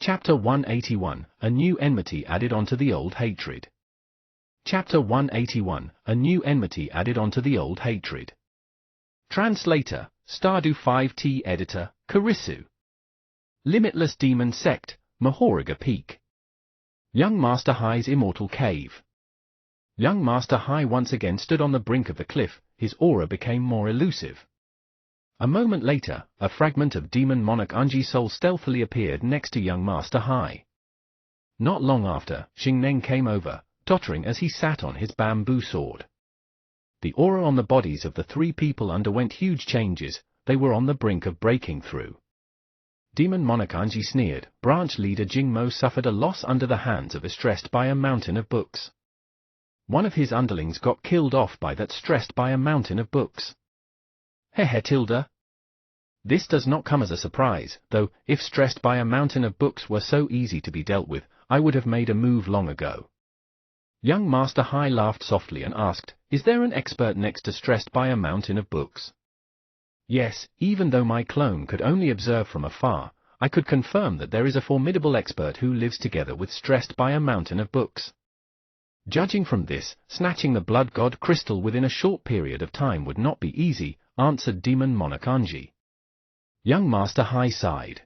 Chapter 181, A New Enmity Added onto the Old Hatred. Chapter 181, A New Enmity Added onto the Old Hatred. Translator, Stardew 5T Editor, Karisu. Limitless Demon Sect, Mahoriga Peak. Young Master Hai's Immortal Cave. Young Master Hai once again stood on the brink of the cliff. His aura became more elusive. A moment later, a fragment of Demon Monarch Unji soul stealthily appeared next to young Master Hai. Not long after, Xing came over, tottering as he sat on his bamboo sword. The aura on the bodies of the three people underwent huge changes. They were on the brink of breaking through. Demon Monarch Unji sneered. Branch leader Jingmo suffered a loss under the hands of a stressed by a mountain of books. One of his underlings got killed off by that stressed by a mountain of books. Hehe tilde. This does not come as a surprise, though. If stressed by a mountain of books were so easy to be dealt with, I would have made a move long ago. Young Master Hai laughed softly and asked, "Is there an expert next to stressed by a mountain of books?" Yes, even though my clone could only observe from afar, I could confirm that there is a formidable expert who lives together with stressed by a mountain of books. Judging from this, snatching the Blood God Crystal within a short period of time would not be easy, answered Demon Monarch Unji. Young Master Hai sighed.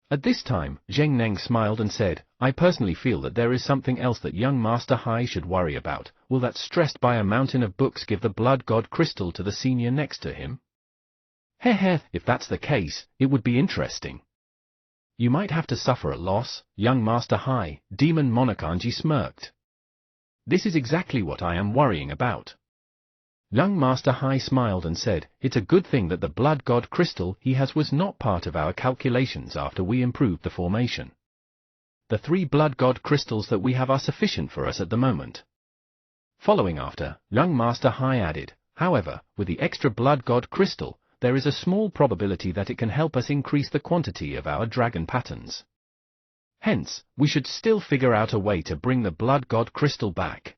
At this time, Zheng smiled and said, "I personally feel that there is something else that young Master Hai should worry about. Will that stressed by a mountain of books give the Blood God Crystal to the senior next to him?" Heh, if that's the case, it would be interesting. You might have to suffer a loss, young Master Hai, Demon Monarch Unji smirked. This is exactly what I am worrying about. Young Master Hai smiled and said, "It's a good thing that the Blood God Crystal he has was not part of our calculations after we improved the formation. The 3 Blood God Crystals that we have are sufficient for us at the moment." Following after, young Master Hai added, "However, with the extra Blood God Crystal, there is a small probability that it can help us increase the quantity of our dragon patterns. Hence, we should still figure out a way to bring the Blood God Crystal back."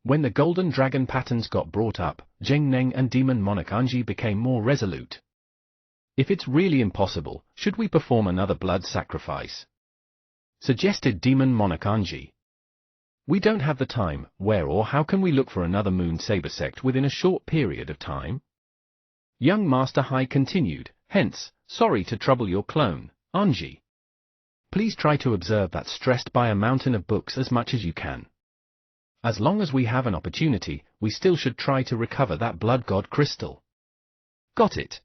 When the golden dragon patterns got brought up, Zheng and Demon Monarch Unji became more resolute. "If it's really impossible, should we perform another blood sacrifice?" suggested Demon Monarch Unji. "We don't have the time. Where or how can we look for another Moon Saber sect within a short period of time?" Young Master Hai continued, "Hence, sorry to trouble your clone, Unji. Please try to observe that stressed by a mountain of books as much as you can. As long as we have an opportunity, we still should try to recover that Blood God Crystal." "Got it."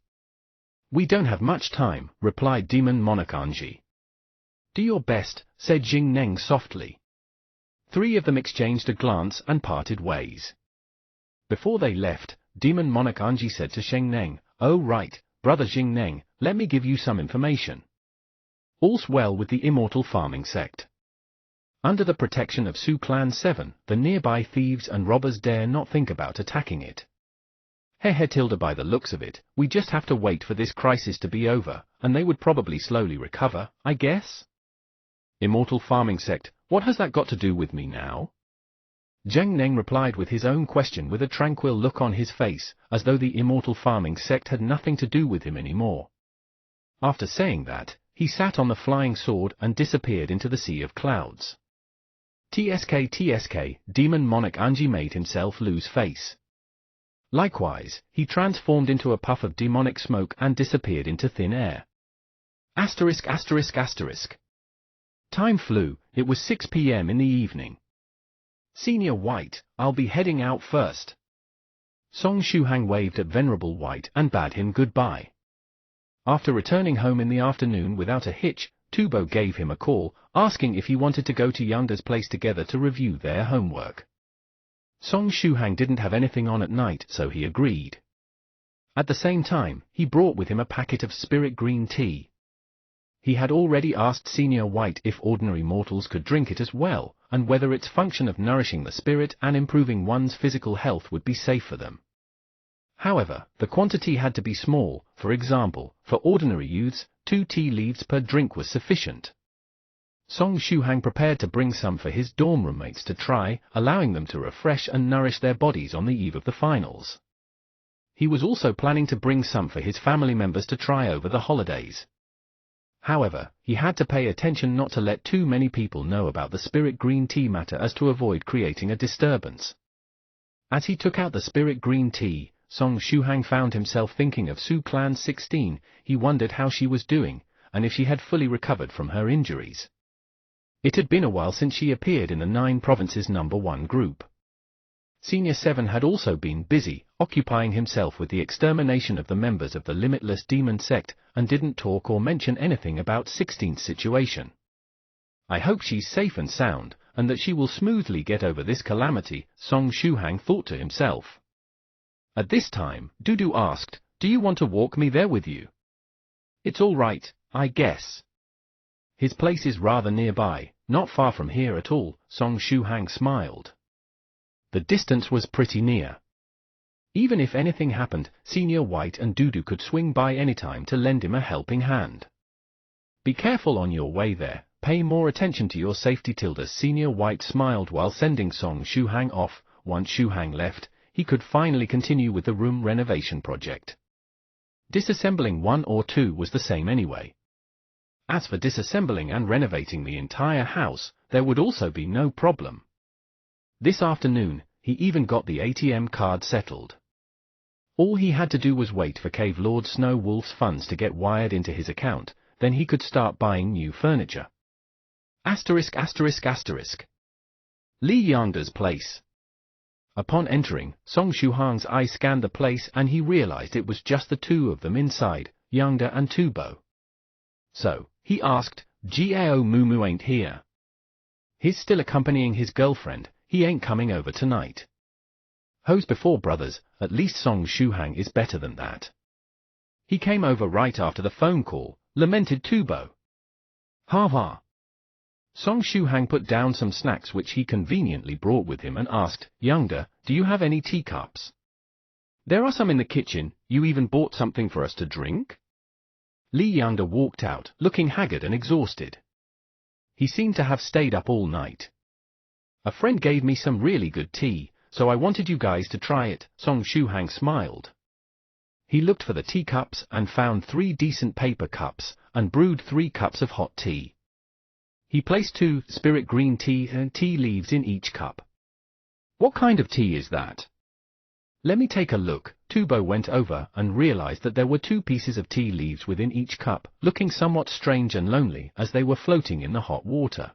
"We don't have much time," replied Demon Monarch Unji. "Do your best," said Xing softly. 3 of them exchanged a glance and parted ways. Before they left, Demon Monarch Unji said to Xing, "Oh right, brother Xing, let me give you some information. All's well with the Immortal Farming Sect. Under the protection of Su Clan 7, the nearby thieves and robbers dare not think about attacking it. Tilde by the looks of it, we just have to wait for this crisis to be over, and they would probably slowly recover, I guess." "Immortal Farming Sect, what has that got to do with me now?" Zheng replied with his own question with a tranquil look on his face, as though the Immortal Farming Sect had nothing to do with him anymore. After saying that, he sat on the flying sword and disappeared into the sea of clouds. TSK, Demon Monarch Unji made himself lose face. Likewise, he transformed into a puff of demonic smoke and disappeared into thin air. ******. Time flew. It was 6 p.m. in the evening. "Senior White, I'll be heading out first." Song Shuhang waved at Venerable White and bade him goodbye. After returning home in the afternoon without a hitch, Tubo gave him a call, asking if he wanted to go to Younger's place together to review their homework. Song Shuhang didn't have anything on at night, so he agreed. At the same time, he brought with him a packet of spirit green tea. He had already asked Senior White if ordinary mortals could drink it as well, and whether its function of nourishing the spirit and improving one's physical health would be safe for them. However, the quantity had to be small. For example, for ordinary youths, 2 tea leaves per drink was sufficient. Song Shuhang prepared to bring some for his dorm roommates to try, allowing them to refresh and nourish their bodies on the eve of the finals. He was also planning to bring some for his family members to try over the holidays. However, he had to pay attention not to let too many people know about the spirit green tea matter as to avoid creating a disturbance. As he took out the spirit green tea, Song Shuhang found himself thinking of Su Clan 16. He wondered how she was doing, and if she had fully recovered from her injuries. It had been a while since she appeared in the 9 Provinces #1 group. Senior 7 had also been busy, occupying himself with the extermination of the members of the Limitless Demon Sect, and didn't talk or mention anything about 16's situation. I hope she's safe and sound, and that she will smoothly get over this calamity, Song Shuhang thought to himself. At this time, Dudu asked, "Do you want to walk me there with you?" "It's all right, I guess. His place is rather nearby, not far from here at all," Song Shuhang smiled. The distance was pretty near. Even if anything happened, Senior White and Dudu could swing by anytime to lend him a helping hand. "Be careful on your way there, pay more attention to your safety." Senior White smiled while sending Song Shuhang off. Once Shuhang left, he could finally continue with the room renovation project. Disassembling 1 or 2 was the same anyway. As for disassembling and renovating the entire house, there would also be no problem. This afternoon, he even got the ATM card settled. All he had to do was wait for Cave Lord Snow Wolf's funds to get wired into his account, then he could start buying new furniture. Li Yangda's place. Upon entering, Song Shuhang's eye scanned the place and he realized it was just the 2 of them inside, Yangda and Tubo. So, he asked, "Gao Mumu ain't here? He's still accompanying his girlfriend, he ain't coming over tonight." Hoes before brothers, at least Song Shuhang is better than that. "He came over right after the phone call," lamented Tubo. "Ha ha." Song Shuhang put down some snacks which he conveniently brought with him and asked, "Yangda, do you have any teacups?" "There are some in the kitchen, you even bought something for us to drink?" Li Yangda walked out, looking haggard and exhausted. He seemed to have stayed up all night. "A friend gave me some really good tea, so I wanted you guys to try it," Song Shuhang smiled. He looked for the teacups and found 3 decent paper cups, and brewed 3 cups of hot tea. He placed 2 spirit green tea and tea leaves in each cup. "What kind of tea is that?" "Let me take a look." Tubo went over and realized that there were 2 pieces of tea leaves within each cup, looking somewhat strange and lonely as they were floating in the hot water.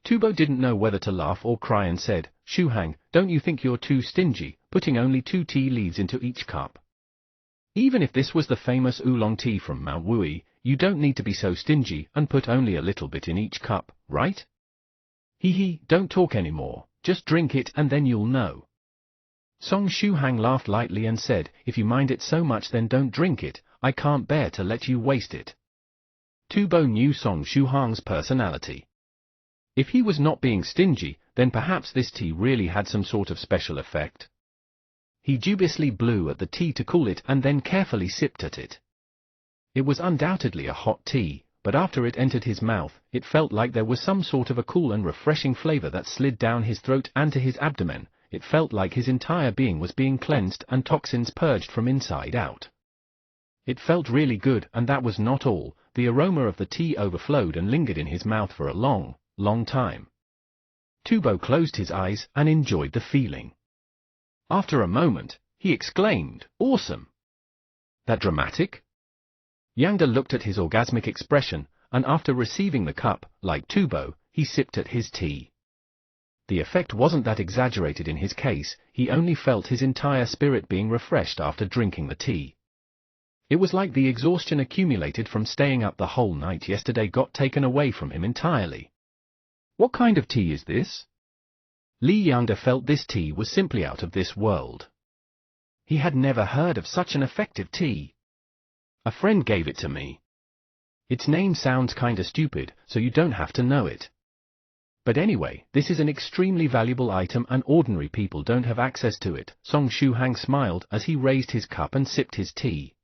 Tubo didn't know whether to laugh or cry and said, "Shuhang, don't you think you're too stingy, putting only 2 tea leaves into each cup? Even if this was the famous oolong tea from Mount Wui, you don't need to be so stingy and put only a little bit in each cup, right? Hee, don't talk anymore, just drink it and then you'll know." Song Shuhang laughed lightly and said, "If you mind it so much then don't drink it, I can't bear to let you waste it." Tubo knew Song Shuhang's personality. If he was not being stingy, then perhaps this tea really had some sort of special effect. He dubiously blew at the tea to cool it and then carefully sipped at it. It was undoubtedly a hot tea, but after it entered his mouth, it felt like there was some sort of a cool and refreshing flavor that slid down his throat and to his abdomen. It felt like his entire being was being cleansed and toxins purged from inside out. It felt really good, and that was not all. The aroma of the tea overflowed and lingered in his mouth for a long time. Tubo closed his eyes and enjoyed the feeling. After a moment, he exclaimed, "Awesome! That dramatic?" Yangda looked at his orgasmic expression, and after receiving the cup, like Tubo, he sipped at his tea. The effect wasn't that exaggerated in his case, he only felt his entire spirit being refreshed after drinking the tea. It was like the exhaustion accumulated from staying up the whole night yesterday got taken away from him entirely. "What kind of tea is this?" Li Yangda felt this tea was simply out of this world. He had never heard of such an effective tea. "A friend gave it to me. Its name sounds kinda stupid, so you don't have to know it. But anyway, this is an extremely valuable item and ordinary people don't have access to it." Song Shuhang smiled as he raised his cup and sipped his tea.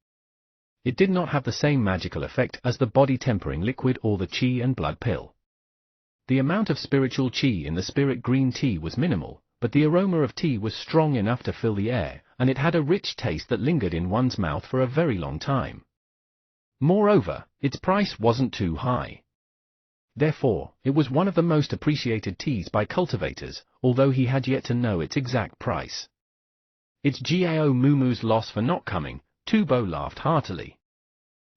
It did not have the same magical effect as the body-tempering liquid or the qi and blood pill. The amount of spiritual qi in the spirit green tea was minimal, but the aroma of tea was strong enough to fill the air, and it had a rich taste that lingered in one's mouth for a very long time. Moreover, its price wasn't too high. Therefore, it was one of the most appreciated teas by cultivators, although he had yet to know its exact price. It's Gao Mumu's loss for not coming, Tubo laughed heartily.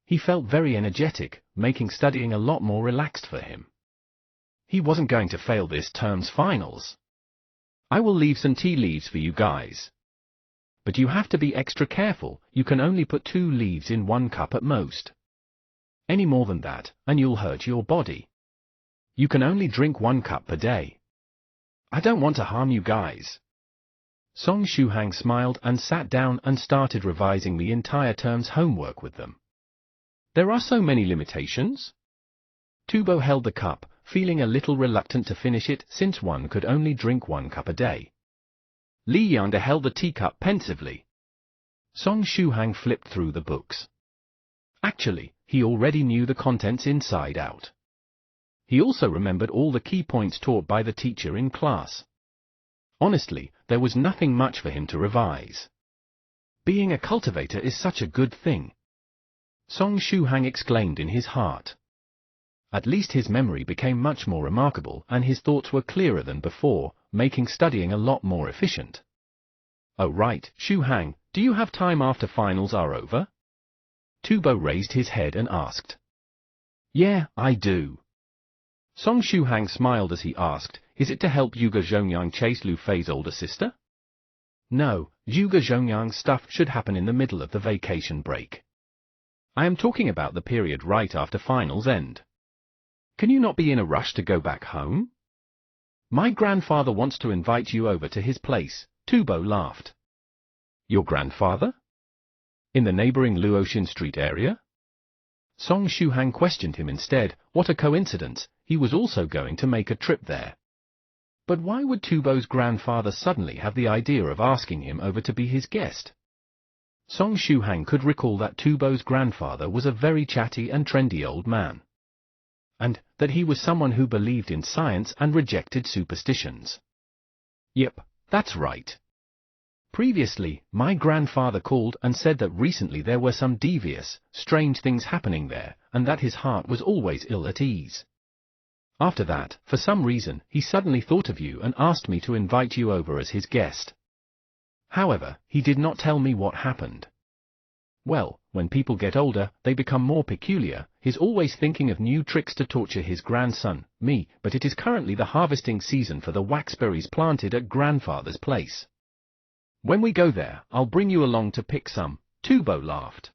He felt very energetic, making studying a lot more relaxed for him. He wasn't going to fail this term's finals. I will leave some tea leaves for you guys. But you have to be extra careful, you can only put 2 leaves in 1 cup at most. Any more than that, and you'll hurt your body. You can only drink 1 cup per day. I don't want to harm you guys. Song Shuhang smiled and sat down and started revising the entire term's homework with them. There are so many limitations? Tubo held the cup, feeling a little reluctant to finish it since one could only drink 1 cup a day. Li Yanda held the teacup pensively. Song Shuhang flipped through the books. Actually, he already knew the contents inside out. He also remembered all the key points taught by the teacher in class. Honestly, there was nothing much for him to revise. Being a cultivator is such a good thing. Song Shuhang exclaimed in his heart. At least his memory became much more remarkable and his thoughts were clearer than before, making studying a lot more efficient. Oh right, Shuhang, do you have time after finals are over? Tubo raised his head and asked. Yeah, I do. Song Shuhang smiled as he asked, is it to help Yuga Zhongyang chase Lu Fei's older sister? No, Yuga Zhongyang's stuff should happen in the middle of the vacation break. I am talking about the period right after finals end. Can you not be in a rush to go back home? My grandfather wants to invite you over to his place, Tubo laughed. Your grandfather? In the neighboring Luoxin Street area? Song Shuhang questioned him instead, what a coincidence, he was also going to make a trip there. But why would Tubo's grandfather suddenly have the idea of asking him over to be his guest? Song Shuhang could recall that Tubo's grandfather was a very chatty and trendy old man. And that he was someone who believed in science and rejected superstitions. Yep, that's right. Previously, my grandfather called and said that recently there were some devious, strange things happening there, and that his heart was always ill at ease. After that, for some reason, he suddenly thought of you and asked me to invite you over as his guest. However, he did not tell me what happened. Well, when people get older, they become more peculiar. He's always thinking of new tricks to torture his grandson, me, but it is currently the harvesting season for the waxberries planted at grandfather's place. When we go there, I'll bring you along to pick some, Tubo laughed.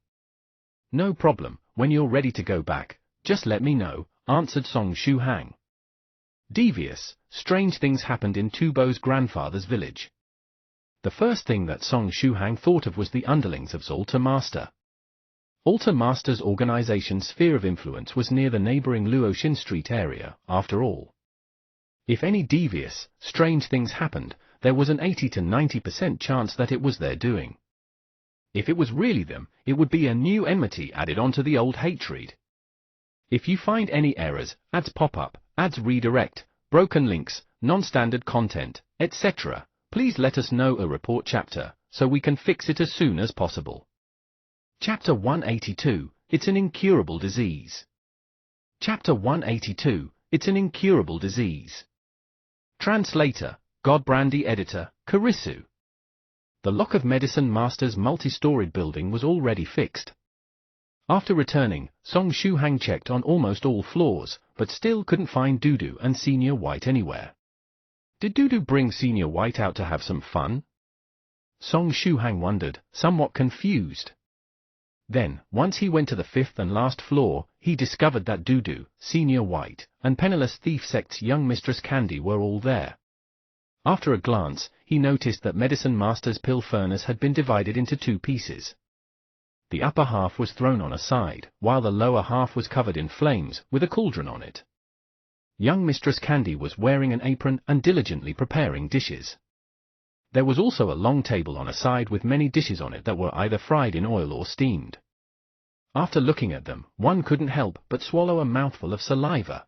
No problem, when you're ready to go back, just let me know, answered Song Shuhang. Devious, strange things happened in Tubo's grandfather's village. The first thing that Song Shuhang thought of was the underlings of Altar Master. Altar Master's organization's sphere of influence was near the neighboring Luoxin Street area, after all. If any devious, strange things happened, there was an 80 to 90% chance that it was their doing. If it was really them, it would be a new enmity added onto the old hatred. If you find any errors, ads pop up, ads redirect, broken links, non-standard content, etc., please let us know a report chapter, so we can fix it as soon as possible. Chapter 182, It's an Incurable Disease. Chapter 182, It's an Incurable Disease. Translator, Godbrandy Editor, Karisu. The Lock of Medicine Master's multi-storied building was already fixed. After returning, Song Shuhang checked on almost all floors, but still couldn't find Dudu and Senior White anywhere. Did Dudu bring Senior White out to have some fun? Song Shuhang wondered, somewhat confused. Then, once he went to the 5th and last floor, he discovered that Dudu, Senior White, and Penniless Thief Sect's young Mistress Candy were all there. After a glance, he noticed that Medicine Master's pill furnace had been divided into 2 pieces. The upper half was thrown on a side, while the lower half was covered in flames, with a cauldron on it. Young Mistress Candy was wearing an apron and diligently preparing dishes. There was also a long table on a side with many dishes on it that were either fried in oil or steamed. After looking at them, one couldn't help but swallow a mouthful of saliva.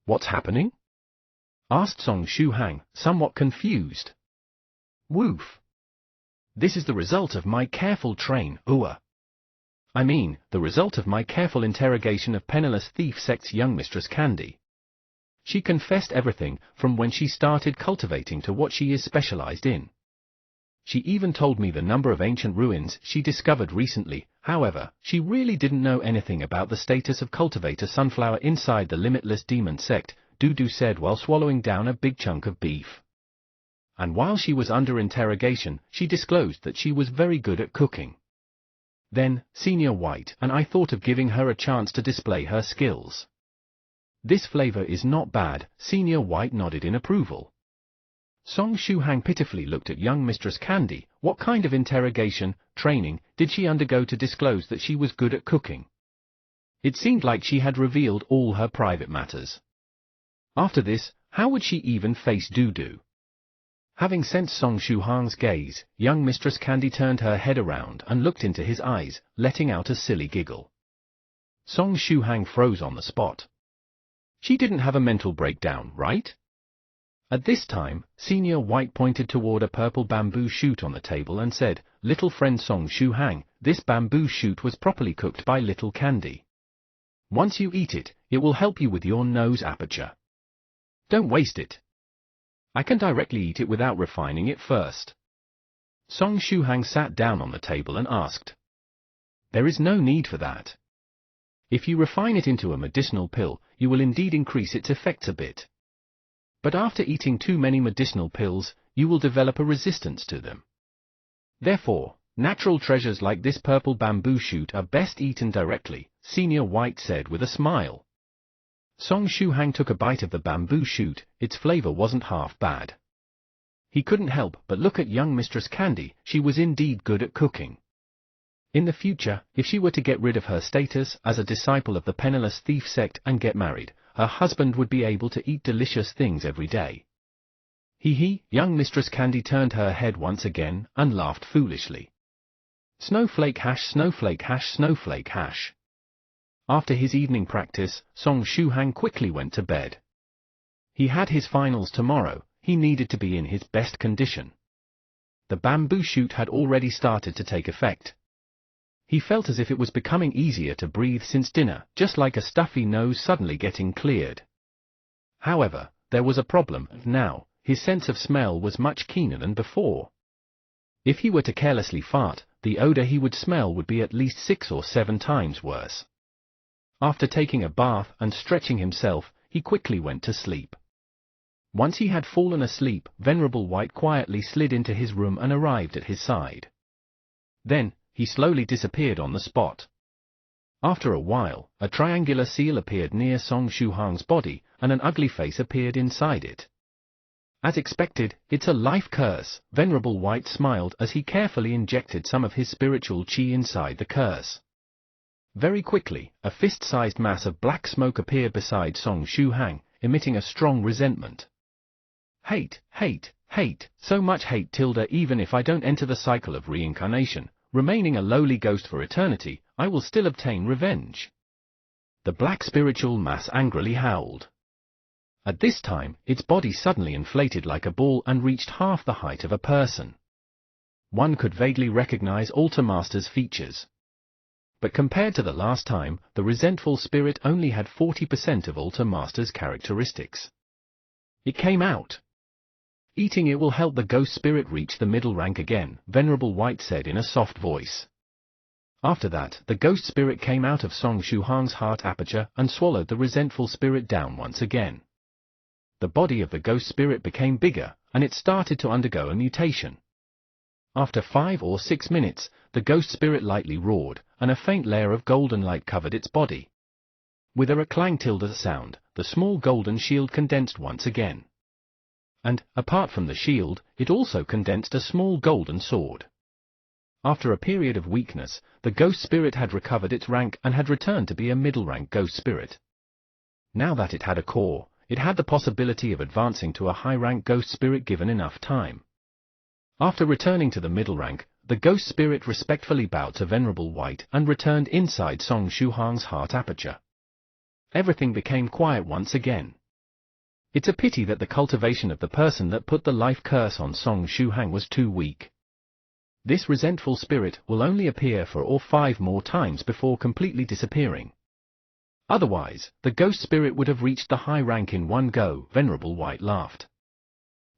What's happening? Asked Song Shuhang, somewhat confused. Woof. This is the result of my careful train, Ua. I mean, the result of my careful interrogation of penniless thief sect's young Mistress Candy. She confessed everything, from when she started cultivating to what she is specialized in. She even told me the number of ancient ruins she discovered recently. However, she really didn't know anything about the status of cultivator Sunflower inside the limitless demon sect, Dudu said while swallowing down a big chunk of beef. And while she was under interrogation, she disclosed that she was very good at cooking. Then, Senior White and I thought of giving her a chance to display her skills. This flavor is not bad, Senior White nodded in approval. Song Shuhang pitifully looked at young Mistress Candy. What kind of interrogation, training, did she undergo to disclose that she was good at cooking? It seemed like she had revealed all her private matters. After this, how would she even face Dudu? Having sensed Song Shuhang's gaze, young Mistress Candy turned her head around and looked into his eyes, letting out a silly giggle. Song Shuhang froze on the spot. She didn't have a mental breakdown, right? At this time, Senior White pointed toward a purple bamboo shoot on the table and said, "Little friend Song Shuhang, this bamboo shoot was properly cooked by Little Candy. Once you eat it, it will help you with your nose aperture. Don't waste it. I can directly eat it without refining it first." Song Shuhang sat down on the table and asked, "There is no need for that. If you refine it into a medicinal pill, you will indeed increase its effects a bit. But after eating too many medicinal pills, you will develop a resistance to them. Therefore, natural treasures like this purple bamboo shoot are best eaten directly," Senior White said with a smile. Song Shuhang took a bite of the bamboo shoot. Its flavor wasn't half bad. He couldn't help but look at young Mistress Candy. She was indeed good at cooking. In the future, if she were to get rid of her status as a disciple of the penniless thief sect and get married, her husband would be able to eat delicious things every day. Hee, young Mistress Candy turned her head once again and laughed foolishly. Snowflake hash, snowflake hash, snowflake hash. After his evening practice, Song Shuhang quickly went to bed. He had his finals tomorrow. He needed to be in his best condition. The bamboo shoot had already started to take effect. He felt as if it was becoming easier to breathe since dinner, just like a stuffy nose suddenly getting cleared. However, there was a problem. Now, his sense of smell was much keener than before. If he were to carelessly fart, the odor he would smell would be at least 6 or 7 times worse. After taking a bath and stretching himself, he quickly went to sleep. Once he had fallen asleep, Venerable White quietly slid into his room and arrived at his side. Then, he slowly disappeared on the spot. After a while, a triangular seal appeared near Song Shuhang's body, and an ugly face appeared inside it. As expected, it's a life curse. Venerable White smiled as he carefully injected some of his spiritual chi inside the curse. Very quickly, a fist-sized mass of black smoke appeared beside Song Shuhang, emitting a strong resentment. Hate, hate, hate, so much hate tilde even if I don't enter the cycle of reincarnation, remaining a lowly ghost for eternity, I will still obtain revenge. The black spiritual mass angrily howled. At this time, its body suddenly inflated like a ball and reached half the height of a person. One could vaguely recognize Altar Master's features. But compared to the last time, the resentful spirit only had 40% of Altar Master's characteristics. It came out. Eating it will help the ghost spirit reach the middle rank again, Venerable White said in a soft voice. After that, the ghost spirit came out of Song Shuhang's heart aperture and swallowed the resentful spirit down once again. The body of the ghost spirit became bigger, and it started to undergo a mutation. After 5 or 6 minutes, the ghost spirit lightly roared, and a faint layer of golden light covered its body. With a reclang tilde sound, the small golden shield condensed once again. And, apart from the shield, it also condensed a small golden sword. After a period of weakness, the ghost spirit had recovered its rank and had returned to be a middle-rank ghost spirit. Now that it had a core, it had the possibility of advancing to a high-rank ghost spirit given enough time. After returning to the middle rank, the ghost spirit respectfully bowed to Venerable White and returned inside Song Shuhang's heart aperture. Everything became quiet once again. It's a pity that the cultivation of the person that put the life curse on Song Shuhang was too weak. This resentful spirit will only appear 4 or 5 more times before completely disappearing. Otherwise, the ghost spirit would have reached the high rank in one go. Venerable White laughed.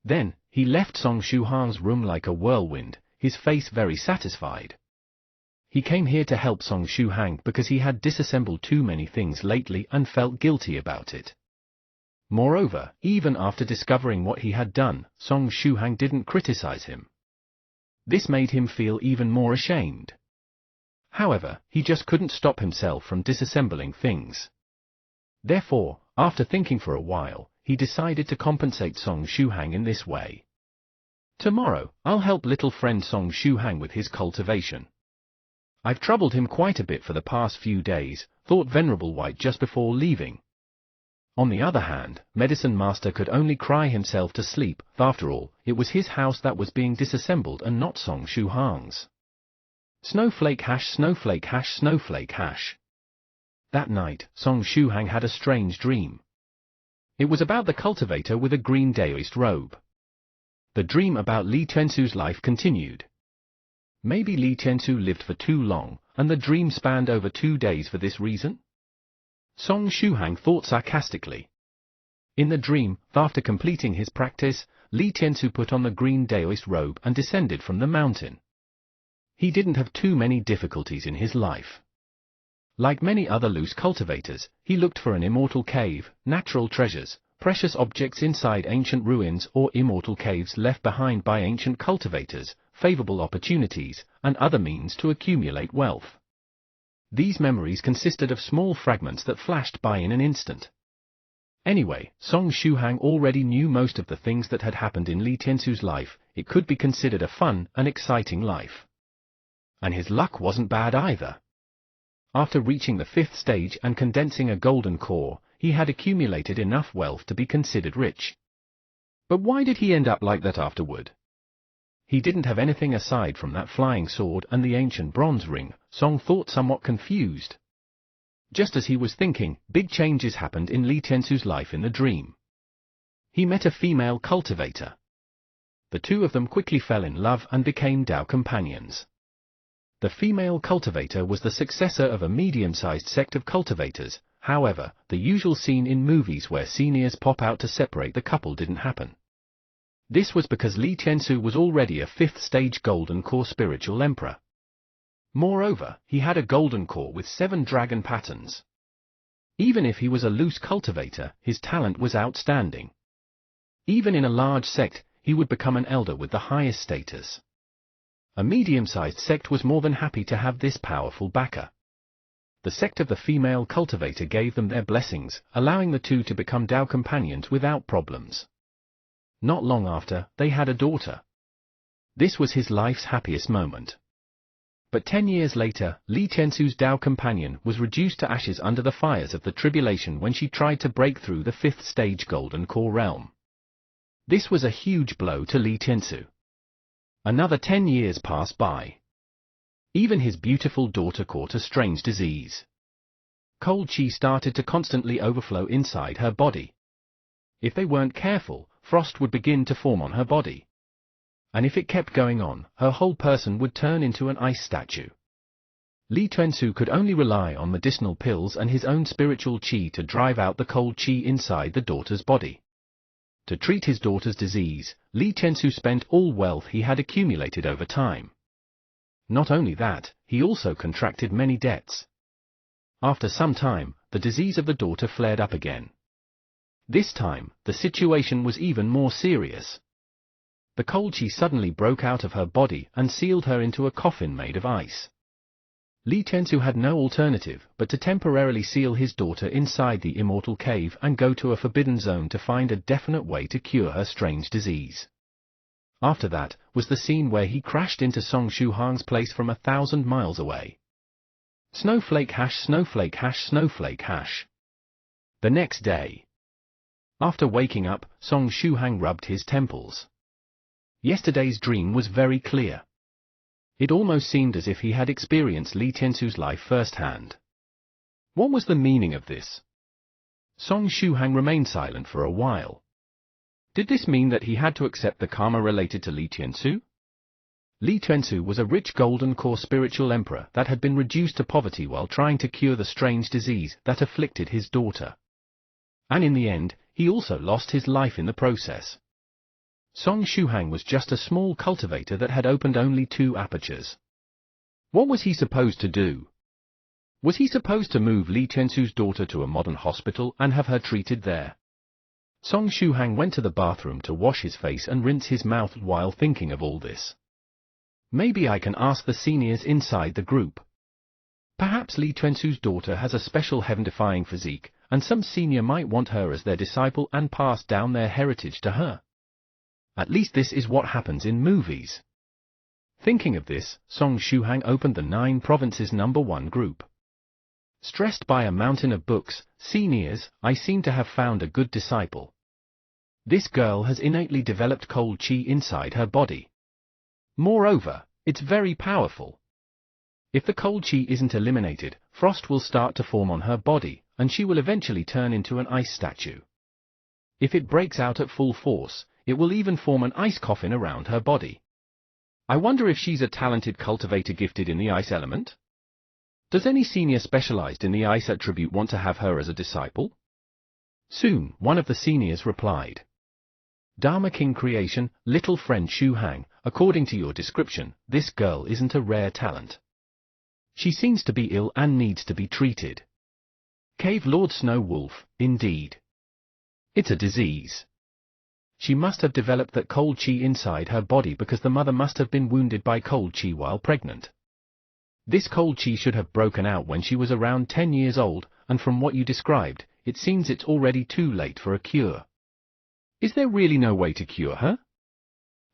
Then, he left Song Shuhang's room like a whirlwind, his face very satisfied. He came here to help Song Shuhang because he had disassembled too many things lately and felt guilty about it. Moreover, even after discovering what he had done, Song Shuhang didn't criticize him. This made him feel even more ashamed. However, he just couldn't stop himself from disassembling things. Therefore, after thinking for a while, he decided to compensate Song Shuhang in this way. Tomorrow, I'll help little friend Song Shuhang with his cultivation. I've troubled him quite a bit for the past few days, thought Venerable White just before leaving. On the other hand, Medicine Master could only cry himself to sleep. After all, it was his house that was being disassembled and not Song Shuhang's. Snowflake hash, snowflake hash, snowflake hash. That night, Song Shuhang had a strange dream. It was about the cultivator with a green Daoist robe. The dream about Li Tiansu's life continued. Maybe Li Tiansu lived for too long, and the dream spanned over 2 days for this reason? Song Shuhang thought sarcastically. In the dream, after completing his practice, Li Tiansu put on the green Daoist robe and descended from the mountain. He didn't have too many difficulties in his life. Like many other loose cultivators, he looked for an immortal cave, natural treasures, precious objects inside ancient ruins or immortal caves left behind by ancient cultivators, favorable opportunities, and other means to accumulate wealth. These memories consisted of small fragments that flashed by in an instant. Anyway, Song Shuhang already knew most of the things that had happened in Li Tiansu's life. It could be considered a fun and exciting life. And his luck wasn't bad either. After reaching the 5th stage and condensing a golden core, he had accumulated enough wealth to be considered rich. But why did he end up like that afterward? He didn't have anything aside from that flying sword and the ancient bronze ring. Song thought, somewhat confused. Just as he was thinking, big changes happened in Li Tiansu's life in the dream. He met a female cultivator. The two of them quickly fell in love and became Dao companions. The female cultivator was the successor of a medium-sized sect of cultivators. However, the usual scene in movies where seniors pop out to separate the couple didn't happen. This was because Li Tiansu was already a 5th stage golden core spiritual emperor. Moreover, he had a golden core with 7 dragon patterns. Even if he was a loose cultivator, his talent was outstanding. Even in a large sect, he would become an elder with the highest status. A medium-sized sect was more than happy to have this powerful backer. The sect of the female cultivator gave them their blessings, allowing the two to become Dao companions without problems. Not long after, they had a daughter. This was his life's happiest moment. But 10 years later, Li Tiansu's Dao companion was reduced to ashes under the fires of the tribulation when she tried to break through the 5th stage golden core realm. This was a huge blow to Li Tiansu. Another 10 years passed by. Even his beautiful daughter caught a strange disease. Cold qi started to constantly overflow inside her body. If they weren't careful, frost would begin to form on her body. And if it kept going on, her whole person would turn into an ice statue. Li Tiansu could only rely on medicinal pills and his own spiritual qi to drive out the cold qi inside the daughter's body. To treat his daughter's disease, Li Tiansu spent all wealth he had accumulated over time. Not only that, he also contracted many debts. After some time, the disease of the daughter flared up again. This time, the situation was even more serious. The cold qi suddenly broke out of her body and sealed her into a coffin made of ice. Li Tiansu had no alternative but to temporarily seal his daughter inside the immortal cave and go to a forbidden zone to find a definite way to cure her strange disease. After that, was the scene where he crashed into Song Shuhang's place from 1,000 miles away. Snowflake hash, snowflake hash, snowflake hash. The next day. After waking up, Song Shuhang rubbed his temples. Yesterday's dream was very clear. It almost seemed as if he had experienced Li Tiansu's life firsthand. What was the meaning of this? Song Shuhang remained silent for a while. Did this mean that he had to accept the karma related to Li Tiansu? Li Tuansu was a rich golden core spiritual emperor that had been reduced to poverty while trying to cure the strange disease that afflicted his daughter. And in the end, he also lost his life in the process. Song Shuhang was just a small cultivator that had opened only 2 apertures. What was he supposed to do? Was he supposed to move Li Tuansu's daughter to a modern hospital and have her treated there? Song Shuhang went to the bathroom to wash his face and rinse his mouth while thinking of all this. Maybe I can ask the seniors inside the group. Perhaps Li Tuansu's daughter has a special heaven-defying physique, and some senior might want her as their disciple and pass down their heritage to her. At least this is what happens in movies. Thinking of this, Song Shuhang opened the 9 Provinces #1 group. Stressed by a mountain of books, seniors, I seem to have found a good disciple. This girl has innately developed cold chi inside her body. Moreover, it's very powerful. If the cold chi isn't eliminated, frost will start to form on her body, and she will eventually turn into an ice statue. If it breaks out at full force, it will even form an ice coffin around her body. I wonder if she's a talented cultivator gifted in the ice element? Does any senior specialized in the ice attribute want to have her as a disciple? Soon, one of the seniors replied. Dharma King Creation, little friend Shuhang, according to your description, this girl isn't a rare talent. She seems to be ill and needs to be treated. Cave Lord Snow Wolf, indeed. It's a disease. She must have developed that cold chi inside her body because the mother must have been wounded by cold chi while pregnant. This cold chi should have broken out when she was around 10 years old, and from what you described, it seems it's already too late for a cure. Is there really no way to cure her?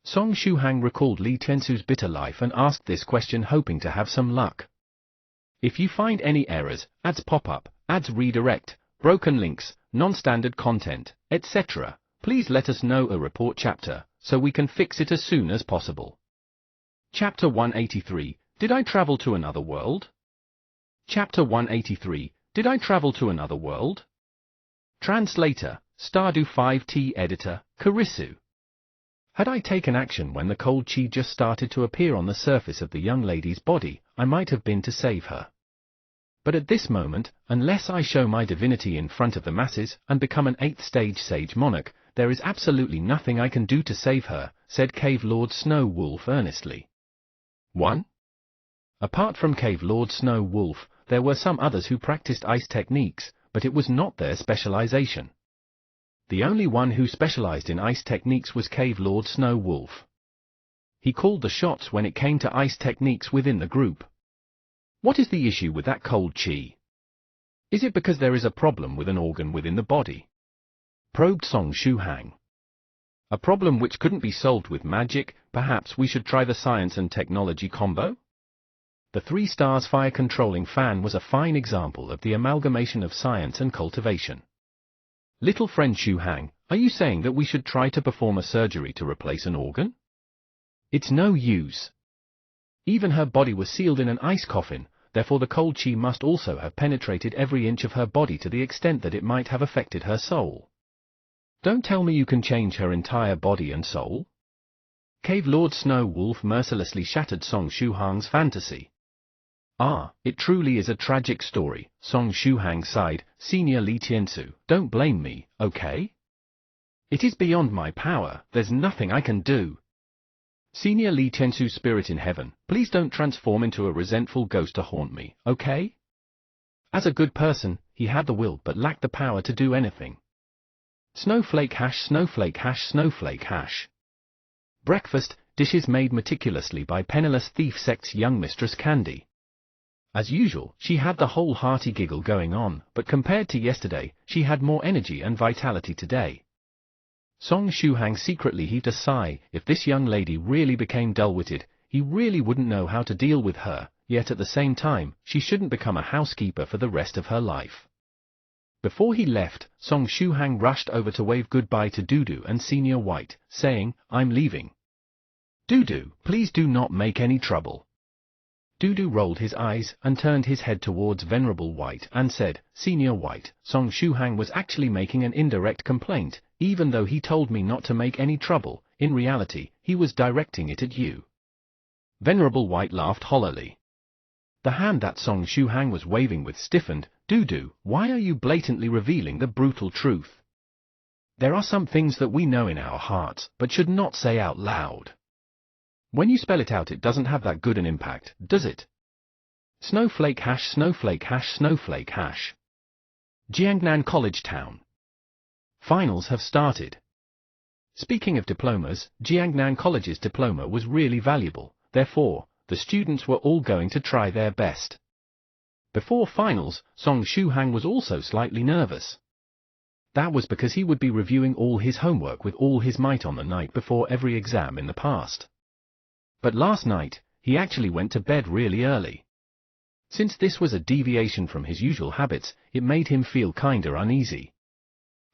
Song Shuhang recalled Li Tuansu's bitter life and asked this question hoping to have some luck. If you find any errors, ads pop up, ads redirect, broken links, non-standard content, etc., please let us know a report chapter, so we can fix it as soon as possible. Chapter 183, Did I Travel to Another World? Chapter 183, Did I Travel to Another World? Translator, Stardew 5T Editor, Kurisu. Had I taken action when the cold chi just started to appear on the surface of the young lady's body, I might have been to save her. But at this moment, unless I show my divinity in front of the masses and become an 8th stage sage monarch, there is absolutely nothing I can do to save her, said Cave Lord Snow Wolf earnestly. 1. Apart from Cave Lord Snow Wolf, there were some others who practiced ice techniques, but it was not their specialization. The only one who specialized in ice techniques was Cave Lord Snow Wolf. He called the shots when it came to ice techniques within the group. What is the issue with that cold chi? Is it because there is a problem with an organ within the body? Probed Song Shuhang. A problem which couldn't be solved with magic, perhaps we should try the science and technology combo? The 3 stars fire controlling fan was a fine example of the amalgamation of science and cultivation. Little friend Shuhang, are you saying that we should try to perform a surgery to replace an organ? It's no use. Even her body was sealed in an ice coffin, therefore the cold chi must also have penetrated every inch of her body to the extent that it might have affected her soul. Don't tell me you can change her entire body and soul? Cave Lord Snow Wolf mercilessly shattered Song Shuhang's fantasy. Ah, it truly is a tragic story, Song Shuhang sighed. Senior Li Tuansu, don't blame me, okay? It is beyond my power, there's nothing I can do. Senior Li Tuansu, spirit in heaven, please don't transform into a resentful ghost to haunt me, okay? As a good person, he had the will but lacked the power to do anything. Snowflake hash, snowflake hash, snowflake hash. Breakfast, dishes made meticulously by penniless thief sect's young mistress Candy. As usual, she had the whole hearty giggle going on, but compared to yesterday, she had more energy and vitality today. Song Shuhang secretly heaved a sigh. If this young lady really became dull-witted, he really wouldn't know how to deal with her, yet at the same time, she shouldn't become a housekeeper for the rest of her life. Before he left, Song Shuhang rushed over to wave goodbye to Dudu and Senior White, saying, I'm leaving. Dudu, please do not make any trouble. Dudu rolled his eyes and turned his head towards Venerable White and said, Senior White, Song Shuhang was actually making an indirect complaint, even though he told me not to make any trouble, in reality, he was directing it at you. Venerable White laughed hollowly. The hand that Song Shuhang was waving with stiffened. Dudu, why are you blatantly revealing the brutal truth? There are some things that we know in our hearts, but should not say out loud. When you spell it out, it doesn't have that good an impact, does it? Snowflake hash snowflake hash snowflake hash. Jiangnan College Town. Finals have started. Speaking of diplomas, Jiangnan College's diploma was really valuable, therefore, the students were all going to try their best. Before finals, Song Shuhang was also slightly nervous. That was because he would be reviewing all his homework with all his might on the night before every exam in the past. But last night, he actually went to bed really early. Since this was a deviation from his usual habits, it made him feel kinda uneasy.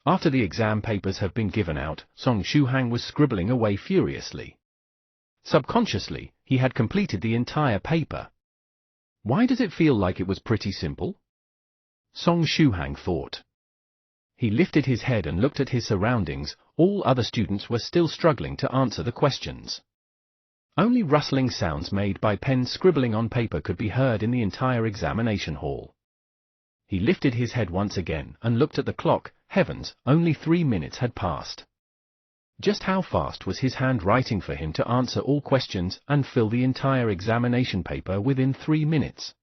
After the exam papers have been given out, Song Shuhang was scribbling away furiously. Subconsciously, he had completed the entire paper. Why does it feel like it was pretty simple? Song Shuhang thought. He lifted his head and looked at his surroundings. All other students were still struggling to answer the questions. Only rustling sounds made by pens scribbling on paper could be heard in the entire examination hall. He lifted his head once again and looked at the clock. Heavens, only 3 minutes had passed. Just how fast was his hand writing for him to answer all questions and fill the entire examination paper within 3 minutes?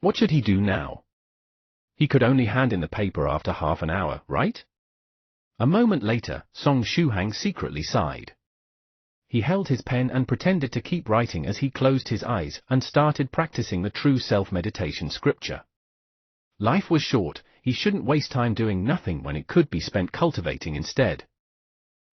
What should he do now? He could only hand in the paper after half an hour, right? A moment later, Song Shuhang secretly sighed. He held his pen and pretended to keep writing as he closed his eyes and started practicing the true self-meditation scripture. Life was short, he shouldn't waste time doing nothing when it could be spent cultivating instead.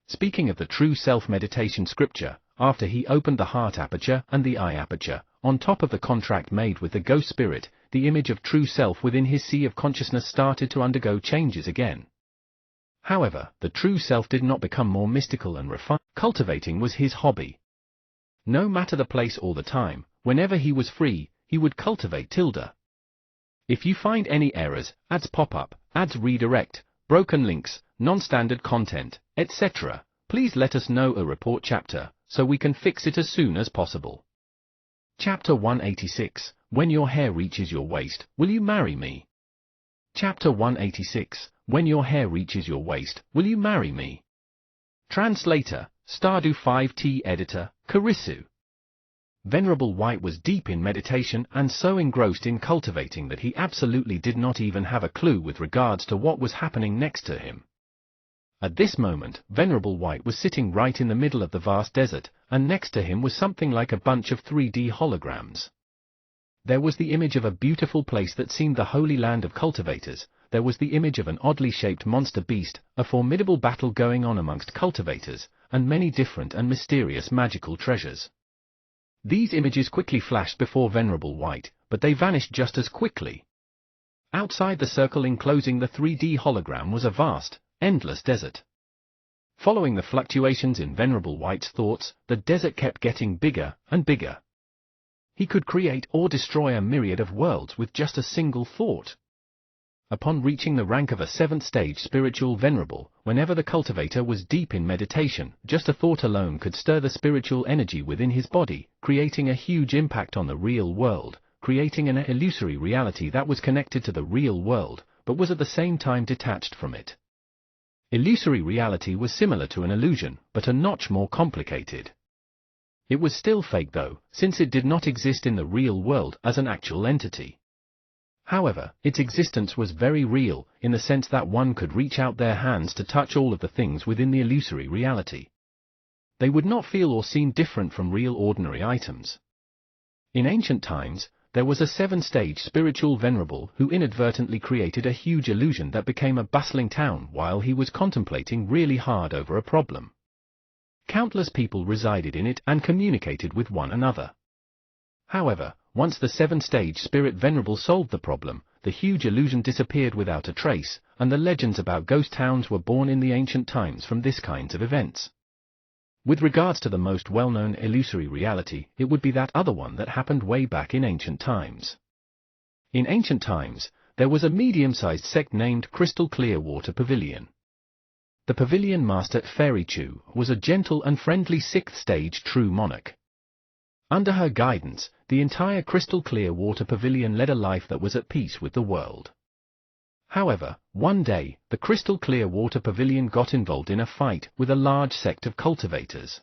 Speaking of the true self-meditation scripture, after he opened the heart aperture and the eye aperture, on top of the contract made with the ghost spirit, the image of true self within his sea of consciousness started to undergo changes again. However, the true self did not become more mystical and refined. Cultivating was his hobby. No matter the place or the time, whenever he was free, he would cultivate tilde. If you find any errors, ads pop up, ads redirect, broken links, non-standard content, etc., please let us know a report chapter, so we can fix it as soon as possible. Chapter 186, When Your Hair Reaches Your Waist, Will You Marry Me? Chapter 186, When Your Hair Reaches Your Waist, Will You Marry Me? Translator, Stardew 5T Editor, Karisu. Venerable White was deep in meditation and so engrossed in cultivating that he absolutely did not even have a clue with regards to what was happening next to him. At this moment, Venerable White was sitting right in the middle of the vast desert, and next to him was something like a bunch of 3D holograms. There was the image of a beautiful place that seemed the holy land of cultivators. There was the image of an oddly shaped monster beast, a formidable battle going on amongst cultivators, and many different and mysterious magical treasures. These images quickly flashed before Venerable White, but they vanished just as quickly. Outside the circle enclosing the 3D hologram was a vast, endless desert. Following the fluctuations in Venerable White's thoughts, the desert kept getting bigger and bigger. He could create or destroy a myriad of worlds with just a single thought. Upon reaching the rank of a 7th stage spiritual venerable, whenever the cultivator was deep in meditation, just a thought alone could stir the spiritual energy within his body, creating a huge impact on the real world, creating an illusory reality that was connected to the real world, but was at the same time detached from it. Illusory reality was similar to an illusion, but a notch more complicated. It was still fake though, since it did not exist in the real world as an actual entity. However, its existence was very real, in the sense that one could reach out their hands to touch all of the things within the illusory reality. They would not feel or seem different from real ordinary items. In ancient times, there was a 7th-stage spiritual venerable who inadvertently created a huge illusion that became a bustling town while he was contemplating really hard over a problem. Countless people resided in it and communicated with one another. However, once the 7th-stage spirit venerable solved the problem, the huge illusion disappeared without a trace, and the legends about ghost towns were born in the ancient times from this kinds of events. With regards to the most well-known illusory reality, it would be that other one that happened way back in ancient times. In ancient times, there was a medium-sized sect named Crystal Clear Water Pavilion. The pavilion master Fairy Chu was a gentle and friendly 6th-stage true monarch. Under her guidance, the entire crystal clear water pavilion led a life that was at peace with the world. However, one day, the crystal clear water pavilion got involved in a fight with a large sect of cultivators.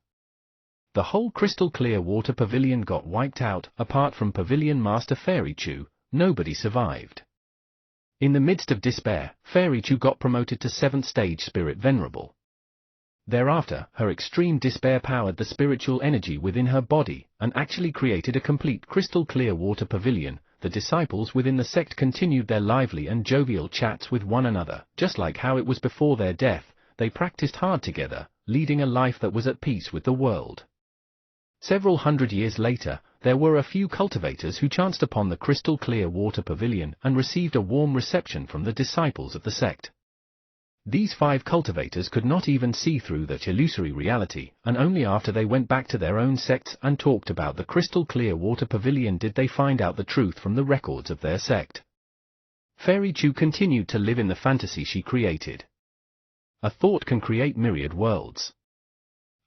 The whole crystal clear water pavilion got wiped out. Apart from Pavilion Master Fairy Chu, nobody survived. In the midst of despair, Fairy Chu got promoted to 7th stage Spirit Venerable. Thereafter, her extreme despair powered the spiritual energy within her body, and actually created a complete crystal clear water pavilion. The disciples within the sect continued their lively and jovial chats with one another, just like how it was before their death. They practiced hard together, leading a life that was at peace with the world. Several hundred years later, there were a few cultivators who chanced upon the crystal clear water pavilion and received a warm reception from the disciples of the sect. These 5 cultivators could not even see through that illusory reality, and only after they went back to their own sects and talked about the crystal clear water pavilion did they find out the truth from the records of their sect. Fairy Chu continued to live in the fantasy she created. A thought can create myriad worlds.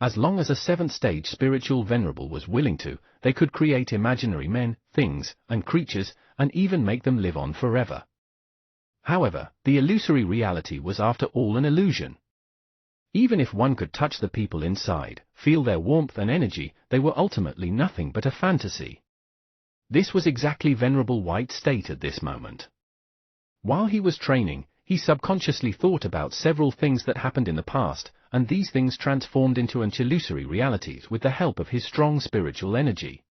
As long as a 7th stage spiritual venerable was willing to, they could create imaginary men, things, and creatures, and even make them live on forever. However, the illusory reality was after all an illusion. Even if one could touch the people inside, feel their warmth and energy, they were ultimately nothing but a fantasy. This was exactly Venerable White's state at this moment. While he was training, he subconsciously thought about several things that happened in the past, and these things transformed into illusory realities with the help of his strong spiritual energy.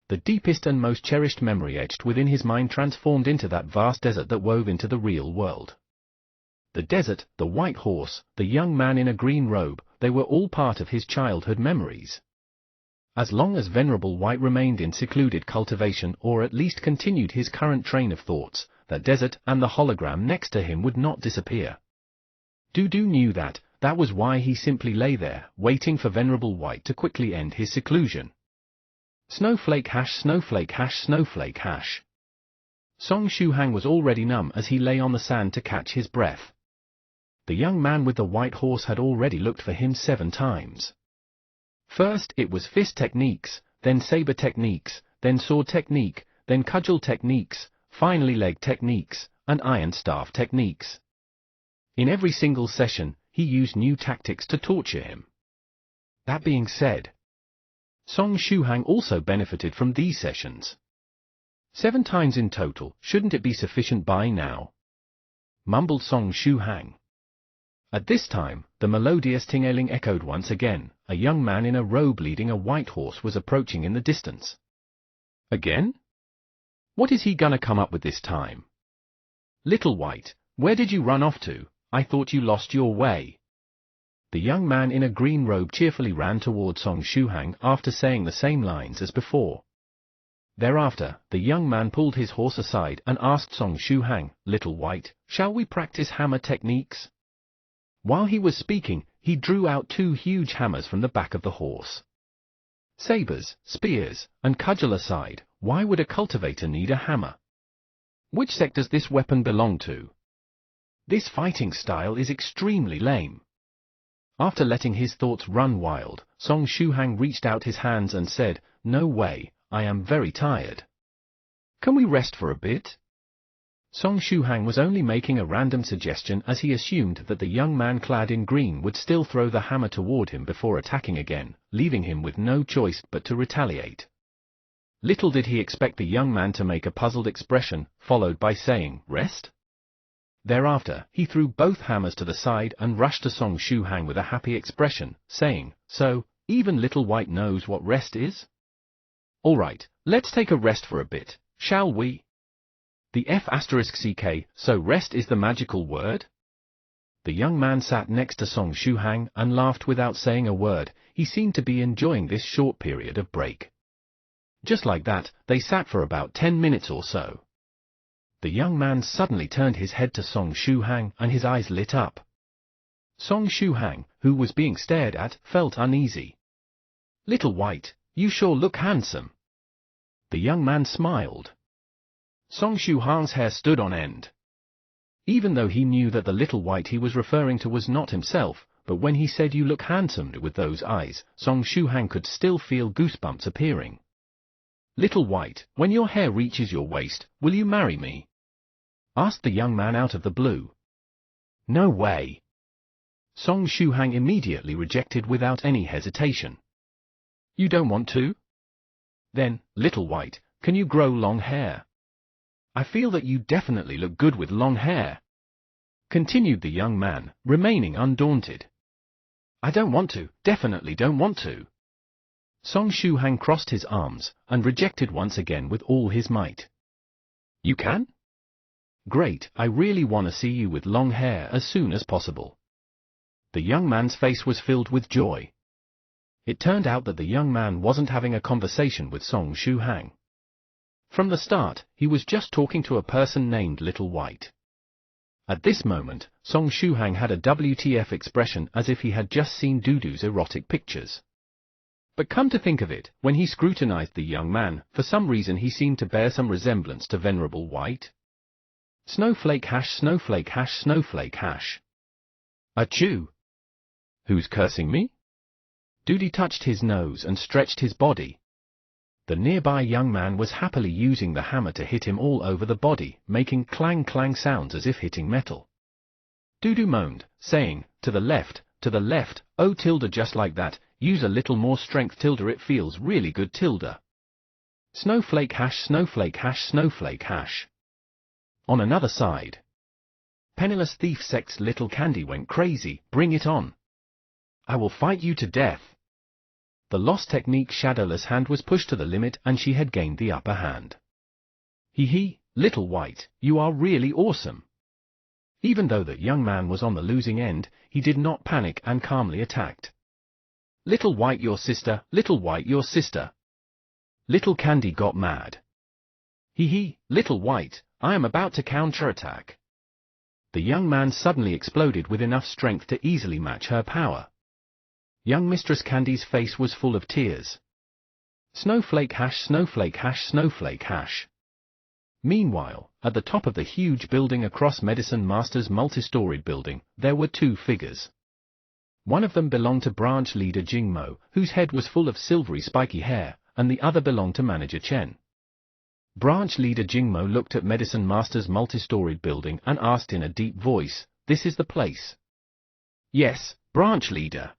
The deepest and most cherished memory etched within his mind transformed into that vast desert that wove into the real world. The desert, the white horse, the young man in a green robe, they were all part of his childhood memories. As long as Venerable White remained in secluded cultivation or at least continued his current train of thoughts, that desert and the hologram next to him would not disappear. Dudu knew that was why he simply lay there, waiting for Venerable White to quickly end his seclusion. Snowflake hash, snowflake hash, snowflake hash. Song Shuhang was already numb as he lay on the sand to catch his breath. The young man with the white horse had already looked for him 7 times. First it was fist techniques, then saber techniques, then sword technique, then cudgel techniques, finally leg techniques, and iron staff techniques. In every single session, he used new tactics to torture him. That being said, Song Shuhang also benefited from these sessions. 7 times in total, shouldn't it be sufficient by now? Mumbled Song Shuhang. At this time, the melodious tingling echoed once again. A young man in a robe leading a white horse was approaching in the distance. Again? What is he gonna come up with this time? Little White, where did you run off to? I thought you lost your way. The young man in a green robe cheerfully ran toward Song Shuhang after saying the same lines as before. Thereafter, the young man pulled his horse aside and asked Song Shuhang, Little White, shall we practice hammer techniques? While he was speaking, he drew out 2 huge hammers from the back of the horse. Sabers, spears, and cudgel aside, why would a cultivator need a hammer? Which sect does this weapon belong to? This fighting style is extremely lame. After letting his thoughts run wild, Song Shuhang reached out his hands and said, No way, I am very tired. Can we rest for a bit? Song Shuhang was only making a random suggestion as he assumed that the young man clad in green would still throw the hammer toward him before attacking again, leaving him with no choice but to retaliate. Little did he expect the young man to make a puzzled expression, followed by saying, Rest? Thereafter, he threw both hammers to the side and rushed to Song Shuhang with a happy expression, saying, So, even Little White knows what rest is? Alright, let's take a rest for a bit, shall we? The F*CK, so rest is the magical word? The young man sat next to Song Shuhang and laughed without saying a word. He seemed to be enjoying this short period of break. Just like that, they sat for about 10 minutes or so. The young man suddenly turned his head to Song Shuhang and his eyes lit up. Song Shuhang, who was being stared at, felt uneasy. Little White, you sure look handsome. The young man smiled. Song Shuhang's hair stood on end. Even though he knew that the Little White he was referring to was not himself, but when he said you look handsome with those eyes, Song Shuhang could still feel goosebumps appearing. Little White, when your hair reaches your waist, will you marry me? Asked the young man out of the blue. No way. Song Shuhang immediately rejected without any hesitation. You don't want to? Then, Little White, can you grow long hair? I feel that you definitely look good with long hair. Continued the young man, remaining undaunted. I don't want to, definitely don't want to. Song Shuhang crossed his arms, and rejected once again with all his might. You can? Great, I really want to see you with long hair as soon as possible. The young man's face was filled with joy. It turned out that the young man wasn't having a conversation with Song Shuhang. From the start, he was just talking to a person named Little White. At this moment, Song Shuhang had a WTF expression as if he had just seen Dudu's erotic pictures. But come to think of it, when he scrutinized the young man, for some reason he seemed to bear some resemblance to Venerable White. Snowflake hash snowflake hash snowflake hash. Achoo! Who's cursing me? Dudu touched his nose and stretched his body. The nearby young man was happily using the hammer to hit him all over the body, making clang-clang sounds as if hitting metal. Dudu moaned, saying, to the left, oh tilde just like that, use a little more strength tilde it feels really good tilde. Snowflake hash snowflake hash snowflake hash. On another side. Penniless thief sect's Little Candy went crazy, bring it on. I will fight you to death. The Lost Technique Shadowless hand was pushed to the limit and she had gained the upper hand. Hee, Little White, you are really awesome. Even though the young man was on the losing end, he did not panic and calmly attacked. Little White your sister, Little White your sister. Little Candy got mad. Hee, Little White, I am about to counterattack. The young man suddenly exploded with enough strength to easily match her power. Young Mistress Candy's face was full of tears. Snowflake hash snowflake hash snowflake hash. Meanwhile, at the top of the huge building across Medicine Master's multi-storied building, there were two figures. One of them belonged to branch leader Jingmo, whose head was full of silvery spiky hair, and the other belonged to Manager Chen. Branch leader Jingmo looked at Medicine Master's multi-storied building and asked in a deep voice, "This is the place?" "Yes, branch leader.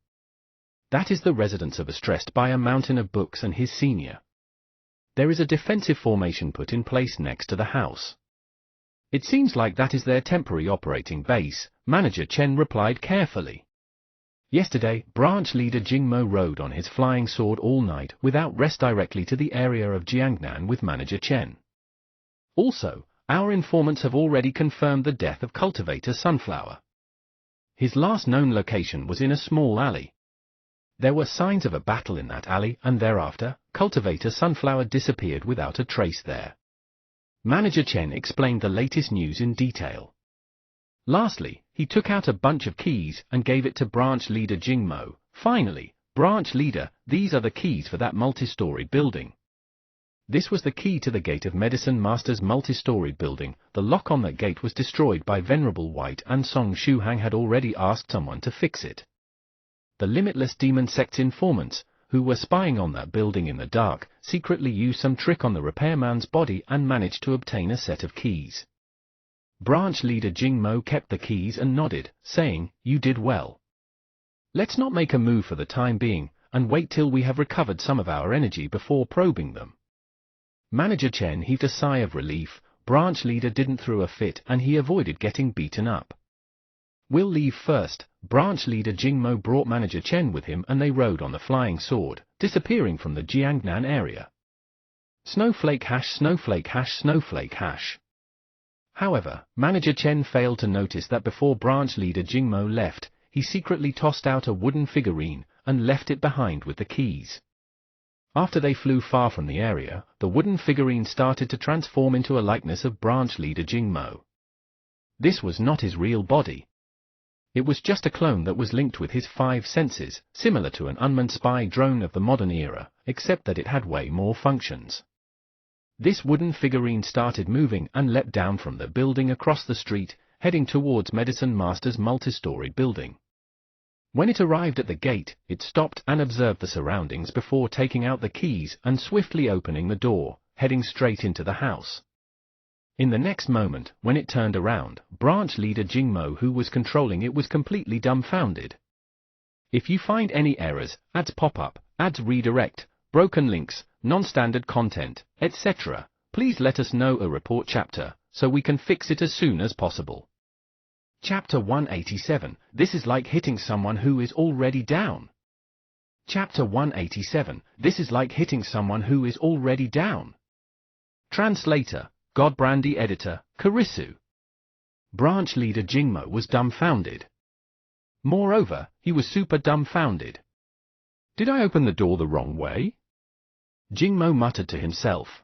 That is the residence of a stressed by a mountain of books and his senior. There is a defensive formation put in place next to the house. It seems like that is their temporary operating base," Manager Chen replied carefully. Yesterday, branch leader Jingmo rode on his flying sword all night without rest directly to the area of Jiangnan with Manager Chen. Also, our informants have already confirmed the death of Cultivator Sunflower. His last known location was in a small alley. There were signs of a battle in that alley, and thereafter, Cultivator Sunflower disappeared without a trace there. Manager Chen explained the latest news in detail. Lastly, he took out a bunch of keys and gave it to branch leader Jingmo. Finally, branch leader, these are the keys for that multi-storied building. This was the key to the gate of Medicine Master's multi-storied building. The lock on that gate was destroyed by Venerable White and Song Shuhang had already asked someone to fix it. The Limitless Demon Sect's informants, who were spying on that building in the dark, secretly used some trick on the repairman's body and managed to obtain a set of keys. Branch leader Jingmo kept the keys and nodded, saying, "You did well. Let's not make a move for the time being, and wait till we have recovered some of our energy before probing them." Manager Chen heaved a sigh of relief. Branch leader didn't throw a fit and he avoided getting beaten up. "We'll leave first." Branch leader Jingmo brought Manager Chen with him and they rode on the flying sword, disappearing from the Jiangnan area. Snowflake hash snowflake hash snowflake hash. However, Manager Chen failed to notice that before branch leader Jingmo left, he secretly tossed out a wooden figurine and left it behind with the keys. After they flew far from the area, the wooden figurine started to transform into a likeness of branch leader Jingmo. This was not his real body. It was just a clone that was linked with his 5 senses, similar to an unmanned spy drone of the modern era, except that it had way more functions. This wooden figurine started moving and leapt down from the building across the street, heading towards Medicine Master's multi-storied building. When it arrived at the gate, it stopped and observed the surroundings before taking out the keys and swiftly opening the door, heading straight into the house. In the next moment, when it turned around, branch leader Jingmo, who was controlling it, was completely dumbfounded. If you find any errors, ads pop-up, ads redirect, broken links, non-standard content, etc., please let us know a report chapter, so we can fix it as soon as possible. Chapter 187, This is like hitting someone who is already down. Chapter 187, This is like hitting someone who is already down. Translator, Godbrandy Editor, Karisu. Branch leader Jingmo was dumbfounded. Moreover, he was super dumbfounded. Did I open the door the wrong way? Jingmo muttered to himself.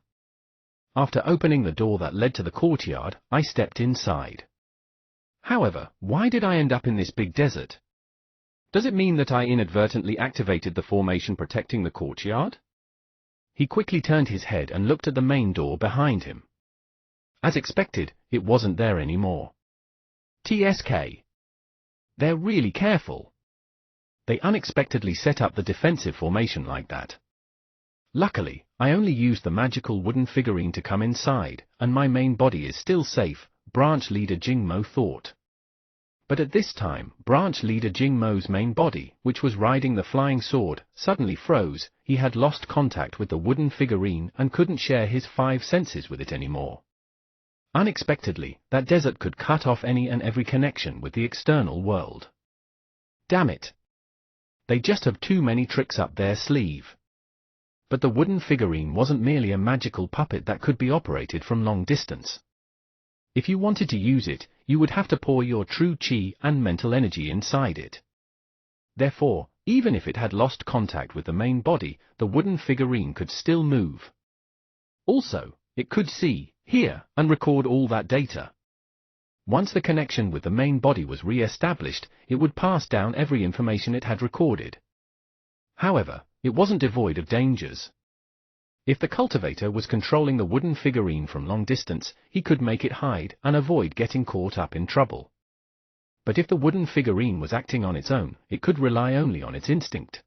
After opening the door that led to the courtyard, I stepped inside. However, why did I end up in this big desert? Does it mean that I inadvertently activated the formation protecting the courtyard? He quickly turned his head and looked at the main door behind him. As expected, it wasn't there anymore. TSK. They're really careful. They unexpectedly set up the defensive formation like that. Luckily, I only used the magical wooden figurine to come inside, and my main body is still safe, branch leader Jingmo thought. But at this time, branch leader Jingmo's main body, which was riding the flying sword, suddenly froze. He had lost contact with the wooden figurine and couldn't share his 5 senses with it anymore. Unexpectedly, that desert could cut off any and every connection with the external world. Damn it! They just have too many tricks up their sleeve. But the wooden figurine wasn't merely a magical puppet that could be operated from long distance. If you wanted to use it, you would have to pour your true chi and mental energy inside it. Therefore, even if it had lost contact with the main body, the wooden figurine could still move. Also, it could see, hear, and record all that data. Once the connection with the main body was re-established, it would pass down every information it had recorded. However, it wasn't devoid of dangers. If the cultivator was controlling the wooden figurine from long distance, he could make it hide and avoid getting caught up in trouble. But if the wooden figurine was acting on its own, it could rely only on its instinct.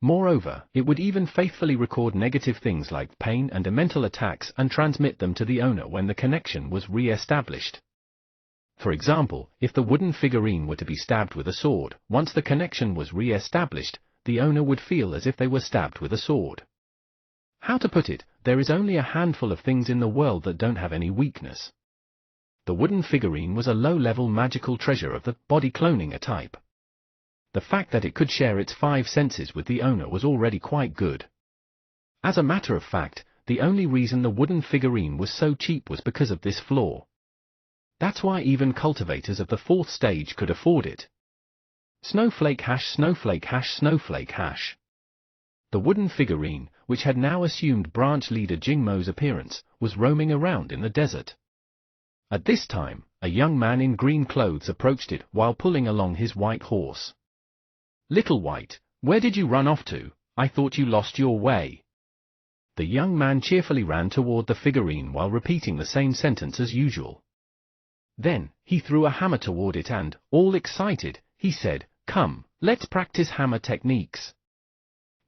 Moreover, it would even faithfully record negative things like pain and mental attacks and transmit them to the owner when the connection was re-established. For example, if the wooden figurine were to be stabbed with a sword, once the connection was re-established, the owner would feel as if they were stabbed with a sword. How to put it, there is only a handful of things in the world that don't have any weakness. The wooden figurine was a low-level magical treasure of the body cloning type. The fact that it could share its 5 senses with the owner was already quite good. As a matter of fact, the only reason the wooden figurine was so cheap was because of this flaw. That's why even cultivators of the 4th stage could afford it. Snowflake hash snowflake hash snowflake hash. The wooden figurine, which had now assumed branch leader Jingmo's appearance, was roaming around in the desert. At this time, a young man in green clothes approached it while pulling along his white horse. "Little White, where did you run off to? I thought you lost your way." The young man cheerfully ran toward the figurine while repeating the same sentence as usual. Then, he threw a hammer toward it and, all excited, he said, "Come, let's practice hammer techniques."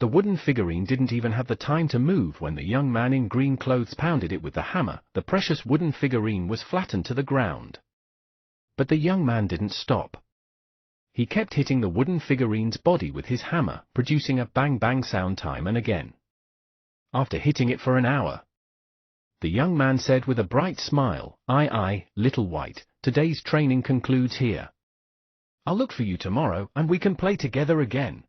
The wooden figurine didn't even have the time to move when the young man in green clothes pounded it with the hammer. The precious wooden figurine was flattened to the ground. But the young man didn't stop. He kept hitting the wooden figurine's body with his hammer, producing a bang-bang sound time and again. After hitting it for an hour, the young man said with a bright smile, "Aye, Little White, today's training concludes here. I'll look for you tomorrow and we can play together again."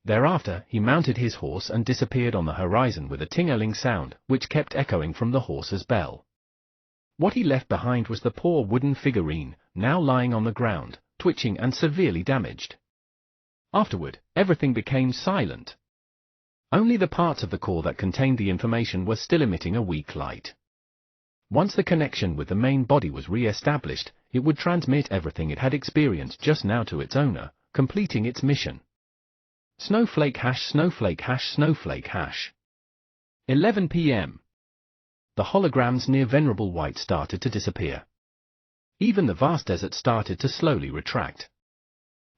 Thereafter, he mounted his horse and disappeared on the horizon with a ting-a-ling sound, which kept echoing from the horse's bell. What he left behind was the poor wooden figurine, now lying on the ground, twitching and severely damaged. Afterward, everything became silent. Only the parts of the core that contained the information were still emitting a weak light. Once the connection with the main body was re-established, it would transmit everything it had experienced just now to its owner, completing its mission. Snowflake hash snowflake hash snowflake hash. 11 p.m. The holograms near Venerable White started to disappear. Even the vast desert started to slowly retract.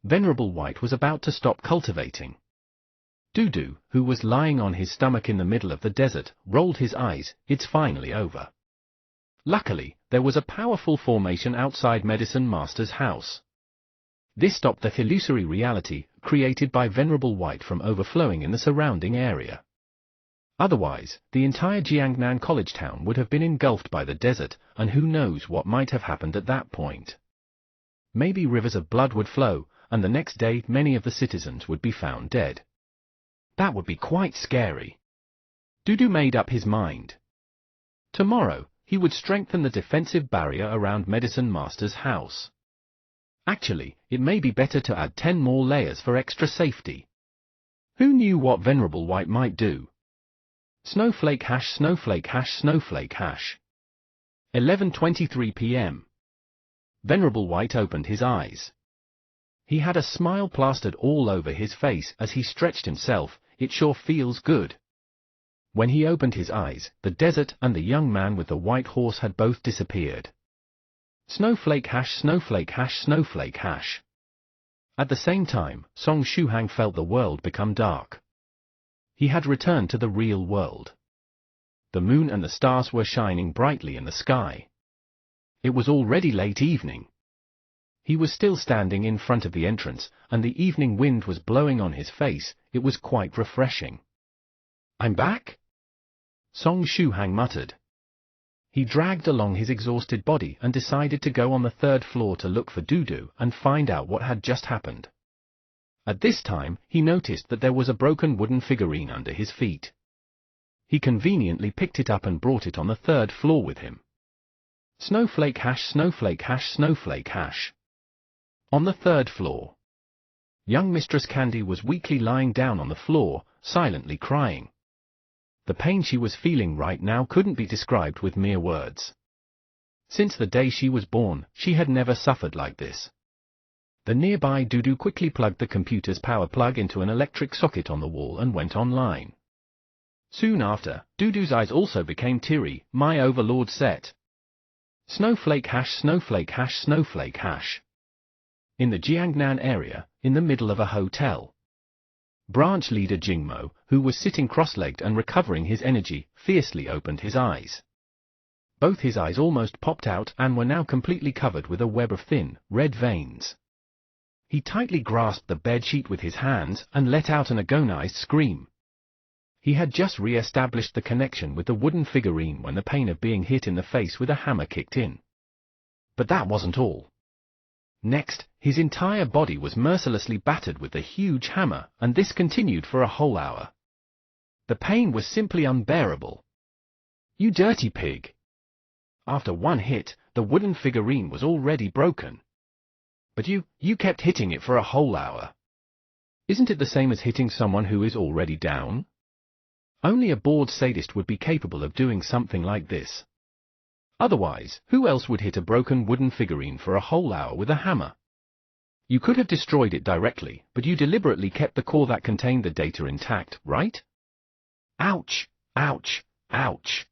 Venerable White was about to stop cultivating. Dudu, who was lying on his stomach in the middle of the desert, rolled his eyes. It's finally over. Luckily, there was a powerful formation outside Medicine Master's house. This stopped the illusory reality created by Venerable White from overflowing in the surrounding area. Otherwise, the entire Jiangnan college town would have been engulfed by the desert, and who knows what might have happened at that point. Maybe rivers of blood would flow, and the next day many of the citizens would be found dead. That would be quite scary. Dudu made up his mind. Tomorrow, he would strengthen the defensive barrier around Medicine Master's house. Actually, it may be better to add 10 more layers for extra safety. Who knew what Venerable White might do? Snowflake hash snowflake hash snowflake hash. 11:23 p.m. Venerable White opened his eyes. He had a smile plastered all over his face as he stretched himself. It sure feels good. When he opened his eyes, the desert and the young man with the white horse had both disappeared. Snowflake hash snowflake hash snowflake hash. At the same time, Song Shuhang felt the world become dark. He had returned to the real world. The moon and the stars were shining brightly in the sky. It was already late evening. He was still standing in front of the entrance, and the evening wind was blowing on his face. It was quite refreshing. "I'm back?" Song Shuhang muttered. He dragged along his exhausted body and decided to go on the 3rd floor to look for Dudu and find out what had just happened. At this time, he noticed that there was a broken wooden figurine under his feet. He conveniently picked it up and brought it on the 3rd floor with him. Snowflake hash snowflake hash snowflake hash. On the 3rd floor, young Mistress Candy was weakly lying down on the floor, silently crying. The pain she was feeling right now couldn't be described with mere words. Since the day she was born, she had never suffered like this. The nearby Dudu quickly plugged the computer's power plug into an electric socket on the wall and went online. Soon after, Dudu's eyes also became teary. "My overlord set. Snowflake hash snowflake hash snowflake hash." In the Jiangnan area, in the middle of a hotel, branch leader Jingmo, who was sitting cross-legged and recovering his energy, fiercely opened his eyes. Both his eyes almost popped out and were now completely covered with a web of thin, red veins. He tightly grasped the bedsheet with his hands and let out an agonized scream. He had just re-established the connection with the wooden figurine when the pain of being hit in the face with a hammer kicked in. But that wasn't all. Next, his entire body was mercilessly battered with the huge hammer, and this continued for a whole hour. The pain was simply unbearable. "You dirty pig!" After one hit, the wooden figurine was already broken. "But you kept hitting it for a whole hour. Isn't it the same as hitting someone who is already down?" Only a bored sadist would be capable of doing something like this. Otherwise, who else would hit a broken wooden figurine for a whole hour with a hammer? You could have destroyed it directly, but you deliberately kept the core that contained the data intact, right? "Ouch! Ouch! Ouch!"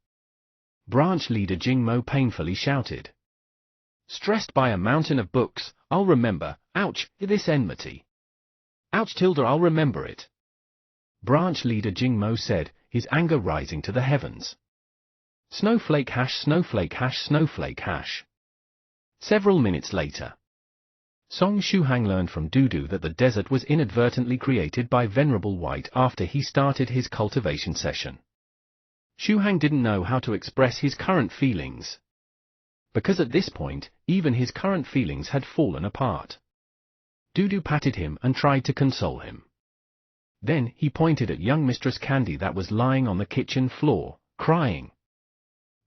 Branch leader Jingmo painfully shouted. "Stressed by a mountain of books, I'll remember, ouch, this enmity. Ouch tilde, I'll remember it." Branch leader Jingmo said, his anger rising to the heavens. Snowflake hash snowflake hash snowflake hash. Several minutes later, Song Shuhang learned from Dudu that the desert was inadvertently created by Venerable White after he started his cultivation session. Shuhang didn't know how to express his current feelings, because at this point, even his current feelings had fallen apart. Dudu patted him and tried to console him. Then he pointed at young Mistress Candy that was lying on the kitchen floor, crying.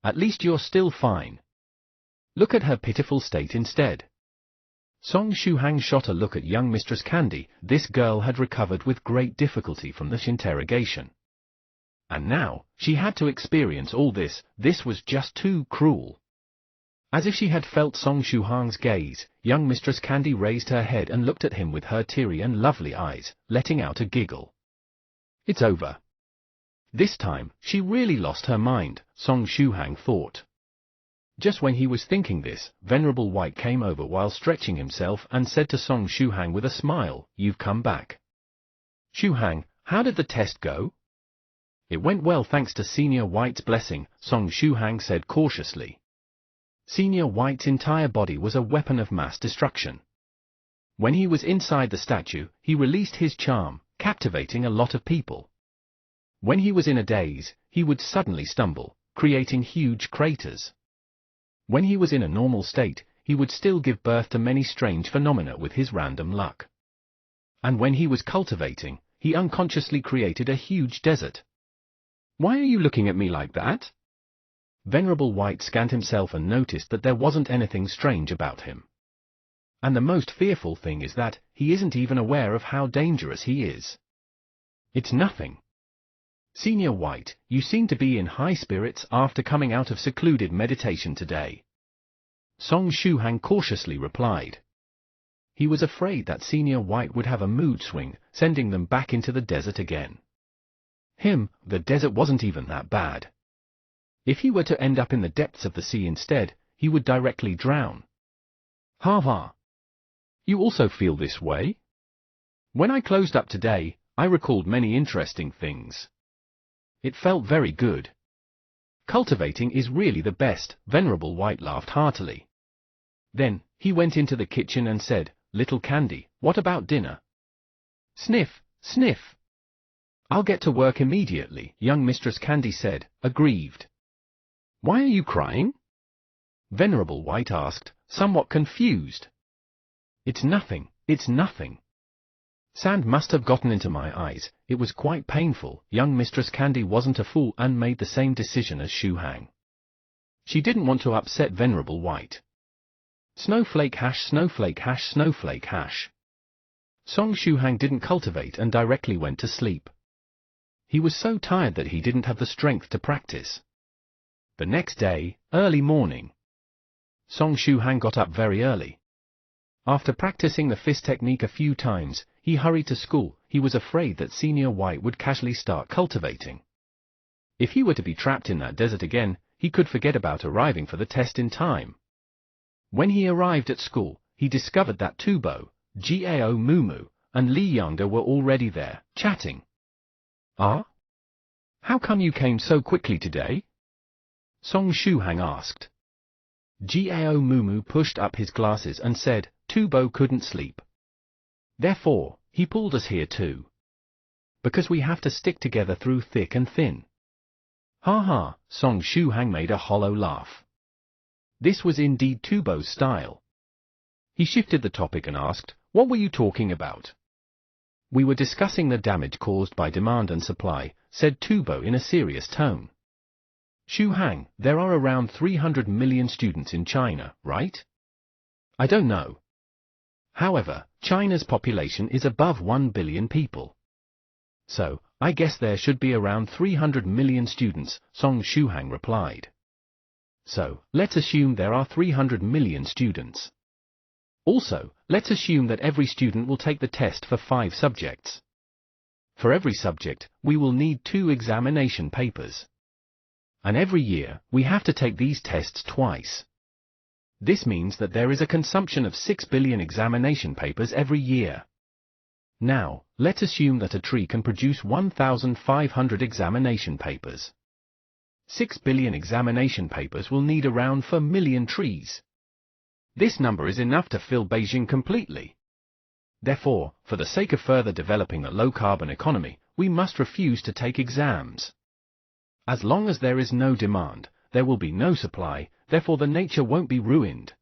"At least you're still fine. Look at her pitiful state instead." Song Shuhang shot a look at young Mistress Candy. This girl had recovered with great difficulty from this interrogation. And now, she had to experience all this. This was just too cruel. As if she had felt Song Shuhang's gaze, young Mistress Candy raised her head and looked at him with her teary and lovely eyes, letting out a giggle. "It's over." This time, she really lost her mind, Song Shuhang thought. Just when he was thinking this, Venerable White came over while stretching himself and said to Song Shuhang with a smile, "You've come back. Shuhang, how did the test go?" "It went well thanks to Senior White's blessing," Song Shuhang said cautiously. Senior White's entire body was a weapon of mass destruction. When he was inside the statue, he released his charm, captivating a lot of people. When he was in a daze, he would suddenly stumble, creating huge craters. When he was in a normal state, he would still give birth to many strange phenomena with his random luck. And when he was cultivating, he unconsciously created a huge desert. "Why are you looking at me like that?" Venerable White scanned himself and noticed that there wasn't anything strange about him. And the most fearful thing is that he isn't even aware of how dangerous he is. "It's nothing. Senior White, you seem to be in high spirits after coming out of secluded meditation today," Song Shuhang cautiously replied. He was afraid that Senior White would have a mood swing, sending them back into the desert again. The desert wasn't even that bad. If he were to end up in the depths of the sea instead, he would directly drown. "Ha ha. You also feel this way?" "When I closed up today, I recalled many interesting things. It felt very good. Cultivating is really the best," Venerable White laughed heartily. Then, he went into the kitchen and said, "Little Candy, what about dinner?" "Sniff, sniff. I'll get to work immediately," young Mistress Candy said, aggrieved. "Why are you crying?" Venerable White asked, somewhat confused. It's nothing, it's nothing. Sand must have gotten into my eyes, it was quite painful." Young Mistress Candy wasn't a fool and made the same decision as Shuhang. She didn't want to upset Venerable White. Snowflake hash, snowflake hash, snowflake hash. Song Shuhang didn't cultivate and directly went to sleep. He was so tired that he didn't have the strength to practice. The next day, early morning, Song Shuhang got up very early. After practicing the fist technique a few times, he hurried to school. He was afraid that Senior White would casually start cultivating. If he were to be trapped in that desert again, he could forget about arriving for the test in time. When he arrived at school, he discovered that Tubo, Gao Mumu, and Li Yangda were already there, chatting. "Ah? How come you came so quickly today?" Song Shuhang asked. Gao Mumu pushed up his glasses and said, "Tubo couldn't sleep. Therefore, he pulled us here too. Because we have to stick together through thick and thin." "Ha ha," Song Shuhang made a hollow laugh. This was indeed Tubo's style. He shifted the topic and asked, "What were you talking about?" "We were discussing the damage caused by demand and supply," said Tubo in a serious tone. "Shuhang, there are around 300 million students in China, right?" "I don't know. However, China's population is above 1 billion people. So, I guess there should be around 300 million students," Song Shuhang replied. "So, let's assume there are 300 million students. Also, let's assume that every student will take the test for 5 subjects. For every subject, we will need 2 examination papers. And every year, we have to take these tests twice. This means that there is a consumption of 6 billion examination papers every year. Now, let's assume that a tree can produce 1,500 examination papers. 6 billion examination papers will need around 4 million trees. This number is enough to fill Beijing completely. Therefore, for the sake of further developing a low-carbon economy, we must refuse to take exams. As long as there is no demand, there will be no supply, therefore the nature won't be ruined."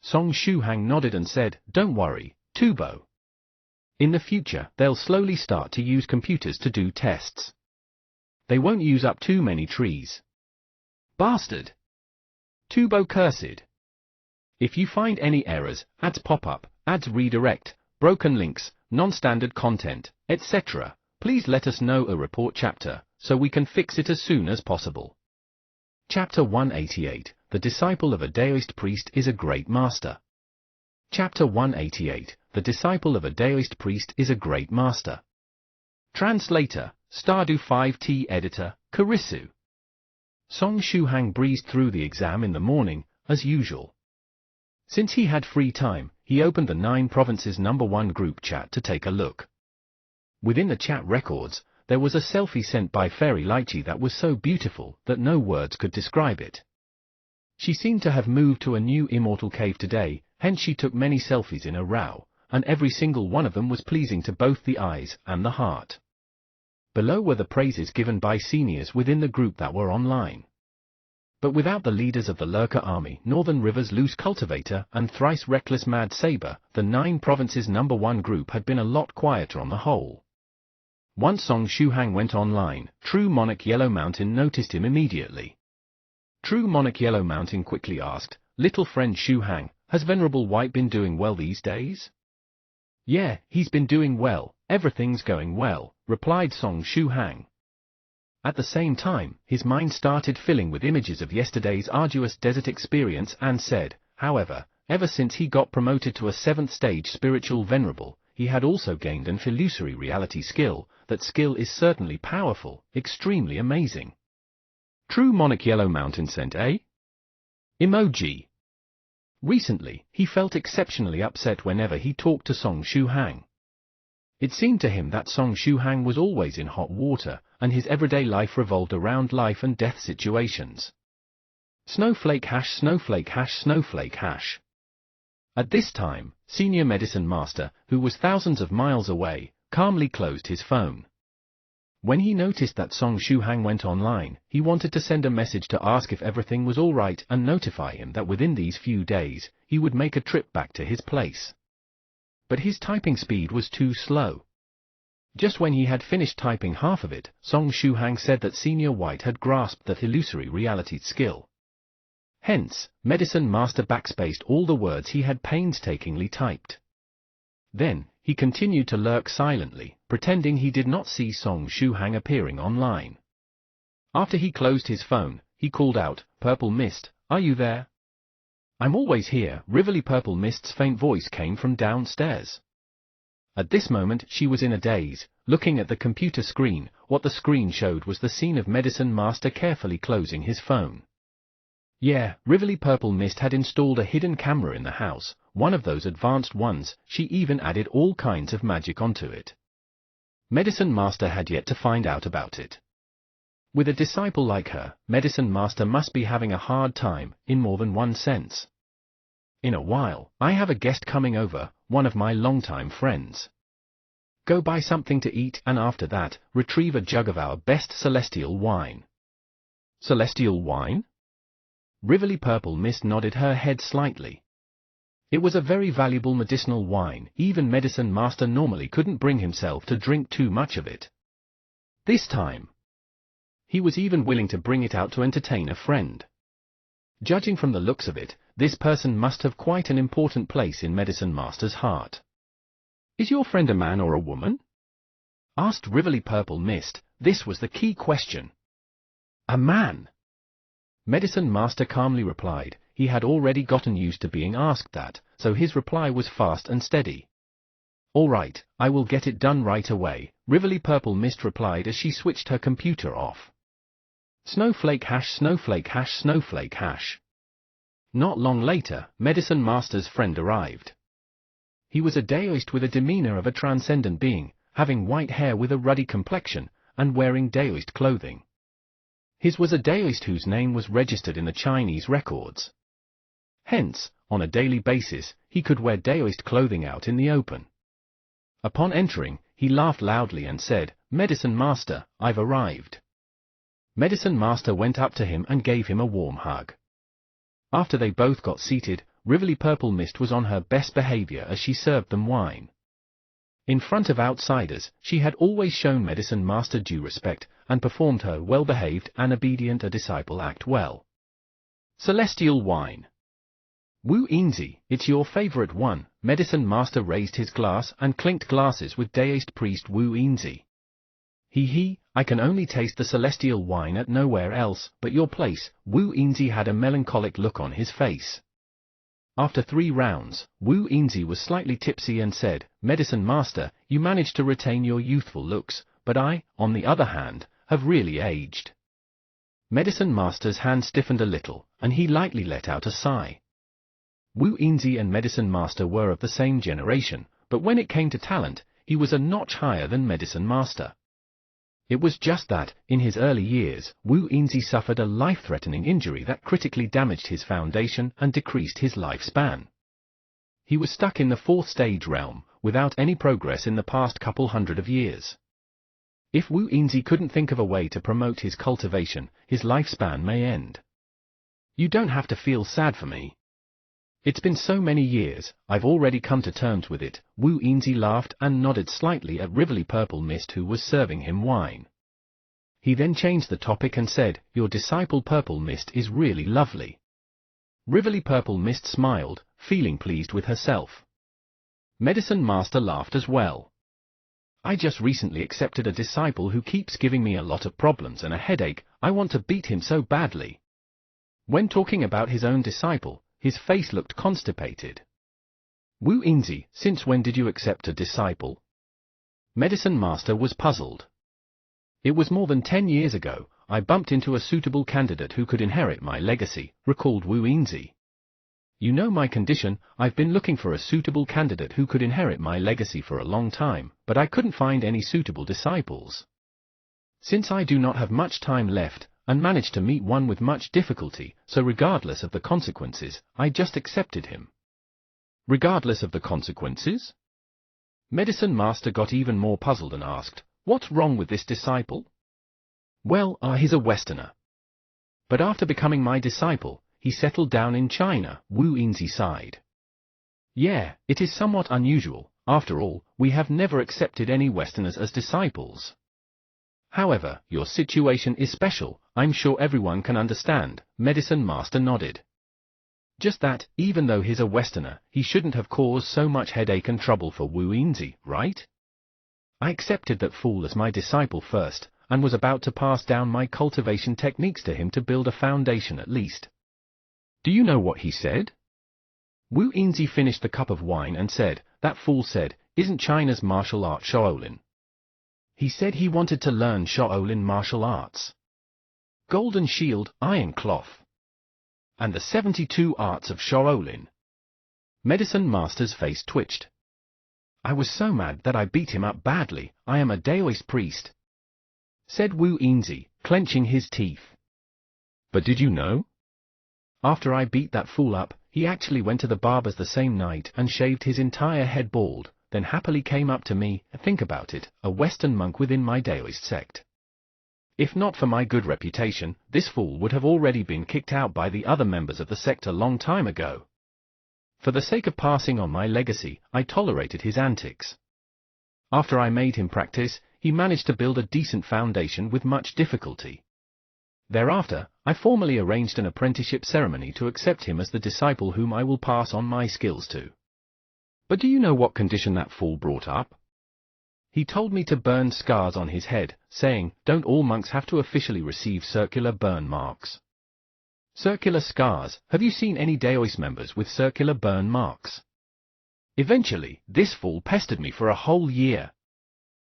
Song Shuhang nodded and said, "Don't worry, Tubo. In the future, they'll slowly start to use computers to do tests. They won't use up too many trees." "Bastard!" Tubo cursed. "If you find any errors, ads pop up, ads redirect, broken links, non-standard content, etc., please let us know a report chapter, so we can fix it as soon as possible." Chapter 188, The Disciple of a Daoist Priest is a Great Master. Chapter 188, The Disciple of a Daoist Priest is a Great Master. Translator, Stardew 5T Editor, Karisu. Song Shuhang breezed through the exam in the morning, as usual. Since he had free time, he opened the 9 Provinces #1 group chat to take a look. Within the chat records, there was a selfie sent by Fairy Lychee that was so beautiful that no words could describe it. She seemed to have moved to a new immortal cave today, hence she took many selfies in a row, and every single one of them was pleasing to both the eyes and the heart. Below were the praises given by seniors within the group that were online. But without the leaders of the Lurker Army, Northern River's Loose Cultivator, and thrice reckless Mad Saber, the 9 Provinces #1 group had been a lot quieter on the whole. Once Song Shuhang went online, True Monarch Yellow Mountain noticed him immediately. True Monarch Yellow Mountain quickly asked, "Little friend Shuhang, has Venerable White been doing well these days?" "Yeah, he's been doing well, everything's going well," replied Song Shuhang. At the same time, his mind started filling with images of yesterday's arduous desert experience and said, however, ever since he got promoted to a 7th stage spiritual venerable, he had also gained an illusory reality skill. That skill is certainly powerful, extremely amazing. True Monarch Yellow Mountain sent a emoji. Recently, he felt exceptionally upset whenever he talked to Song Shuhang. It seemed to him that Song Shuhang was always in hot water, and his everyday life revolved around life and death situations. Snowflake hash snowflake hash snowflake hash. At this time, Senior Medicine Master, who was thousands of miles away, calmly closed his phone. When he noticed that Song Shuhang went online, he wanted to send a message to ask if everything was all right and notify him that within these few days, he would make a trip back to his place. But his typing speed was too slow. Just when he had finished typing half of it, Song Shuhang said that Senior White had grasped that illusory reality skill. Hence, Medicine Master backspaced all the words he had painstakingly typed. Then, he continued to lurk silently, pretending he did not see Song Shuhang appearing online. After he closed his phone, he called out, "Purple Mist, are you there?" "I'm always here," Rivoli Purple Mist's faint voice came from downstairs. At this moment she was in a daze, looking at the computer screen. What the screen showed was the scene of Medicine Master carefully closing his phone. Yeah, Rivoli Purple Mist had installed a hidden camera in the house, one of those advanced ones. She even added all kinds of magic onto it. Medicine Master had yet to find out about it. With a disciple like her, Medicine Master must be having a hard time, in more than one sense. "In a while, I have a guest coming over, one of my longtime friends. Go buy something to eat and after that, retrieve a jug of our best celestial wine." "Celestial wine?" Rivoli Purple Mist nodded her head slightly. It was a very valuable medicinal wine. Even Medicine Master normally couldn't bring himself to drink too much of it. This time, he was even willing to bring it out to entertain a friend. Judging from the looks of it, this person must have quite an important place in Medicine Master's heart. "Is your friend a man or a woman?" asked Rivoli Purple Mist. This was the key question. "A man," Medicine Master calmly replied. He had already gotten used to being asked that, so his reply was fast and steady. "All right, I will get it done right away," Rivoli Purple Mist replied as she switched her computer off. Snowflake hash snowflake hash snowflake hash. Not long later, Medicine Master's friend arrived. He was a Daoist with a demeanor of a transcendent being, having white hair with a ruddy complexion, and wearing Daoist clothing. His was a Daoist whose name was registered in the Chinese records. Hence, on a daily basis, he could wear Daoist clothing out in the open. Upon entering, he laughed loudly and said, "Medicine Master, I've arrived." Medicine Master went up to him and gave him a warm hug. After they both got seated, Rivoli Purple Mist was on her best behavior as she served them wine. In front of outsiders, she had always shown Medicine Master due respect, and performed her well-behaved and obedient a disciple act well. Celestial wine. Wu Yinzi, it's your favorite one. Medicine Master raised his glass and clinked glasses with Daoist priest Wu Yinzi. He, I can only taste the celestial wine at nowhere else but your place. Wu Yinzi had a melancholic look on his face. After 3 rounds, Wu Yinzi was slightly tipsy and said, "Medicine Master, you managed to retain your youthful looks, but I, on the other hand, have really aged." Medicine Master's hand stiffened a little, and he lightly let out a sigh. Wu Yinzi and Medicine Master were of the same generation, but when it came to talent, he was a notch higher than Medicine Master. It was just that, in his early years, Wu Yinzi suffered a life-threatening injury that critically damaged his foundation and decreased his lifespan. He was stuck in the fourth stage realm, without any progress in the past couple hundred of years. If Wu Yinzi couldn't think of a way to promote his cultivation, his lifespan may end. You don't have to feel sad for me. It's been so many years, I've already come to terms with it. Wu Yinzi laughed and nodded slightly at Rivoli Purple Mist, who was serving him wine. He then changed the topic and said, "Your disciple Purple Mist is really lovely." Rivoli Purple Mist smiled, feeling pleased with herself. Medicine Master laughed as well. "I just recently accepted a disciple who keeps giving me a lot of problems and a headache. I want to beat him so badly." When talking about his own disciple, his face looked constipated. "Wu Yinzi, since when did you accept a disciple?" Medicine Master was puzzled. "It was more than 10 years ago. I bumped into a suitable candidate who could inherit my legacy," recalled Wu Yinzi. "You know my condition. I've been looking for a suitable candidate who could inherit my legacy for a long time, but I couldn't find any suitable disciples. Since I do not have much time left, and managed to meet one with much difficulty, so regardless of the consequences, I just accepted him." "Regardless of the consequences?" Medicine Master got even more puzzled and asked, "What's wrong with this disciple?" "Well, he's a Westerner. But after becoming my disciple, he settled down in China." Wu Yinzi sighed. "Yeah, it is somewhat unusual. After all, we have never accepted any Westerners as disciples. However, your situation is special, I'm sure everyone can understand." Medicine Master nodded. "Just that, even though he's a Westerner, he shouldn't have caused so much headache and trouble for Wu Yinzi, right? I accepted that fool as my disciple first, and was about to pass down my cultivation techniques to him to build a foundation at least. Do you know what he said?" Wu Yinzi finished the cup of wine and said, "That fool said, isn't China's martial art Shaolin? He said he wanted to learn Shaolin martial arts. Golden Shield, Iron Cloth. And the 72 arts of Shaolin." Medicine Master's face twitched. "I was so mad that I beat him up badly. I am a Daoist priest," said Wu Yinzi, clenching his teeth. "But did you know? After I beat that fool up, he actually went to the barber's the same night and shaved his entire head bald, then happily came up to me. Think about it, a Western monk within my Daoist sect. If not for my good reputation, this fool would have already been kicked out by the other members of the sect a long time ago. For the sake of passing on my legacy, I tolerated his antics. After I made him practice, he managed to build a decent foundation with much difficulty. Thereafter, I formally arranged an apprenticeship ceremony to accept him as the disciple whom I will pass on my skills to. But do you know what condition that fool brought up? He told me to burn scars on his head, saying, don't all monks have to officially receive circular burn marks? Circular scars, have you seen any Daoist members with circular burn marks? Eventually, this fool pestered me for a whole year.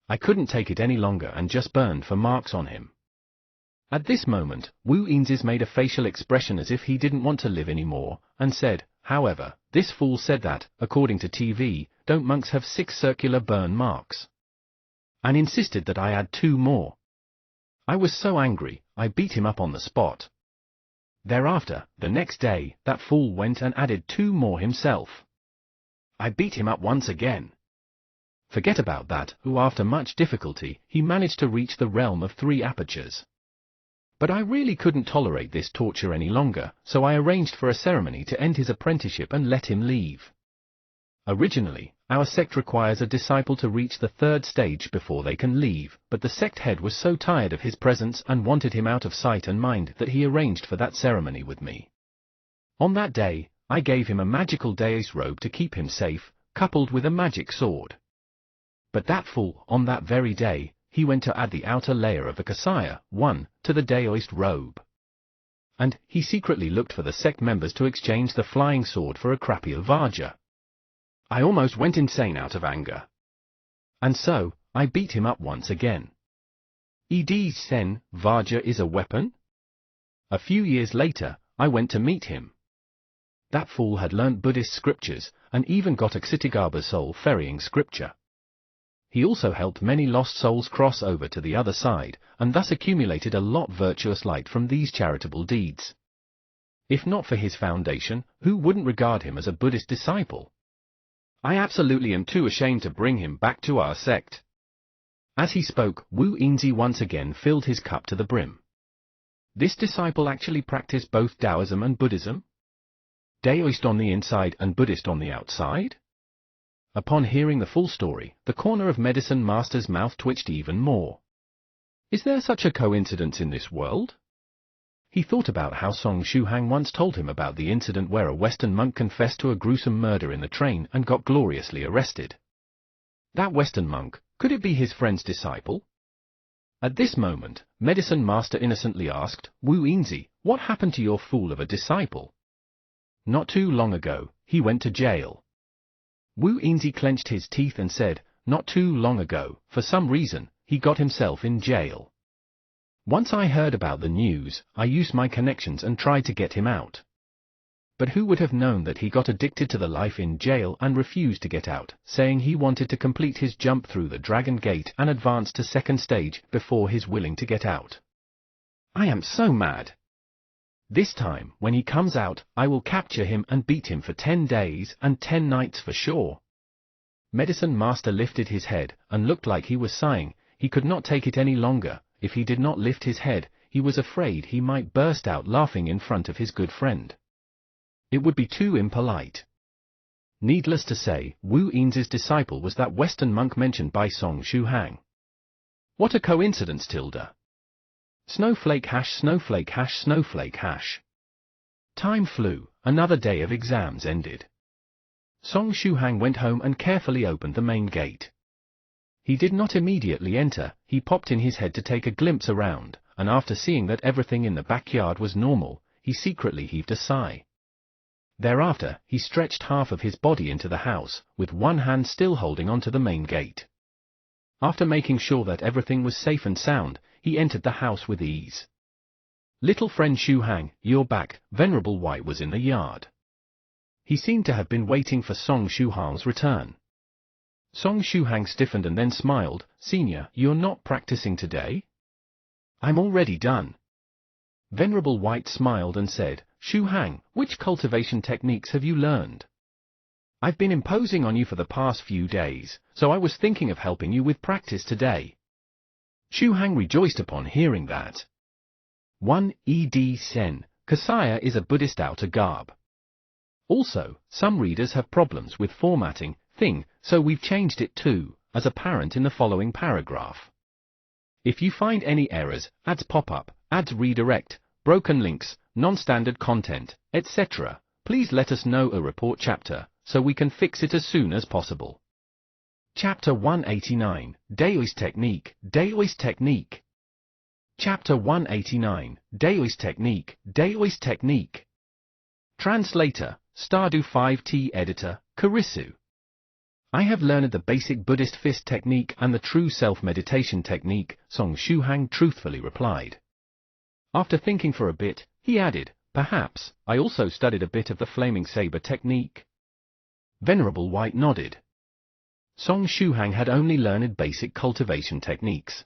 I couldn't take it any longer and just burned for marks on him. At this moment, Wu Yinzi made a facial expression as if he didn't want to live anymore, and said, however, this fool said that, according to TV, don't monks have 6 circular burn marks? And insisted that I add 2 more. I was so angry, I beat him up on the spot. Thereafter, the next day, that fool went and added 2 more himself. I beat him up once again. Forget about that, who after much difficulty, he managed to reach the realm of 3 apertures. But I really couldn't tolerate this torture any longer, so I arranged for a ceremony to end his apprenticeship and let him leave. Originally, our sect requires a disciple to reach the 3rd stage before they can leave, but the sect head was so tired of his presence and wanted him out of sight and mind that he arranged for that ceremony with me. On that day, I gave him a magical Daoist robe to keep him safe, coupled with a magic sword. But that fool, on that very day, he went to add the outer layer of the Kasaya, 1, to the Daoist robe. And he secretly looked for the sect members to exchange the flying sword for a crappy Vajra. I almost went insane out of anger. And so, I beat him up once again. Ed Sen, Vajra is a weapon? A few years later, I went to meet him. That fool had learnt Buddhist scriptures, and even got a Ksitigarbha soul ferrying scripture. He also helped many lost souls cross over to the other side, and thus accumulated a lot virtuous light from these charitable deeds. If not for his foundation, who wouldn't regard him as a Buddhist disciple? I absolutely am too ashamed to bring him back to our sect. As he spoke, Wu Yinzi once again filled his cup to the brim. This disciple actually practiced both Taoism and Buddhism? Daoist on the inside and Buddhist on the outside? Upon hearing the full story, the corner of Medicine Master's mouth twitched even more. Is there such a coincidence in this world? He thought about how Song Shuhang once told him about the incident where a Western monk confessed to a gruesome murder in the train and got gloriously arrested. That Western monk, could it be his friend's disciple? At this moment, Medicine Master innocently asked, Wu Yinzi, what happened to your fool of a disciple? Not too long ago, he went to jail. Wu Yinzi clenched his teeth and said, not too long ago, for some reason, he got himself in jail. Once I heard about the news, I used my connections and tried to get him out. But who would have known that he got addicted to the life in jail and refused to get out, saying he wanted to complete his jump through the Dragon Gate and advance to second stage before he's willing to get out. I am so mad. This time, when he comes out, I will capture him and beat him for 10 days and 10 nights for sure. Medicine Master lifted his head and looked like he was sighing. He could not take it any longer. If he did not lift his head, he was afraid he might burst out laughing in front of his good friend. It would be too impolite. Needless to say, Wu Yinzi's disciple was that Western monk mentioned by Song Shuhang. What a coincidence, tilde. Snowflake hash snowflake hash snowflake hash. Time flew, another day of exams ended. Song Shuhang went home and carefully opened the main gate. He did not immediately enter, he popped in his head to take a glimpse around, and after seeing that everything in the backyard was normal, he secretly heaved a sigh. Thereafter, he stretched half of his body into the house, with one hand still holding onto the main gate. After making sure that everything was safe and sound, he entered the house with ease. Little friend Shuhang, you're back. Venerable White was in the yard. He seemed to have been waiting for Song Shuhang's return. Song Shuhang stiffened and then smiled. Senior, you're not practicing today? I'm already done. Venerable White smiled and said, Shuhang, which cultivation techniques have you learned? I've been imposing on you for the past few days, so I was thinking of helping you with practice today. Shuhang rejoiced upon hearing that. 1. Ed Sen, Kasaya is a Buddhist outer garb. Also, some readers have problems with formatting, thing, so we've changed it to, as apparent in the following paragraph. If you find any errors, ads pop up, ads redirect, broken links, non-standard content, etc., please let us know a report chapter, so we can fix it as soon as possible. Chapter 189, Daoist Technique, Daoist Technique. Chapter 189, Daoist Technique, Daoist Technique. Translator, Stardew 5T Editor, Kurisu. I have learned the basic Buddhist fist technique and the true self-meditation technique, Song Shuhang truthfully replied. After thinking for a bit, he added, perhaps, I also studied a bit of the flaming saber technique. Venerable White nodded. Song Shuhang had only learned basic cultivation techniques.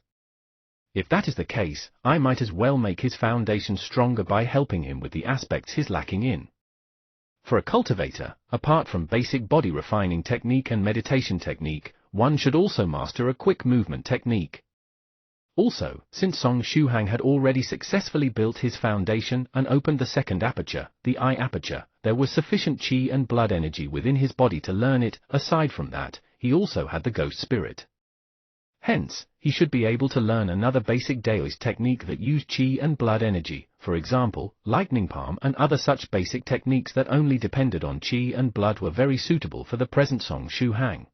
If that is the case, I might as well make his foundation stronger by helping him with the aspects he's lacking in. For a cultivator, apart from basic body refining technique and meditation technique, one should also master a quick movement technique. Also, since Song Shuhang had already successfully built his foundation and opened the second aperture, the eye aperture, there was sufficient qi and blood energy within his body to learn it. Aside from that, he also had the ghost spirit. Hence, he should be able to learn another basic Daoist technique that used qi and blood energy, for example, lightning palm and other such basic techniques that only depended on qi and blood were very suitable for the present Song Shuhang.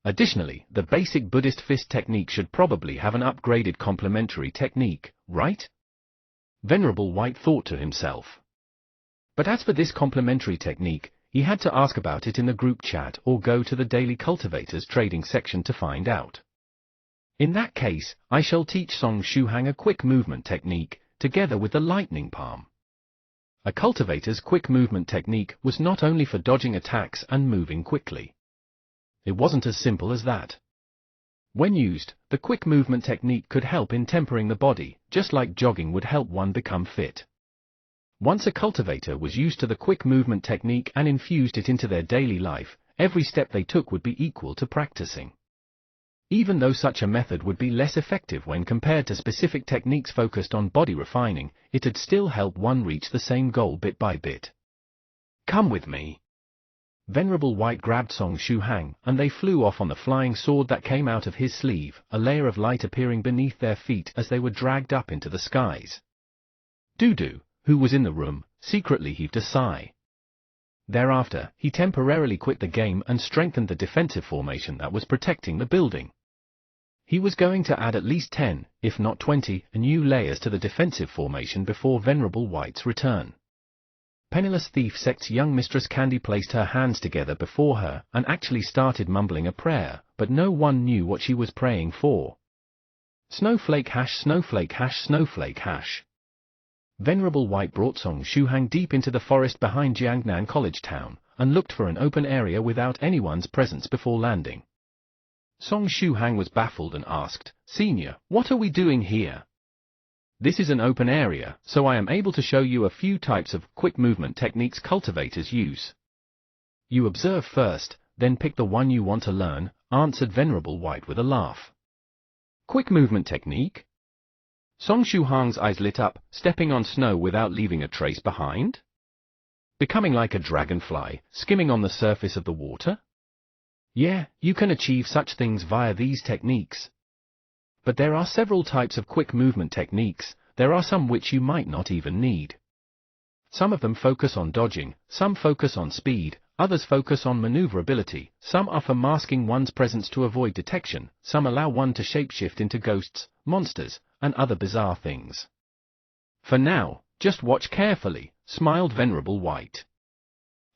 Additionally, the basic Buddhist fist technique should probably have an upgraded complementary technique, right? Venerable White thought to himself. But as for this complementary technique, he had to ask about it in the group chat or go to the Daily Cultivators trading section to find out. In that case, I shall teach Song Shuhang a quick movement technique, together with the lightning palm. A cultivator's quick movement technique was not only for dodging attacks and moving quickly. It wasn't as simple as that. When used, the quick movement technique could help in tempering the body, just like jogging would help one become fit. Once a cultivator was used to the quick movement technique and infused it into their daily life, every step they took would be equal to practicing. Even though such a method would be less effective when compared to specific techniques focused on body refining, it'd still help one reach the same goal bit by bit. Come with me. Venerable White grabbed Song Shuhang, and they flew off on the flying sword that came out of his sleeve, a layer of light appearing beneath their feet as they were dragged up into the skies. Dudu, who was in the room, secretly heaved a sigh. Thereafter, he temporarily quit the game and strengthened the defensive formation that was protecting the building. He was going to add at least 10, if not 20, new layers to the defensive formation before Venerable White's return. Penniless Thief Sect's young mistress Candy placed her hands together before her and actually started mumbling a prayer, but no one knew what she was praying for. Snowflake hash, snowflake hash, snowflake hash. Venerable White brought Song Shuhang deep into the forest behind Jiangnan College Town, and looked for an open area without anyone's presence before landing. Song Shuhang was baffled and asked, "Senior, what are we doing here? This is an open area, so I am able to show you a few types of quick movement techniques cultivators use. You observe first, then pick the one you want to learn," answered Venerable White with a laugh. Quick movement technique? Song Shuhang's eyes lit up, stepping on snow without leaving a trace behind? Becoming like a dragonfly, skimming on the surface of the water? Yeah, you can achieve such things via these techniques. But there are several types of quick movement techniques. There are some which you might not even need. Some of them focus on dodging, some focus on speed, others focus on maneuverability, some are for masking one's presence to avoid detection, some allow one to shapeshift into ghosts, monsters, and other bizarre things. For now, just watch carefully, smiled Venerable White.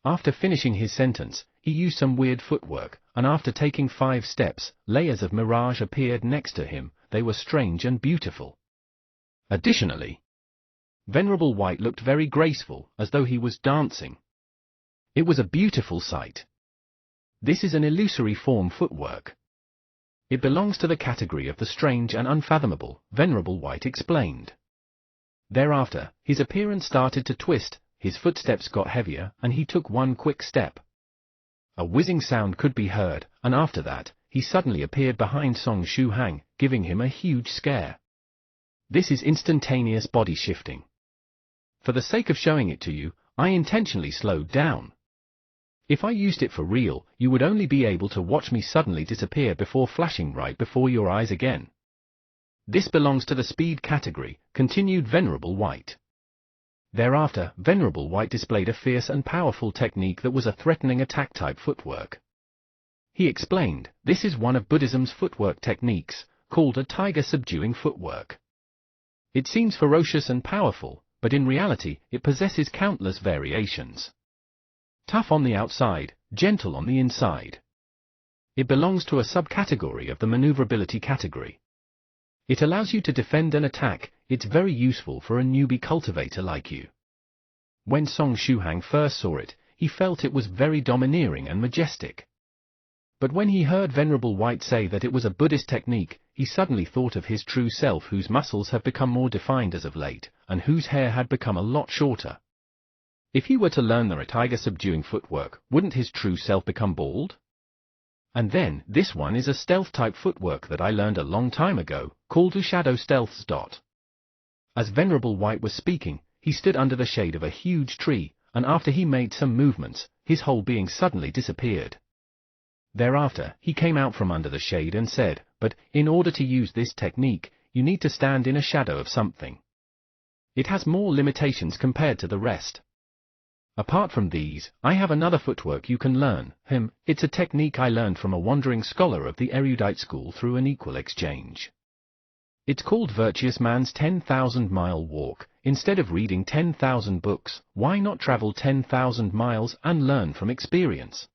After finishing his sentence, he used some weird footwork, and after taking 5 steps, layers of mirage appeared next to him. They were strange and beautiful. Additionally, Venerable White looked very graceful, as though he was dancing. It was a beautiful sight. This is an illusory form footwork. It belongs to the category of the strange and unfathomable, Venerable White explained. Thereafter, his appearance started to twist, his footsteps got heavier, and he took one quick step. A whizzing sound could be heard, and after that, he suddenly appeared behind Song Shuhang, giving him a huge scare. This is instantaneous body shifting. For the sake of showing it to you, I intentionally slowed down. If I used it for real, you would only be able to watch me suddenly disappear before flashing right before your eyes again. This belongs to the speed category, continued Venerable White. Thereafter, Venerable White displayed a fierce and powerful technique that was a threatening attack-type footwork. He explained, this is one of Buddhism's footwork techniques, called a tiger-subduing footwork. It seems ferocious and powerful, but in reality, it possesses countless variations. Tough on the outside, gentle on the inside. It belongs to a subcategory of the maneuverability category. It allows you to defend and attack. It's very useful for a newbie cultivator like you. When Song Shuhang first saw it, he felt it was very domineering and majestic. But when he heard Venerable White say that it was a Buddhist technique, he suddenly thought of his true self, whose muscles have become more defined as of late, and whose hair had become a lot shorter. If he were to learn the tiger-subduing footwork, wouldn't his true self become bald? And then, this one is a stealth-type footwork that I learned a long time ago, called Shadow Stealths. As Venerable White was speaking, he stood under the shade of a huge tree, and after he made some movements, his whole being suddenly disappeared. Thereafter, he came out from under the shade and said, "But, in order to use this technique, you need to stand in a shadow of something. It has more limitations compared to the rest. Apart from these, I have another footwork you can learn. It's a technique I learned from a wandering scholar of the erudite school through an equal exchange. It's called Virtuous Man's 10,000-mile walk. Instead of reading 10,000 books, why not travel 10,000 miles and learn from experience?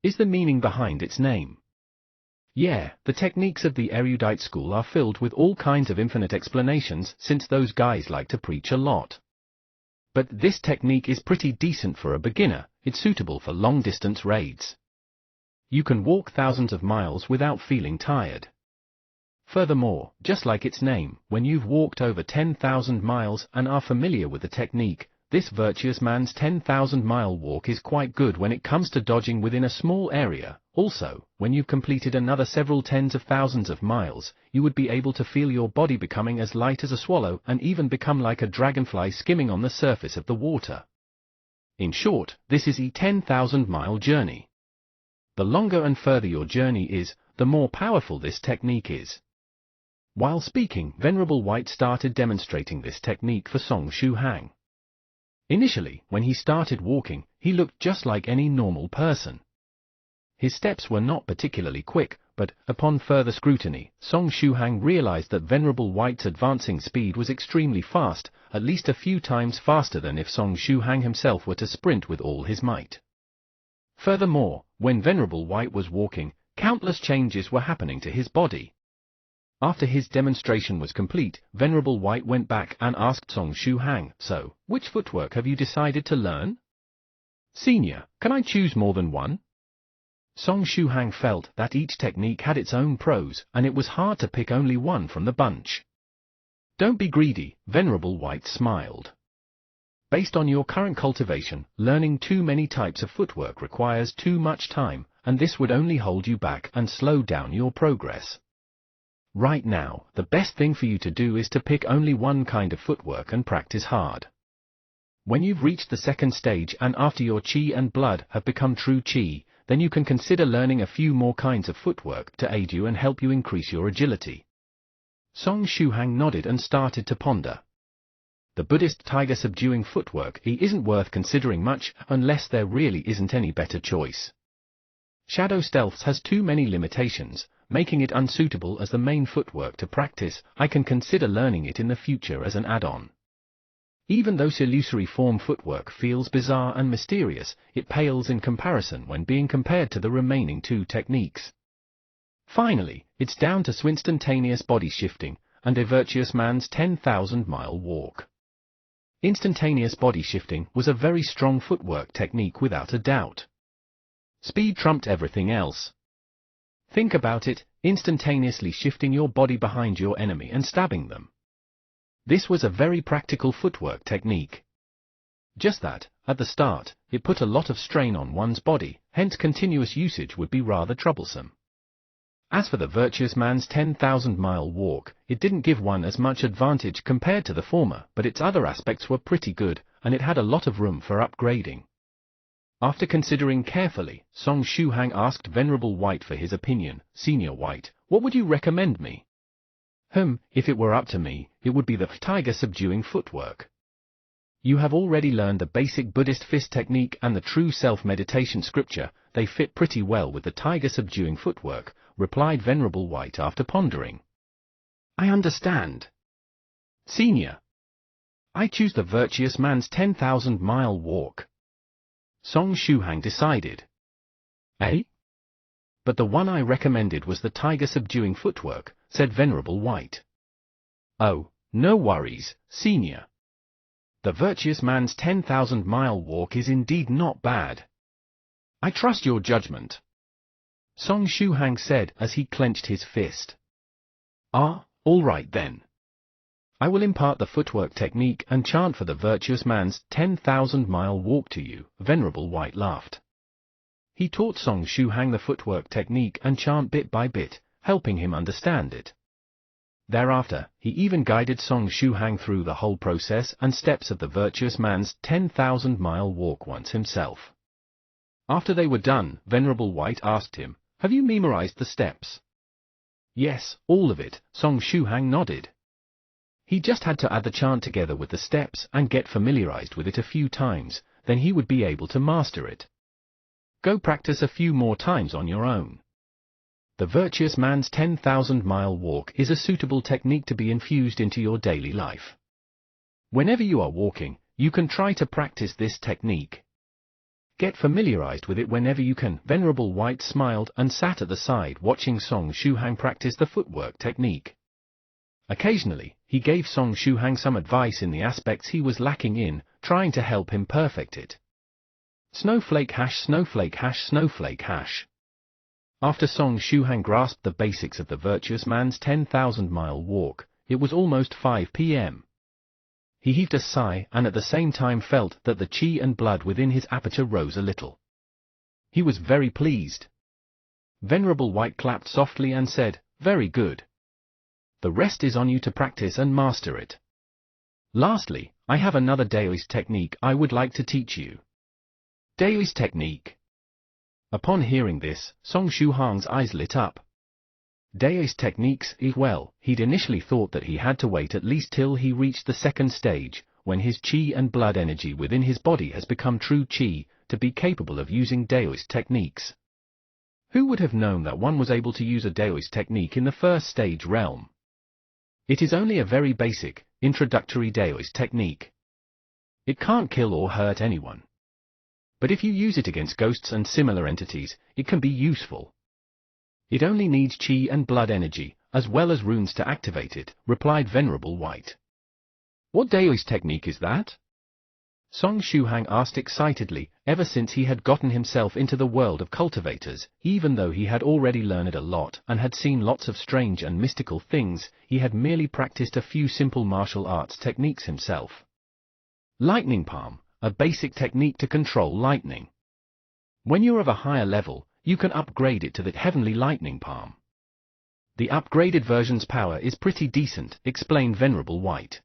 Is the meaning behind its name. Yeah, the techniques of the erudite school are filled with all kinds of infinite explanations since those guys like to preach a lot. But this technique is pretty decent for a beginner. It's suitable for long-distance raids. You can walk thousands of miles without feeling tired. Furthermore, just like its name, when you've walked over 10,000 miles and are familiar with the technique, this virtuous man's 10,000-mile walk is quite good when it comes to dodging within a small area. Also, when you've completed another several tens of thousands of miles, you would be able to feel your body becoming as light as a swallow and even become like a dragonfly skimming on the surface of the water. In short, this is a 10,000-mile journey. The longer and further your journey is, the more powerful this technique is. While speaking, Venerable White started demonstrating this technique for Song Shuhang. Initially, when he started walking, he looked just like any normal person. His steps were not particularly quick, but, upon further scrutiny, Song Shuhang realized that Venerable White's advancing speed was extremely fast, at least a few times faster than if Song Shuhang himself were to sprint with all his might. Furthermore, when Venerable White was walking, countless changes were happening to his body. After his demonstration was complete, Venerable White went back and asked Song Shuhang, "So, which footwork have you decided to learn?" "Senior, can I choose more than one?" Song Shuhang felt that each technique had its own pros, and it was hard to pick only one from the bunch. "Don't be greedy," Venerable White smiled. "Based on your current cultivation, learning too many types of footwork requires too much time, and this would only hold you back and slow down your progress. Right now, the best thing for you to do is to pick only one kind of footwork and practice hard. When you've reached the second stage and after your chi and blood have become true chi, then you can consider learning a few more kinds of footwork to aid you and help you increase your agility." Song Shuhang nodded and started to ponder. The Buddhist tiger-subduing footwork isn't worth considering much unless there really isn't any better choice. Shadow Stealths has too many limitations, making it unsuitable as the main footwork to practice. I can consider learning it in the future as an add-on. Even though illusory form footwork feels bizarre and mysterious, it pales in comparison when being compared to the remaining two techniques. Finally, it's down to instantaneous body shifting, and a virtuous man's 10,000-mile walk. Instantaneous body shifting was a very strong footwork technique without a doubt. Speed trumped everything else. Think about it, instantaneously shifting your body behind your enemy and stabbing them. This was a very practical footwork technique. Just that, at the start, it put a lot of strain on one's body, hence continuous usage would be rather troublesome. As for the virtuous man's 10,000-mile walk, it didn't give one as much advantage compared to the former, but its other aspects were pretty good, and it had a lot of room for upgrading. After considering carefully, Song Shuhang asked Venerable White for his opinion. "Senior White, what would you recommend me?" If it were up to me, it would be the tiger-subduing footwork. You have already learned the basic Buddhist fist technique and the true self-meditation scripture. They fit pretty well with the tiger-subduing footwork," replied Venerable White after pondering. "I understand. Senior, I choose the virtuous man's 10,000-mile walk," Song Shuhang decided. "Eh? But the one I recommended was the tiger-subduing footwork," said Venerable White. "Oh, no worries, Senior. The virtuous man's 10,000-mile walk is indeed not bad. I trust your judgment," Song Shuhang said as he clenched his fist. "Ah, all right then. I will impart the footwork technique and chant for the virtuous man's 10,000-mile walk to you," Venerable White laughed. He taught Song Shuhang the footwork technique and chant bit by bit, helping him understand it. Thereafter, he even guided Song Shuhang through the whole process and steps of the virtuous man's 10,000-mile walk once himself. After they were done, Venerable White asked him, "Have you memorized the steps?" "Yes, all of it," Song Shuhang nodded. He just had to add the chant together with the steps and get familiarized with it a few times, then he would be able to master it. Go practice a few more times on your own. The virtuous man's 10,000-mile walk is a suitable technique to be infused into your daily life. Whenever you are walking, you can try to practice this technique. Get familiarized with it whenever you can. Venerable White smiled and sat at the side watching Song Shuhang practice the footwork technique. Occasionally, he gave Song Shuhang some advice in the aspects he was lacking in, trying to help him perfect it. Snowflake hash, snowflake hash, snowflake hash. After Song Shuhang grasped the basics of the virtuous man's 10,000-mile walk, it was almost 5 p.m. He heaved a sigh and at the same time felt that the qi and blood within his aperture rose a little. He was very pleased. Venerable White clapped softly and said, "Very good. The rest is on you to practice and master it. Lastly, I have another Daoist technique I would like to teach you." Daoist technique. Upon hearing this, Song Shuhang's eyes lit up. Daoist techniques, well, he'd initially thought that he had to wait at least till he reached the second stage, when his qi and blood energy within his body has become true qi, to be capable of using Daoist techniques. Who would have known that one was able to use a Daoist technique in the first stage realm? It is only a very basic, introductory Daoist technique. It can't kill or hurt anyone. But if you use it against ghosts and similar entities, it can be useful. It only needs qi and blood energy, as well as runes to activate it, replied Venerable White. What Daoist technique is that? Song Shuhang asked excitedly. Ever since he had gotten himself into the world of cultivators, even though he had already learned a lot and had seen lots of strange and mystical things, he had merely practiced a few simple martial arts techniques himself. Lightning Palm, a basic technique to control lightning. When you're of a higher level, you can upgrade it to the Heavenly Lightning Palm. The upgraded version's power is pretty decent, explained Venerable White.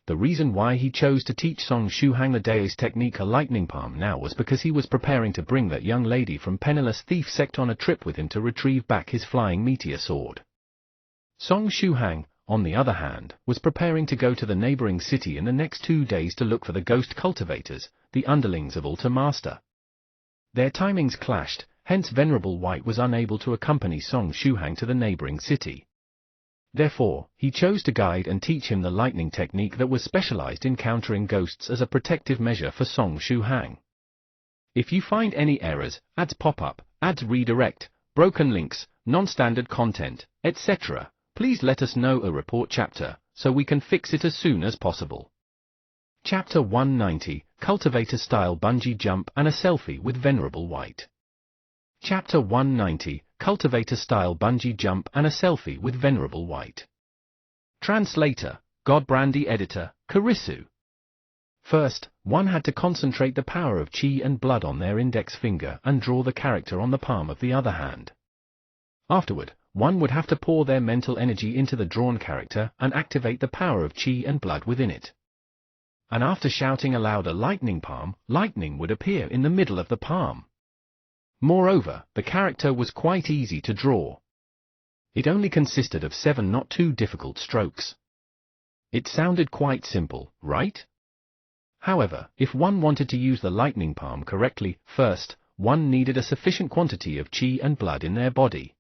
The reason why he chose to teach Song Shuhang the Daoist technique a Lightning Palm now was because he was preparing to bring that young lady from Penniless Thief sect on a trip with him to retrieve back his flying meteor sword. Song Shuhang, on the other hand, was preparing to go to the neighboring city in the next 2 days to look for the ghost cultivators, the underlings of Altar Master. Their timings clashed, hence Venerable White was unable to accompany Song Shuhang to the neighboring city. Therefore, he chose to guide and teach him the lightning technique that was specialized in countering ghosts as a protective measure for Song Shuhang. If you find any errors, ads pop up, ads redirect, broken links, non-standard content, etc., please let us know a report chapter, so we can fix it as soon as possible. Chapter 190, Cultivator Style Bungee Jump and a Selfie with Venerable White. Chapter 190, Cultivator Style Bungee Jump and a Selfie with Venerable White. Translator, Godbrandy Editor, Karisu. First, one had to concentrate the power of qi and blood on their index finger and draw the character on the palm of the other hand. Afterward, one would have to pour their mental energy into the drawn character and activate the power of qi and blood within it. And after shouting aloud a lightning palm, lightning would appear in the middle of the palm. Moreover, the character was quite easy to draw. It only consisted of 7 not too difficult strokes. It sounded quite simple, right? However, if one wanted to use the lightning palm correctly, first, one needed a sufficient quantity of qi and blood in their body.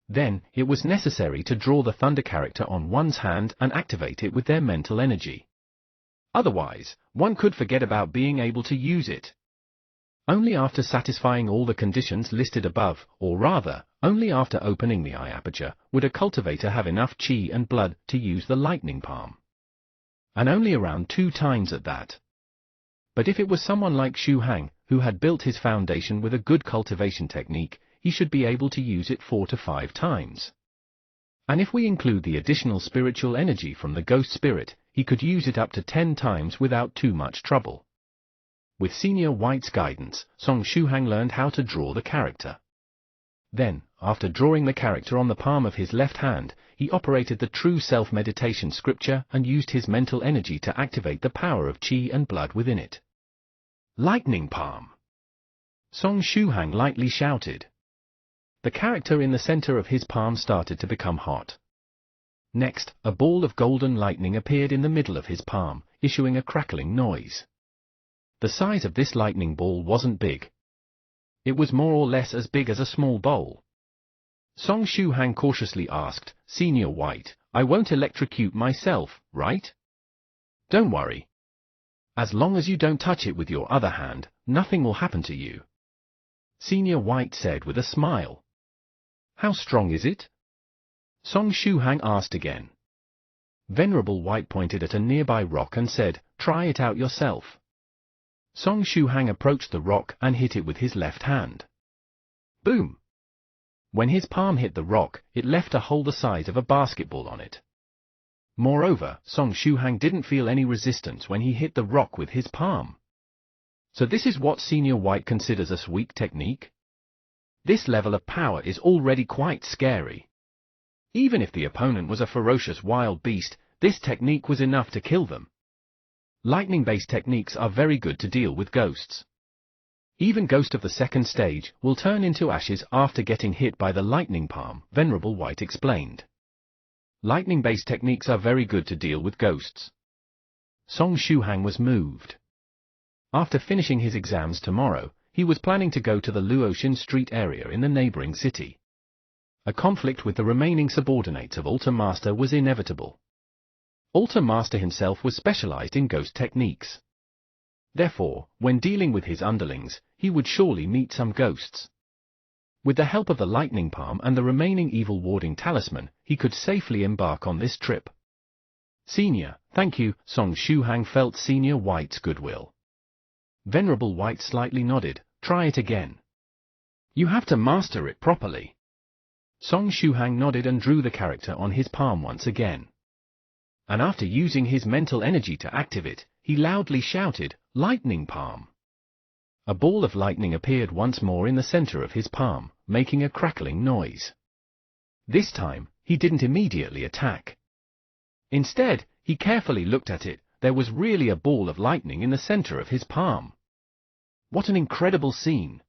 Then, it was necessary to draw the thunder character on one's hand and activate it with their mental energy. Otherwise, one could forget about being able to use it. Only after satisfying all the conditions listed above, or rather, only after opening the eye aperture, would a cultivator have enough qi and blood to use the lightning palm. And only around 2 times at that. But if it was someone like Shuhang, who had built his foundation with a good cultivation technique, he should be able to use it 4 to 5 times. And if we include the additional spiritual energy from the ghost spirit, he could use it up to 10 times without too much trouble. With Senior White's guidance, Song Shuhang learned how to draw the character. Then, after drawing the character on the palm of his left hand, he operated the True Self meditation scripture and used his mental energy to activate the power of qi and blood within it. Lightning Palm! Song Shuhang lightly shouted. The character in the center of his palm started to become hot. Next, a ball of golden lightning appeared in the middle of his palm, issuing a crackling noise. The size of this lightning ball wasn't big. It was more or less as big as a small bowl. Song Shuhang cautiously asked, "Senior White, I won't electrocute myself, right?" "Don't worry. As long as you don't touch it with your other hand, nothing will happen to you," Senior White said with a smile. "How strong is it?" Song Shuhang asked again. Venerable White pointed at a nearby rock and said, "Try it out yourself." Song Shuhang approached the rock and hit it with his left hand. Boom! When his palm hit the rock, it left a hole the size of a basketball on it. Moreover, Song Shuhang didn't feel any resistance when he hit the rock with his palm. So this is what Senior White considers a weak technique? This level of power is already quite scary. Even if the opponent was a ferocious wild beast, this technique was enough to kill them. Lightning-based techniques are very good to deal with ghosts. Even Ghost of the second stage will turn into ashes after getting hit by the lightning palm, Venerable White explained. Lightning-based techniques are very good to deal with ghosts. Song Shuhang was moved. After finishing his exams tomorrow, he was planning to go to the Luoxin Street area in the neighboring city. A conflict with the remaining subordinates of Altar Master was inevitable. Altar Master himself was specialized in ghost techniques. Therefore, when dealing with his underlings, he would surely meet some ghosts. With the help of the lightning palm and the remaining evil warding talisman, he could safely embark on this trip. "Senior, thank you," Song Shuhang felt Senior White's goodwill. Venerable White slightly nodded. "Try it again. You have to master it properly." Song Shuhang nodded and drew the character on his palm once again. And after using his mental energy to activate it, he loudly shouted, "Lightning palm!" A ball of lightning appeared once more in the center of his palm, making a crackling noise. This time, he didn't immediately attack. Instead, he carefully looked at it. There was really a ball of lightning in the center of his palm. What an incredible scene!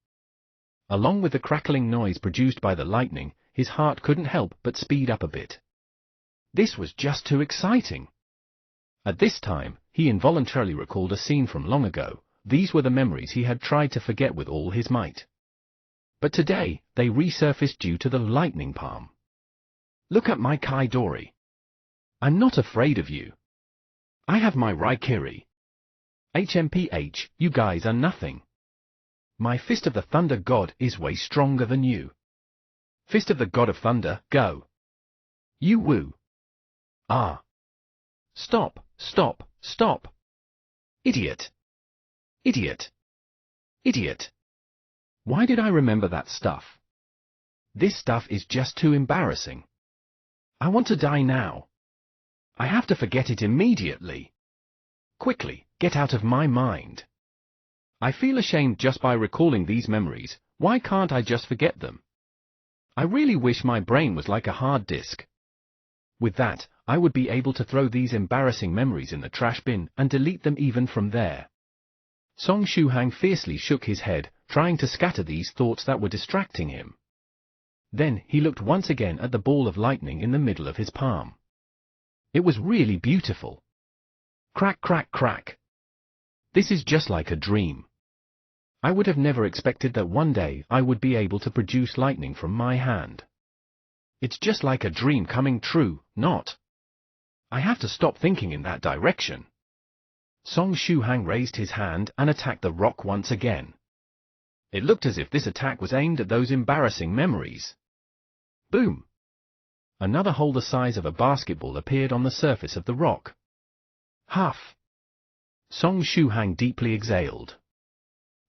Along with the crackling noise produced by the lightning, his heart couldn't help but speed up a bit. This was just too exciting. At this time, he involuntarily recalled a scene from long ago. These were the memories he had tried to forget with all his might. But today, they resurfaced due to the lightning palm. "Look at my Kaidori. I'm not afraid of you. I have my Raikiri. HMPH, you guys are nothing. My Fist of the Thunder God is way stronger than you. Fist of the God of Thunder, go. You woo. Ah. Stop, stop, stop. Idiot. Idiot. Idiot. Why did I remember that stuff? This stuff is just too embarrassing. I want to die now. I have to forget it immediately. Quickly, get out of my mind. I feel ashamed just by recalling these memories. Why can't I just forget them? I really wish my brain was like a hard disk. With that, I would be able to throw these embarrassing memories in the trash bin and delete them even from there." Song Shuhang fiercely shook his head, trying to scatter these thoughts that were distracting him. Then he looked once again at the ball of lightning in the middle of his palm. It was really beautiful. Crack, crack, crack. This is just like a dream. I would have never expected that one day I would be able to produce lightning from my hand. It's just like a dream coming true, not. I have to stop thinking in that direction. Song Shuhang raised his hand and attacked the rock once again. It looked as if this attack was aimed at those embarrassing memories. Boom! Another hole the size of a basketball appeared on the surface of the rock. Huff! Song Shuhang deeply exhaled.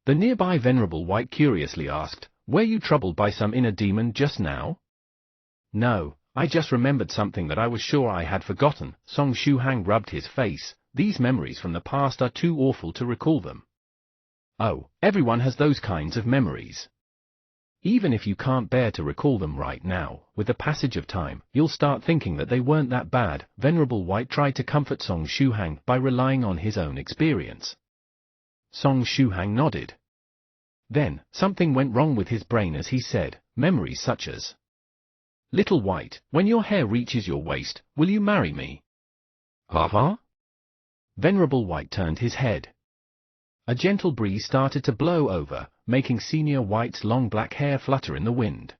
The nearby Venerable White curiously asked, "Were you troubled by some inner demon just now?" "No, I just remembered something that I was sure I had forgotten." Song Shuhang rubbed his face. "These memories from the past are too awful to recall them." "Oh, everyone has those kinds of memories. Even if you can't bear to recall them right now, with the passage of time, you'll start thinking that they weren't that bad." Venerable White tried to comfort Song Shuhang by relying on his own experience. Song Shuhang nodded. Then, something went wrong with his brain as he said, "Memories such as, Little White, when your hair reaches your waist, will you marry me?" "Huh?" Venerable White turned his head. A gentle breeze started to blow over, making Senior White's long black hair flutter in the wind.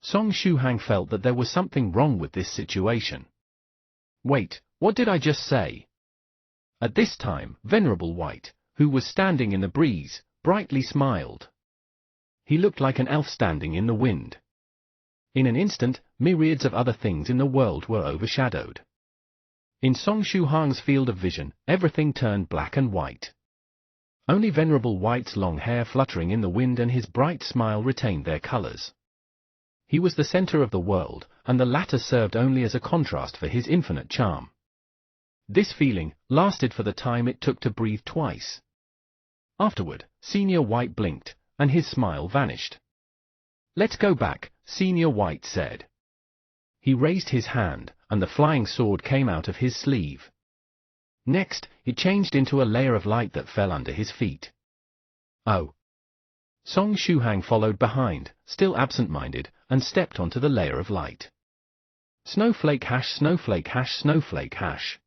Song Shuhang felt that there was something wrong with this situation. "Wait, what did I just say?" At this time, Venerable White, who was standing in the breeze, brightly smiled. He looked like an elf standing in the wind. In an instant, myriads of other things in the world were overshadowed. In Song Shuhang's field of vision, everything turned black and white. Only Venerable White's long hair fluttering in the wind and his bright smile retained their colors. He was the center of the world, and the latter served only as a contrast for his infinite charm. This feeling lasted for the time it took to breathe twice. Afterward, Senior White blinked, and his smile vanished. "Let's go back," Senior White said. He raised his hand, and the flying sword came out of his sleeve. Next, it changed into a layer of light that fell under his feet. "Oh!" Song Shuhang followed behind, still absent-minded, and stepped onto the layer of light. Snowflake hash, snowflake hash, snowflake hash.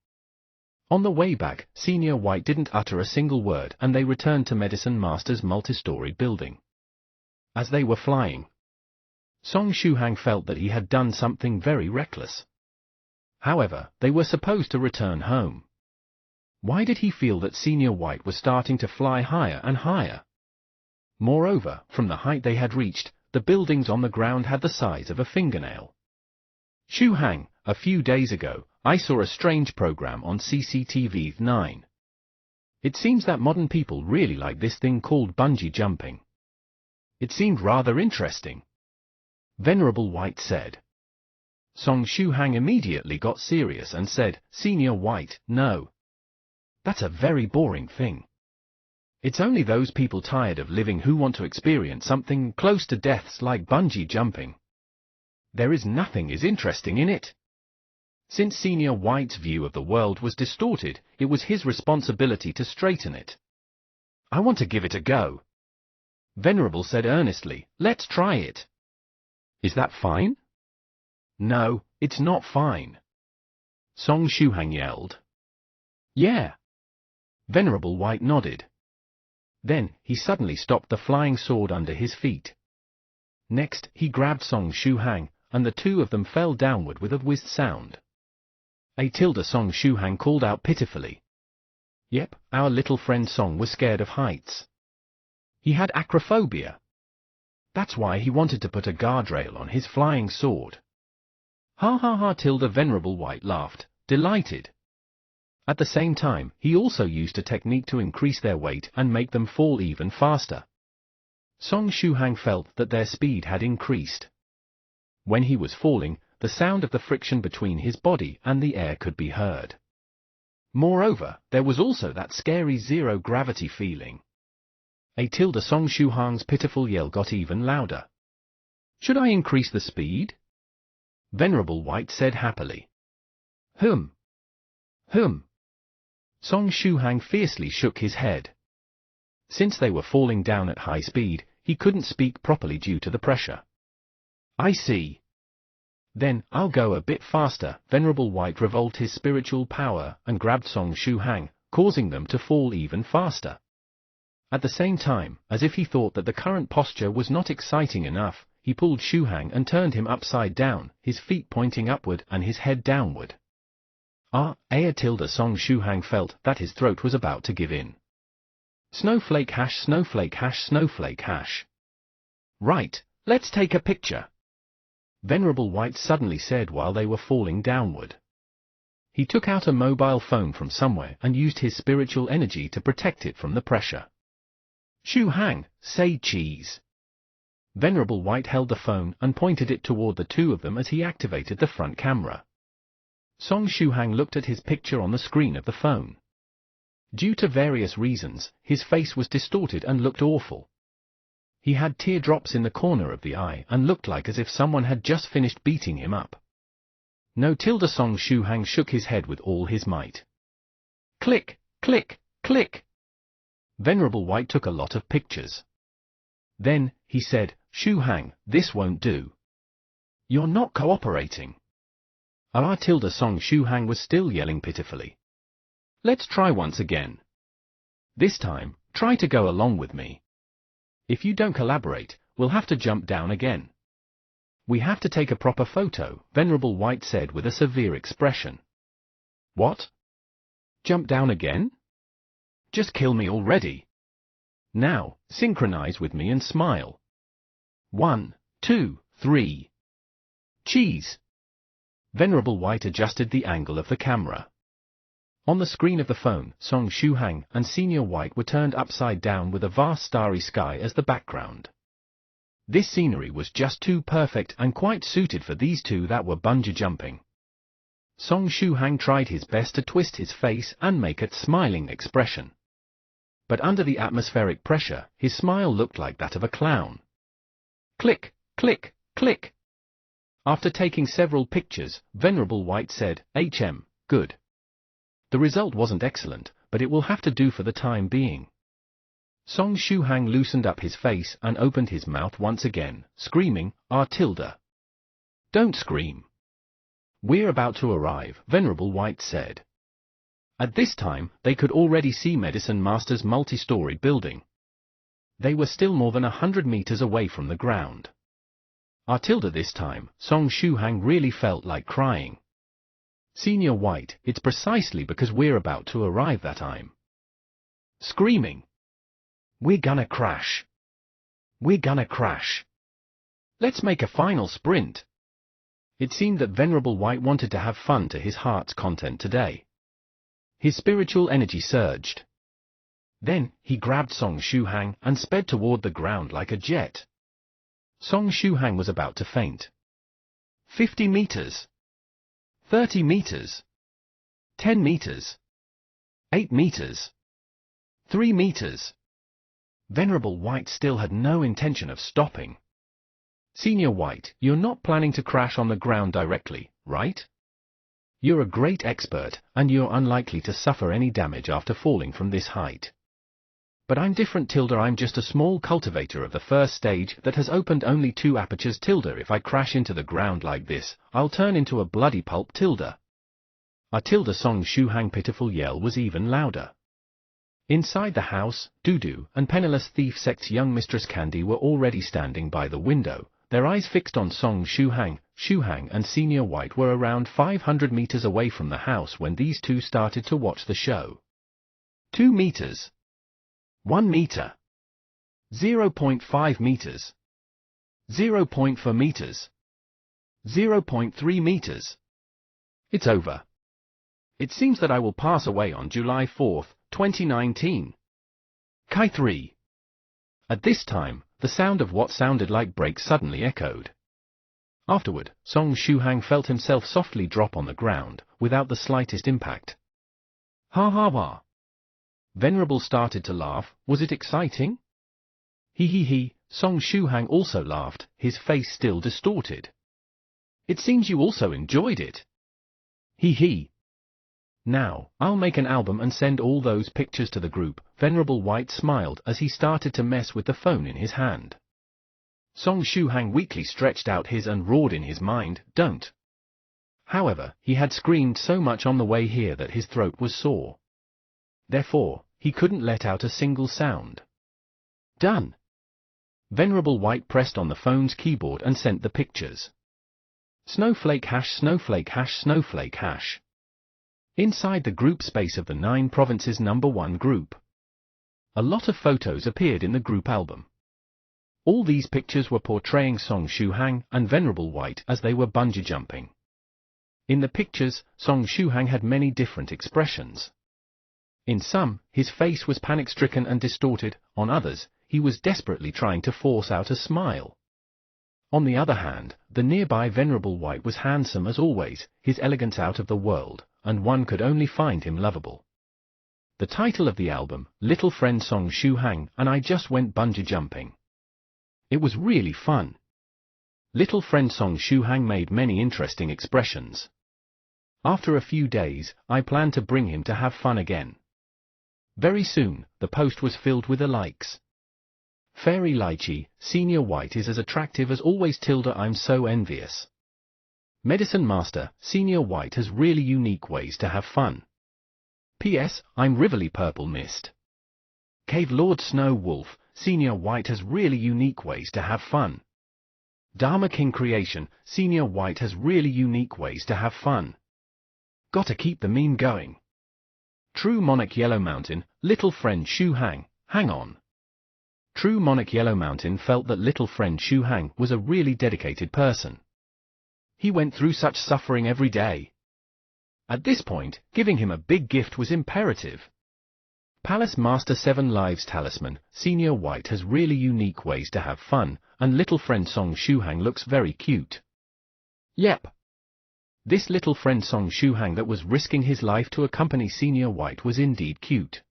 On the way back, Senior White didn't utter a single word, and they returned to Medicine Master's multi-storied building. As they were flying, Song Shuhang felt that he had done something very reckless. However, they were supposed to return home. Why did he feel that Senior White was starting to fly higher and higher? Moreover, from the height they had reached, the buildings on the ground had the size of a fingernail. "Shuhang, a few days ago, I saw a strange program on CCTV 9. It seems that modern people really like this thing called bungee jumping. It seemed rather interesting," Venerable White said. Song Shuhang immediately got serious and said, "Senior White, no. That's a very boring thing. It's only those people tired of living who want to experience something close to deaths like bungee jumping. There is nothing as interesting in it." Since Senior White's view of the world was distorted, it was his responsibility to straighten it. "I want to give it a go," Venerable said earnestly. "Let's try it." "Is that fine?" "No, it's not fine," Song Shuhang yelled. "Yeah." Venerable White nodded. Then, he suddenly stopped the flying sword under his feet. Next, he grabbed Song Shuhang, and the two of them fell downward with a whizzed sound. Song Shuhang called out pitifully. Yep, our little friend Song was scared of heights. He had acrophobia. That's why he wanted to put a guardrail on his flying sword. Ha ha ha! Venerable White laughed, delighted. At the same time, he also used a technique to increase their weight and make them fall even faster. Song Shuhang felt that their speed had increased. When he was falling, the sound of the friction between his body and the air could be heard. Moreover, there was also that scary zero-gravity feeling. Song Shuhang's pitiful yell got even louder. "Should I increase the speed?" Venerable White said happily. "Hum. Hum." Song Shuhang fiercely shook his head. Since they were falling down at high speed, he couldn't speak properly due to the pressure. "I see. Then, I'll go a bit faster." Venerable White revolved his spiritual power and grabbed Song Shuhang, causing them to fall even faster. At the same time, as if he thought that the current posture was not exciting enough, he pulled Shuhang and turned him upside down, his feet pointing upward and his head downward. Song Shuhang felt that his throat was about to give in. Snowflake hash, snowflake hash, snowflake hash. "Right, let's take a picture," Venerable White suddenly said while they were falling downward. He took out a mobile phone from somewhere and used his spiritual energy to protect it from the pressure. "Shuhang, say cheese." Venerable White held the phone and pointed it toward the two of them as he activated the front camera. Song Shuhang looked at his picture on the screen of the phone. Due to various reasons, his face was distorted and looked awful. He had teardrops in the corner of the eye and looked like as if someone had just finished beating him up. No. Song Shuhang shook his head with all his might. Click, click, click. Venerable White took a lot of pictures. Then, he said, "Shuhang, this won't do. You're not cooperating." Song Shuhang was still yelling pitifully. "Let's try once again. This time, try to go along with me. If you don't collaborate, we'll have to jump down again." "We have to take a proper photo," Venerable White said with a severe expression. "What? Jump down again? Just kill me already." Now, synchronize with me and smile. 1, 2, 3. Cheese. Venerable White adjusted the angle of the camera. On the screen of the phone, Song Shuhang and Senior White were turned upside down with a vast starry sky as the background. This scenery was just too perfect and quite suited for these two that were bungee jumping. Song Shuhang tried his best to twist his face and make a smiling expression. But under the atmospheric pressure, his smile looked like that of a clown. Click, click, click. After taking several pictures, Venerable White said, good. The result wasn't excellent, but it will have to do for the time being. Song Shuhang loosened up his face and opened his mouth once again, screaming, R-tilde. Don't scream. We're about to arrive, Venerable White said. At this time, they could already see Medicine Master's multi-story building. They were still more than 100 meters away from the ground. R-tilde this time, Song Shuhang really felt like crying. Senior White, it's precisely because we're about to arrive that I'm screaming. We're gonna crash. We're gonna crash. Let's make a final sprint. It seemed that Venerable White wanted to have fun to his heart's content today. His spiritual energy surged. Then, he grabbed Song Shuhang and sped toward the ground like a jet. Song Shuhang was about to faint. 50 meters. 30 meters. 10 meters. 8 meters. 3 meters. Venerable White still had no intention of stopping. Senior White, you're not planning to crash on the ground directly, right? You're a great expert, and you're unlikely to suffer any damage after falling from this height. But I'm different, tilde. I'm just a small cultivator of the first stage that has opened only 2 apertures, tilde. If I crash into the ground like this, I'll turn into a bloody pulp, tilde. R-tilde. Song Shuhang's pitiful yell was even louder. Inside the house, Dudu and penniless thief sect's young mistress Candy were already standing by the window, their eyes fixed on Song Shuhang. Shuhang and Senior White were around 500 meters away from the house when these two started to watch the show. 2 meters. 1 meter. 0.5 meters. 0.4 meters. 0.3 meters. It's over. It seems that I will pass away on July 4th, 2019. Kai 3. At this time, the sound of what sounded like brakes suddenly echoed. Afterward, Song Shuhang felt himself softly drop on the ground, without the slightest impact. Ha ha ha. Venerable started to laugh. Was it exciting? He. Song Shuhang also laughed, his face still distorted. It seems you also enjoyed it. He. Now, I'll make an album and send all those pictures to the group. Venerable White smiled as he started to mess with the phone in his hand. Song Shuhang weakly stretched out his and roared in his mind, don't. However, he had screamed so much on the way here that his throat was sore. Therefore, he couldn't let out a single sound. Done. Venerable White pressed on the phone's keyboard and sent the pictures. Snowflake hash, snowflake hash, snowflake hash. Inside the group space of the 9 provinces #1 group. A lot of photos appeared in the group album. All these pictures were portraying Song Shuhang and Venerable White as they were bungee jumping. In the pictures, Song Shuhang had many different expressions. In some, his face was panic-stricken and distorted, on others, he was desperately trying to force out a smile. On the other hand, the nearby Venerable White was handsome as always, his elegance out of the world, and one could only find him lovable. The title of the album, Little Friend Song Shuhang and I Just Went Bungee Jumping. It was really fun. Little Friend Song Shuhang made many interesting expressions. After a few days, I plan to bring him to have fun again. Very soon, the post was filled with likes. Fairy Lychee, Senior White is as attractive as always, tilde. I'm so envious. Medicine Master, Senior White has really unique ways to have fun. P.S. I'm Rivoli Purple Mist. Cave Lord Snow Wolf, Senior White has really unique ways to have fun. Dharma King Creation, Senior White has really unique ways to have fun. Gotta keep the meme going. True Monarch Yellow Mountain, Little Friend Shuhang, hang on. true monarch Yellow Mountain felt that little friend Shu Hang was a really dedicated person. He went through such suffering every day. At this point, giving him a big gift was imperative. Palace Master 7 Lives Talisman, Senior White has really unique ways to have fun, and little friend Song Shu Hang looks very cute. Yep. This little friend Song Shu Hang that was risking his life to accompany Senior White was indeed cute.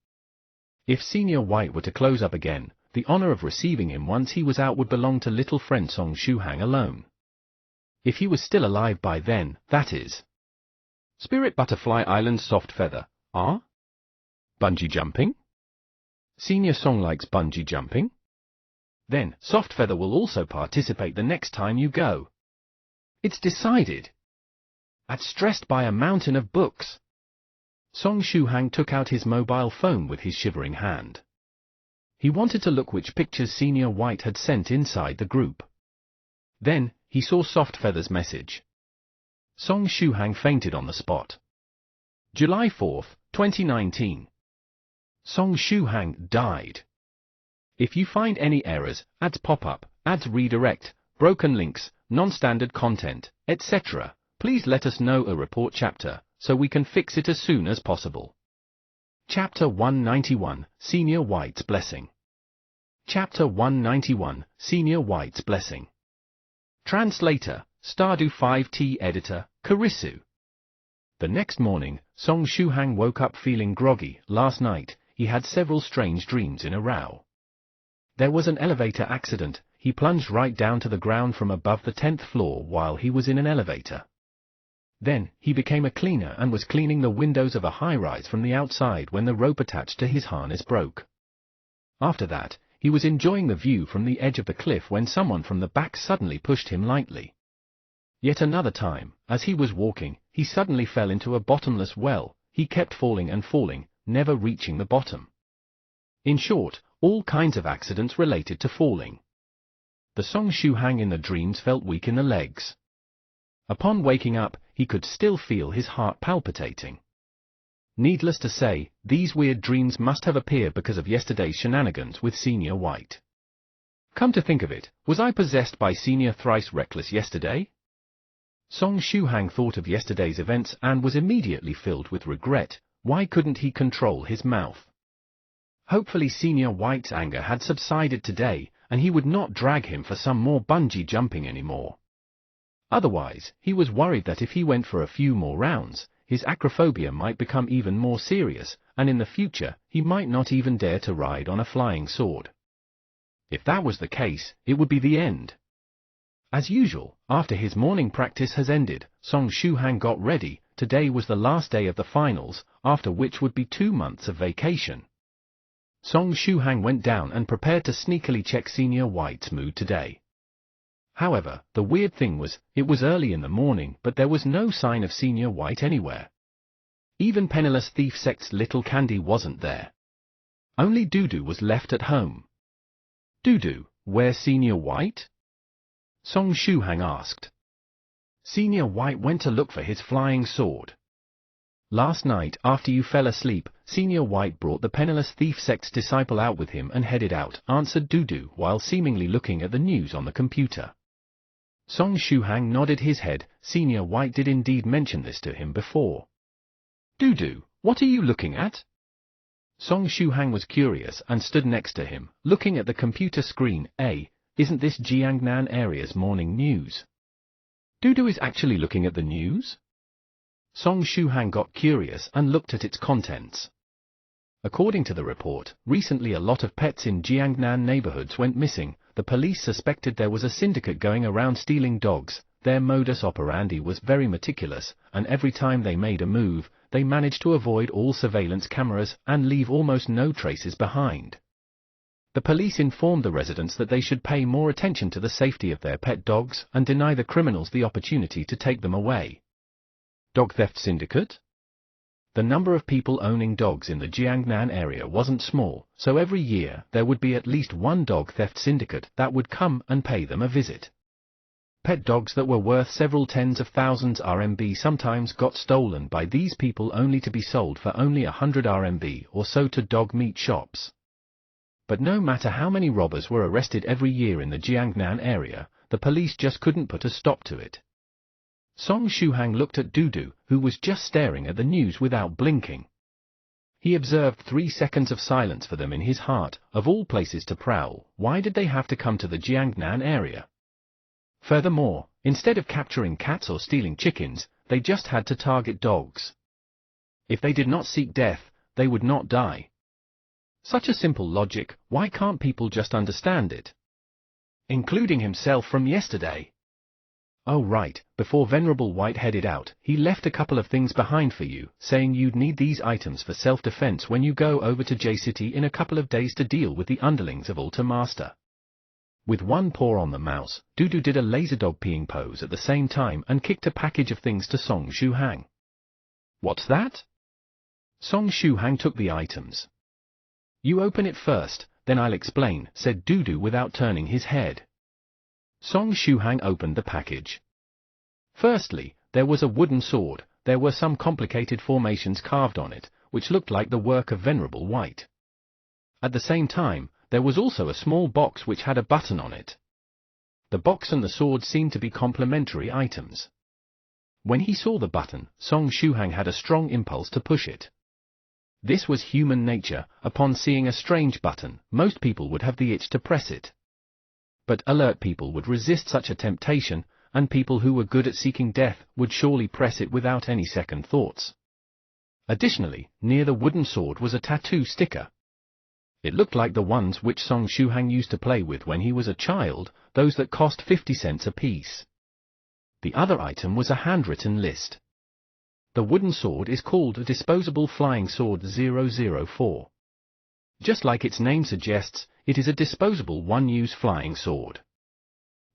If Senior White were to close up again, the honor of receiving him once he was out would belong to little friend Song Shu Hang alone. If he was still alive by then, that is. Spirit Butterfly Island Soft Feather, bungee jumping? Senior Song likes bungee jumping? Then, Soft Feather will also participate the next time you go. It's decided. Stressed by a mountain of books. Song Shu Hang took out his mobile phone with his shivering hand. He wanted to look which pictures Senior White had sent inside the group. Then, he saw Soft Feather's message. Song Shu Hang fainted on the spot. July 4, 2019. Song Shu Hang died. If you find any errors, ads pop up, ads redirect, broken links, non-standard content, etc., please let us know a report chapter, so we can fix it as soon as possible. Chapter 191, Senior White's Blessing. Chapter 191, Senior White's Blessing. Translator, Stardew 5T Editor, Karisu. The next morning, Song Shu Hang woke up feeling groggy. Last night, he had several strange dreams in a row. There was an elevator accident. He plunged right down to the ground from above the 10th floor while he was in an elevator. Then, he became a cleaner and was cleaning the windows of a high-rise from the outside when the rope attached to his harness broke. After that, he was enjoying the view from the edge of the cliff when someone from the back suddenly pushed him lightly. Yet another time, as he was walking, he suddenly fell into a bottomless well. He kept falling and falling, never reaching the bottom. In short, all kinds of accidents related to falling. The Song Shu Hang in the dreams felt weak in the legs. Upon waking up, he could still feel his heart palpitating. Needless to say, these weird dreams must have appeared because of yesterday's shenanigans with Senior White. Come to think of it, was I possessed by Senior Thrice Reckless yesterday? Song Shu Hang thought of yesterday's events and was immediately filled with regret. Why couldn't he control his mouth? Hopefully Senior White's anger had subsided today, and he would not drag him for some more bungee jumping anymore. Otherwise, he was worried that if he went for a few more rounds, his acrophobia might become even more serious, and in the future, he might not even dare to ride on a flying sword. If that was the case, it would be the end. As usual, after his morning practice has ended, Song Shu Hang got ready. Today was the last day of the finals, after which would be 2 months of vacation. Song Shu Hang went down and prepared to sneakily check Senior White's mood today. However, the weird thing was, it was early in the morning but there was no sign of Senior White anywhere. Even Penniless Thief Sect's Little Candy wasn't there. Only Dudu was left at home. Dudu, where's Senior White? Song Shu Hang asked. Senior White went to look for his flying sword. Last night, after you fell asleep, Senior White brought the Penniless Thief Sect's disciple out with him and headed out, answered Dudu while seemingly looking at the news on the computer. Song Shu Hang nodded his head. Senior White did indeed mention this to him before. Dudu, what are you looking at? Song Shu Hang was curious and stood next to him, looking at the computer screen. Isn't this Jiangnan area's morning news? Dudu is actually looking at the news? Song Shu Hang got curious and looked at its contents. According to the report, recently a lot of pets in Jiangnan neighborhoods went missing. The police suspected there was a syndicate going around stealing dogs. Their modus operandi was very meticulous, and every time they made a move, they managed to avoid all surveillance cameras and leave almost no traces behind. The police informed the residents that they should pay more attention to the safety of their pet dogs and deny the criminals the opportunity to take them away. Dog theft syndicate? The number of people owning dogs in the Jiangnan area wasn't small, so every year there would be at least one dog theft syndicate that would come and pay them a visit. Pet dogs that were worth several tens of thousands RMB sometimes got stolen by these people only to be sold for only 100 RMB or so to dog meat shops. But no matter how many robbers were arrested every year in the Jiangnan area, the police just couldn't put a stop to it. Song Shuhang looked at Dudu, who was just staring at the news without blinking. He observed 3 seconds of silence for them in his heart. Of all places to prowl, why did they have to come to the Jiangnan area? Furthermore, instead of capturing cats or stealing chickens, they just had to target dogs. If they did not seek death, they would not die. Such a simple logic, why can't people just understand it? Including himself from yesterday. Oh right, before Venerable White headed out, he left a couple of things behind for you, saying you'd need these items for self-defense when you go over to J-City in a couple of days to deal with the underlings of Altar Master. With one paw on the mouse, Dudu did a laser dog peeing pose at the same time and kicked a package of things to Song Shuhang. What's that? Song Shuhang took the items. You open it first, then I'll explain, said Dudu without turning his head. Song Shuhang opened the package. Firstly, there was a wooden sword. There were some complicated formations carved on it, which looked like the work of Venerable White. At the same time, there was also a small box which had a button on it. The box and the sword seemed to be complementary items. When he saw the button, Song Shuhang had a strong impulse to push it. This was human nature. Upon seeing a strange button, most people would have the itch to press it. But alert people would resist such a temptation, and people who were good at seeking death would surely press it without any second thoughts. Additionally, near the wooden sword was a tattoo sticker. It looked like the ones which Song Shuhang used to play with when he was a child, those that cost 50 cents apiece. The other item was a handwritten list. The wooden sword is called a Disposable Flying Sword 004. Just like its name suggests, it is a disposable one-use flying sword.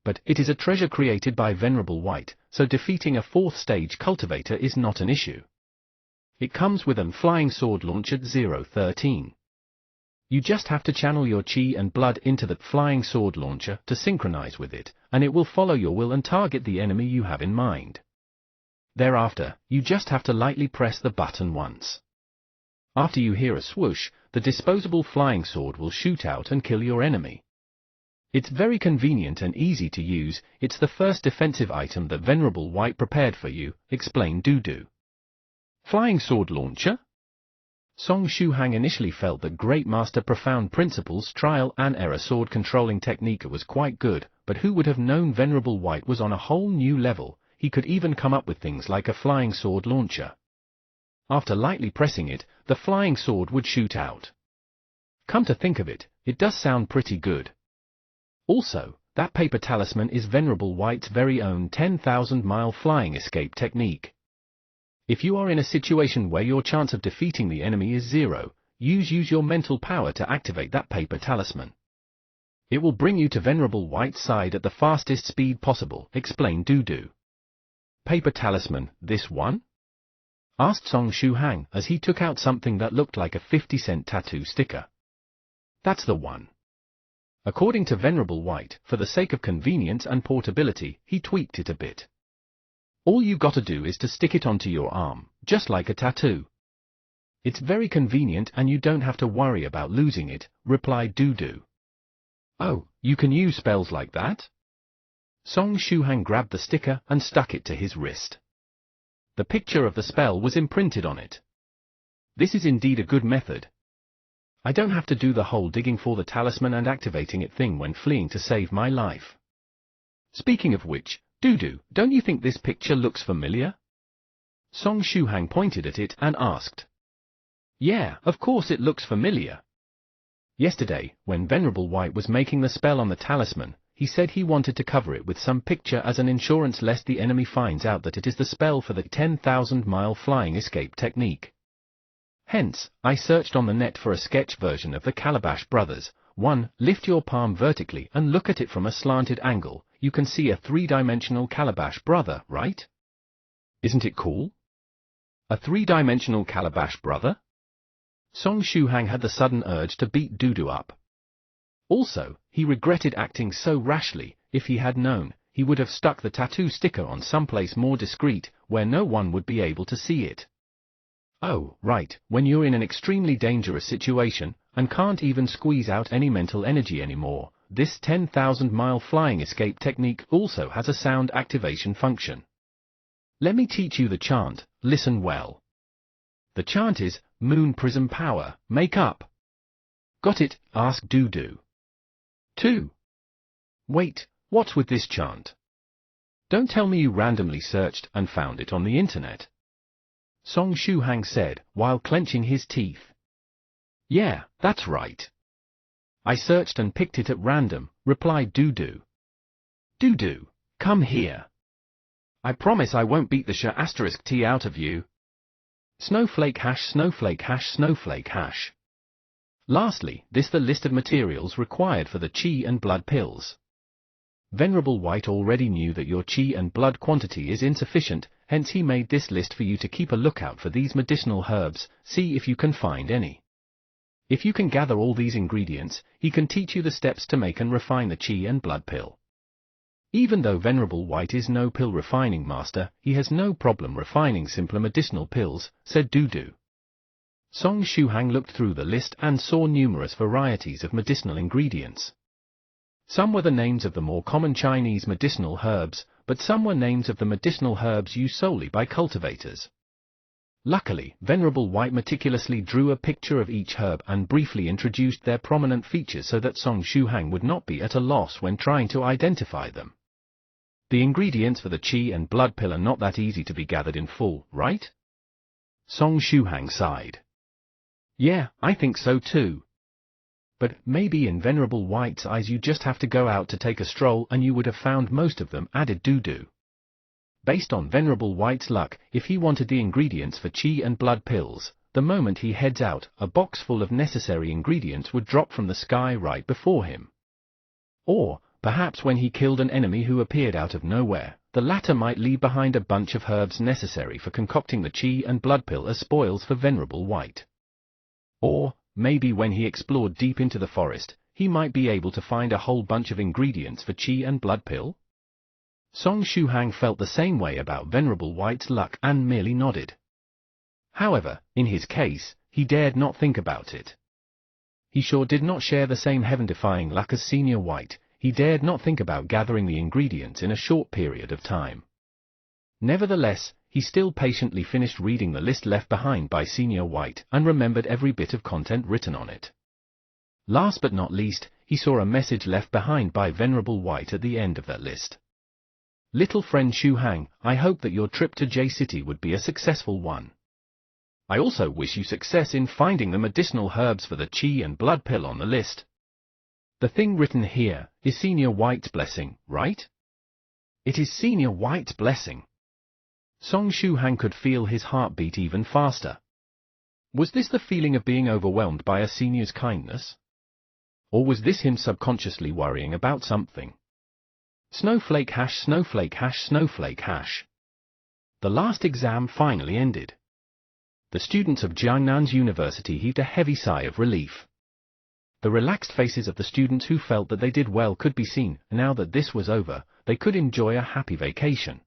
But it is a treasure created by Venerable White, so defeating a 4th stage cultivator is not an issue. It comes with an flying sword launched 013. You just have to channel your chi and blood into that flying sword launcher to synchronize with it, and it will follow your will and target the enemy you have in mind. Thereafter, you just have to lightly press the button once. After you hear a swoosh, the disposable flying sword will shoot out and kill your enemy. It's very convenient and easy to use. It's the first defensive item that Venerable White prepared for you, explained Dudu. Flying sword launcher? Song Shuhang initially felt that Great Master Profound Principle's trial and error sword controlling technique was quite good, but who would have known Venerable White was on a whole new level? He could even come up with things like a flying sword launcher. After lightly pressing it, the flying sword would shoot out. Come to think of it, it does sound pretty good. Also, that paper talisman is Venerable White's very own 10,000-mile flying escape technique. If you are in a situation where your chance of defeating the enemy is 0, use your mental power to activate that paper talisman. It will bring you to Venerable White's side at the fastest speed possible, explained Dudu. Paper talisman, this one? Asked Song Shuhang as he took out something that looked like a 50-cent tattoo sticker. That's the one. According to Venerable White, for the sake of convenience and portability, he tweaked it a bit. All you gotta do is to stick it onto your arm, just like a tattoo. It's very convenient and you don't have to worry about losing it, replied Dudu. Oh, you can use spells like that? Song Shuhang grabbed the sticker and stuck it to his wrist. The picture of the spell was imprinted on it. This is indeed a good method. I don't have to do the whole digging for the talisman and activating it thing when fleeing to save my life. Speaking of which, Dudu, don't you think this picture looks familiar? Song Shuhang pointed at it and asked. Yeah, of course it looks familiar. Yesterday, when Venerable White was making the spell on the talisman, he said he wanted to cover it with some picture as an insurance lest the enemy finds out that it is the spell for the 10,000-mile flying escape technique. Hence, I searched on the net for a sketch version of the Calabash Brothers. 1. Lift your palm vertically and look at it from a slanted angle. You can see a 3-dimensional Calabash Brother, right? Isn't it cool? A 3-dimensional Calabash Brother? Song Shuhang had the sudden urge to beat Dudu up. Also, he regretted acting so rashly. If he had known, he would have stuck the tattoo sticker on someplace more discreet, where no one would be able to see it. Oh, right, when you're in an extremely dangerous situation, and can't even squeeze out any mental energy anymore, this 10,000-mile flying escape technique also has a sound activation function. Let me teach you the chant, listen well. The chant is, Moon Prism Power, make up. Got it? Asked Dudu. 2. Wait, what's with this chant? Don't tell me you randomly searched and found it on the internet. Song Shuhang said, while clenching his teeth. Yeah, that's right. I searched and picked it at random, replied Dudu. Dudu, come here. I promise I won't beat the *T out of you. Snowflake hash snowflake hash snowflake hash. Lastly, this the list of materials required for the Qi and blood pills. Venerable White already knew that your Qi and blood quantity is insufficient, hence he made this list for you to keep a lookout for these medicinal herbs, see if you can find any. If you can gather all these ingredients, he can teach you the steps to make and refine the Qi and blood pill. Even though Venerable White is no pill refining master, he has no problem refining simpler medicinal pills, said Dudu. Song Shuhang looked through the list and saw numerous varieties of medicinal ingredients. Some were the names of the more common Chinese medicinal herbs, but some were names of the medicinal herbs used solely by cultivators. Luckily, Venerable White meticulously drew a picture of each herb and briefly introduced their prominent features so that Song Shuhang would not be at a loss when trying to identify them. The ingredients for the Qi and blood pill are not that easy to be gathered in full, right? Song Shuhang sighed. Yeah, I think so too. But maybe in Venerable White's eyes you just have to go out to take a stroll and you would have found most of them, added Dudu. Based on Venerable White's luck, if he wanted the ingredients for Qi and blood pills, the moment he heads out, a box full of necessary ingredients would drop from the sky right before him. Or, perhaps when he killed an enemy who appeared out of nowhere, the latter might leave behind a bunch of herbs necessary for concocting the Qi and blood pill as spoils for Venerable White. Or, maybe when he explored deep into the forest, he might be able to find a whole bunch of ingredients for Qi and blood pill? Song Shuhang felt the same way about Venerable White's luck and merely nodded. However, in his case, he dared not think about it. He sure did not share the same heaven-defying luck as Senior White. He dared not think about gathering the ingredients in a short period of time. Nevertheless, he still patiently finished reading the list left behind by Senior White and remembered every bit of content written on it. Last but not least, he saw a message left behind by Venerable White at the end of that list. Little friend Shuhang, I hope that your trip to J-City would be a successful one. I also wish you success in finding the medicinal herbs for the Qi and blood pill on the list. The thing written here is Senior White's blessing, right? It is Senior White's blessing. Song Shuhang could feel his heart beat even faster. Was this the feeling of being overwhelmed by a senior's kindness? Or was this him subconsciously worrying about something? Snowflake hash snowflake hash snowflake hash. The last exam finally ended. The students of Jiangnan's University heaved a heavy sigh of relief. The relaxed faces of the students who felt that they did well could be seen, and now that this was over, they could enjoy a happy vacation.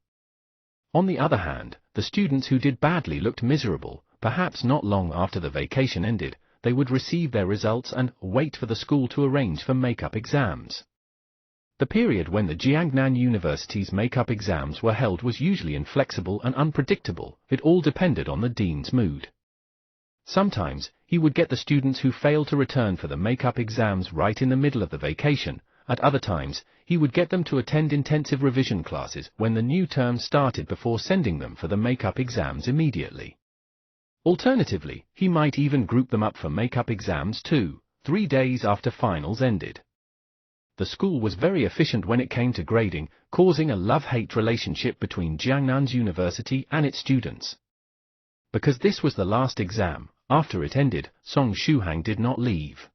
On the other hand, the students who did badly looked miserable. Perhaps not long after the vacation ended, they would receive their results and wait for the school to arrange for make-up exams. The period when the Jiangnan University's make-up exams were held was usually inflexible and unpredictable. It all depended on the dean's mood. Sometimes, he would get the students who failed to return for the make-up exams right in the middle of the vacation. At other times, he would get them to attend intensive revision classes when the new term started before sending them for the make-up exams immediately. Alternatively, he might even group them up for make-up exams 2-3 days after finals ended. The school was very efficient when it came to grading, causing a love-hate relationship between Jiangnan's University and its students. Because this was the last exam, after it ended, Song Shuhang did not leave.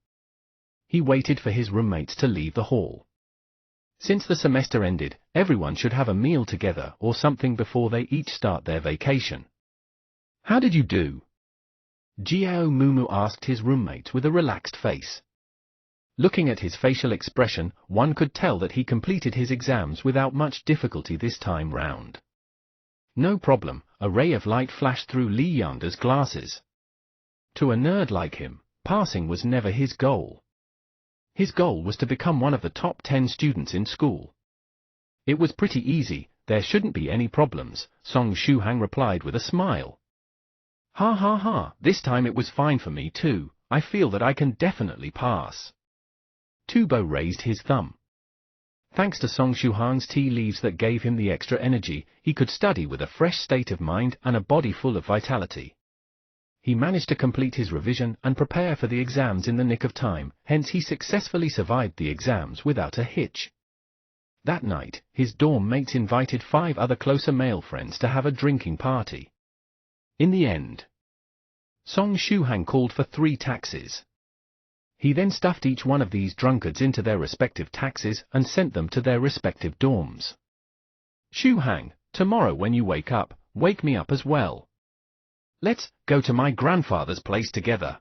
He waited for his roommates to leave the hall. Since the semester ended, everyone should have a meal together or something before they each start their vacation. How did you do? Jiao Mumu asked his roommate with a relaxed face. Looking at his facial expression, one could tell that he completed his exams without much difficulty this time round. No problem, a ray of light flashed through Li Yangde's glasses. To a nerd like him, passing was never his goal. His goal was to become one of the top 10 students in school. It was pretty easy, there shouldn't be any problems, Song Shuhang replied with a smile. Ha ha ha, this time it was fine for me too, I feel that I can definitely pass. Tubo raised his thumb. Thanks to Song Shuhang's tea leaves that gave him the extra energy, he could study with a fresh state of mind and a body full of vitality. He managed to complete his revision and prepare for the exams in the nick of time, hence he successfully survived the exams without a hitch. That night, his dorm mates invited 5 other closer male friends to have a drinking party. In the end, Song Shuhang called for 3 taxis. He then stuffed each one of these drunkards into their respective taxis and sent them to their respective dorms. Shuhang, tomorrow when you wake up, wake me up as well. Let's go to my grandfather's place together.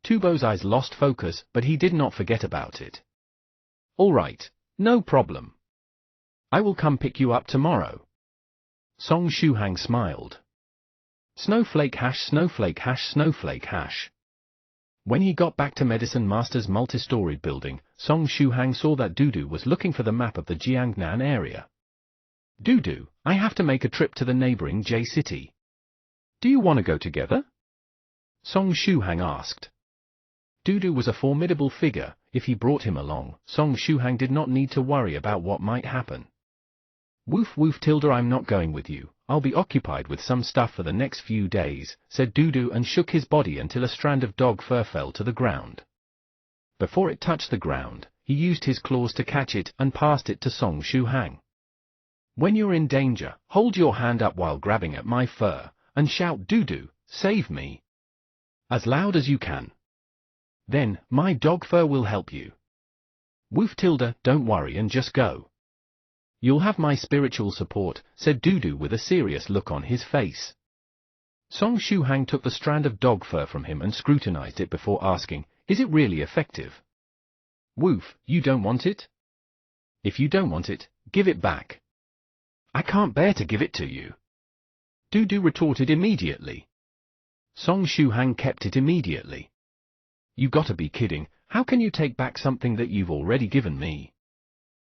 Tubo's eyes lost focus, but he did not forget about it. All right, no problem. I will come pick you up tomorrow. Song Shuhang smiled. Snowflake hash, snowflake hash, snowflake hash. When he got back to Medicine Master's multi-storied building, Song Shuhang saw that Dudu was looking for the map of the Jiangnan area. Dudu, I have to make a trip to the neighboring J City. Do you want to go together? Song Shuhang asked. Dudu was a formidable figure, if he brought him along, Song Shuhang did not need to worry about what might happen. Woof woof tilde, I'm not going with you, I'll be occupied with some stuff for the next few days, said Dudu and shook his body until a strand of dog fur fell to the ground. Before it touched the ground, he used his claws to catch it and passed it to Song Shuhang. When you're in danger, hold your hand up while grabbing at my fur, and shout Dudu, save me, as loud as you can. Then, my dog fur will help you. Woof tilde, don't worry and just go. You'll have my spiritual support, said Dudu with a serious look on his face. Song Shuhang took the strand of dog fur from him and scrutinized it before asking, is it really effective? Woof, you don't want it? If you don't want it, give it back. I can't bear to give it to you. Dudu retorted immediately. Song Shuhang kept it immediately. You gotta be kidding, how can you take back something that you've already given me?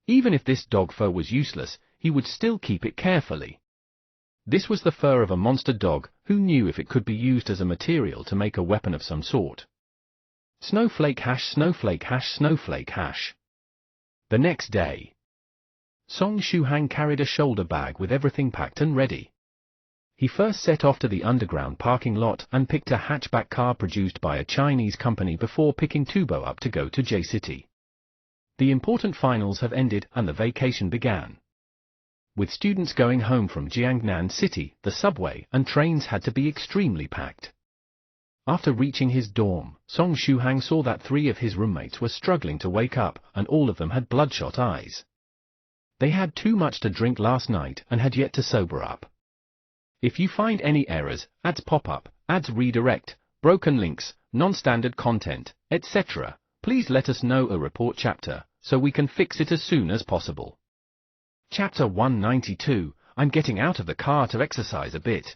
Even if this dog fur was useless, he would still keep it carefully. This was the fur of a monster dog, who knew if it could be used as a material to make a weapon of some sort. Snowflake hash, snowflake hash, snowflake hash. The next day, Song Shuhang carried a shoulder bag with everything packed and ready. He first set off to the underground parking lot and picked a hatchback car produced by a Chinese company before picking Tubo up to go to J City. The important finals have ended and the vacation began. With students going home from Jiangnan City, the subway and trains had to be extremely packed. After reaching his dorm, Song Shuhang saw that 3 of his roommates were struggling to wake up and all of them had bloodshot eyes. They had too much to drink last night and had yet to sober up. If you find any errors, ads pop up, ads redirect, broken links, non-standard content, etc., please let us know a report chapter, so we can fix it as soon as possible. Chapter 192, I'm getting out of the car to exercise a bit.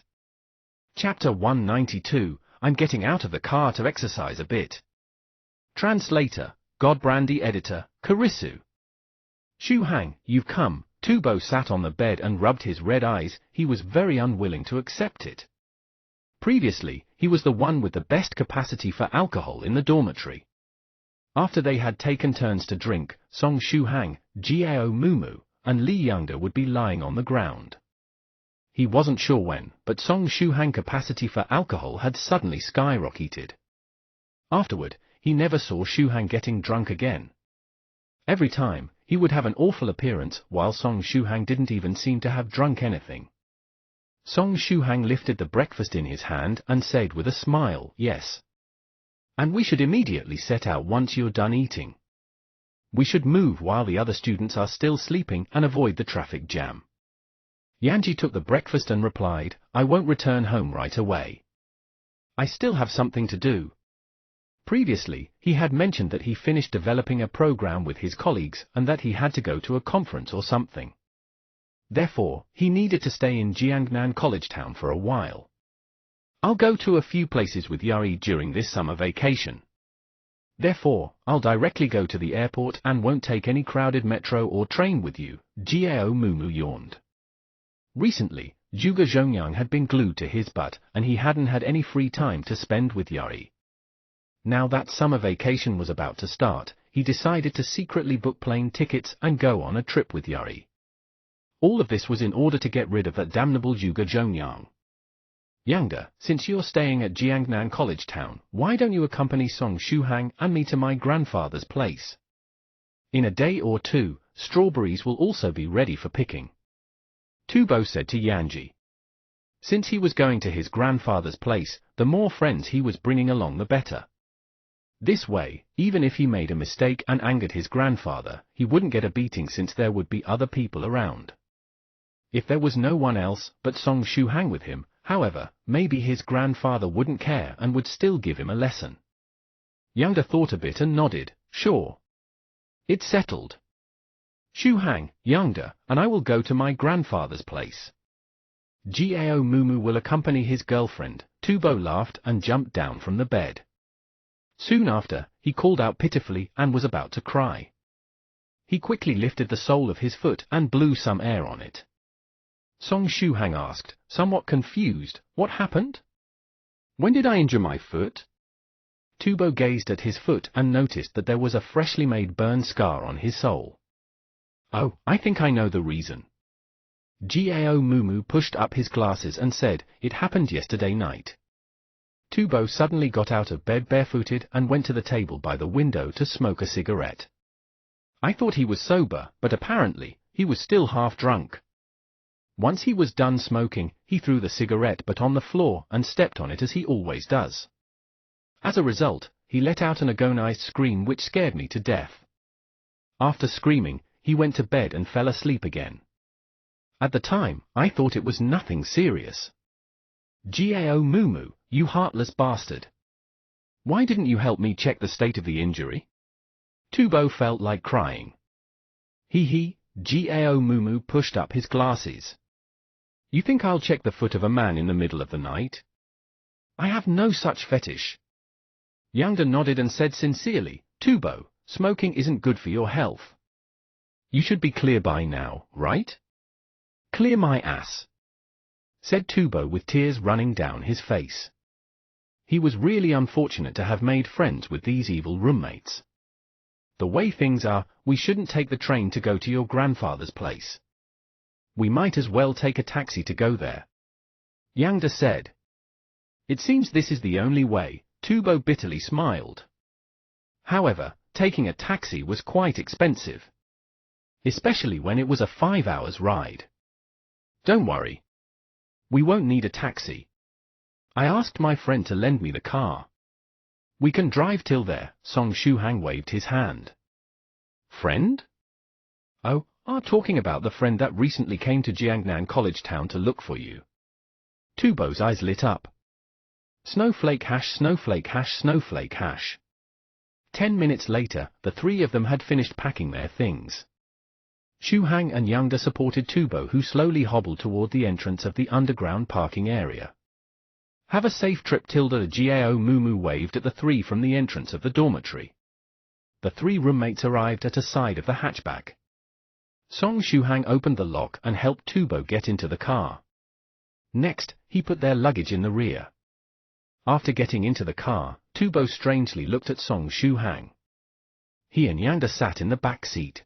Chapter 192, I'm getting out of the car to exercise a bit. Translator, Godbrandy Editor, Karisu. Shuhang, you've come. Tubo sat on the bed and rubbed his red eyes, he was very unwilling to accept it. Previously, he was the one with the best capacity for alcohol in the dormitory. After they had taken turns to drink, Song Shuhang, Jiao Mumu, and Li Yangde would be lying on the ground. He wasn't sure when, but Song Shuhang's capacity for alcohol had suddenly skyrocketed. Afterward, he never saw Shuhang getting drunk again. Every time, he would have an awful appearance, while Song Shuhang didn't even seem to have drunk anything. Song Shuhang lifted the breakfast in his hand and said with a smile, yes. And we should immediately set out once you're done eating. We should move while the other students are still sleeping and avoid the traffic jam. Yanji took the breakfast and replied, I won't return home right away. I still have something to do. Previously, he had mentioned that he finished developing a program with his colleagues and that he had to go to a conference or something. Therefore, he needed to stay in Jiangnan College Town for a while. I'll go to a few places with Yuri during this summer vacation. Therefore, I'll directly go to the airport and won't take any crowded metro or train with you, Jiao Mumu yawned. Recently, Zhuge Zhongyang had been glued to his butt and he hadn't had any free time to spend with Yuri. Now that summer vacation was about to start, he decided to secretly book plane tickets and go on a trip with Yuri. All of this was in order to get rid of that damnable Zhuge Zhongyang. Yangda, since you're staying at Jiangnan College Town, why don't you accompany Song Shuhang and me to my grandfather's place? In a day or two, strawberries will also be ready for picking. Tubo said to Yanji. Since he was going to his grandfather's place, the more friends he was bringing along the better. This way, even if he made a mistake and angered his grandfather, he wouldn't get a beating since there would be other people around. If there was no one else but Song Shuhang with him, however, maybe his grandfather wouldn't care and would still give him a lesson. Yangda thought a bit and nodded, sure. It's settled. Shuhang, Yangda, and I will go to my grandfather's place. Jiao Mumu will accompany his girlfriend. Tubo laughed and jumped down from the bed. Soon after, he called out pitifully and was about to cry. He quickly lifted the sole of his foot and blew some air on it. Song Shuhang asked, somewhat confused, what happened? When did I injure my foot? Tubo gazed at his foot and noticed that there was a freshly made burn scar on his sole. Oh, I think I know the reason. Jiao Mumu pushed up his glasses and said, it happened yesterday night. Tubo suddenly got out of bed barefooted and went to the table by the window to smoke a cigarette. I thought he was sober, but apparently, he was still half drunk. Once he was done smoking, he threw the cigarette butt on the floor and stepped on it as he always does. As a result, he let out an agonized scream which scared me to death. After screaming, he went to bed and fell asleep again. At the time, I thought it was nothing serious. Jiao Mumu, you heartless bastard. Why didn't you help me check the state of the injury? Tubo felt like crying. Hee, Jiao Mumu pushed up his glasses. You think I'll check the foot of a man in the middle of the night? I have no such fetish. Yangda nodded and said sincerely, Tubo, smoking isn't good for your health. You should be clear by now, right? Clear my ass, said Tubo with tears running down his face. He was really unfortunate to have made friends with these evil roommates. The way things are, we shouldn't take the train to go to your grandfather's place. We might as well take a taxi to go there. Yangda said. It seems this is the only way, Tubo bitterly smiled. However, taking a taxi was quite expensive. Especially when it was a 5 hours ride. Don't worry. We won't need a taxi. I asked my friend to lend me the car. We can drive till there. Song Shuhang waved his hand. Friend? Oh, talking about the friend that recently came to Jiangnan College Town to look for you. Tubo's eyes lit up. Snowflake hash, snowflake hash, snowflake hash. 10 minutes later, the three of them had finished packing their things. Shuhang and Yangda supported Tubo, who slowly hobbled toward the entrance of the underground parking area. Have a safe trip, Tilda. Jiao Mumu waved at the three from the entrance of the dormitory. The three roommates arrived at a side of the hatchback. Song Shuhang opened the lock and helped Tubo get into the car. Next, he put their luggage in the rear. After getting into the car, Tubo strangely looked at Song Shuhang. He and Yangda sat in the back seat.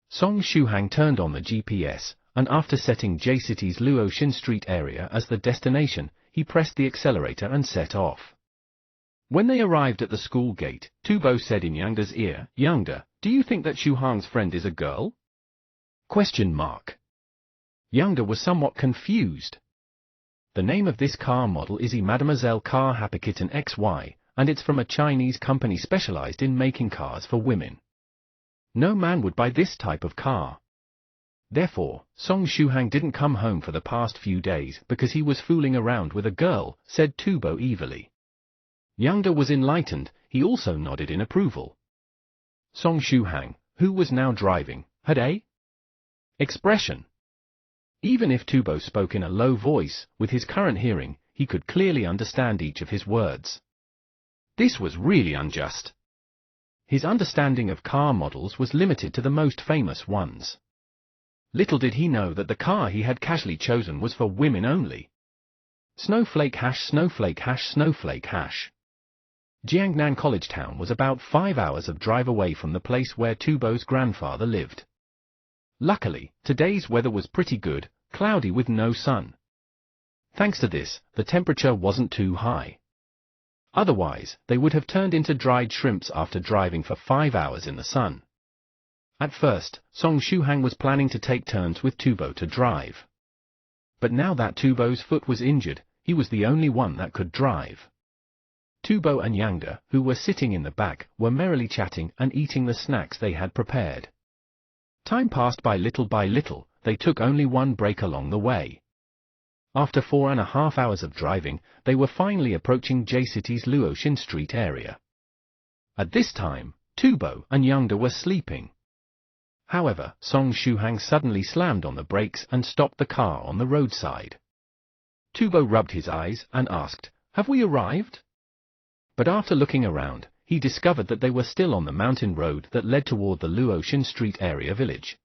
Song Shuhang turned on the GPS, and after setting J-City's Luoxin Street area as the destination, he pressed the accelerator and set off. When they arrived at the school gate, Tubo said in Yangda's ear, Yangda, do you think that Shuhang's friend is a girl? ? Yangda was somewhat confused. The name of this car model is Mademoiselle Car Hapikitten XY, and it's from a Chinese company specialized in making cars for women. No man would buy this type of car. Therefore, Song Shuhang didn't come home for the past few days because he was fooling around with a girl, said Tubo evilly. Yangda was enlightened, he also nodded in approval. Song Shuhang, who was now driving, had a expression. Even if Tubo spoke in a low voice, with his current hearing, he could clearly understand each of his words. This was really unjust. His understanding of car models was limited to the most famous ones. Little did he know that the car he had casually chosen was for women only. Snowflake hash, snowflake hash, snowflake hash. Jiangnan College Town was about 5 hours of drive away from the place where Tubo's grandfather lived. Luckily, today's weather was pretty good, cloudy with no sun. Thanks to this, the temperature wasn't too high. Otherwise, they would have turned into dried shrimps after driving for 5 hours in the sun. At first, Song Shuhang was planning to take turns with Tubo to drive. But now that Tubo's foot was injured, he was the only one that could drive. Tubo and Yang, who were sitting in the back, were merrily chatting and eating the snacks they had prepared. Time passed by little, they took only one break along the way. After 4.5 hours of driving, they were finally approaching J-City's Luoxin Street area. At this time, Tubo and Yang were sleeping. However, Song Shuhang suddenly slammed on the brakes and stopped the car on the roadside. Tubo rubbed his eyes and asked, "Have we arrived?" But after looking around, he discovered that they were still on the mountain road that led toward the Luoxin Street area village.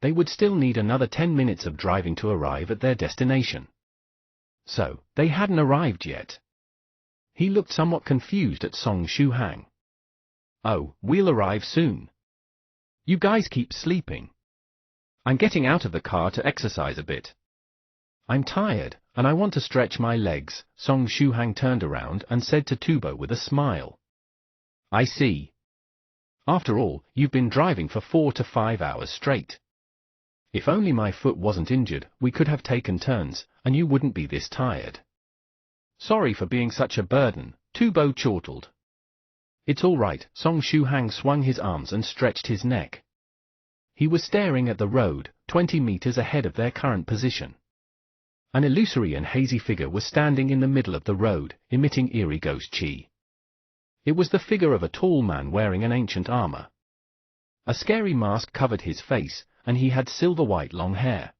They would still need another 10 minutes of driving to arrive at their destination. So, they hadn't arrived yet. He looked somewhat confused at Song Shuhang. "Oh, we'll arrive soon. You guys keep sleeping. I'm getting out of the car to exercise a bit. I'm tired, and I want to stretch my legs." Song Shuhang turned around and said to Tubo with a smile. "I see. After all, you've been driving for 4 to 5 hours straight. If only my foot wasn't injured, we could have taken turns, and you wouldn't be this tired." "Sorry for being such a burden," Tubo chortled. "It's all right." Song Shuhang swung his arms and stretched his neck. He was staring at the road, 20 meters ahead of their current position. An illusory and hazy figure was standing in the middle of the road, emitting eerie ghost chi. It was the figure of a tall man wearing an ancient armor. A scary mask covered his face, and he had silver-white long hair.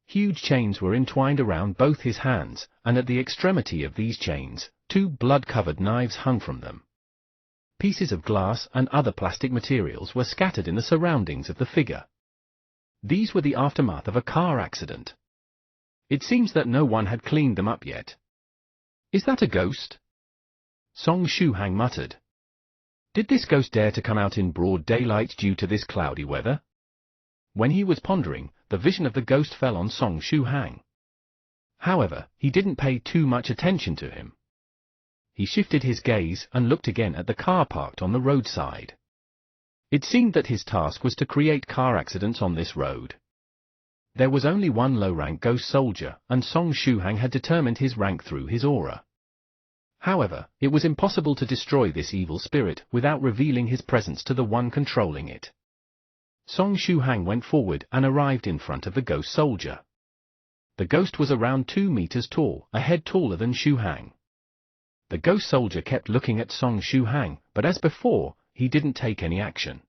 Huge chains were entwined around both his hands, and at the extremity of these chains, 2 blood-covered knives hung from them. Pieces of glass and other plastic materials were scattered in the surroundings of the figure. These were the aftermath of a car accident. It seems that no one had cleaned them up yet. "Is that a ghost?" Song Shuhang muttered. Did this ghost dare to come out in broad daylight due to this cloudy weather? When he was pondering, the vision of the ghost fell on Song Shuhang. However, he didn't pay too much attention to him. He shifted his gaze and looked again at the car parked on the roadside. It seemed that his task was to create car accidents on this road. There was only one low-rank ghost soldier, and Song Shuhang had determined his rank through his aura. However, it was impossible to destroy this evil spirit without revealing his presence to the one controlling it. Song Shuhang went forward and arrived in front of the ghost soldier. The ghost was around 2 meters tall, a head taller than Shuhang. The ghost soldier kept looking at Song Shuhang, but as before, he didn't take any action.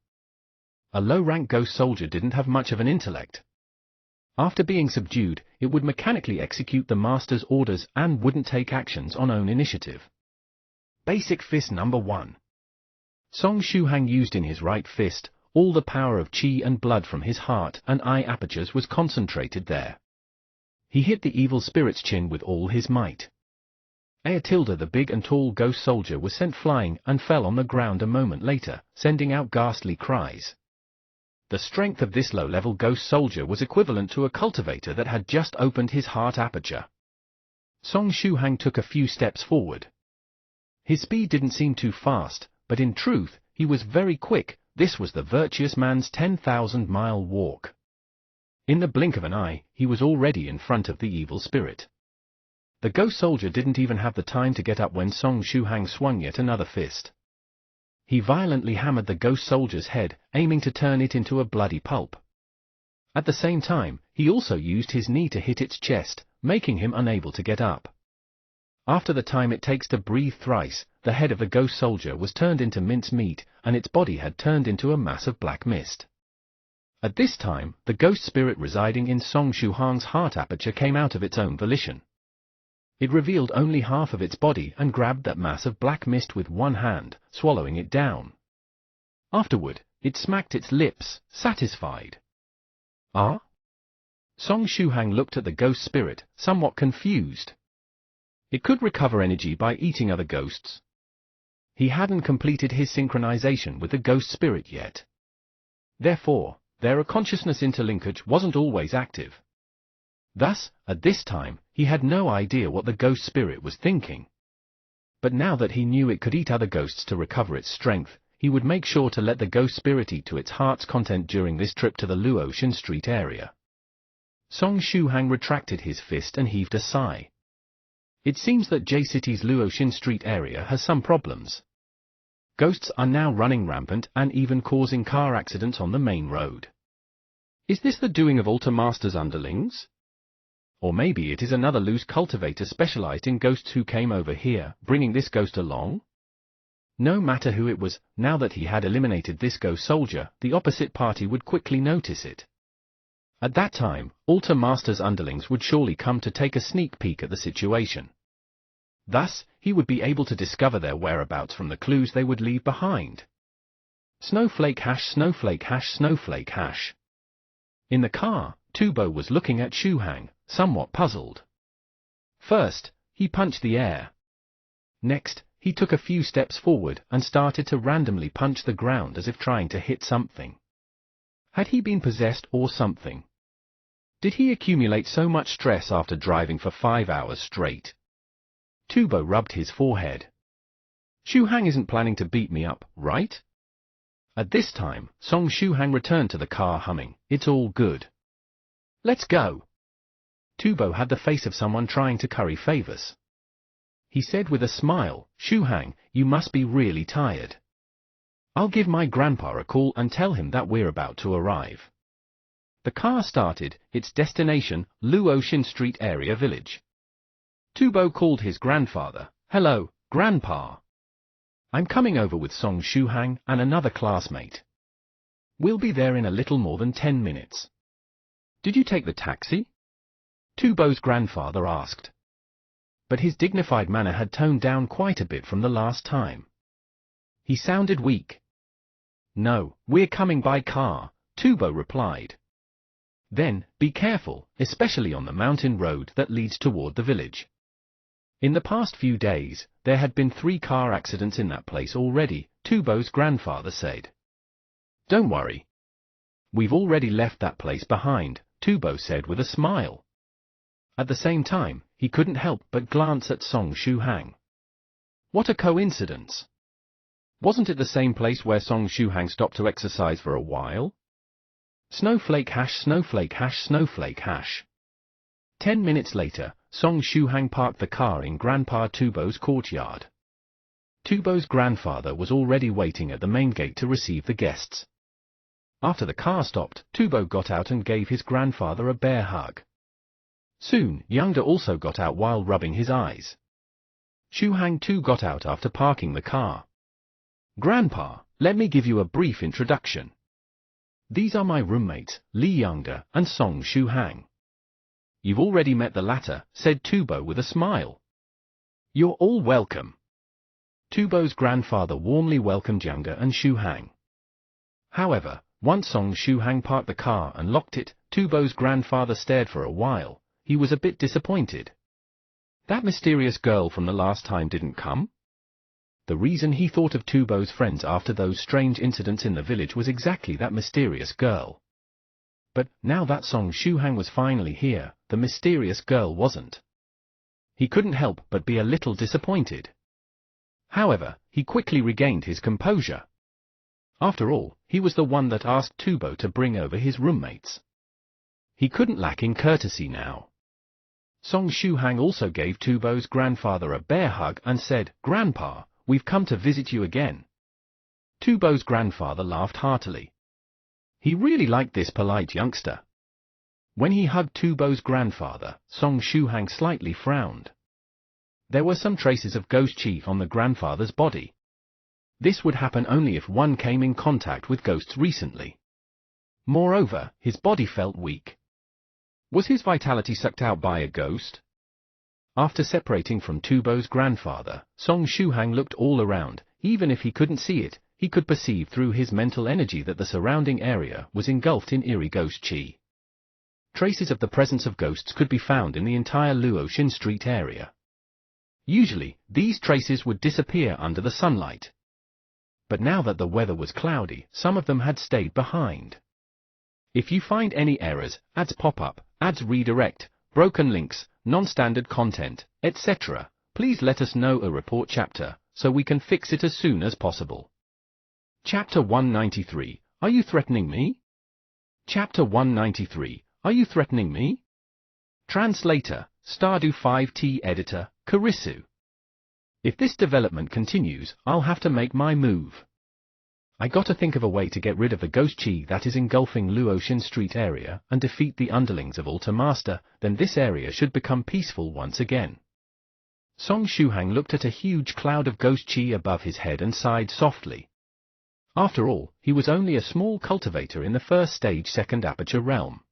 A low-rank ghost soldier didn't have much of an intellect. After being subdued, it would mechanically execute the master's orders and wouldn't take actions on own initiative. Basic Fist Number 1. Song Shuhang used in his right fist, all the power of chi and blood from his heart and eye apertures was concentrated there. He hit the evil spirit's chin with all his might. The big and tall ghost soldier was sent flying and fell on the ground a moment later, sending out ghastly cries. The strength of this low-level ghost soldier was equivalent to a cultivator that had just opened his heart aperture. Song Shuhang took a few steps forward. His speed didn't seem too fast, but in truth, he was very quick. This was the virtuous man's 10,000-mile walk. In the blink of an eye, he was already in front of the evil spirit. The ghost soldier didn't even have the time to get up when Song Shuhang swung yet another fist. He violently hammered the ghost soldier's head, aiming to turn it into a bloody pulp. At the same time, he also used his knee to hit its chest, making him unable to get up. After the time it takes to breathe thrice, the head of the ghost soldier was turned into mincemeat, and its body had turned into a mass of black mist. At this time, the ghost spirit residing in Song Shuhang's heart aperture came out of its own volition. It revealed only half of its body and grabbed that mass of black mist with one hand, swallowing it down. Afterward, it smacked its lips, satisfied. Ah? Song Shuhang looked at the ghost spirit, somewhat confused. It could recover energy by eating other ghosts. He hadn't completed his synchronization with the ghost spirit yet. Therefore, their consciousness interlinkage wasn't always active. Thus, at this time, he had no idea what the ghost spirit was thinking. But now that he knew it could eat other ghosts to recover its strength, he would make sure to let the ghost spirit eat to its heart's content during this trip to the Luotian Street area. Song Shuhang retracted his fist and heaved a sigh. It seems that J-City's Luotian Street area has some problems. Ghosts are now running rampant and even causing car accidents on the main road. Is this the doing of Altar Master's underlings? Or maybe it is another loose cultivator specialized in ghosts who came over here, bringing this ghost along? No matter who it was, now that he had eliminated this ghost soldier, the opposite party would quickly notice it. At that time, Altar Master's underlings would surely come to take a sneak peek at the situation. Thus, he would be able to discover their whereabouts from the clues they would leave behind. Snowflake hash, snowflake hash, snowflake hash. In the car, Tubo was looking at Shuhang, somewhat puzzled. First, he punched the air. Next, he took a few steps forward and started to randomly punch the ground as if trying to hit something. Had he been possessed or something? Did he accumulate so much stress after driving for 5 hours straight? Tubo rubbed his forehead. Shuhang isn't planning to beat me up, right? At this time, Song Shuhang returned to the car humming, "It's all good. Let's go." Tubo had the face of someone trying to curry favors. He said with a smile, "Shuhang, you must be really tired. I'll give my grandpa a call and tell him that we're about to arrive." The car started, its destination, Luotian Street area village. Tubo called his grandfather. "Hello, Grandpa. I'm coming over with Song Shuhang and another classmate. We'll be there in a little more than 10 minutes. Did you take the taxi?" Tubo's grandfather asked. But his dignified manner had toned down quite a bit from the last time. He sounded weak. "No, we're coming by car," Tubo replied. "Then, be careful, especially on the mountain road that leads toward the village. In the past few days, there had been 3 car accidents in that place already," Tubo's grandfather said. "Don't worry. We've already left that place behind," Tubo said with a smile. At the same time, he couldn't help but glance at Song Shuhang. What a coincidence! Wasn't it the same place where Song Shuhang stopped to exercise for a while? Snowflake hash, snowflake hash, snowflake hash. 10 minutes later, Song Shuhang parked the car in Grandpa Tubo's courtyard. Tubo's grandfather was already waiting at the main gate to receive the guests. After the car stopped, Tubo got out and gave his grandfather a bear hug. Soon, Youngda also got out while rubbing his eyes. Shuhang too got out after parking the car. "Grandpa, let me give you a brief introduction. These are my roommates, Li Youngda and Song Shuhang." "You've already met the latter," said Tubo with a smile. "You're all welcome." Tubo's grandfather warmly welcomed Youngda and Shuhang. However, once Song Shuhang parked the car and locked it, Tubo's grandfather stared for a while. He was a bit disappointed. That mysterious girl from the last time didn't come? The reason he thought of Tubo's friends after those strange incidents in the village was exactly that mysterious girl. But, now that Song Shuhang was finally here, the mysterious girl wasn't. He couldn't help but be a little disappointed. However, he quickly regained his composure. After all, he was the one that asked Tubo to bring over his roommates. He couldn't lack in courtesy now. Song Shuhang also gave Tubo's grandfather a bear hug and said, "Grandpa, we've come to visit you again." Tubo's grandfather laughed heartily. He really liked this polite youngster. When he hugged Tubo's grandfather, Song Shuhang slightly frowned. There were some traces of Ghost Chief on the grandfather's body. This would happen only if one came in contact with ghosts recently. Moreover, his body felt weak. Was his vitality sucked out by a ghost? After separating from Tubo's grandfather, Song Shuhang looked all around. Even if he couldn't see it, he could perceive through his mental energy that the surrounding area was engulfed in eerie ghost qi. Traces of the presence of ghosts could be found in the entire Luoxin Street area. Usually, these traces would disappear under the sunlight. But now that the weather was cloudy, some of them had stayed behind. If you find any errors, ads pop up, ads redirect, broken links, non-standard content, etc., please let us know a report chapter, so we can fix it as soon as possible. Chapter 193, Are you threatening me? Chapter 193, Are you threatening me? Translator, Stardew 5T Editor, Karisu. If this development continues, I'll have to make my move. I gotta think of a way to get rid of the ghost qi that is engulfing Luoxin Street area and defeat the underlings of Altar Master, then this area should become peaceful once again. Song Shuhang looked at a huge cloud of ghost qi above his head and sighed softly. After all, he was only a small cultivator in the first stage second aperture realm.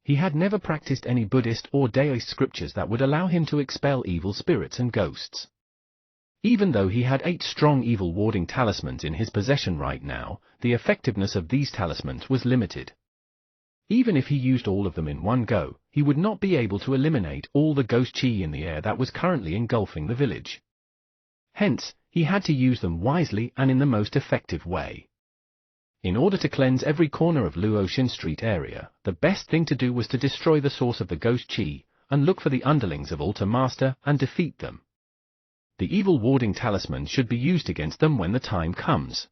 He had never practiced any Buddhist or Daoist scriptures that would allow him to expel evil spirits and ghosts. Even though he had 8 strong evil warding talismans in his possession right now, the effectiveness of these talismans was limited. Even if he used all of them in one go, he would not be able to eliminate all the ghost qi in the air that was currently engulfing the village. Hence, he had to use them wisely and in the most effective way. In order to cleanse every corner of Luoxin Street area, the best thing to do was to destroy the source of the ghost qi, and look for the underlings of Altar Master and defeat them. The evil warding talisman should be used against them when the time comes.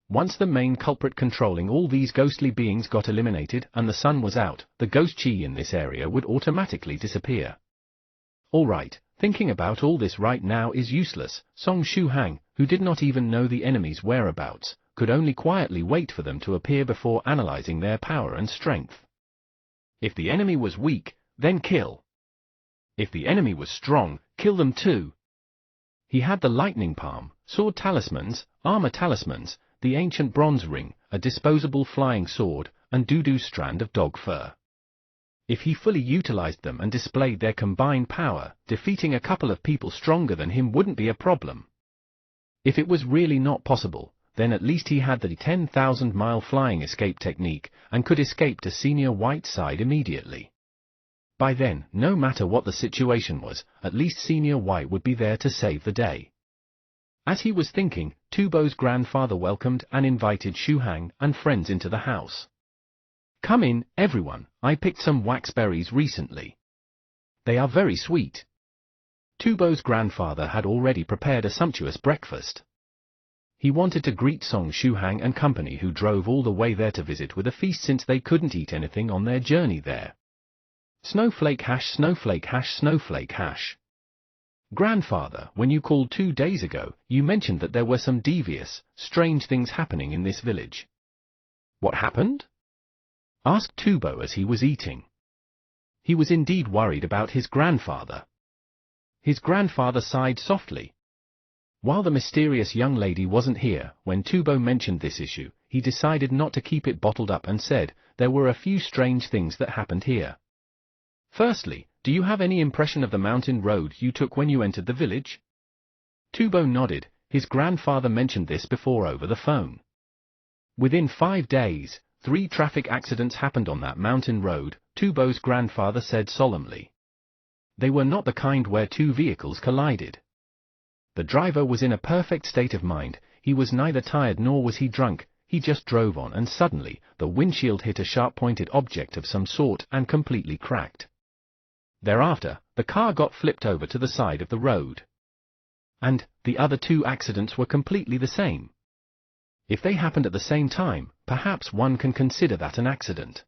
Once the main culprit controlling all these ghostly beings got eliminated and the sun was out, the ghost qi in this area would automatically disappear. Alright, thinking about all this right now is useless. Song Shuhang, who did not even know the enemy's whereabouts, could only quietly wait for them to appear before analyzing their power and strength. If the enemy was weak, then kill. If the enemy was strong, kill them too. He had the lightning palm, sword talismans, armor talismans, the ancient bronze ring, a disposable flying sword, and Dudu's strand of dog fur. If he fully utilized them and displayed their combined power, defeating a couple of people stronger than him wouldn't be a problem. If it was really not possible, then at least he had the 10,000-mile flying escape technique and could escape to Senior White's side immediately. By then, no matter what the situation was, at least Senior White would be there to save the day. As he was thinking, Tubo's grandfather welcomed and invited Shuhang and friends into the house. Come in, everyone, I picked some waxberries recently. They are very sweet. Tubo's grandfather had already prepared a sumptuous breakfast. He wanted to greet Song Shuhang and company who drove all the way there to visit with a feast since they couldn't eat anything on their journey there. Snowflake hash, snowflake hash, snowflake hash. Grandfather, when you called 2 days ago, you mentioned that there were some devious, strange things happening in this village. What happened? Asked Tubo as he was eating. He was indeed worried about his grandfather. His grandfather sighed softly. While the mysterious young lady wasn't here, when Tubo mentioned this issue, he decided not to keep it bottled up and said, there were a few strange things that happened here. Firstly, do you have any impression of the mountain road you took when you entered the village? Tubo nodded. His grandfather mentioned this before over the phone. Within 5 days, 3 traffic accidents happened on that mountain road, Tubo's grandfather said solemnly. They were not the kind where 2 vehicles collided. The driver was in a perfect state of mind, he was neither tired nor was he drunk, he just drove on and suddenly, the windshield hit a sharp-pointed object of some sort and completely cracked. Thereafter, the car got flipped over to the side of the road. And, the other 2 accidents were completely the same. If they happened at the same time, perhaps one can consider that an accident.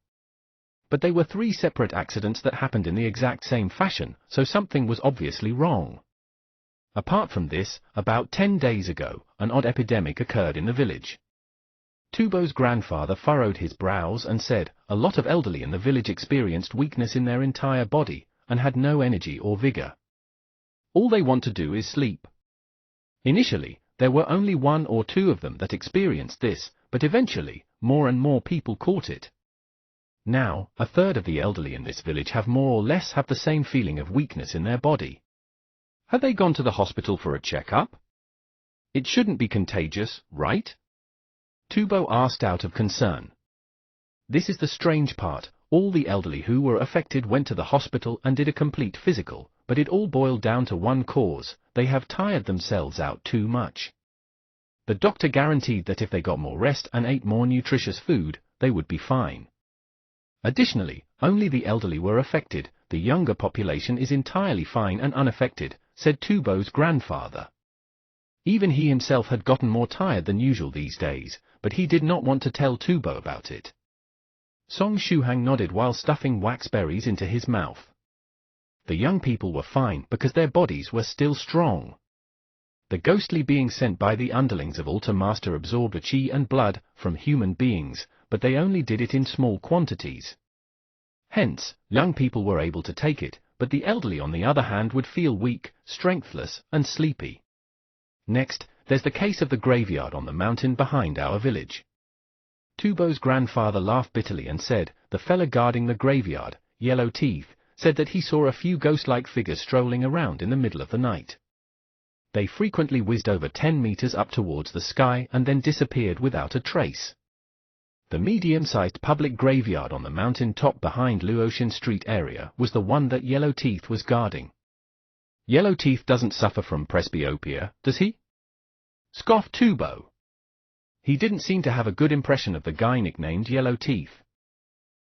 But they were 3 separate accidents that happened in the exact same fashion, so something was obviously wrong. Apart from this, about 10 days ago, an odd epidemic occurred in the village. Tubo's grandfather furrowed his brows and said, a lot of elderly in the village experienced weakness in their entire body, and had no energy or vigor. All they want to do is sleep. Initially, there were only 1 or 2 of them that experienced this, but eventually, more and more people caught it. Now, a third of the elderly in this village have more or less the same feeling of weakness in their body. Had they gone to the hospital for a checkup? It shouldn't be contagious, right? Tubo asked out of concern. This is the strange part. All the elderly who were affected went to the hospital and did a complete physical, but it all boiled down to one cause: they have tired themselves out too much. The doctor guaranteed that if they got more rest and ate more nutritious food, they would be fine. Additionally, only the elderly were affected. The younger population is entirely fine and unaffected, said Tubo's grandfather. Even he himself had gotten more tired than usual these days, but he did not want to tell Tubo about it. Song Shuhang nodded while stuffing wax berries into his mouth. The young people were fine because their bodies were still strong. The ghostly beings sent by the underlings of Altar Master absorbed the chi and blood from human beings, but they only did it in small quantities. Hence, young people were able to take it, but the elderly on the other hand would feel weak, strengthless, and sleepy. Next, there's the case of the graveyard on the mountain behind our village. Tubo's grandfather laughed bitterly and said, the fella guarding the graveyard, Yellow Teeth, said that he saw a few ghost-like figures strolling around in the middle of the night. They frequently whizzed over 10 meters up towards the sky and then disappeared without a trace. The medium-sized public graveyard on the mountain top behind Luotian Street area was the one that Yellow Teeth was guarding. Yellow Teeth doesn't suffer from presbyopia, does he? Scoffed Tubo. He didn't seem to have a good impression of the guy nicknamed Yellow Teeth.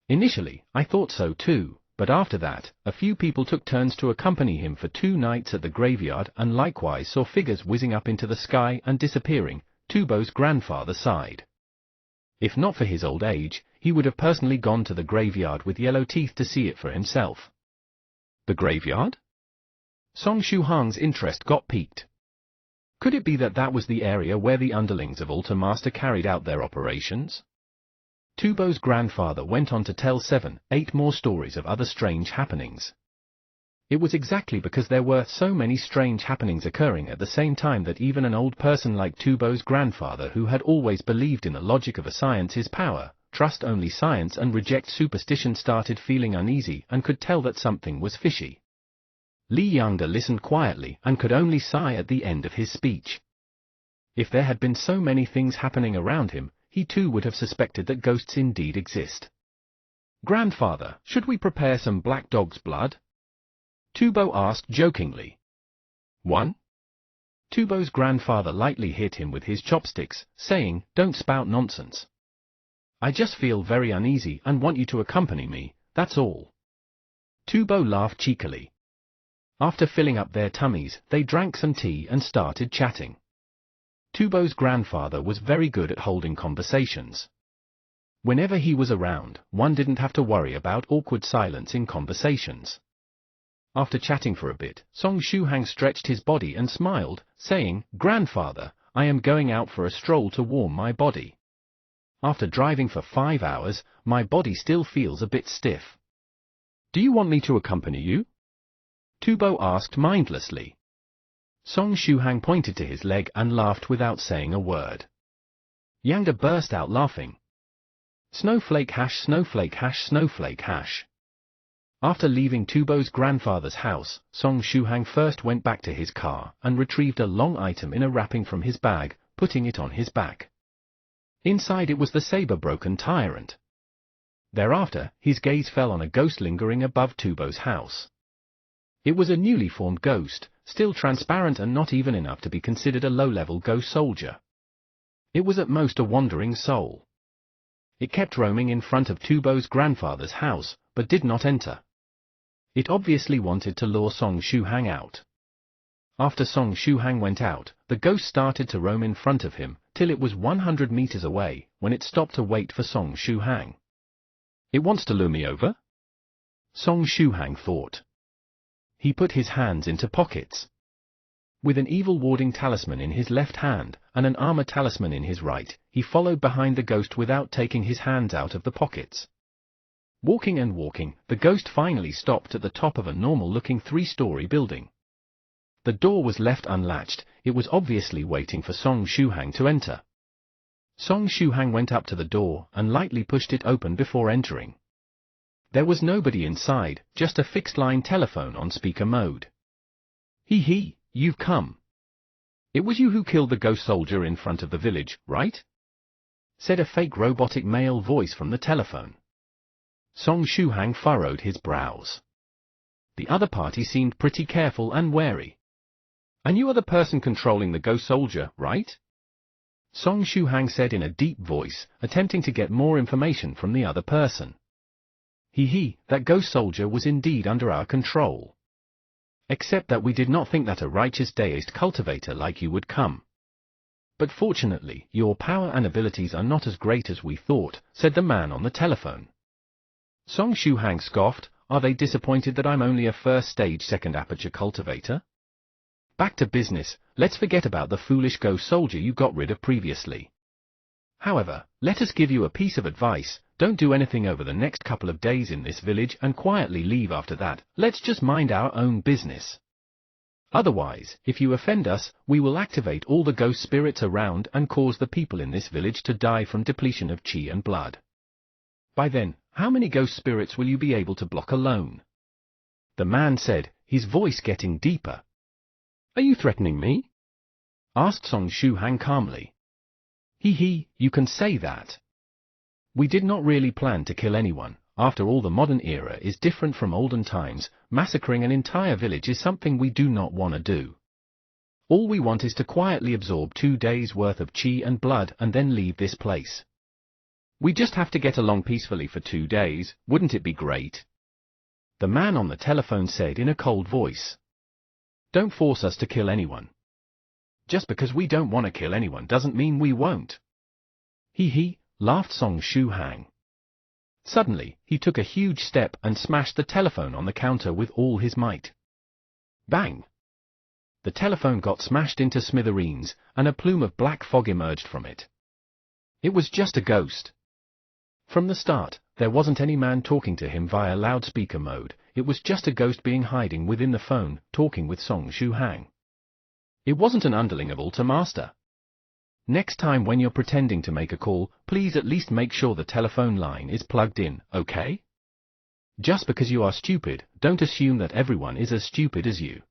Initially, I thought so too, but after that, a few people took turns to accompany him for 2 nights at the graveyard and likewise saw figures whizzing up into the sky and disappearing. Tubo's grandfather sighed. If not for his old age, he would have personally gone to the graveyard with Yellow Teeth to see it for himself. The graveyard? Song Shuhang's interest got piqued. Could it be that that was the area where the underlings of Altar Master carried out their operations? Tubo's grandfather went on to tell 7, 8 more stories of other strange happenings. It was exactly because there were so many strange happenings occurring at the same time that even an old person like Tubo's grandfather, who had always believed in the logic of a science's power, trust only science and reject superstition, started feeling uneasy and could tell that something was fishy. Li Yangda listened quietly and could only sigh at the end of his speech. If there had been so many things happening around him, he too would have suspected that ghosts indeed exist. Grandfather, should we prepare some black dog's blood? Tubo asked jokingly. 1. Tubo's grandfather lightly hit him with his chopsticks, saying, don't spout nonsense. I just feel very uneasy and want you to accompany me, that's all. Tubo laughed cheekily. After filling up their tummies, they drank some tea and started chatting. Tubo's grandfather was very good at holding conversations. Whenever he was around, one didn't have to worry about awkward silence in conversations. After chatting for a bit, Song Shuhang stretched his body and smiled, saying, Grandfather, I am going out for a stroll to warm my body. After driving for 5 hours, my body still feels a bit stiff. Do you want me to accompany you? Tubo asked mindlessly. Song Shuhang pointed to his leg and laughed without saying a word. Yangda burst out laughing. Snowflake hash, snowflake hash, snowflake hash. After leaving Tubo's grandfather's house, Song Shuhang first went back to his car and retrieved a long item in a wrapping from his bag, putting it on his back. Inside it was the saber-broken tyrant. Thereafter, his gaze fell on a ghost lingering above Tubo's house. It was a newly formed ghost, still transparent and not even enough to be considered a low-level ghost soldier. It was at most a wandering soul. It kept roaming in front of Tubo's grandfather's house, but did not enter. It obviously wanted to lure Song Shuhang out. After Song Shuhang went out, the ghost started to roam in front of him, till it was 100 meters away, when it stopped to wait for Song Shuhang. It wants to lure me over? Song Shuhang thought. He put his hands into pockets. With an evil warding talisman in his left hand, and an armor talisman in his right, he followed behind the ghost without taking his hands out of the pockets. Walking and walking, the ghost finally stopped at the top of a normal-looking 3-story building. The door was left unlatched, it was obviously waiting for Song Shuhang to enter. Song Shuhang went up to the door and lightly pushed it open before entering. There was nobody inside, just a fixed-line telephone on speaker mode. Hee, you've come. It was you who killed the ghost soldier in front of the village, right? Said a fake robotic male voice from the telephone. Song Shuhang furrowed his brows. The other party seemed pretty careful and wary. And you are the person controlling the ghost soldier, right? Song Shuhang said in a deep voice, attempting to get more information from the other person. Hee, that ghost soldier was indeed under our control. Except that we did not think that a righteous deist cultivator like you would come. But fortunately, your power and abilities are not as great as we thought, said the man on the telephone. Song Shuhang scoffed, are they disappointed that I'm only a first-stage second aperture cultivator? Back to business, let's forget about the foolish ghost soldier you got rid of previously. However, let us give you a piece of advice, don't do anything over the next couple of days in this village and quietly leave after that, let's just mind our own business. Otherwise, if you offend us, we will activate all the ghost spirits around and cause the people in this village to die from depletion of chi and blood. By then, how many ghost spirits will you be able to block alone? The man said, his voice getting deeper. Are you threatening me? Asked Song Shuhang calmly. Hee, you can say that. We did not really plan to kill anyone. After all, the modern era is different from olden times. Massacring an entire village is something we do not want to do. All we want is to quietly absorb 2 days' worth of chi and blood and then leave this place. We just have to get along peacefully for 2 days, wouldn't it be great? The man on the telephone said in a cold voice. Don't force us to kill anyone. Just because we don't want to kill anyone doesn't mean we won't. Hee, laughed Song Shuhang. Suddenly, he took a huge step and smashed the telephone on the counter with all his might. Bang! The telephone got smashed into smithereens, and a plume of black fog emerged from it. It was just a ghost. From the start, there wasn't any man talking to him via loudspeaker mode, it was just a ghost being hiding within the phone, talking with Song Shuhang. It wasn't an underling of Ultimaster. Next time when you're pretending to make a call, please at least make sure the telephone line is plugged in, okay? Just because you are stupid, don't assume that everyone is as stupid as you.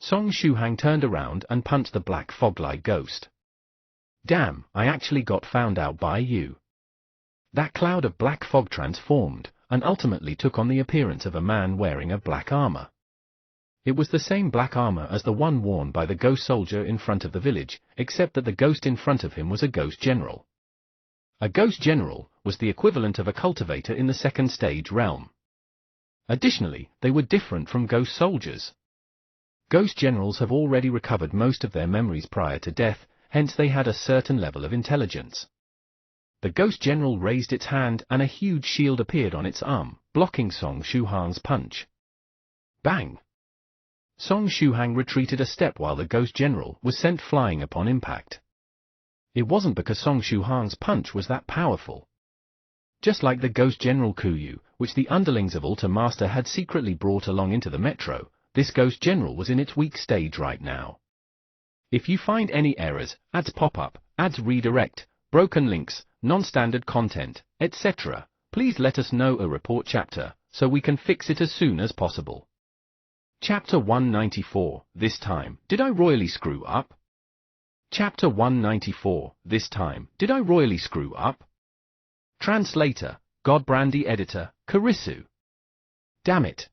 Song Shuhang turned around and punched the black fog-like ghost. Damn, I actually got found out by you. That cloud of black fog transformed, and ultimately took on the appearance of a man wearing a black armor. It was the same black armor as the one worn by the ghost soldier in front of the village, except that the ghost in front of him was a ghost general. A ghost general was the equivalent of a cultivator in the second stage realm. Additionally, they were different from ghost soldiers. Ghost generals have already recovered most of their memories prior to death, hence they had a certain level of intelligence. The ghost general raised its hand and a huge shield appeared on its arm, blocking Song Shuhang's punch. Bang! Song Shuhang retreated a step while the ghost general was sent flying upon impact. It wasn't because Song Shuhang's punch was that powerful. Just like the ghost general Kuyu, which the underlings of Ultimaster had secretly brought along into the metro, this ghost general was in its weak stage right now. If you find any errors, ads pop-up, ads redirect, broken links, non-standard content, etc., please let us know a report chapter, so we can fix it as soon as possible. Chapter 194, this time, did I royally screw up? Chapter 194, this time, did I royally screw up? Translator, Godbrandy Editor, Karisu. Damn it.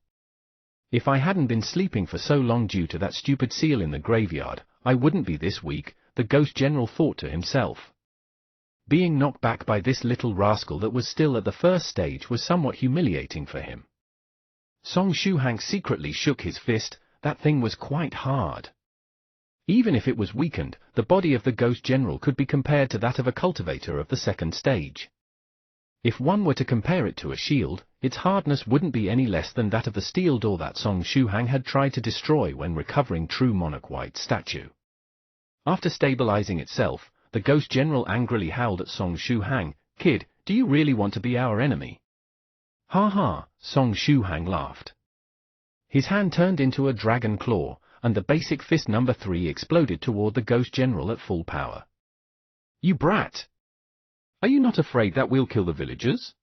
If I hadn't been sleeping for so long due to that stupid seal in the graveyard, I wouldn't be this weak, the ghost general thought to himself. Being knocked back by this little rascal that was still at the first stage was somewhat humiliating for him. Song Shuhang secretly shook his fist, that thing was quite hard. Even if it was weakened, the body of the ghost general could be compared to that of a cultivator of the second stage. If one were to compare it to a shield, its hardness wouldn't be any less than that of the steel door that Song Shuhang had tried to destroy when recovering True Monarch White's statue. After stabilizing itself, the ghost general angrily howled at Song Shuhang, "Kid, do you really want to be our enemy?" "Ha ha," Song Shuhang laughed. His hand turned into a dragon claw, and the basic fist number 3 exploded toward the ghost general at full power. "You brat! Are you not afraid that we'll kill the villagers?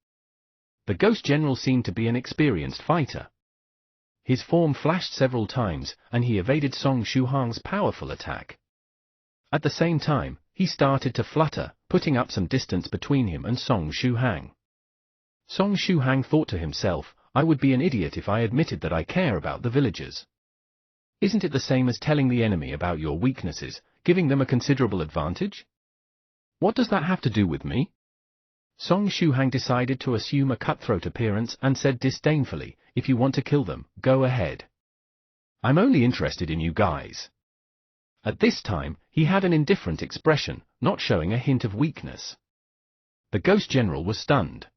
The Ghost General seemed to be an experienced fighter. His form flashed several times, and he evaded Song Shuhang's powerful attack. At the same time, he started to flutter, putting up some distance between him and Song Shuhang. Song Shuhang thought to himself, I would be an idiot if I admitted that I care about the villagers. Isn't it the same as telling the enemy about your weaknesses, giving them a considerable advantage? What does that have to do with me? Song Shuhang decided to assume a cutthroat appearance and said disdainfully, if you want to kill them, go ahead. I'm only interested in you guys. At this time, he had an indifferent expression, not showing a hint of weakness. The Ghost General was stunned.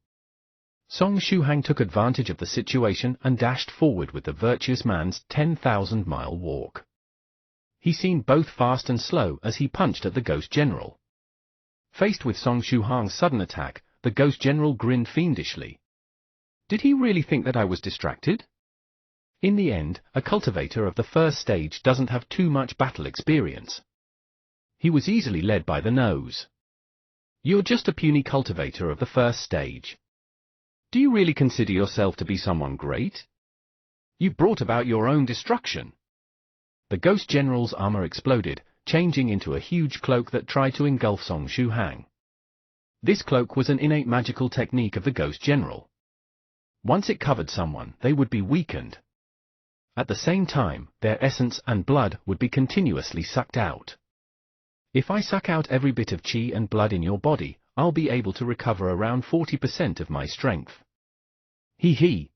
Song Shuhang took advantage of the situation and dashed forward with the virtuous man's 10,000-mile walk. He seemed both fast and slow as he punched at the Ghost General. Faced with Song Shuhang's sudden attack, the Ghost General grinned fiendishly. Did he really think that I was distracted? In the end, a cultivator of the first stage doesn't have too much battle experience. He was easily led by the nose. You're just a puny cultivator of the first stage. Do you really consider yourself to be someone great? You brought about your own destruction. The Ghost General's armor exploded, changing into a huge cloak that tried to engulf Song Shuhang. This cloak was an innate magical technique of the Ghost General. Once it covered someone, they would be weakened. At the same time, their essence and blood would be continuously sucked out. If I suck out every bit of chi and blood in your body, I'll be able to recover around 40% of my strength. Hee.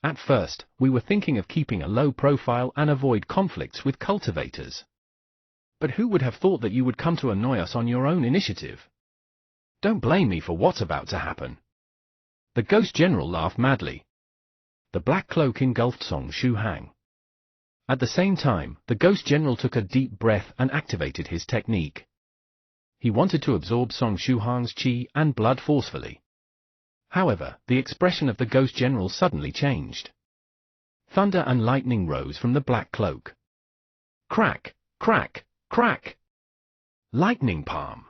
At first, we were thinking of keeping a low profile and avoid conflicts with cultivators. But who would have thought that you would come to annoy us on your own initiative? Don't blame me for what's about to happen. The Ghost General laughed madly. The black cloak engulfed Song Shuhang. At the same time, the Ghost General took a deep breath and activated his technique. He wanted to absorb Song Shuhang's chi and blood forcefully. However, the expression of the Ghost General suddenly changed. Thunder and lightning rose from the black cloak. Crack, crack, crack! Lightning palm!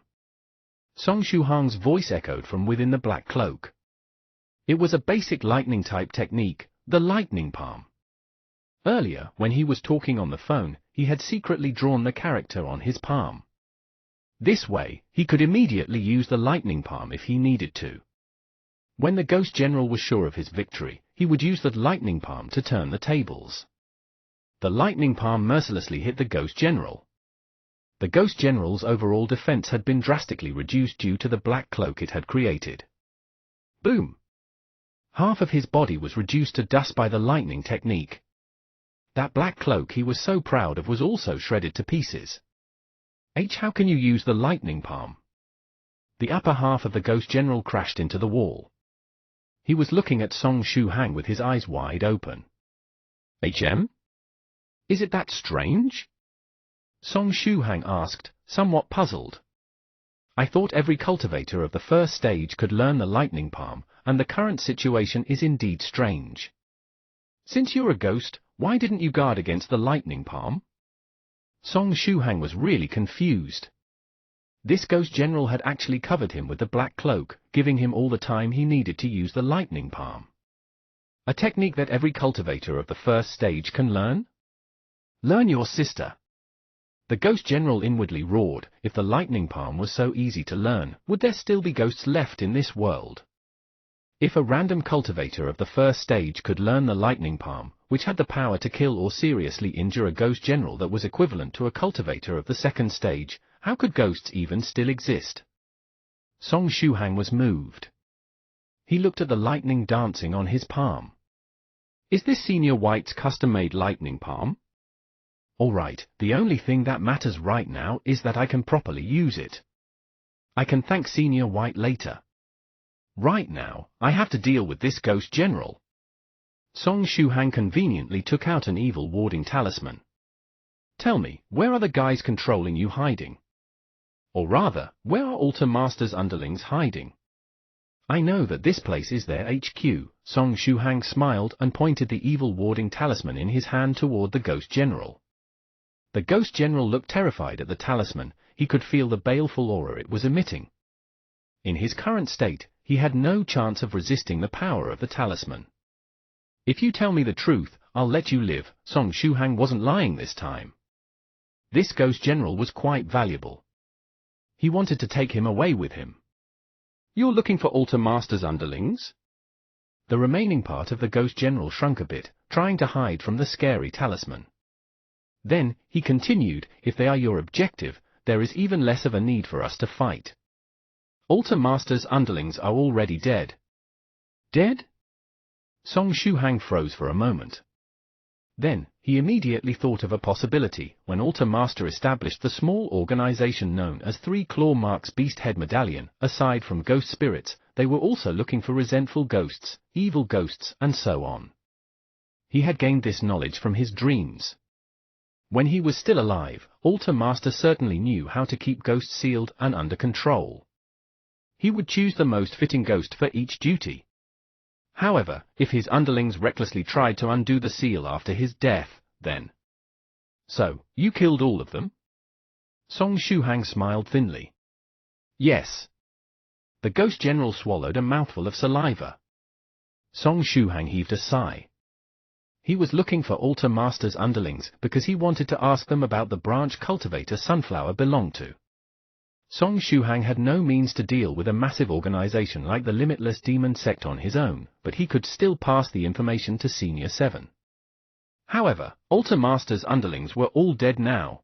Song Shuhang's voice echoed from within the black cloak. It was a basic lightning-type technique, the lightning palm. Earlier, when he was talking on the phone, he had secretly drawn the character on his palm. This way, he could immediately use the lightning palm if he needed to. When the Ghost General was sure of his victory, he would use the lightning palm to turn the tables. The lightning palm mercilessly hit the Ghost General. The Ghost General's overall defense had been drastically reduced due to the black cloak it had created. Boom! Half of his body was reduced to dust by the lightning technique. That black cloak he was so proud of was also shredded to pieces. How can you use the lightning palm? The upper half of the Ghost General crashed into the wall. He was looking at Song Shuhang with his eyes wide open. Is it that strange? Song Shuhang asked, somewhat puzzled. I thought every cultivator of the first stage could learn the lightning palm, and the current situation is indeed strange. Since you're a ghost, why didn't you guard against the lightning palm? Song Shuhang was really confused. This Ghost General had actually covered him with the black cloak, giving him all the time he needed to use the lightning palm. A technique that every cultivator of the first stage can learn? Learn your sister. The Ghost General inwardly roared, if the lightning palm was so easy to learn, would there still be ghosts left in this world? If a random cultivator of the first stage could learn the lightning palm, which had the power to kill or seriously injure a Ghost General that was equivalent to a cultivator of the second stage, how could ghosts even still exist? Song Shuhang was moved. He looked at the lightning dancing on his palm. Is this Senior White's custom-made lightning palm? All right, the only thing that matters right now is that I can properly use it. I can thank Senior White later. Right now, I have to deal with this Ghost General. Song Shuhang conveniently took out an evil warding talisman. Tell me, where are the guys controlling you hiding? Or rather, where are Altar Master's underlings hiding? I know that this place is their HQ. Song Shuhang smiled and pointed the evil warding talisman in his hand toward the Ghost General. The Ghost General looked terrified at the talisman. He could feel the baleful aura it was emitting. In his current state, he had no chance of resisting the power of the talisman. If you tell me the truth, I'll let you live. Song Shuhang wasn't lying this time. This ghost general was quite valuable. He wanted to take him away with him. You're looking for Altar Master's underlings? The remaining part of the ghost general shrunk a bit, trying to hide from the scary talisman. Then, he continued, if they are your objective, there is even less of a need for us to fight. Altar Master's underlings are already dead. Dead? Song Shuhang froze for a moment. Then, he immediately thought of a possibility. When Altar Master established the small organization known as Three Claw Marks Beast Head Medallion, aside from ghost spirits, they were also looking for resentful ghosts, evil ghosts, and so on. He had gained this knowledge from his dreams. When he was still alive, Altar Master certainly knew how to keep ghosts sealed and under control. He would choose the most fitting ghost for each duty. However, if his underlings recklessly tried to undo the seal after his death, then... So, you killed all of them? Song Shuhang smiled thinly. Yes. The ghost general swallowed a mouthful of saliva. Song Shuhang heaved a sigh. He was looking for Altar Master's underlings because he wanted to ask them about the branch cultivator Sunflower belonged to. Song Shuhang had no means to deal with a massive organization like the Limitless Demon Sect on his own, but he could still pass the information to Senior 7. However, Altar Master's underlings were all dead now.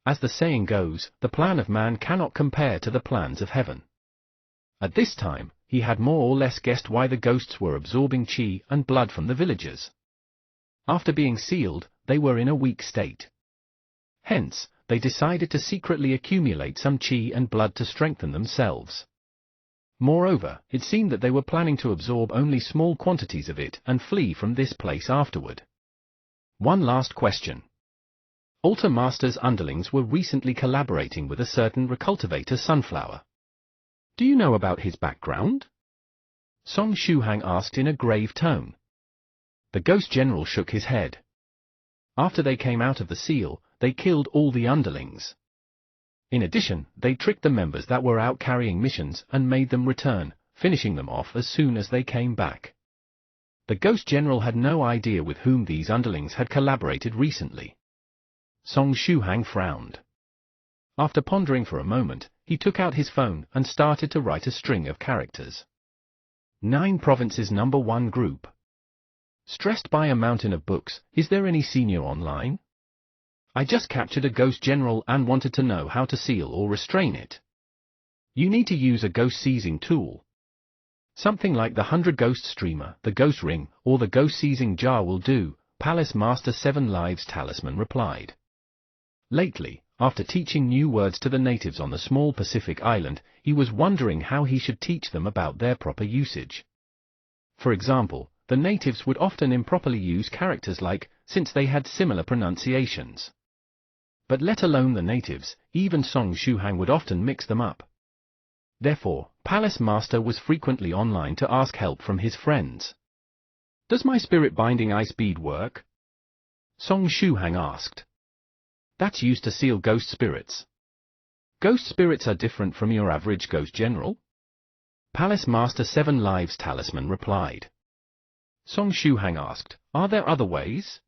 As the saying goes, the plan of man cannot compare to the plans of heaven. At this time, he had more or less guessed why the ghosts were absorbing chi and blood from the villagers. After being sealed, they were in a weak state. Hence, they decided to secretly accumulate some chi and blood to strengthen themselves. Moreover, it seemed that they were planning to absorb only small quantities of it and flee from this place afterward. One last question. Altar Master's underlings were recently collaborating with a certain recultivator Sunflower. Do you know about his background? Song Shuhang asked in a grave tone. The ghost general shook his head. After they came out of the seal, they killed all the underlings. In addition, they tricked the members that were out carrying missions and made them return, finishing them off as soon as they came back. The ghost general had no idea with whom these underlings had collaborated recently. Song Shuhang frowned. After pondering for a moment, he took out his phone and started to write a string of characters. 9 Provinces Number 1 Group. Stressed by a mountain of books, is there any senior online? I just captured a ghost general and wanted to know how to seal or restrain it. You need to use a ghost seizing tool. Something like the 100 Ghost Streamer, the Ghost Ring, or the Ghost Seizing Jar will do, Palace Master 7 Lives Talisman replied. Lately, after teaching new words to the natives on the small Pacific island, he was wondering how he should teach them about their proper usage. For example, the natives would often improperly use characters like, since they had similar pronunciations. But let alone the natives, even Song Shuhang would often mix them up. Therefore, Palace Master was frequently online to ask help from his friends. Does my spirit binding ice bead work? Song Shuhang asked. That's used to seal ghost spirits. Ghost spirits are different from your average ghost general? Palace Master 7 Lives Talisman replied. Song Shuhang asked, are there other ways?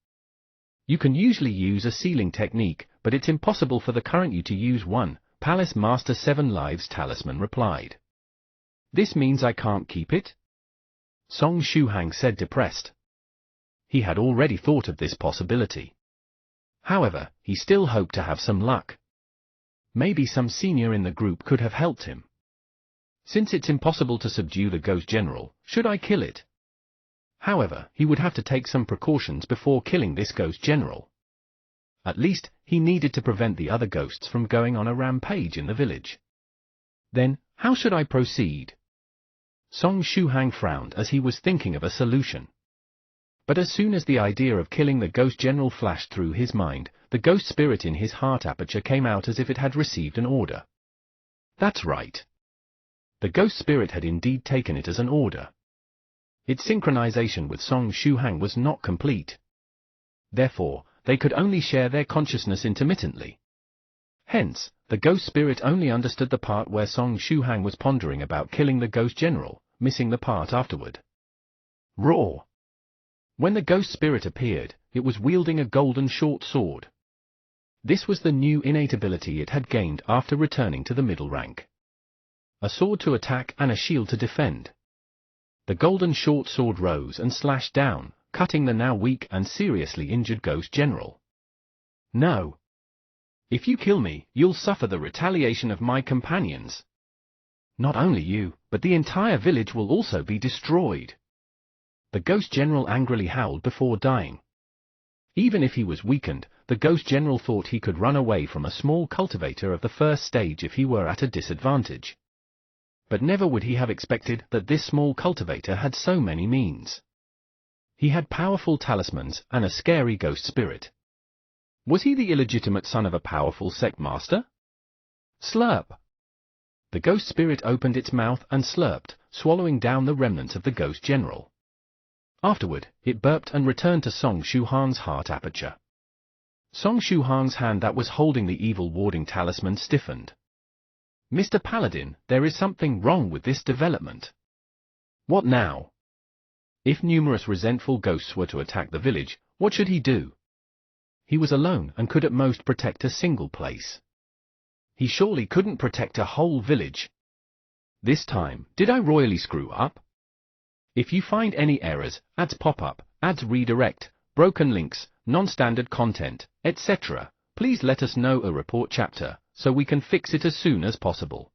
You can usually use a sealing technique, but it's impossible for the current you to use one, Palace Master 7 Lives Talisman replied. This means I can't keep it? Song Shuhang said depressed. He had already thought of this possibility. However, he still hoped to have some luck. Maybe some senior in the group could have helped him. Since it's impossible to subdue the ghost general, should I kill it? However, he would have to take some precautions before killing this ghost general. At least, he needed to prevent the other ghosts from going on a rampage in the village. Then, how should I proceed? Song Shuhang frowned as he was thinking of a solution. But as soon as the idea of killing the ghost general flashed through his mind, the ghost spirit in his heart aperture came out as if it had received an order. That's right. The ghost spirit had indeed taken it as an order. Its synchronization with Song Shuhang was not complete. Therefore, they could only share their consciousness intermittently. Hence, the ghost spirit only understood the part where Song Shuhang was pondering about killing the ghost general, missing the part afterward. Roar! When the ghost spirit appeared, it was wielding a golden short sword. This was the new innate ability it had gained after returning to the middle rank. A sword to attack and a shield to defend. The golden short sword rose and slashed down, cutting the now weak and seriously injured ghost general. No! If you kill me, you'll suffer the retaliation of my companions. Not only you, but the entire village will also be destroyed. The ghost general angrily howled before dying. Even if he was weakened, the ghost general thought he could run away from a small cultivator of the first stage if he were at a disadvantage. But never would he have expected that this small cultivator had so many means. He had powerful talismans and a scary ghost spirit. Was he the illegitimate son of a powerful sect master? Slurp! The ghost spirit opened its mouth and slurped, swallowing down the remnants of the ghost general. Afterward, it burped and returned to Song Shuhang's heart aperture. Song Shuhang's hand that was holding the evil warding talisman stiffened. Mr. Paladin, there is something wrong with this development. What now? If numerous resentful ghosts were to attack the village, what should he do? He was alone and could at most protect a single place. He surely couldn't protect a whole village. This time, did I royally screw up? If you find any errors, ads pop up, ads redirect, broken links, non-standard content, etc., please let us know a report chapter, so we can fix it as soon as possible.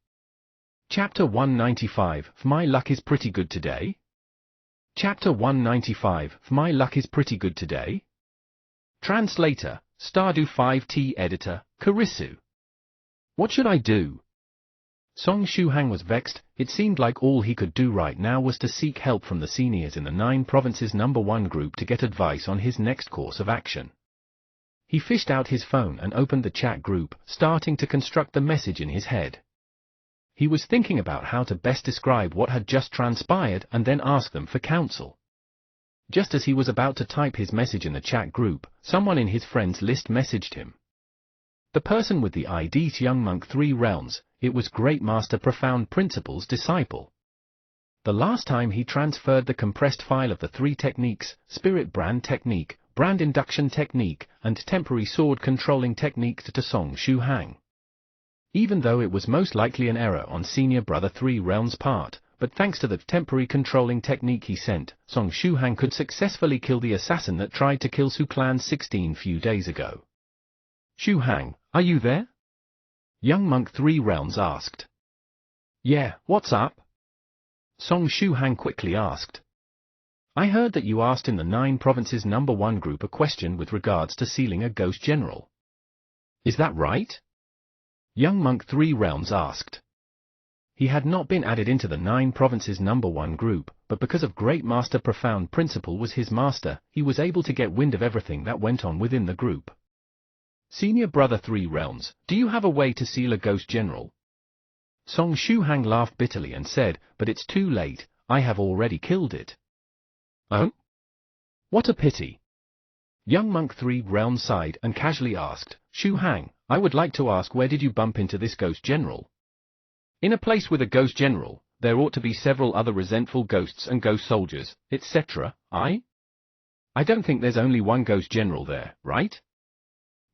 Chapter 195, My luck is pretty good today? Chapter 195, My luck is pretty good today? Translator, Stardew 5T Editor, Karisu. What should I do? Song Shuhang was vexed. It seemed like all he could do right now was to seek help from the seniors in the 9 Provinces No. 1 group to get advice on his next course of action. He fished out his phone and opened the chat group, starting to construct the message in his head. He was thinking about how to best describe what had just transpired and then ask them for counsel. Just as he was about to type his message in the chat group, someone in his friends list messaged him. The person with the ID Young Monk 3 Realms, it was Great Master Profound Principle's disciple. The last time he transferred the compressed file of the 3 techniques, Spirit Brand Technique, Brand Induction Technique, and Temporary Sword Controlling Technique to Song Shuhang. Even though it was most likely an error on Senior Brother 3 Realms' part, but thanks to the temporary controlling technique he sent, Song Shuhang could successfully kill the assassin that tried to kill Su Clan 16 few days ago. Shuhang, are you there? Young Monk 3 Realms asked. Yeah, what's up? Song Shuhang quickly asked. I heard that you asked in the 9 Provinces No. 1 group a question with regards to sealing a ghost general. Is that right? Young Monk 3 Realms asked. He had not been added into the 9 Provinces No. 1 group, but because of Great Master Profound Principle was his master, he was able to get wind of everything that went on within the group. Senior Brother 3 Realms, do you have a way to seal a ghost general? Song Shuhang laughed bitterly and said, but it's too late, I have already killed it. Oh? What a pity. Young Monk 3 Realms sighed and casually asked, Shuhang, I would like to ask, where did you bump into this ghost general? In a place with a ghost general, there ought to be several other resentful ghosts and ghost soldiers, etc. I don't think there's only one ghost general there, right?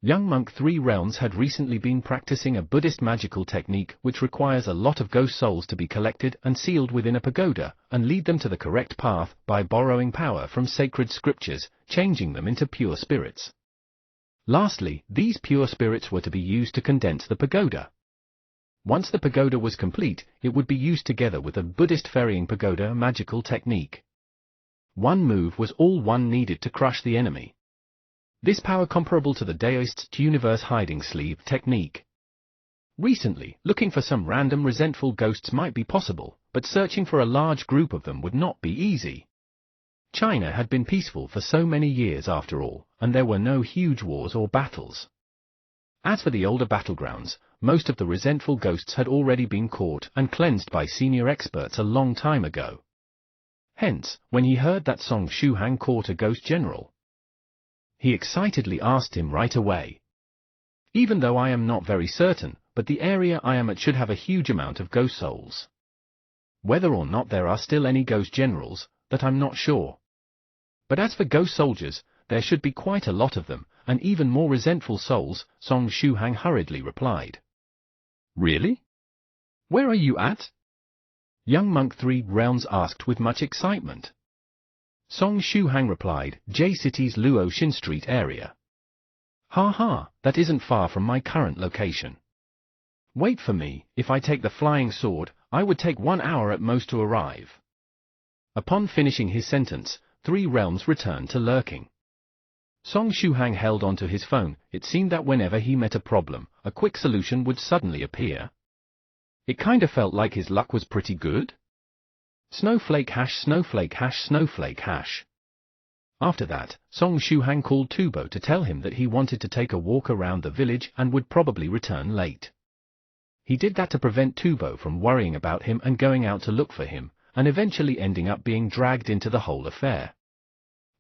Young Monk 3 Realms had recently been practicing a Buddhist magical technique which requires a lot of ghost souls to be collected and sealed within a pagoda, and lead them to the correct path by borrowing power from sacred scriptures, changing them into pure spirits. Lastly, these pure spirits were to be used to condense the pagoda. Once the pagoda was complete, it would be used together with a Buddhist ferrying pagoda magical technique. One move was all one needed to crush the enemy. This power comparable to the Daoist universe hiding sleeve technique. Recently, looking for some random resentful ghosts might be possible, but searching for a large group of them would not be easy. China had been peaceful for so many years after all, and there were no huge wars or battles. As for the older battlegrounds, most of the resentful ghosts had already been caught and cleansed by senior experts a long time ago. Hence, when he heard that Song Shuhang caught a ghost general, he excitedly asked him right away. Even though I am not very certain, but the area I am at should have a huge amount of ghost souls. Whether or not there are still any ghost generals, that I'm not sure. But as for ghost soldiers, there should be quite a lot of them, and even more resentful souls, Song Shuhang hurriedly replied. Really? Where are you at? Young Monk 3 Realms asked with much excitement. Song Shuhang replied, J-City's Luo Xin Street area. Ha ha, that isn't far from my current location. Wait for me, if I take the flying sword, I would take 1 hour at most to arrive. Upon finishing his sentence, 3 Realms returned to lurking. Song Shuhang held onto his phone. It seemed that whenever he met a problem, a quick solution would suddenly appear. It kinda felt like his luck was pretty good. Snowflake hash snowflake hash snowflake hash. After that, Song Shuhang called Tubo to tell him that he wanted to take a walk around the village and would probably return late. He did that to prevent Tubo from worrying about him and going out to look for him, and eventually ending up being dragged into the whole affair.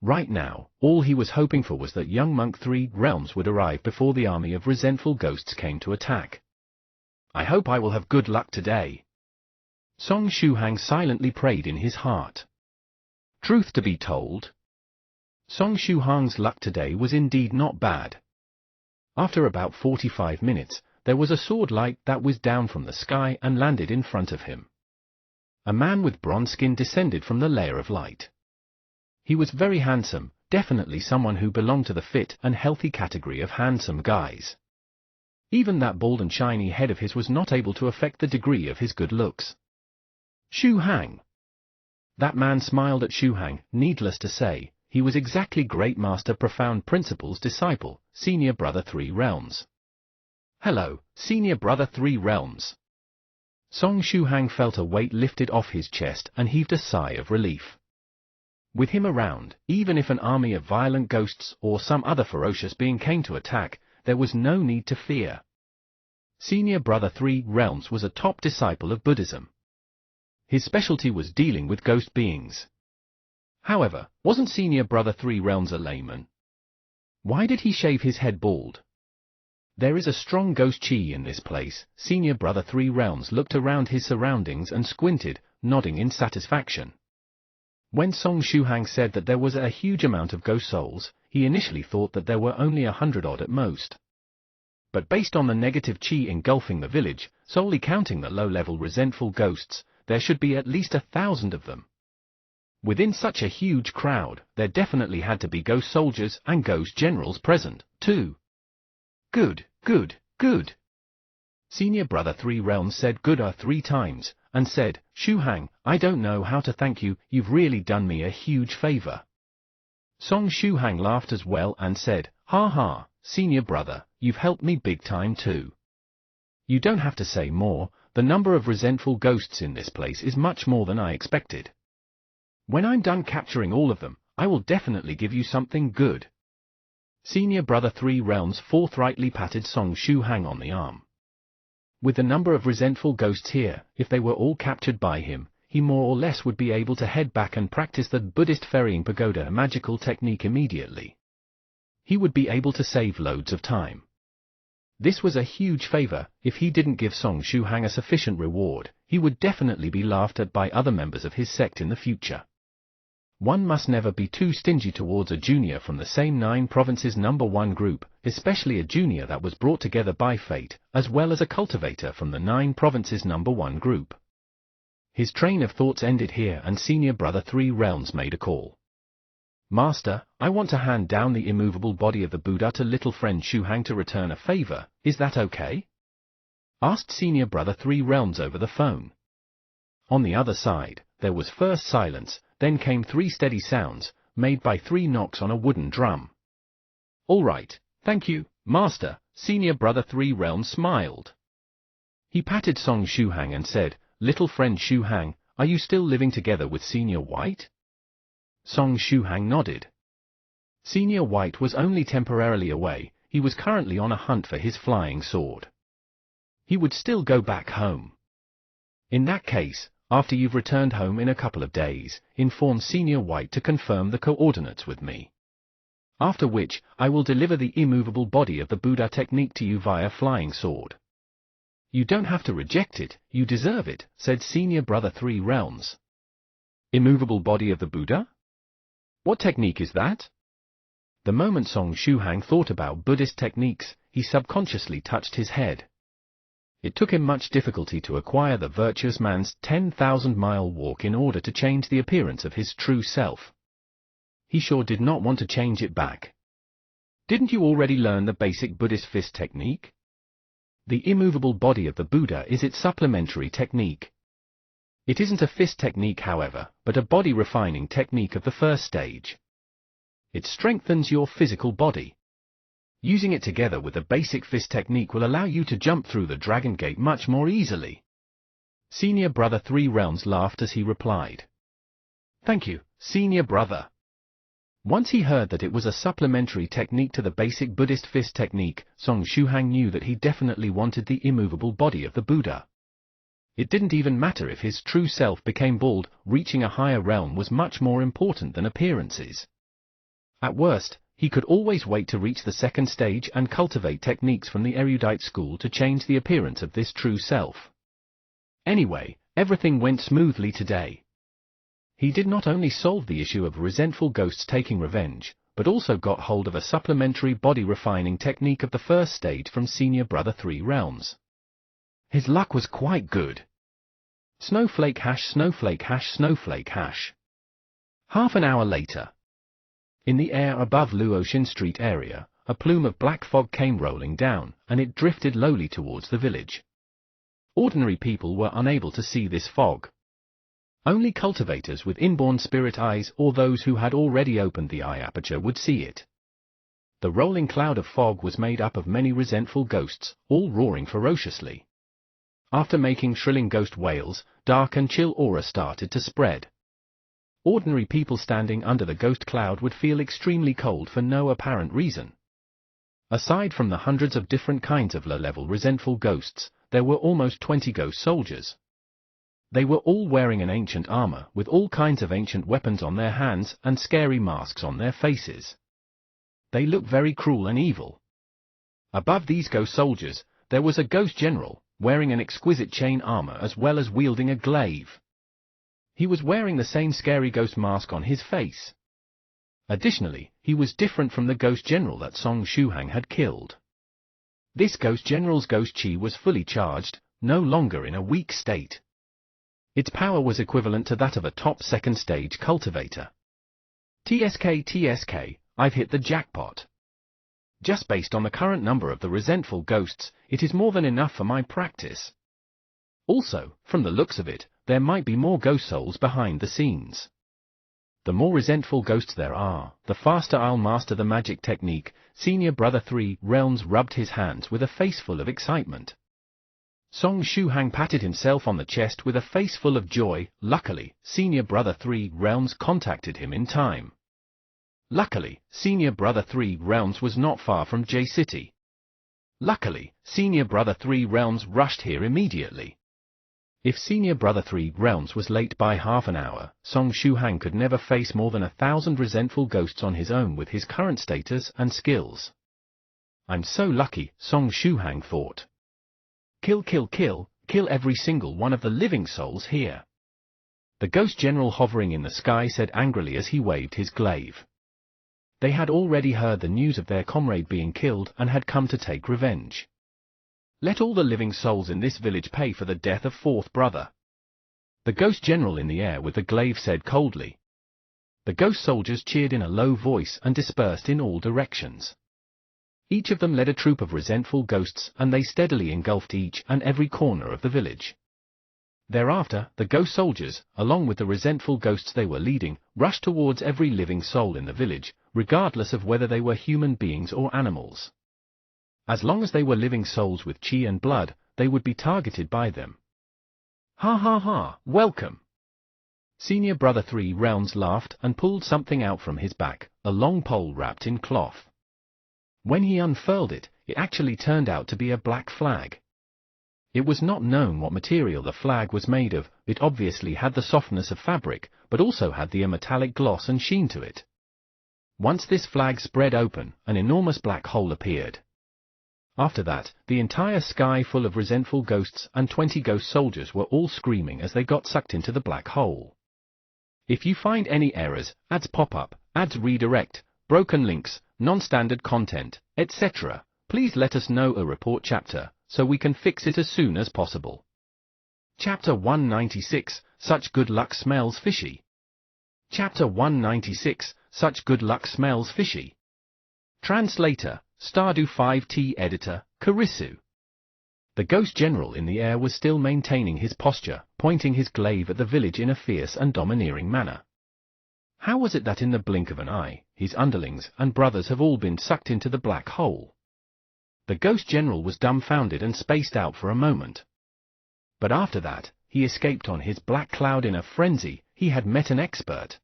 Right now, all he was hoping for was that young Monk 3 Realms would arrive before the army of resentful ghosts came to attack. I hope I will have good luck today. Song Shuhang silently prayed in his heart. Truth to be told, Song Shuhang's luck today was indeed not bad. After about 45 minutes, there was a sword light that whizzed down from the sky and landed in front of him. A man with bronze skin descended from the layer of light. He was very handsome, definitely someone who belonged to the fit and healthy category of handsome guys. Even that bald and shiny head of his was not able to affect the degree of his good looks. Shuhang. That man smiled at Shuhang. Needless to say, he was exactly Great Master Profound Principle's disciple, Senior Brother 3 Realms. Hello, Senior Brother 3 Realms. Song Shuhang felt a weight lifted off his chest and heaved a sigh of relief. With him around, even if an army of violent ghosts or some other ferocious being came to attack, there was no need to fear. Senior Brother 3 Realms was a top disciple of Buddhism. His specialty was dealing with ghost beings. However, wasn't Senior Brother 3 Realms a layman? Why did he shave his head bald? There is a strong ghost chi in this place. Senior Brother 3 Realms looked around his surroundings and squinted, nodding in satisfaction. When Song Shuhang said that there was a huge amount of ghost souls, he initially thought that there were only 100 odd at most. But based on the negative chi engulfing the village, solely counting the low-level resentful ghosts, there should be at least 1,000 of them. Within such a huge crowd, there definitely had to be ghost soldiers and ghost generals present, too. Good, good, good. Senior Brother 3 Realms said good 3 times, and said, Shuhang, I don't know how to thank you, you've really done me a huge favor. Song Shuhang laughed as well and said, ha ha, Senior Brother, you've helped me big time too. You don't have to say more, the number of resentful ghosts in this place is much more than I expected. When I'm done capturing all of them, I will definitely give you something good. Senior Brother 3 Realms forthrightly patted Song Shuhang on the arm. With the number of resentful ghosts here, if they were all captured by him, he more or less would be able to head back and practice the Buddhist ferrying pagoda magical technique immediately. He would be able to save loads of time. This was a huge favor. If he didn't give Song Shuhang a sufficient reward, he would definitely be laughed at by other members of his sect in the future. One must never be too stingy towards a junior from the same 9 provinces #1 group, especially a junior that was brought together by fate, as well as a cultivator from the 9 provinces #1 group. His train of thoughts ended here and Senior Brother 3 Realms made a call. Master, I want to hand down the immovable body of the Buddha to little friend Shuhang to return a favor, is that okay? Asked Senior Brother 3 Realms over the phone. On the other side, there was first silence, then came 3 steady sounds, made by 3 knocks on a wooden drum. All right, thank you, Master, Senior Brother 3 Realms smiled. He patted Song Shuhang and said, little friend Shuhang, are you still living together with Senior White? Song Shuhang nodded. Senior White was only temporarily away, he was currently on a hunt for his flying sword. He would still go back home. In that case, after you've returned home in a couple of days, inform Senior White to confirm the coordinates with me. After which, I will deliver the immovable body of the Buddha technique to you via flying sword. You don't have to reject it, you deserve it, said Senior Brother Three Realms. Immovable body of the Buddha? What technique is that? The moment Song Shuhang thought about Buddhist techniques, he subconsciously touched his head. It took him much difficulty to acquire the virtuous man's 10,000-mile walk in order to change the appearance of his true self. He sure did not want to change it back. Didn't you already learn the basic Buddhist fist technique? The immovable body of the Buddha is its supplementary technique. It isn't a fist technique, however, but a body refining technique of the first stage. It strengthens your physical body. Using it together with the basic fist technique will allow you to jump through the Dragon Gate much more easily. Senior Brother Three Realms laughed as he replied. Thank you, Senior Brother. Once he heard that it was a supplementary technique to the basic Buddhist fist technique, Song Shuhang knew that he definitely wanted the immovable body of the Buddha. It didn't even matter if his true self became bald, reaching a higher realm was much more important than appearances. At worst, he could always wait to reach the second stage and cultivate techniques from the erudite school to change the appearance of this true self. Anyway, everything went smoothly today. He did not only solve the issue of resentful ghosts taking revenge, but also got hold of a supplementary body refining technique of the first stage from Senior Brother Three Realms. His luck was quite good. Snowflake hash, snowflake hash, snowflake hash. Half an hour later. In the air above Luoxin Street area, a plume of black fog came rolling down, and it drifted lowly towards the village. Ordinary people were unable to see this fog. Only cultivators with inborn spirit eyes or those who had already opened the eye aperture would see it. The rolling cloud of fog was made up of many resentful ghosts, all roaring ferociously. After making shrilling ghost wails, dark and chill aura started to spread. Ordinary people standing under the ghost cloud would feel extremely cold for no apparent reason. Aside from the hundreds of different kinds of low-level resentful ghosts, there were almost 20 ghost soldiers. They were all wearing an ancient armor with all kinds of ancient weapons on their hands and scary masks on their faces. They looked very cruel and evil. Above these ghost soldiers, there was a ghost general, wearing an exquisite chain armor as well as wielding a glaive. He was wearing the same scary ghost mask on his face. Additionally, he was different from the ghost general that Song Shuhang had killed. This ghost general's ghost chi was fully charged, no longer in a weak state. Its power was equivalent to that of a top second stage cultivator. TSK, I've hit the jackpot. Just based on the current number of the resentful ghosts, it is more than enough for my practice. Also, from the looks of it, there might be more ghost souls behind the scenes. The more resentful ghosts there are, the faster I'll master the magic technique. Senior Brother Three Realms rubbed his hands with a face full of excitement. Song Shuhang patted himself on the chest with a face full of joy. Luckily, Senior Brother Three Realms contacted him in time. Luckily, Senior Brother Three Realms was not far from J-City. Luckily, Senior Brother Three Realms rushed here immediately. If Senior Brother Three Realms was late by half an hour, Song Shuhang could never face more than 1,000 resentful ghosts on his own with his current status and skills. I'm so lucky, Song Shuhang thought. Kill every single one of the living souls here. The ghost general hovering in the sky said angrily as he waved his glaive. They had already heard the news of their comrade being killed and had come to take revenge. Let all the living souls in this village pay for the death of fourth brother. The ghost general in the air with the glaive said coldly. The ghost soldiers cheered in a low voice and dispersed in all directions. Each of them led a troop of resentful ghosts, and they steadily engulfed each and every corner of the village. Thereafter, the ghost soldiers, along with the resentful ghosts they were leading, rushed towards every living soul in the village, regardless of whether they were human beings or animals. As long as they were living souls with chi and blood, they would be targeted by them. Ha ha ha, welcome! Senior Brother Three Realms laughed and pulled something out from his back, a long pole wrapped in cloth. When he unfurled it, it actually turned out to be a black flag. It was not known what material the flag was made of. It obviously had the softness of fabric, but also had the metallic gloss and sheen to it. Once this flag spread open, an enormous black hole appeared. After that, the entire sky full of resentful ghosts and 20 ghost soldiers were all screaming as they got sucked into the black hole. If you find any errors, ads pop up, ads redirect, broken links, non-standard content, etc., please let us know a report chapter, so we can fix it as soon as possible. Chapter 196, Such Good Luck Smells Fishy. Chapter 196, Such Good Luck Smells Fishy. Translator, Stardew 5T Editor, Karisu. The Ghost General in the air was still maintaining his posture, pointing his glaive at the village in a fierce and domineering manner. How was it that in the blink of an eye, his underlings and brothers have all been sucked into the black hole? The Ghost General was dumbfounded and spaced out for a moment. But after that, he escaped on his black cloud in a frenzy. He had met an expert.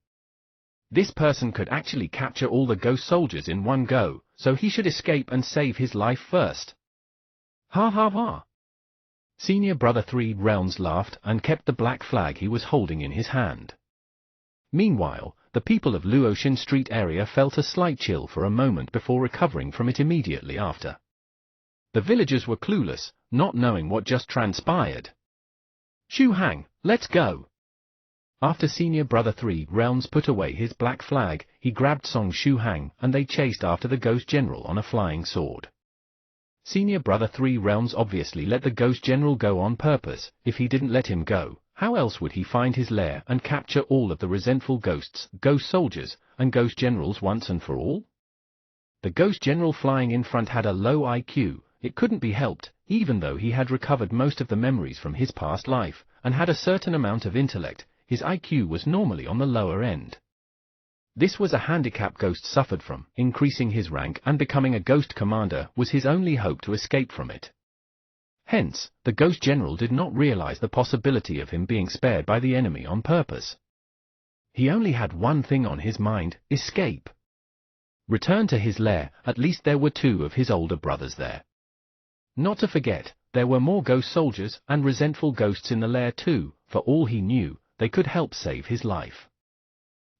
This person could actually capture all the ghost soldiers in one go, so he should escape and save his life first. Ha ha ha! Senior Brother 3 Realms laughed and kept the black flag he was holding in his hand. Meanwhile, the people of Luoxin Street area felt a slight chill for a moment before recovering from it immediately after. The villagers were clueless, not knowing what just transpired. Xu Hang, let's go! After Senior Brother 3 Realms put away his black flag, he grabbed Song Xu Hang and they chased after the Ghost General on a flying sword. Senior Brother 3 Realms obviously let the Ghost General go on purpose. If he didn't let him go, how else would he find his lair and capture all of the resentful ghosts, ghost soldiers, and ghost generals once and for all? The Ghost General flying in front had a low IQ. It couldn't be helped, even though he had recovered most of the memories from his past life, and had a certain amount of intellect. His IQ was normally on the lower end. This was a handicap Ghost suffered from. Increasing his rank and becoming a Ghost Commander was his only hope to escape from it. Hence, the Ghost General did not realize the possibility of him being spared by the enemy on purpose. He only had one thing on his mind: escape. Return to his lair. At least there were 2 of his older brothers there. Not to forget, there were more ghost soldiers and resentful ghosts in the lair too. For all he knew, they could help save his life.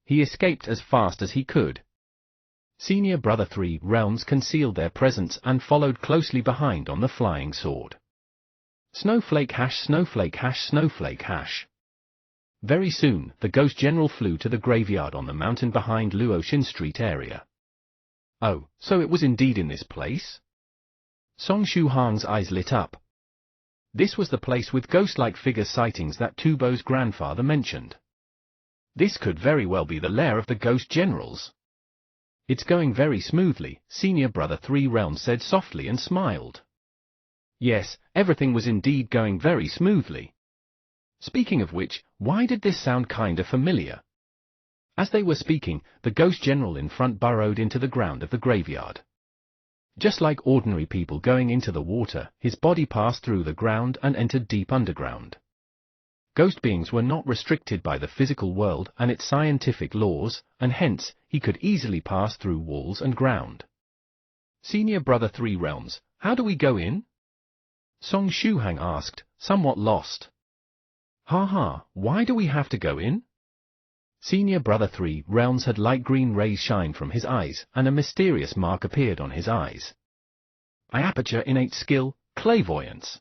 He escaped as fast as he could. Senior Brother 3 Realms concealed their presence and followed closely behind on the flying sword. Snowflake hash, snowflake hash, snowflake hash. Very soon, the Ghost General flew to the graveyard on the mountain behind Luoxin Street area. Oh, so it was indeed in this place? Song Xu Hang's eyes lit up. This was the place with ghost-like figure sightings that Tubo's grandfather mentioned. This could very well be the lair of the Ghost Generals. It's going very smoothly, Senior Brother 3 Realms said softly and smiled. Yes, everything was indeed going very smoothly. Speaking of which, why did this sound kinda familiar? As they were speaking, the Ghost General in front burrowed into the ground of the graveyard. Just like ordinary people going into the water, his body passed through the ground and entered deep underground. Ghost beings were not restricted by the physical world and its scientific laws, and hence, he could easily pass through walls and ground. Senior Brother 3 Realms, how do we go in? Song Xu Hang asked, somewhat lost. Ha ha, why do we have to go in? Senior Brother 3 Realms had light green rays shine from his eyes, and a mysterious mark appeared on his eyes. Eye aperture innate skill, clairvoyance.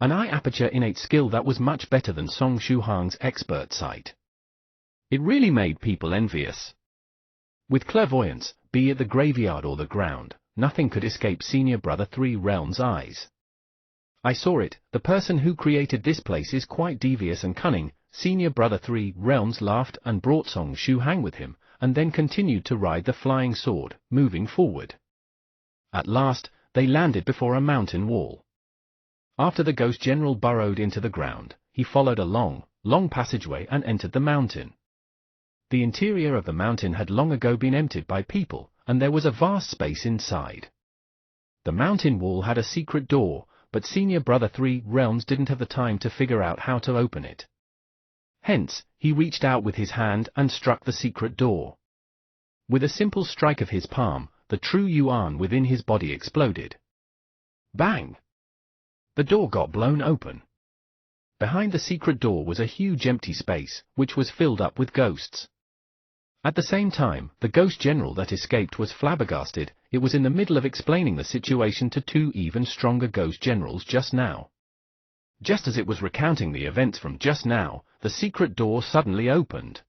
An eye aperture innate skill that was much better than Song Xu Hang's expert sight. It really made people envious. With clairvoyance, be it the graveyard or the ground, nothing could escape Senior Brother 3 Realms' eyes. I saw it, the person who created this place is quite devious and cunning. Senior Brother 3 Realms laughed and brought Song Xu Hang with him, and then continued to ride the flying sword, moving forward. At last, they landed before a mountain wall. After the Ghost General burrowed into the ground, he followed a long passageway and entered the mountain. The interior of the mountain had long ago been emptied by people, and there was a vast space inside. The mountain wall had a secret door, but Senior Brother 3 Realms didn't have the time to figure out how to open it. Hence, he reached out with his hand and struck the secret door. With a simple strike of his palm, the true Yuan within his body exploded. Bang! The door got blown open. Behind the secret door was a huge empty space, which was filled up with ghosts. At the same time, the ghost general that escaped was flabbergasted. It was in the middle of explaining the situation to two even stronger ghost generals just now. Just as it was recounting the events from just now, the secret door suddenly opened.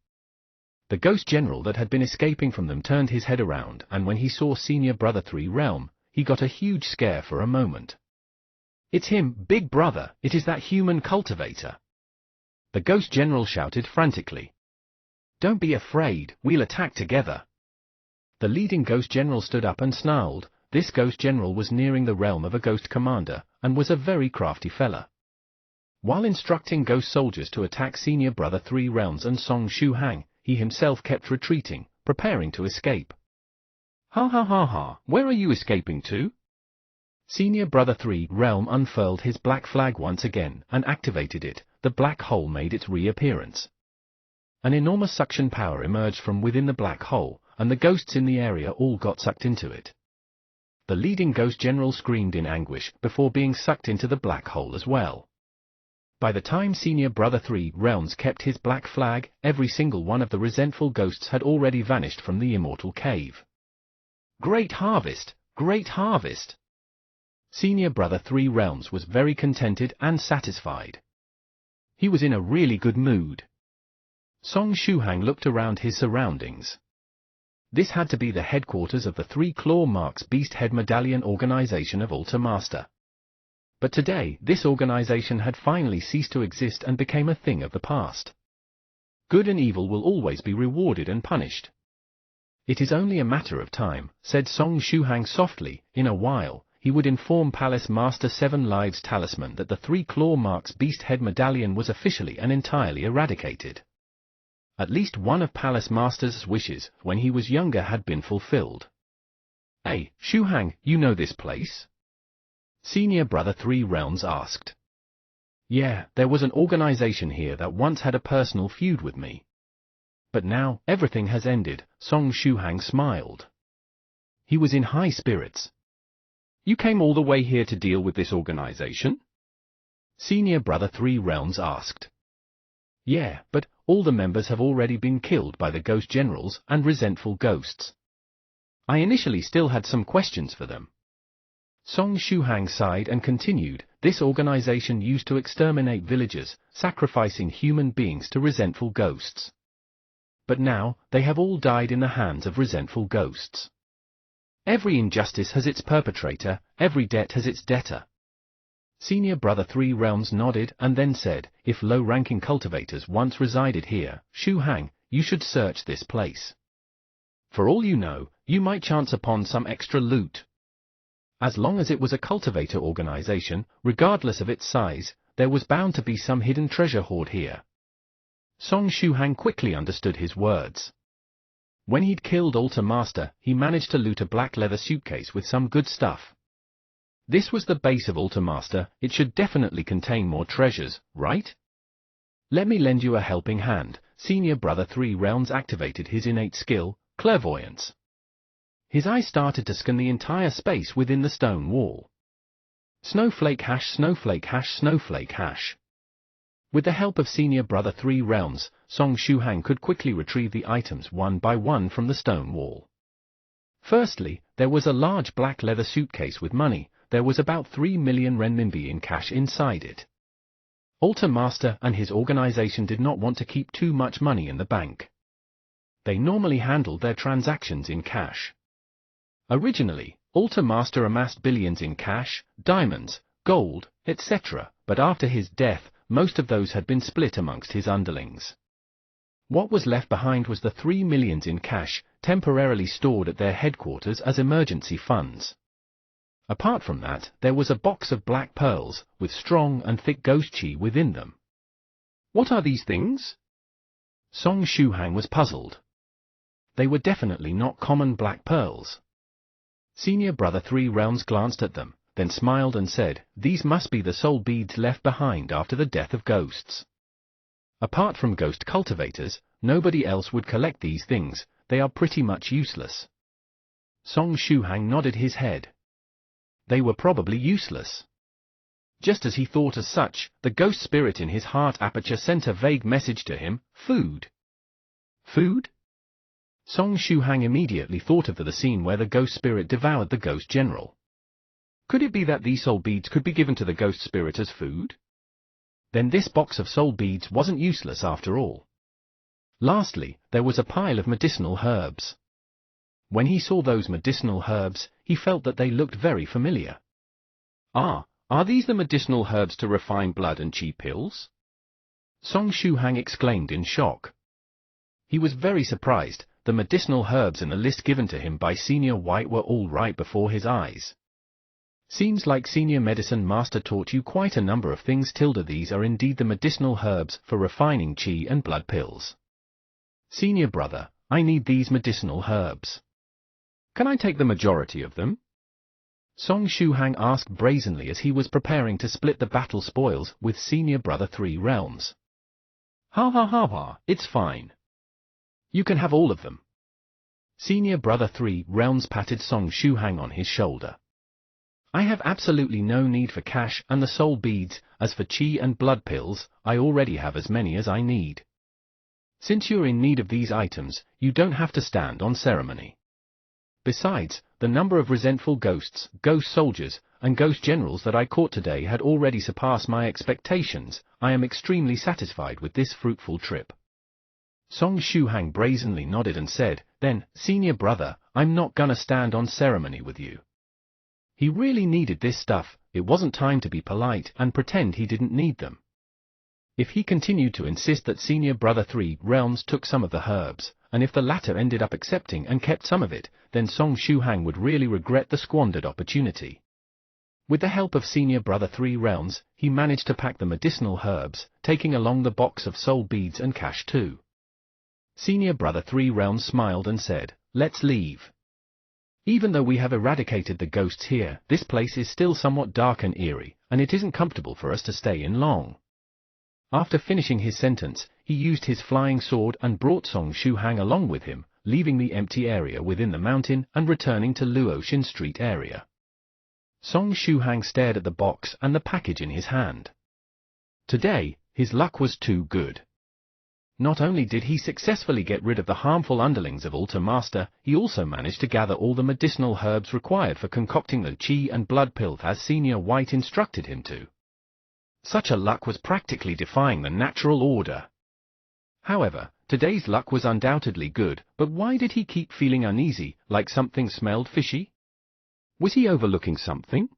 The ghost general that had been escaping from them turned his head around, and when he saw Senior Brother 3 Realm, he got a huge scare for a moment. "It's him, Big Brother, it is that human cultivator!" The ghost general shouted frantically. "Don't be afraid, we'll attack together." The leading ghost general stood up and snarled. This ghost general was nearing the realm of a ghost commander, and was a very crafty fella. While instructing ghost soldiers to attack Senior Brother 3 Realms and Song Shuhang, he himself kept retreating, preparing to escape. "Ha ha ha ha, where are you escaping to?" Senior Brother 3 Realm unfurled his black flag once again, and activated it. The black hole made its reappearance. An enormous suction power emerged from within the black hole, and the ghosts in the area all got sucked into it. The leading ghost general screamed in anguish before being sucked into the black hole as well. By the time Senior Brother 3 Realms kept his black flag, every single one of the resentful ghosts had already vanished from the immortal cave. Great harvest! Great harvest! Senior Brother 3 Realms was very contented and satisfied. He was in a really good mood. Song Shuhang looked around his surroundings. This had to be the headquarters of the 3 Claw Marks Beast Head Medallion organization of Altar Master. But today, this organization had finally ceased to exist and became a thing of the past. Good and evil will always be rewarded and punished. "It is only a matter of time," said Song Shuhang softly. "In a while, he would inform Palace Master 7 Lives Talisman that the 3 Claw Marks Beast Head Medallion was officially and entirely eradicated. At least one of Palace Master's wishes, when he was younger, had been fulfilled." "Hey, Shuhang, you know this place?" Senior Brother 3 Realms asked. "Yeah, there was an organization here that once had a personal feud with me. But now, everything has ended." Song Shuhang smiled. He was in high spirits. "You came all the way here to deal with this organization?" Senior Brother 3 Realms asked. "Yeah, but all the members have already been killed by the ghost generals and resentful ghosts. I initially still had some questions for them." Song Shuhang sighed and continued. "This organization used to exterminate villagers, sacrificing human beings to resentful ghosts. But now, they have all died in the hands of resentful ghosts. Every injustice has its perpetrator, every debt has its debtor." Senior Brother 3 Realms nodded and then said, "If low-ranking cultivators once resided here, Shuhang, you should search this place. For all you know, you might chance upon some extra loot. As long as it was a cultivator organization, regardless of its size, there was bound to be some hidden treasure hoard here." Song Shuhang quickly understood his words. When he'd killed Altar Master, he managed to loot a black leather suitcase with some good stuff. This was the base of Altar Master. It should definitely contain more treasures, right? "Let me lend you a helping hand." Senior Brother 3 Realms activated his innate skill, clairvoyance. His eyes started to scan the entire space within the stone wall. Snowflake hash, snowflake hash, snowflake hash. With the help of Senior Brother 3 Realms, Song Shuhang could quickly retrieve the items one by one from the stone wall. Firstly, there was a large black leather suitcase with money. There was about 3 million renminbi in cash inside it. Altar Master and his organization did not want to keep too much money in the bank. They normally handled their transactions in cash. Originally, Altar Master amassed billions in cash, diamonds, gold, etc., but after his death, most of those had been split amongst his underlings. What was left behind was the 3 millions in cash, temporarily stored at their headquarters as emergency funds. Apart from that, there was a box of black pearls, with strong and thick ghost chi within them. "What are these things?" Song Shuhang was puzzled. They were definitely not common black pearls. Senior Brother 3 Realms glanced at them, then smiled and said, "These must be the soul beads left behind after the death of ghosts. Apart from ghost cultivators, nobody else would collect these things. They are pretty much useless." Song Shuhang nodded his head. They were probably useless. Just as he thought as such, the ghost spirit in his heart aperture sent a vague message to him: "Food." Food? Song Shuhang immediately thought of the scene where the ghost spirit devoured the ghost general. Could it be that these soul beads could be given to the ghost spirit as food? Then this box of soul beads wasn't useless after all. Lastly, there was a pile of medicinal herbs. When he saw those medicinal herbs, he felt that they looked very familiar. Are these the medicinal herbs to refine blood and chi pills? Song Shuhang exclaimed in shock. He was very surprised. The medicinal herbs in the list given to him by Senior White were all right before his eyes. Seems like Senior Medicine Master taught you quite a number of things. These are indeed the medicinal herbs for refining chi and blood pills. Senior brother, I need these medicinal herbs. Can I take the majority of them? Song Shuhang asked brazenly as he was preparing to split the battle spoils with Senior Brother Three Realms. Ha, it's fine. You can have all of them. Senior Brother Three Realms patted Song Shuhang on his shoulder. I have absolutely no need for cash and the soul beads. As for chi and blood pills, I already have as many as I need. Since you're in need of these items, you don't have to stand on ceremony. Besides, the number of resentful ghosts, ghost soldiers, and ghost generals that I caught today had already surpassed my expectations. I am extremely satisfied with this fruitful trip. Song Shuhang brazenly nodded and said, then, Senior Brother, I'm not gonna stand on ceremony with you. He really needed this stuff. It wasn't time to be polite and pretend he didn't need them. If he continued to insist that Senior Brother Three Realms took some of the herbs, and if the latter ended up accepting and kept some of it, then Song Shuhang would really regret the squandered opportunity. With the help of Senior Brother Three Realms, he managed to pack the medicinal herbs, taking along the box of soul beads and cash too. Senior Brother Three Realms smiled and said, let's leave. Even though we have eradicated the ghosts here, this place is still somewhat dark and eerie, and it isn't comfortable for us to stay in long. After finishing his sentence, he used his flying sword and brought Song Shuhang along with him, leaving the empty area within the mountain and returning to Luoxin Street area. Song Shuhang stared at the box and the package in his hand. Today, his luck was too good. Not only did he successfully get rid of the harmful underlings of Altar Master, he also managed to gather all the medicinal herbs required for concocting the chi and blood pills as Senior White instructed him to. Such a luck was practically defying the natural order. However, today's luck was undoubtedly good, but why did he keep feeling uneasy, like something smelled fishy? Was he overlooking something?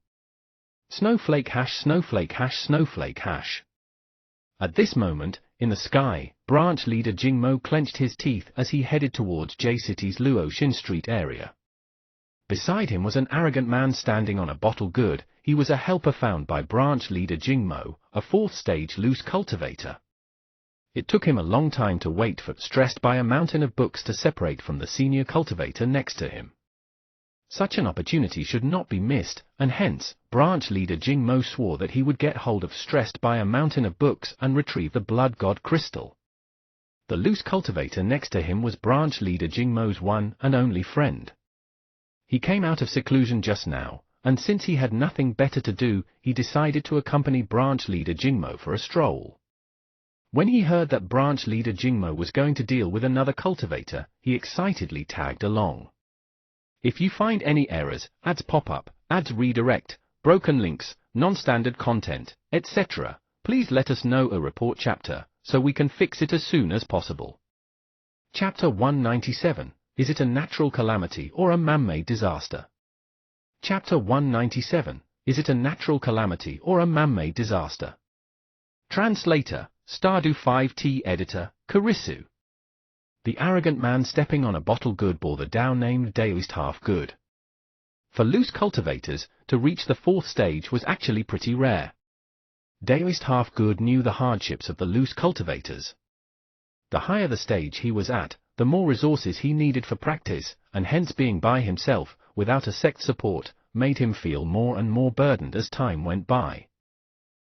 Snowflake hash, snowflake hash, snowflake hash. At this moment, in the sky, branch leader Jingmo clenched his teeth as he headed towards J-City's Luoxin Street area. Beside him was an arrogant man standing on a bottle gourd. He was a helper found by branch leader Jingmo, a fourth-stage loose cultivator. It took him a long time to wait for, stressed by a mountain of books to separate from the senior cultivator next to him. Such an opportunity should not be missed, and hence, branch leader Jingmo swore that he would get hold of stressed by a mountain of books and retrieve the blood god crystal. The loose cultivator next to him was branch leader Jingmo's one and only friend. He came out of seclusion just now, and since he had nothing better to do, he decided to accompany branch leader Jingmo for a stroll. When he heard that branch leader Jingmo was going to deal with another cultivator, he excitedly tagged along. If you find any errors, ads pop up, ads redirect, broken links, non-standard content, etc., please let us know a report chapter, so we can fix it as soon as possible. Chapter 197, Is it a natural calamity or a man-made disaster? Chapter 197, Is it a natural calamity or a man-made disaster? Translator, Stardew 5T Editor, Karisu. The arrogant man stepping on a bottle gourd bore the down-named Daoist half-gourd. For loose cultivators, to reach the fourth stage was actually pretty rare. Daoist half-gourd knew the hardships of the loose cultivators. The higher the stage he was at, the more resources he needed for practice, and hence being by himself, without a sect support, made him feel more and more burdened as time went by.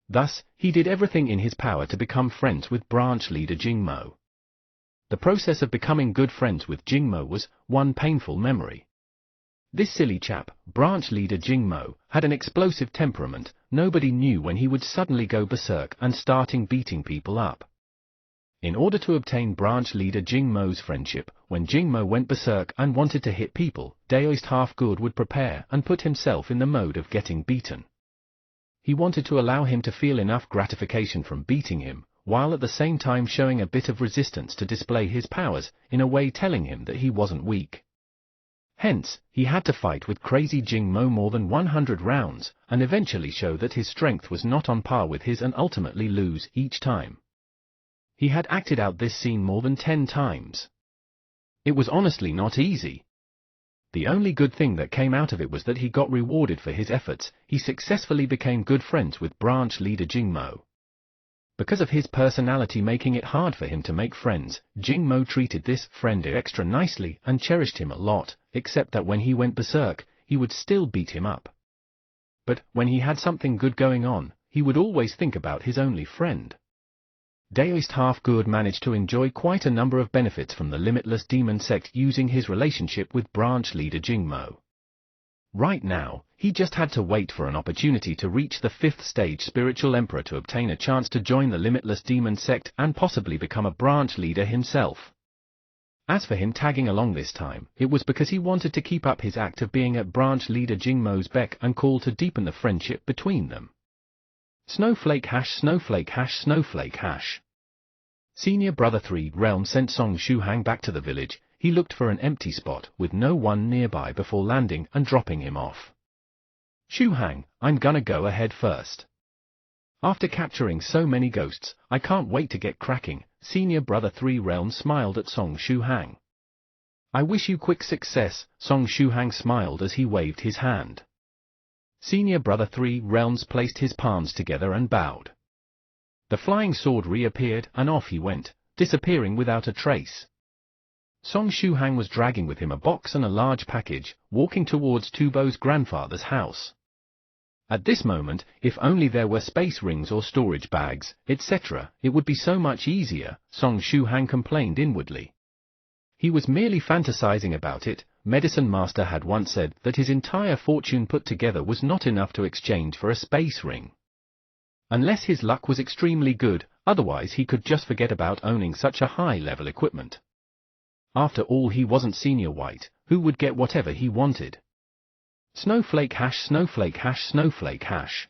Thus, he did everything in his power to become friends with branch leader Jingmo. The process of becoming good friends with Jingmo was one painful memory. This silly chap, branch leader Jingmo, had an explosive temperament. Nobody knew when he would suddenly go berserk and starting beating people up. In order to obtain branch leader Jingmo's friendship, when Jingmo went berserk and wanted to hit people, Daoist Half-God would prepare and put himself in the mode of getting beaten. He wanted to allow him to feel enough gratification from beating him, while at the same time showing a bit of resistance to display his powers, in a way telling him that he wasn't weak. Hence, he had to fight with crazy Jingmo more than 100 rounds, and eventually show that his strength was not on par with his and ultimately lose each time. He had acted out this scene more than 10 times. It was honestly not easy. The only good thing that came out of it was that he got rewarded for his efforts. He successfully became good friends with branch leader Jingmo. Because of his personality making it hard for him to make friends, Jingmo treated this friend extra nicely and cherished him a lot, except that when he went berserk, he would still beat him up. But when he had something good going on, he would always think about his only friend. Daoist Half-God managed to enjoy quite a number of benefits from the Limitless Demon Sect using his relationship with branch leader Jingmo. Right now, he just had to wait for an opportunity to reach the 5th stage Spiritual Emperor to obtain a chance to join the Limitless Demon Sect and possibly become a branch leader himself. As for him tagging along this time, it was because he wanted to keep up his act of being at branch leader Jingmo's beck and call to deepen the friendship between them. Snowflake hash snowflake hash snowflake hash. Senior Brother 3 Realm sent Song Shuhang back to the village. He looked for an empty spot with no one nearby before landing and dropping him off. Shuhang, I'm gonna go ahead first. After capturing so many ghosts, I can't wait to get cracking. Senior Brother 3 Realm smiled at Song Shuhang. I wish you quick success, Song Shuhang smiled as he waved his hand. Senior Brother 3 Realms placed his palms together and bowed. The flying sword reappeared and off he went, disappearing without a trace. Song Shuhang was dragging with him a box and a large package, walking towards Tubo's grandfather's house. At this moment, if only there were space rings or storage bags, etc., it would be so much easier, Song Shuhang complained inwardly. He was merely fantasizing about it. Medicine Master had once said that his entire fortune put together was not enough to exchange for a space ring. Unless his luck was extremely good, otherwise he could just forget about owning such a high-level equipment. After all, he wasn't Senior White, who would get whatever he wanted. Snowflake hash snowflake hash snowflake hash.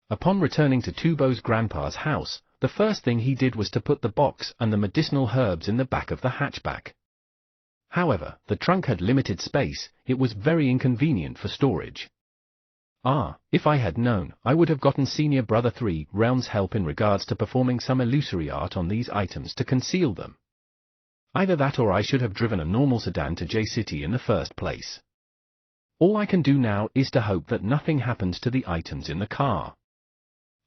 Upon returning to Tubo's grandpa's house, the first thing he did was to put the box and the medicinal herbs in the back of the hatchback. However, the trunk had limited space. It was very inconvenient for storage. If I had known, I would have gotten Senior Brother 3 Realms' help in regards to performing some illusory art on these items to conceal them. Either that or I should have driven a normal sedan to J-City in the first place. All I can do now is to hope that nothing happens to the items in the car.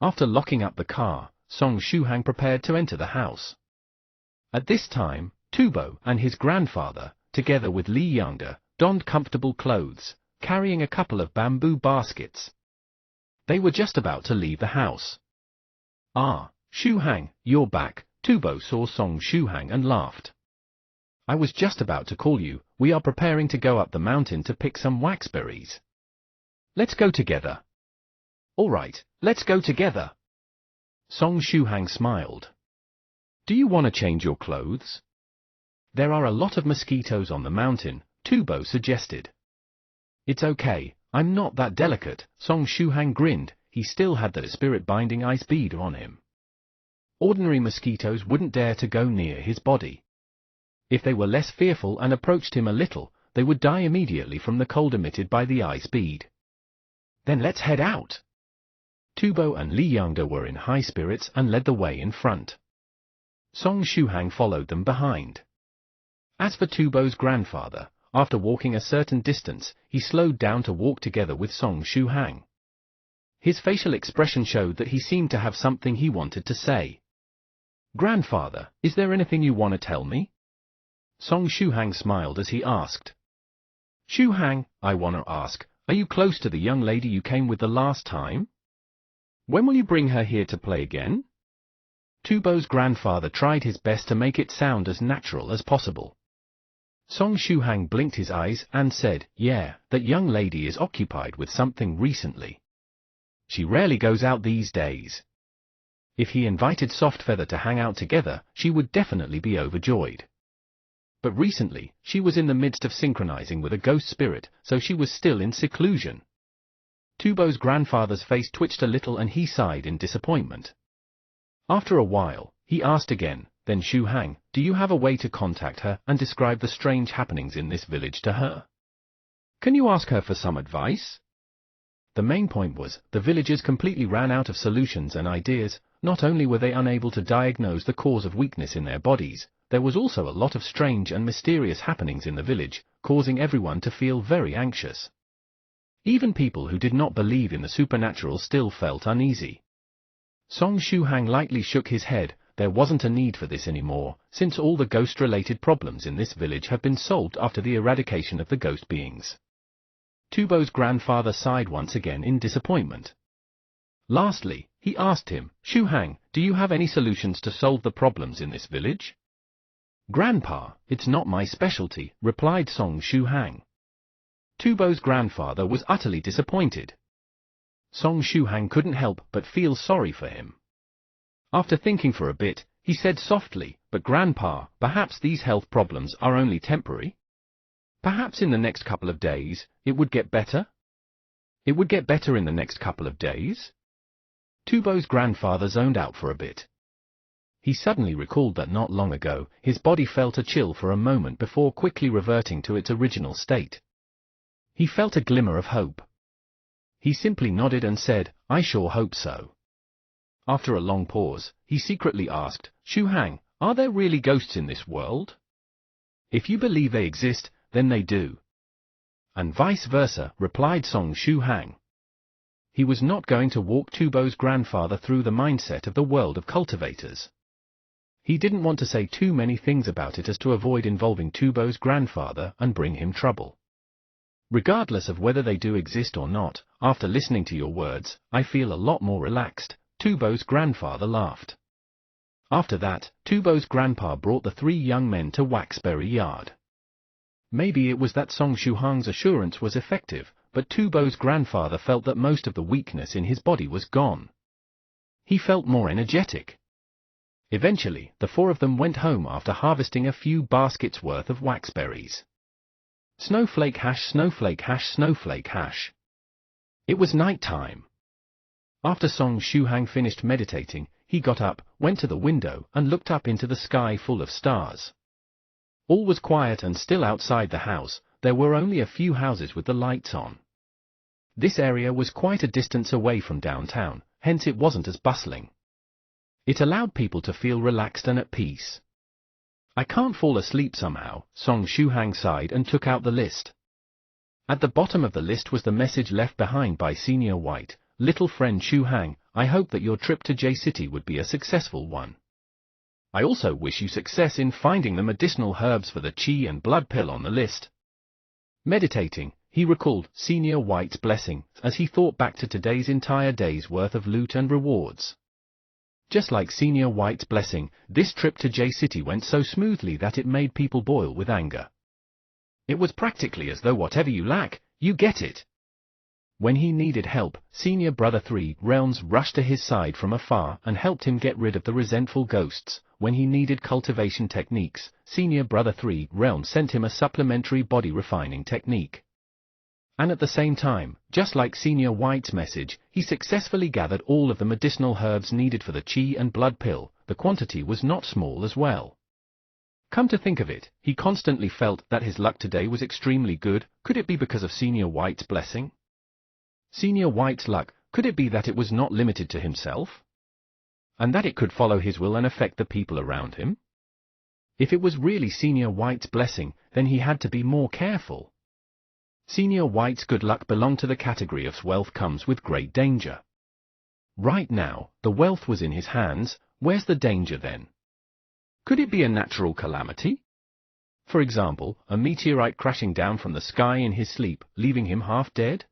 After locking up the car, Song Shuhang prepared to enter the house. At this time, Tubo and his grandfather, together with Li Younger, donned comfortable clothes, carrying a couple of bamboo baskets. They were just about to leave the house. Shuhang, you're back. Tubo saw Song Shuhang and laughed. I was just about to call you. We are preparing to go up the mountain to pick some waxberries. Let's go together. All right, let's go together. Song Shuhang smiled. Do you want to change your clothes? There are a lot of mosquitoes on the mountain, Tubo suggested. It's okay, I'm not that delicate, Song Shuhang grinned. He still had the spirit-binding ice bead on him. Ordinary mosquitoes wouldn't dare to go near his body. If they were less fearful and approached him a little, they would die immediately from the cold emitted by the ice bead. Then let's head out. Tubo and Li Younger were in high spirits and led the way in front. Song Shuhang followed them behind. As for Tubo's grandfather, after walking a certain distance, he slowed down to walk together with Song Shuhang. His facial expression showed that he seemed to have something he wanted to say. Grandfather, is there anything you want to tell me? Song Shuhang smiled as he asked. Shuhang, I want to ask, are you close to the young lady you came with the last time? When will you bring her here to play again? Tubo's grandfather tried his best to make it sound as natural as possible. Song Shuhang blinked his eyes and said, yeah, that young lady is occupied with something recently. She rarely goes out these days. If he invited Soft Feather to hang out together, she would definitely be overjoyed. but recently, she was in the midst of synchronizing with a ghost spirit, so she was still in seclusion. Tubo's grandfather's face twitched a little and he sighed in disappointment. After a while, he asked again, "Then Shu Hang, do you have a way to contact her and describe the strange happenings in this village to her? Can you ask her for some advice?" The main point was, the villagers completely ran out of solutions and ideas. Not only were they unable to diagnose the cause of weakness in their bodies, there was also a lot of strange and mysterious happenings in the village, causing everyone to feel very anxious. Even people who did not believe in the supernatural still felt uneasy. Song Shu Hang lightly shook his head. There wasn't a need for this anymore, since all the ghost-related problems in this village have been solved after the eradication of the ghost beings. Tubo's grandfather sighed once again in disappointment. Lastly, he asked him, "Shu Hang, do you have any solutions to solve the problems in this village?" "Grandpa, it's not my specialty," replied Song Shu Hang. Tubo's grandfather was utterly disappointed. Song Shu Hang couldn't help but feel sorry for him. After thinking for a bit, he said softly, "But Grandpa, perhaps these health problems are only temporary? Perhaps in the next couple of days, it would get better?" "It would get better in the next couple of days?" Tubo's grandfather zoned out for a bit. He suddenly recalled that not long ago, his body felt a chill for a moment before quickly reverting to its original state. He felt a glimmer of hope. He simply nodded and said, "I sure hope so." After a long pause, he secretly asked, "Shu Hang, are there really ghosts in this world? If you believe they exist, then they do." "And vice versa," replied Song Shu Hang. He was not going to walk Tubo's grandfather through the mindset of the world of cultivators. He didn't want to say too many things about it as to avoid involving Tubo's grandfather and bring him trouble. "Regardless of whether they do exist or not, after listening to your words, I feel a lot more relaxed," Tubo's grandfather laughed. After that, Tubo's grandpa brought the three young men to Waxberry Yard. Maybe it was that Song Shu Hang's assurance was effective, but Tubo's grandfather felt that most of the weakness in his body was gone. He felt more energetic. Eventually, the four of them went home after harvesting a few baskets worth of waxberries. Snowflake hash, snowflake hash, snowflake hash. It was night time. After Song Shu Hang finished meditating, he got up, went to the window, and looked up into the sky full of stars. All was quiet and still outside the house. There were only a few houses with the lights on. This area was quite a distance away from downtown, hence it wasn't as bustling. It allowed people to feel relaxed and at peace. "I can't fall asleep somehow," Song Shu Hang sighed and took out the list. At the bottom of the list was the message left behind by Senior White, "Little friend Shu Hang, I hope that your trip to J-City would be a successful one. I also wish you success in finding the medicinal herbs for the Qi and blood pill on the list." Meditating, he recalled Senior White's blessing as he thought back to today's entire day's worth of loot and rewards. Just like Senior White's blessing, this trip to J-City went so smoothly that it made people boil with anger. It was practically as though whatever you lack, you get it. When he needed help, Senior Brother 3 Realms rushed to his side from afar and helped him get rid of the resentful ghosts. When he needed cultivation techniques, Senior Brother 3 Realms sent him a supplementary body refining technique. And at the same time, just like Senior White's message, he successfully gathered all of the medicinal herbs needed for the Qi and blood pill. The quantity was not small as well. Come to think of it, he constantly felt that his luck today was extremely good. Could it be because of Senior White's blessing? Senior White's luck, could it be that it was not limited to himself? And that it could follow his will and affect the people around him? If it was really Senior White's blessing, then he had to be more careful. Senior White's good luck belonged to the category of wealth comes with great danger. Right now, the wealth was in his hands. Where's the danger then? Could it be a natural calamity? For example, a meteorite crashing down from the sky in his sleep, leaving him half dead?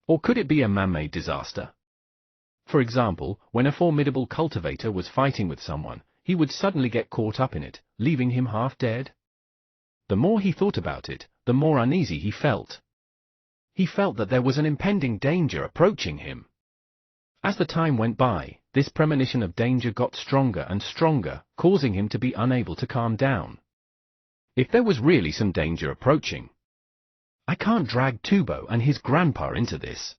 Or could it be a man-made disaster? For example, when a formidable cultivator was fighting with someone, he would suddenly get caught up in it, leaving him half dead? The more he thought about it, the more uneasy he felt. He felt that there was an impending danger approaching him. As the time went by, this premonition of danger got stronger and stronger, causing him to be unable to calm down. if there was really some danger approaching. I can't drag Tubo and his grandpa into this.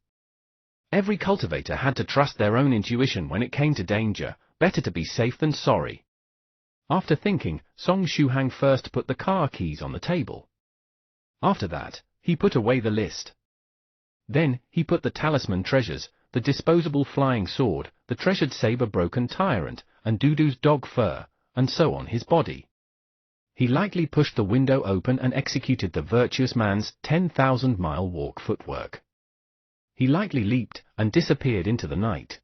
Every cultivator had to trust their own intuition when it came to danger, better to be safe than sorry. After thinking, Song Shuhang first put the car keys on the table. After that, he put away the list. Then, he put the talisman treasures, the disposable flying sword, the treasured saber-broken tyrant, and Dudu's dog fur, and so on his body. He lightly pushed the window open and executed the virtuous man's 10,000-mile walk footwork. He lightly leaped and disappeared into the night.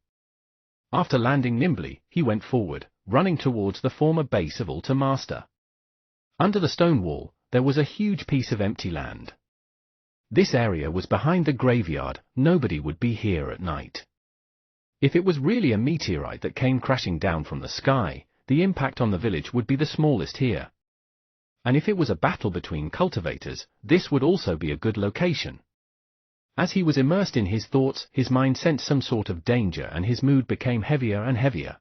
After landing nimbly, he went forward, running towards the former base of Altar Master. Under the stone wall, there was a huge piece of empty land. This area was behind the graveyard, nobody would be here at night. If it was really a meteorite that came crashing down from the sky, the impact on the village would be the smallest here. And if it was a battle between cultivators, this would also be a good location. As he was immersed in his thoughts, his mind sensed some sort of danger and his mood became heavier and heavier.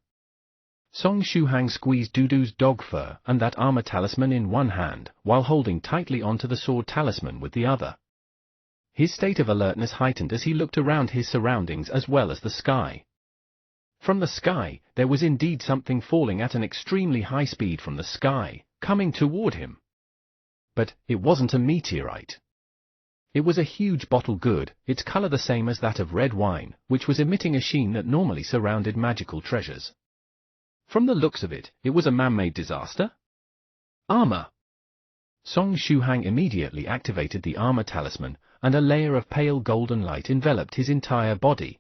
Song Shuhang squeezed Dudu's dog fur and that armor talisman in one hand, while holding tightly onto the sword talisman with the other. His state of alertness heightened as he looked around his surroundings as well as the sky. From the sky, there was indeed something falling at an extremely high speed from the sky, coming toward him. But it wasn't a meteorite. It was a huge bottle gourd, its color the same as that of red wine, which was emitting a sheen that normally surrounded magical treasures. From the looks of it, it was a man-made disaster? Armor! Song Shuhang immediately activated the armor talisman, and a layer of pale golden light enveloped his entire body.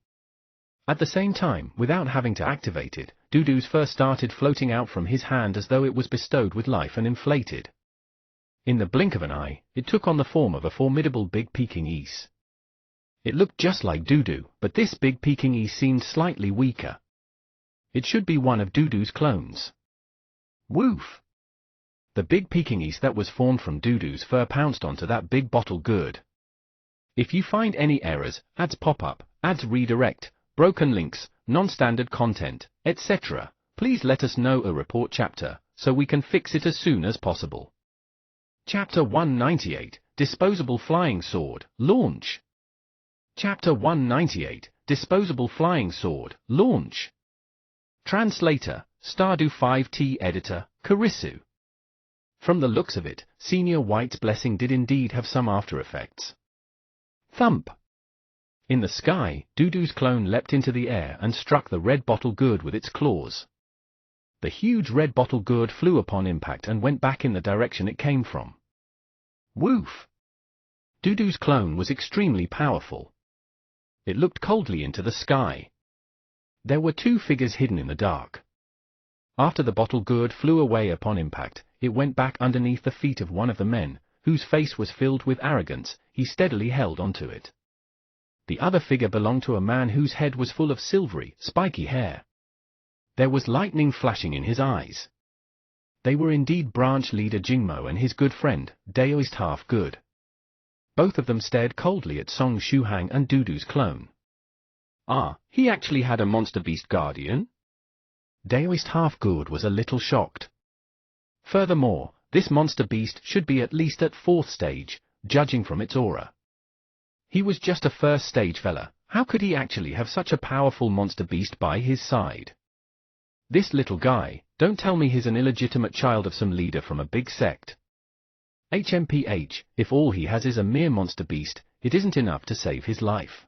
At the same time, without having to activate it, Dudu's fur started floating out from his hand as though it was bestowed with life and inflated. In the blink of an eye, it took on the form of a formidable big Pekingese. It looked just like Dudu, but this big Pekingese seemed slightly weaker. It should be one of Dudu's clones. Woof! The big Pekingese that was formed from Dudu's fur pounced onto that big bottle gourd. If you find any errors, ads pop up, ads redirect, broken links, non-standard content, etc., please let us know a report chapter, so we can fix it as soon as possible. Chapter 198, Disposable Flying Sword, Launch. Chapter 198, Disposable Flying Sword, Launch. Translator, Stardew 5T Editor, Karisu. From the looks of it, Senior White's blessing did indeed have some after effects. Thump! In the sky, Dudu's clone leapt into the air and struck the red bottle gourd with its claws. The huge red bottle gourd flew upon impact and went back in the direction it came from. Woof! Dudu's clone was extremely powerful. It looked coldly into the sky. There were two figures hidden in the dark. After the bottle gourd flew away upon impact, it went back underneath the feet of one of the men, whose face was filled with arrogance. He steadily held onto it. The other figure belonged to a man whose head was full of silvery, spiky hair. There was lightning flashing in his eyes. They were indeed branch leader Jingmo and his good friend, Daoist Half-Good. Both of them stared coldly at Song Shuhang and Dudu's clone. Ah, he actually had a monster beast guardian? Daoist Half-Good was a little shocked. Furthermore, this monster beast should be at least at 4th stage, judging from its aura. He was just a 1st stage fella, how could he actually have such a powerful monster beast by his side? This little guy, don't tell me he's an illegitimate child of some leader from a big sect. HMPH, if all he has is a mere monster beast, it isn't enough to save his life.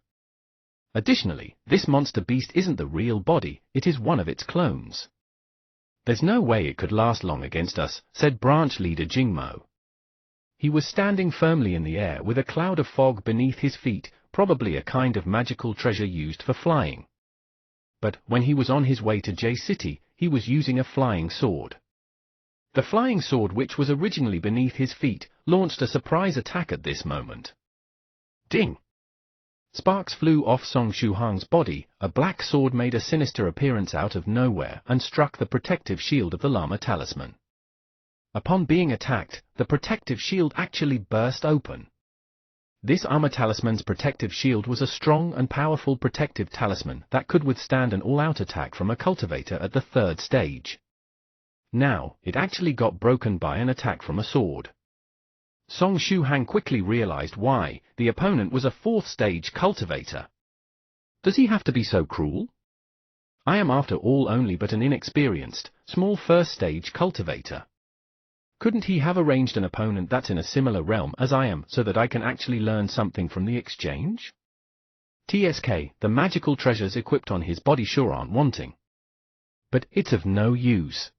Additionally, this monster beast isn't the real body, it is one of its clones. There's no way it could last long against us, said branch leader Jingmo. He was standing firmly in the air with a cloud of fog beneath his feet, probably a kind of magical treasure used for flying. But when he was on his way to J City, he was using a flying sword. The flying sword, which was originally beneath his feet, launched a surprise attack at this moment. Ding! Sparks flew off Song Shuhang's body, a black sword made a sinister appearance out of nowhere and struck the protective shield of the Llama Talisman. Upon being attacked, the protective shield actually burst open. This armor talisman's protective shield was a strong and powerful protective talisman that could withstand an all-out attack from a cultivator at the 3rd stage. Now, it actually got broken by an attack from a sword. Song Shuhang quickly realized why. The opponent was a 4th stage cultivator. Does he have to be so cruel? I am after all only but an inexperienced, small 1st stage cultivator. Couldn't he have arranged an opponent that's in a similar realm as I am so that I can actually learn something from the exchange? TSK, the magical treasures equipped on his body sure aren't wanting. But it's of no use.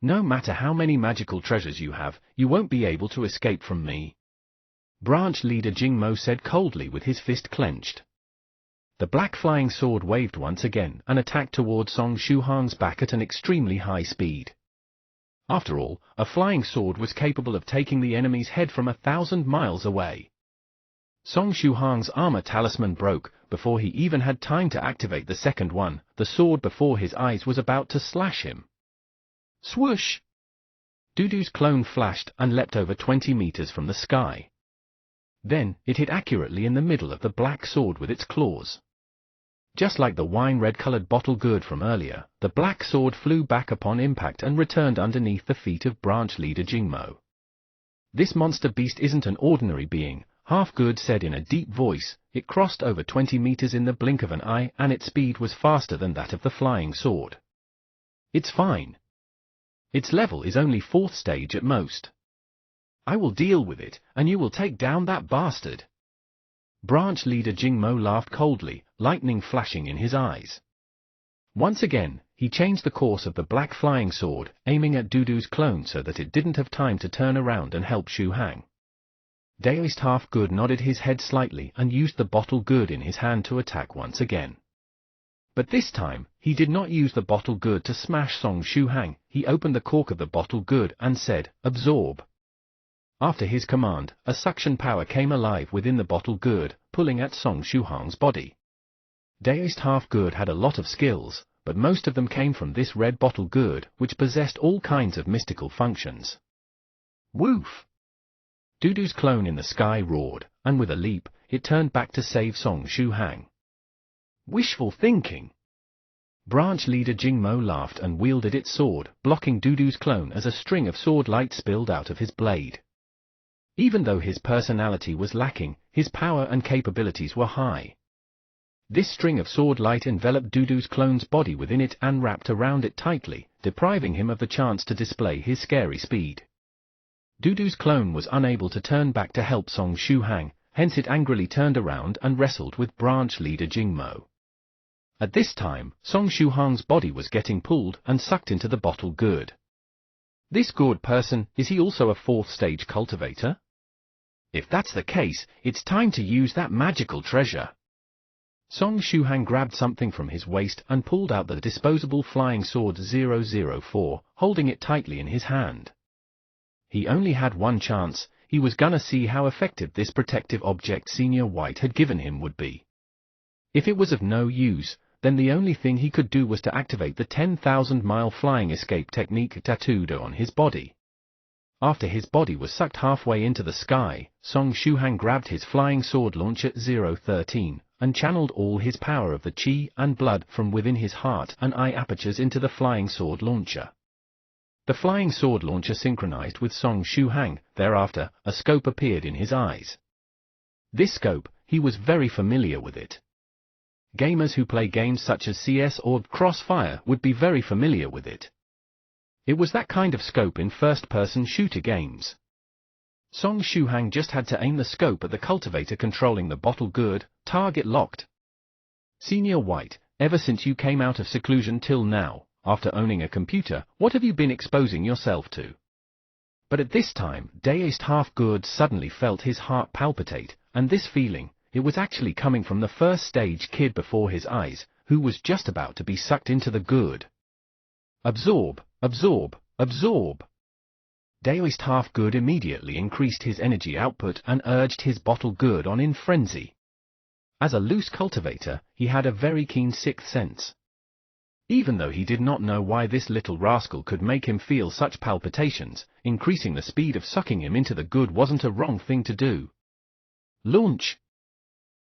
No matter how many magical treasures you have, you won't be able to escape from me. Branch leader Jingmo said coldly with his fist clenched. The black flying sword waved once again and attacked toward Song Shuhang's back at an extremely high speed. After all, a flying sword was capable of taking the enemy's head from 1,000 miles away. Song Shuhang's armor talisman broke before he even had time to activate the second one. The sword before his eyes was about to slash him. Swoosh! Dudu's clone flashed and leapt over 20 meters from the sky. Then, it hit accurately in the middle of the black sword with its claws. Just like the wine-red-colored bottle gourd from earlier, the black sword flew back upon impact and returned underneath the feet of branch leader Jingmo. This monster beast isn't an ordinary being, Half-Good said in a deep voice. It crossed over 20 meters in the blink of an eye and its speed was faster than that of the flying sword. It's fine. Its level is only 4th stage at most. I will deal with it, and you will take down that bastard. Branch leader Jingmo laughed coldly, lightning flashing in his eyes. Once again, he changed the course of the black flying sword, aiming at Dudu's clone so that it didn't have time to turn around and help Shuhang. Daoist Half-Good nodded his head slightly and used the bottle gourd in his hand to attack once again. But this time, he did not use the bottle gourd to smash Song Shuhang. He opened the cork of the bottle gourd and said, "Absorb." After his command, a suction power came alive within the bottle gourd, pulling at Song Shuhang's body. Daoist Half-Good had a lot of skills, but most of them came from this red bottle gourd, which possessed all kinds of mystical functions. Woof! Dudu's clone in the sky roared, and with a leap, it turned back to save Song Shuhang. Wishful thinking! Branch leader Jingmo laughed and wielded its sword, blocking Dudu's clone as a string of sword light spilled out of his blade. Even though his personality was lacking, his power and capabilities were high. This string of sword light enveloped Dudu's clone's body within it and wrapped around it tightly, depriving him of the chance to display his scary speed. Dudu's clone was unable to turn back to help Song Shuhang, hence it angrily turned around and wrestled with branch leader Jingmo. At this time, Song Shuhang's body was getting pulled and sucked into the bottle gourd. This gourd person, is he also a 4th stage cultivator? If that's the case, it's time to use that magical treasure. Song Shuhang grabbed something from his waist and pulled out the disposable flying sword 004, holding it tightly in his hand. He only had one chance. He was gonna see how effective this protective object Senior White had given him would be. If it was of no use, then the only thing he could do was to activate the 10,000-mile flying escape technique tattooed on his body. After his body was sucked halfway into the sky, Song Shuhang grabbed his flying sword launcher 013 and channeled all his power of the chi and blood from within his heart and eye apertures into the flying sword launcher. The flying sword launcher synchronized with Song Shuhang. Thereafter, a scope appeared in his eyes. This scope, he was very familiar with it. Gamers who play games such as CS or Crossfire would be very familiar with it. It was that kind of scope in first-person shooter games. Song Shuhang just had to aim the scope at the cultivator controlling the bottle gourd, target locked. Senior White, ever since you came out of seclusion till now, after owning a computer, what have you been exposing yourself to? But at this time, Daoist Half-Good suddenly felt his heart palpitate, and this feeling, it was actually coming from the 1st stage kid before his eyes, who was just about to be sucked into the gourd. Absorb, absorb, absorb! Daoist Half-Good immediately increased his energy output and urged his bottle gourd on in frenzy. As a loose cultivator, he had a very keen 6th sense. Even though he did not know why this little rascal could make him feel such palpitations, increasing the speed of sucking him into the gourd wasn't a wrong thing to do. Launch!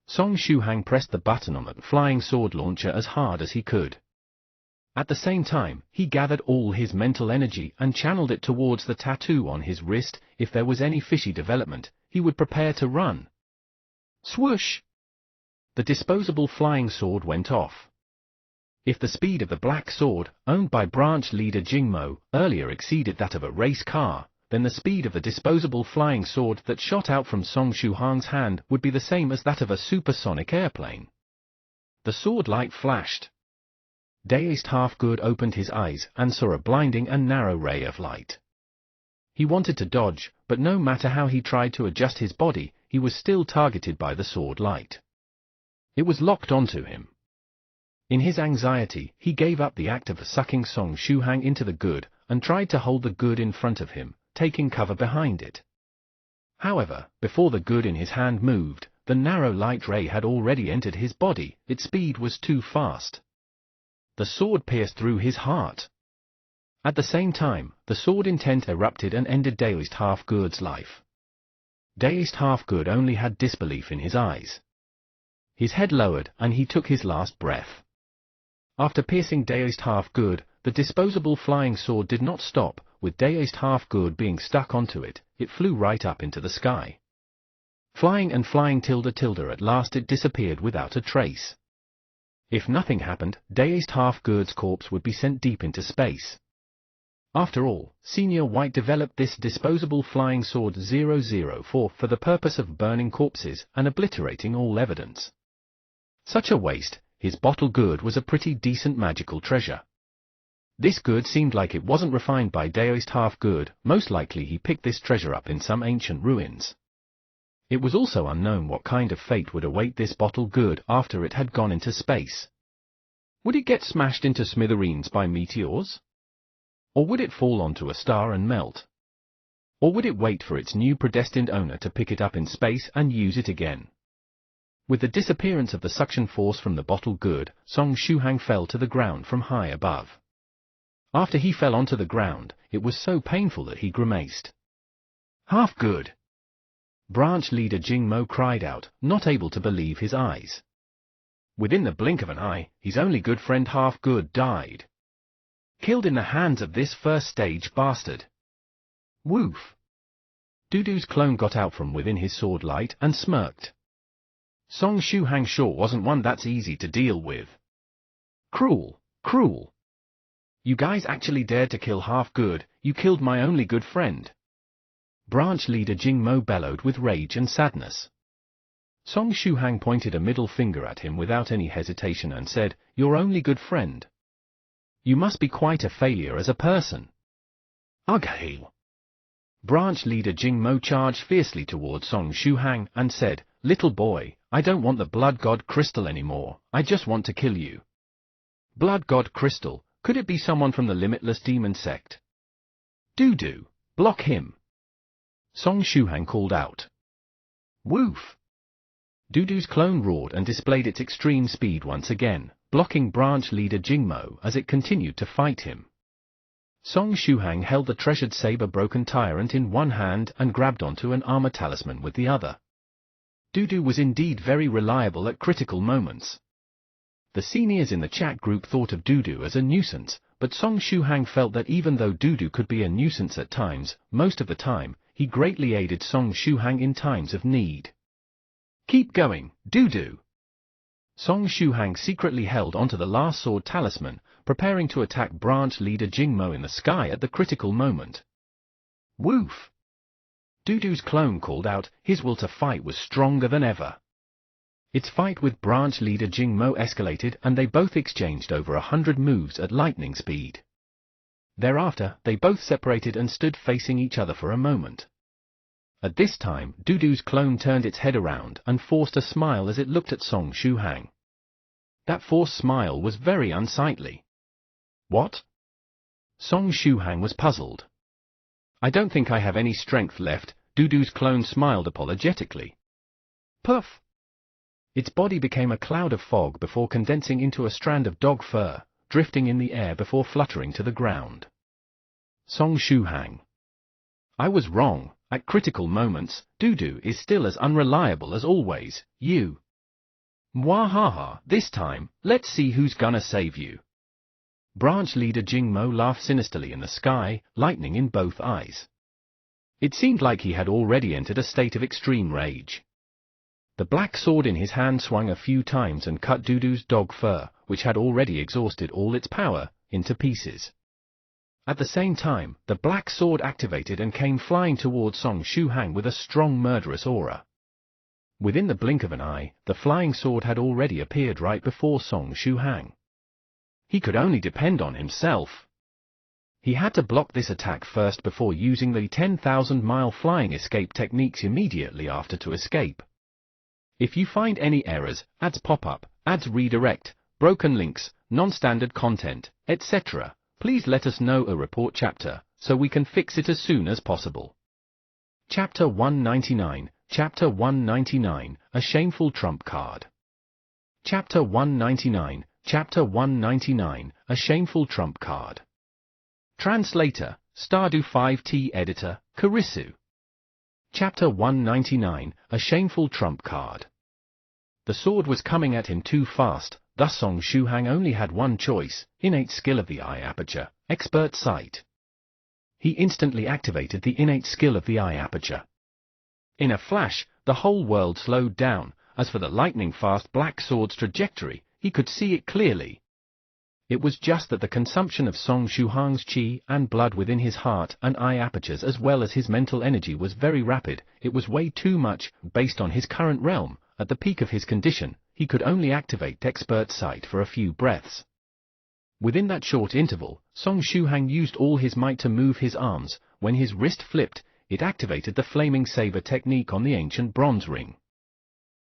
Song Shuhang pressed the button on the flying sword launcher as hard as he could. At the same time, he gathered all his mental energy and channeled it towards the tattoo on his wrist. If there was any fishy development, he would prepare to run. Swoosh! The disposable flying sword went off. If the speed of the black sword, owned by branch leader Jingmo, earlier exceeded that of a race car, then the speed of the disposable flying sword that shot out from Song Shuhang's hand would be the same as that of a supersonic airplane. The sword light flashed. Dazed Half-Good opened his eyes and saw a blinding and narrow ray of light. He wanted to dodge, but no matter how he tried to adjust his body, he was still targeted by the sword light. It was locked onto him. In his anxiety, he gave up the act of sucking Song Shuhang into the good, and tried to hold the good in front of him, taking cover behind it. However, before the good in his hand moved, the narrow light ray had already entered his body. Its speed was too fast. The sword pierced through his heart. At the same time, the sword intent erupted and ended Dazed Half-Good's life. Dazed Half-Good only had disbelief in his eyes. His head lowered and he took his last breath. After piercing Dazed Half-Good, the disposable flying sword did not stop. With Dazed Half-Good being stuck onto it, it flew right up into the sky. Flying and flying at last it disappeared without a trace. If nothing happened, Dazed Half-Good's corpse would be sent deep into space. After all, Senior White developed this disposable flying sword 004 for the purpose of burning corpses and obliterating all evidence. Such a waste. His bottle good was a pretty decent magical treasure. This good seemed like it wasn't refined by Dazed Half-Good. Most likely he picked this treasure up in some ancient ruins. It was also unknown what kind of fate would await this bottle good after it had gone into space. Would it get smashed into smithereens by meteors? Or would it fall onto a star and melt? Or would it wait for its new predestined owner to pick it up in space and use it again? With the disappearance of the suction force from the bottle good, Song Shuhang fell to the ground from high above. After he fell onto the ground, it was so painful that he grimaced. Half-Good! Branch leader Jingmo cried out, not able to believe his eyes. Within the blink of an eye, his only good friend Half-Good died. Killed in the hands of this first stage bastard. Woof! Dudu's clone got out from within his sword light and smirked. Song Shuhang sure wasn't one that's easy to deal with. Cruel, cruel. You guys actually dared to kill Half-Good. You killed my only good friend. Branch leader Jingmo bellowed with rage and sadness. Song Shuhang pointed a middle finger at him without any hesitation and said, "Your only good friend. You must be quite a failure as a person." Ugh! Branch leader Jingmo charged fiercely towards Song Shuhang and said, "Little boy, I don't want the Blood God Crystal anymore, I just want to kill you." Blood God Crystal, could it be someone from the Limitless Demon Sect? Dudu, block him! Song Shuhang called out. Woof! Dudu's clone roared and displayed its extreme speed once again, blocking branch leader Jingmo as it continued to fight him. Song Shuhang held the treasured saber-broken tyrant in one hand and grabbed onto an armor talisman with the other. Dudu was indeed very reliable at critical moments. The seniors in the chat group thought of Dudu as a nuisance, but Song Shuhang felt that even though Dudu could be a nuisance at times, most of the time, he greatly aided Song Shuhang in times of need. Keep going, Dudu! Song Shuhang secretly held onto the last sword talisman, preparing to attack branch leader Jingmo in the sky at the critical moment. Woof! Dudu's clone called out. His will to fight was stronger than ever. Its fight with branch leader Jingmo escalated and they both exchanged over 100 moves at lightning speed. Thereafter, they both separated and stood facing each other for a moment. At this time, Dudu's clone turned its head around and forced a smile as it looked at Song Shuhang. That forced smile was very unsightly. What? Song Shuhang was puzzled. I don't think I have any strength left, Dudu's clone smiled apologetically. Puff! Its body became a cloud of fog before condensing into a strand of dog fur, drifting in the air before fluttering to the ground. Song Shuhang. I was wrong. At critical moments, Dudu is still as unreliable as always. You. Mwahaha, this time, let's see who's gonna save you. branch leader Jing Mo laughed sinisterly in the sky, lightning in both eyes. It seemed like he had already entered a state of extreme rage. The black sword in his hand swung a few times and cut Dudu's dog fur, which had already exhausted all its power, into pieces. At the same time, the black sword activated and came flying towards Song Shuhang with a strong murderous aura. Within the blink of an eye, the flying sword had already appeared right before Song Shuhang. He could only depend on himself. He had to block this attack first before using the 10,000-mile flying escape techniques immediately after to escape. If you find any errors, ads pop-up, ads redirect, broken links, non-standard content, etc., please let us know a report chapter, so we can fix it as soon as possible. Chapter 199, Chapter 199, A Shameful Trump Card. Chapter 199, Chapter 199, A Shameful Trump Card. Translator, Stardew 5T Editor, Karisu. Chapter 199, A Shameful Trump Card. The sword was coming at him too fast, thus Song Shuhang only had one choice, innate skill of the eye aperture, expert sight. He instantly activated the innate skill of the eye aperture. In a flash, the whole world slowed down. As for the lightning-fast black sword's trajectory, he could see it clearly. It was just that the consumption of Song Shuhang's qi and blood within his heart and eye apertures as well as his mental energy was very rapid. It was way too much, based on his current realm. At the peak of his condition, he could only activate expert sight for a few breaths. Within that short interval, Song Shuhang used all his might to move his arms. When his wrist flipped, it activated the flaming saber technique on the ancient bronze ring.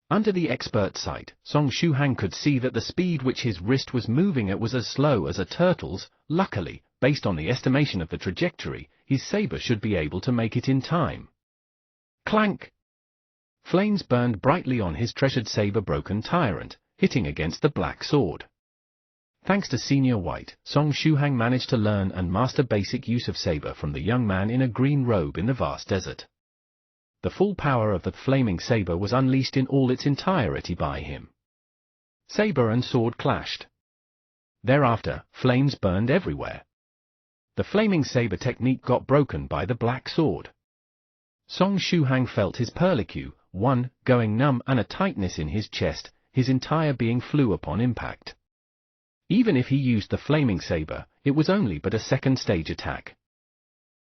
Under the expert sight, Song Shuhang could see that the speed which his wrist was moving at was as slow as a turtle's. Luckily, based on the estimation of the trajectory, his saber should be able to make it in time. Clank! Flames burned brightly on his treasured saber Broken Tyrant, hitting against the black sword. Thanks to Senior White, Song Shuhang managed to learn and master basic use of saber from the young man in a green robe in the vast desert. The full power of the flaming saber was unleashed in all its entirety by him. Saber and sword clashed. Thereafter, flames burned everywhere. The flaming saber technique got broken by the black sword. Song Shuhang felt his perlicue, going numb and a tightness in his chest. His entire being flew upon impact. Even if he used the flaming saber, it was only but a second-stage attack.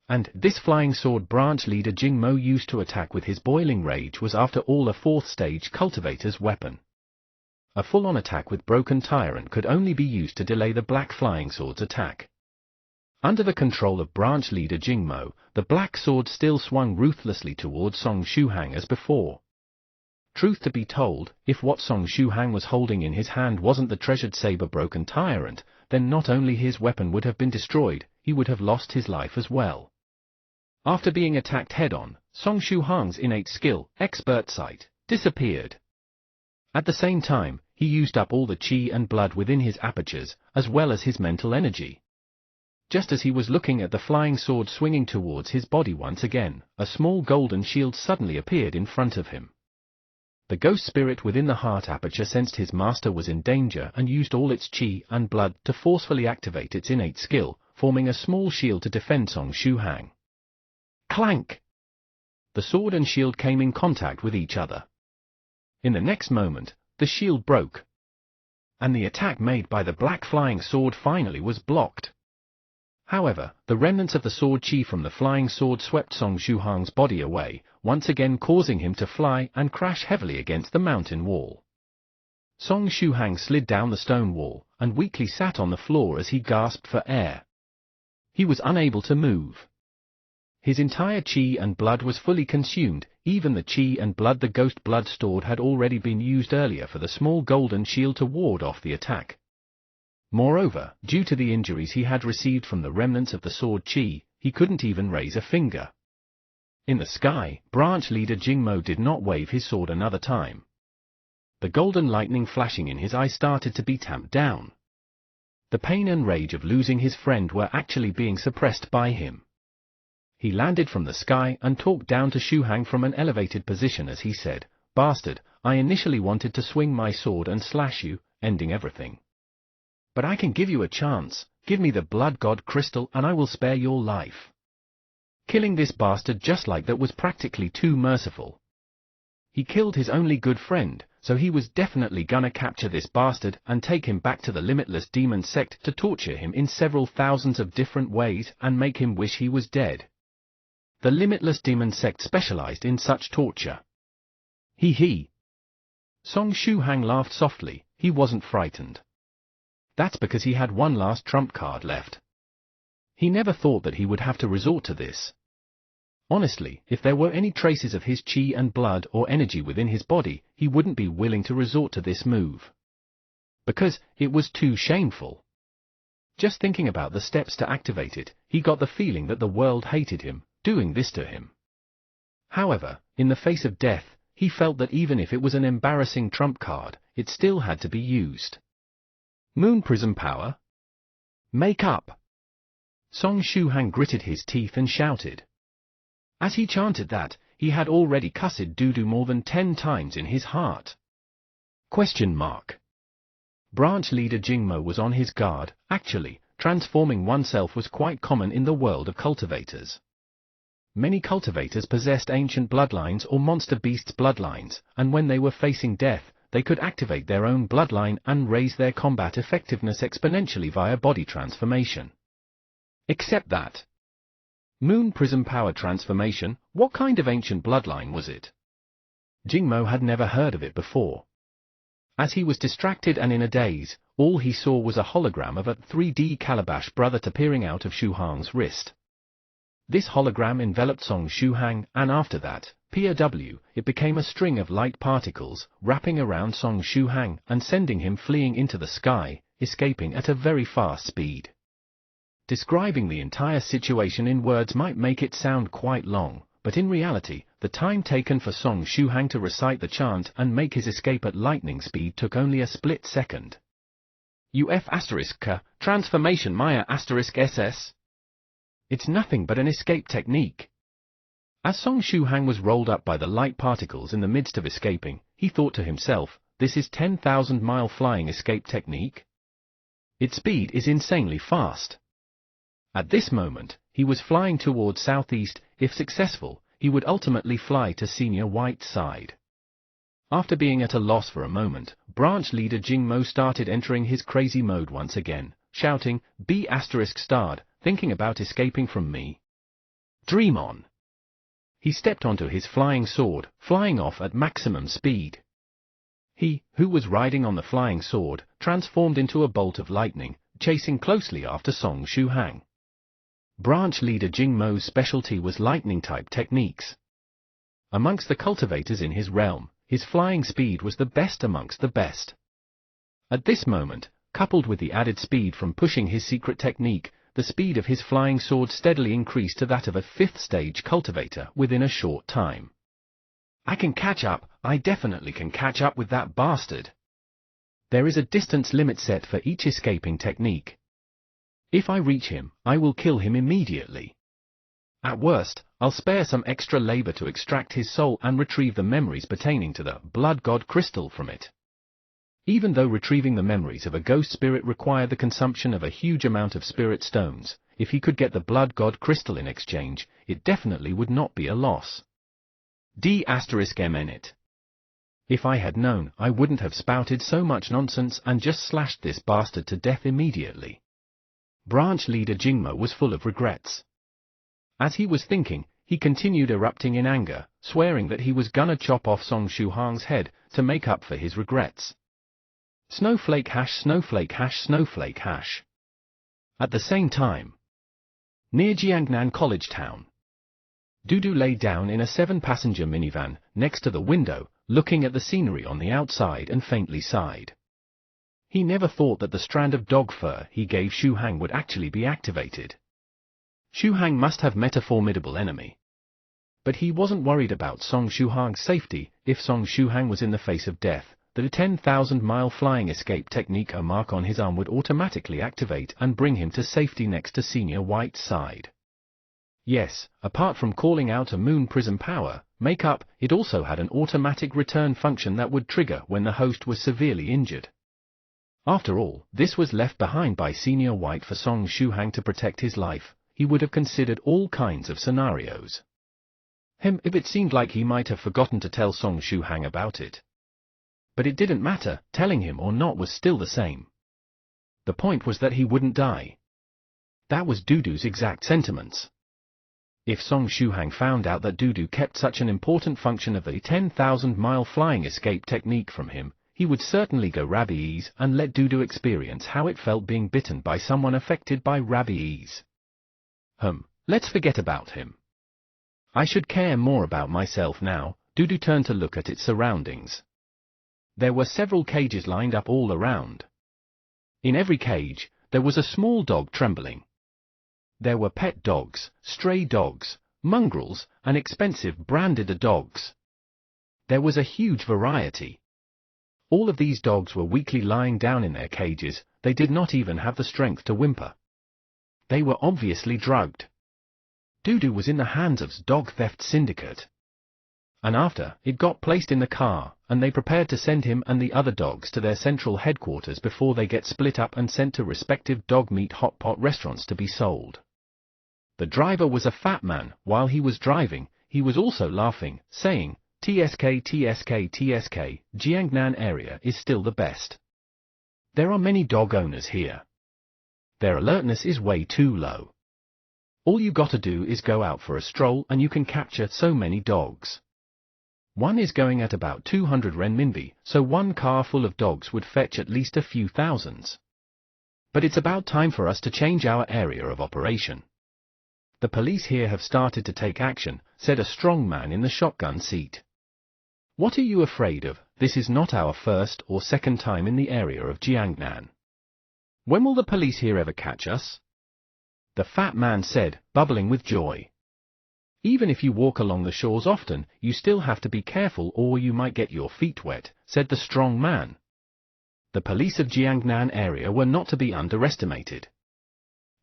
And this flying sword branch leader Jing Mo used to attack with his boiling rage was after all a fourth-stage cultivator's weapon. A full-on attack with Broken Tyrant could only be used to delay the black flying sword's attack. Under the control of branch leader Jing Mo, the black sword still swung ruthlessly towards Song Shuhang as before. Truth to be told, if what Song Shuhang was holding in his hand wasn't the treasured saber Broken Tyrant, then not only his weapon would have been destroyed, he would have lost his life as well. After being attacked head-on, Song Shuhang's innate skill, expert sight, disappeared. At the same time, he used up all the qi and blood within his apertures, as well as his mental energy. Just as he was looking at the flying sword swinging towards his body once again, a small golden shield suddenly appeared in front of him. The ghost spirit within the heart aperture sensed his master was in danger and used all its qi and blood to forcefully activate its innate skill, forming a small shield to defend Song Shuhang. Clank! The sword and shield came in contact with each other. In the next moment, the shield broke. And the attack made by the black flying sword finally was blocked. However, the remnants of the sword qi from the flying sword swept Song Shuhang's body away, once again causing him to fly and crash heavily against the mountain wall. Song Shuhang slid down the stone wall, and weakly sat on the floor as he gasped for air. He was unable to move. His entire qi and blood was fully consumed. Even the qi and blood the ghost blood stored had already been used earlier for the small golden shield to ward off the attack. Moreover, due to the injuries he had received from the remnants of the sword qi, he couldn't even raise a finger. In the sky, branch leader Jing Mo did not wave his sword another time. The golden lightning flashing in his eye started to be tamped down. The pain and rage of losing his friend were actually being suppressed by him. He landed from the sky and talked down to Shuhang from an elevated position as he said, "Bastard, I initially wanted to swing my sword and slash you, ending everything. But I can give you a chance, give me the blood god crystal and I will spare your life. Killing this bastard just like that was practically too merciful. He killed his only good friend, so he was definitely gonna capture this bastard and take him back to the Limitless Demon Sect to torture him in several thousands of different ways and make him wish he was dead. The Limitless Demon Sect specialized in such torture. He. Song Shuhang laughed softly. He wasn't frightened. That's because he had one last trump card left. He never thought that he would have to resort to this. Honestly, if there were any traces of his chi and blood or energy within his body, he wouldn't be willing to resort to this move. Because it was too shameful. Just thinking about the steps to activate it, he got the feeling that the world hated him, doing this to him. However, in the face of death, he felt that even if it was an embarrassing trump card, it still had to be used. Moon Prism Power? Make up! Song Shuhang gritted his teeth and shouted. As he chanted that, he had already cussed Dudu more than 10 times in his heart. Question mark. Branch leader Jingmo was on his guard. Actually, transforming oneself was quite common in the world of cultivators. Many cultivators possessed ancient bloodlines or monster beasts bloodlines, and when they were facing death, they could activate their own bloodline and raise their combat effectiveness exponentially via body transformation. Except that. Moon Prism Power Transformation, what kind of ancient bloodline was it? Jingmo had never heard of it before. As he was distracted and in a daze, all he saw was a hologram of a 3D calabash brother appearing out of Shuhang's wrist. This hologram enveloped Song Shuhang, and after that, POW, it became a string of light particles, wrapping around Song Shuhang and sending him fleeing into the sky, escaping at a very fast speed. Describing the entire situation in words might make it sound quite long, but in reality, the time taken for Song Shuhang to recite the chant and make his escape at lightning speed took only a split second. UF*K, Transformation Maya *SS. It's nothing but an escape technique. As Song Shuhang was rolled up by the light particles in the midst of escaping, he thought to himself, this is 10,000-mile flying escape technique? Its speed is insanely fast. At this moment, he was flying towards southeast. If successful, he would ultimately fly to Senior White's side. After being at a loss for a moment, branch leader Jingmo started entering his crazy mode once again, shouting, B****, thinking about escaping from me? Dream on! He stepped onto his flying sword, flying off at maximum speed. He, who was riding on the flying sword, transformed into a bolt of lightning, chasing closely after Song Shuhang. Branch leader Jingmo's specialty was lightning-type techniques. Amongst the cultivators in his realm, his flying speed was the best amongst the best. At this moment, coupled with the added speed from pushing his secret technique, the speed of his flying sword steadily increased to that of a 5th-stage cultivator within a short time. I can catch up, I definitely can catch up with that bastard. There is a distance limit set for each escaping technique. If I reach him, I will kill him immediately. At worst, I'll spare some extra labor to extract his soul and retrieve the memories pertaining to the Blood God Crystal from it. Even though retrieving the memories of a ghost spirit required the consumption of a huge amount of spirit stones, if he could get the Blood God Crystal in exchange, it definitely would not be a loss. D***M it. If I had known, I wouldn't have spouted so much nonsense and just slashed this bastard to death immediately. Branch leader Jingmo was full of regrets. As he was thinking, he continued erupting in anger, swearing that he was gonna chop off Song Shuhang's head to make up for his regrets. Snowflake hash snowflake hash snowflake hash. At the same time, near Jiangnan College Town, Dudu lay down in a 7-passenger minivan, next to the window, looking at the scenery on the outside and faintly sighed. He never thought that the strand of dog fur he gave Shuhang would actually be activated. Shuhang must have met a formidable enemy. But he wasn't worried about Song Shuhang's safety. If Song Shuhang was in the face of death, the 10,000-mile flying escape technique a mark on his arm would automatically activate and bring him to safety next to Senior White's side. Yes, apart from calling out a Moon Prism Power, make-up, it also had an automatic return function that would trigger when the host was severely injured. After all, this was left behind by Senior White for Song Shuhang to protect his life. He would have considered all kinds of scenarios. If it seemed like he might have forgotten to tell Song Shuhang about it. But it didn't matter, telling him or not was still the same. The point was that he wouldn't die. That was Dudu's exact sentiments. If Song Shuhang found out that Dudu kept such an important function of the 10,000-mile flying escape technique from him, he would certainly go rabies and let Dudu experience how it felt being bitten by someone affected by rabies. Let's forget about him. I should care more about myself now. Dudu turned to look at its surroundings. There were several cages lined up all around. In every cage, there was a small dog trembling. There were pet dogs, stray dogs, mongrels, and expensive branded dogs. There was a huge variety. All of these dogs were weakly lying down in their cages. They did not even have the strength to whimper. They were obviously drugged. Dudu was in the hands of dog theft syndicate. And after, it got placed in the car, and they prepared to send him and the other dogs to their central headquarters before they get split up and sent to respective dog meat hot pot restaurants to be sold. The driver was a fat man. While he was driving, he was also laughing, saying, "TSK, TSK, TSK, Jiangnan area is still the best. There are many dog owners here. Their alertness is way too low. All you gotta do is go out for a stroll and you can capture so many dogs. One is going at about 200 renminbi, so one car full of dogs would fetch at least a few thousands. But it's about time for us to change our area of operation. The police here have started to take action," said a strong man in the shotgun seat. "What are you afraid of? This is not our first or second time in the area of Jiangnan. When will the police here ever catch us?" The fat man said, bubbling with joy. "Even if you walk along the shores often, you still have to be careful or you might get your feet wet," said the strong man. The police of Jiangnan area were not to be underestimated.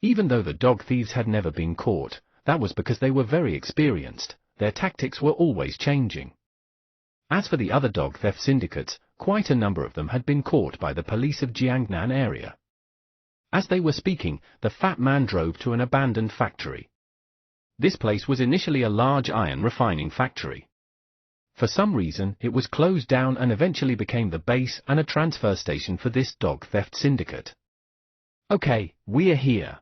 Even though the dog thieves had never been caught, that was because they were very experienced. Their tactics were always changing. As for the other dog theft syndicates, quite a number of them had been caught by the police of Jiangnan area. As they were speaking, the fat man drove to an abandoned factory. This place was initially a large iron refining factory. For some reason, it was closed down and eventually became the base and a transfer station for this dog theft syndicate. "Okay, we're here."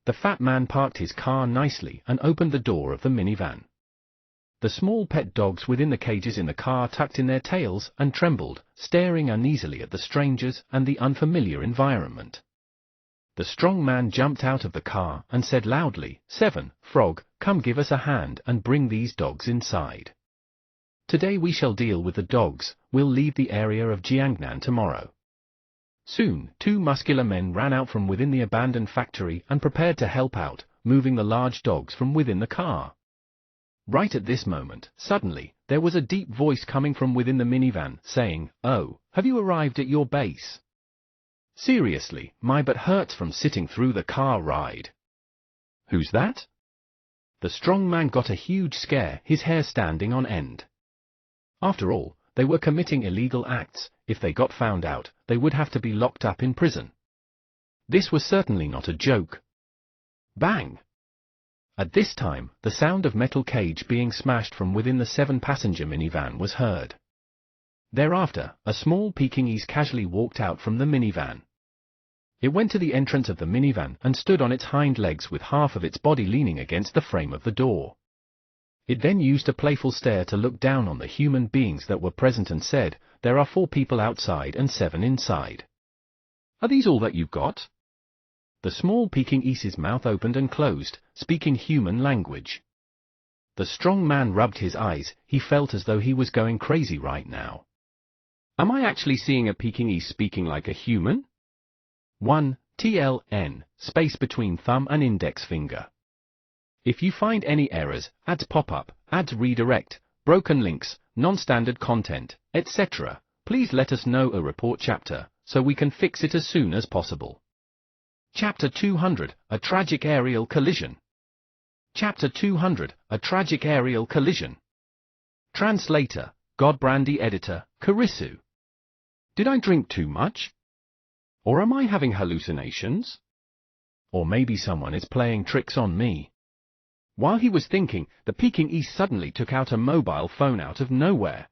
The fat man parked his car nicely and opened the door of the minivan. The small pet dogs within the cages in the car tucked in their tails and trembled, staring uneasily at the strangers and the unfamiliar environment. The strong man jumped out of the car and said loudly, "Seven, Frog, come give us a hand and bring these dogs inside. Today we shall deal with the dogs, we'll leave the area of Jiangnan tomorrow." Soon, two muscular men ran out from within the abandoned factory and prepared to help out, moving the large dogs from within the car. Right at this moment, suddenly, there was a deep voice coming from within the minivan, saying, "Oh, have you arrived at your base? Seriously, my butt hurts from sitting through the car ride." "Who's that?" The strong man got a huge scare, his hair standing on end. After all, they were committing illegal acts. If they got found out, they would have to be locked up in prison. This was certainly not a joke. Bang! At this time, the sound of metal cage being smashed from within the 7-passenger minivan was heard. Thereafter, a small Pekingese casually walked out from the minivan. It went to the entrance of the minivan and stood on its hind legs with half of its body leaning against the frame of the door. It then used a playful stare to look down on the human beings that were present and said, "There are 4 people outside and 7 inside. Are these all that you've got?" The small Pekingese's mouth opened and closed, speaking human language. The strong man rubbed his eyes. He felt as though he was going crazy right now. Am I actually seeing a Pekingese speaking like a human? 1. TLN, space between thumb and index finger. If you find any errors, ads pop up, ads redirect, broken links, non-standard content, etc., please let us know. A report chapter, so we can fix it as soon as possible. Chapter 200, A Tragic Aerial Collision. Chapter 200, A Tragic Aerial Collision. Translator, Godbrandy Editor, Karisu. Did I drink too much? Or am I having hallucinations? Or maybe someone is playing tricks on me. While he was thinking, the Pekingese suddenly took out a mobile phone out of nowhere.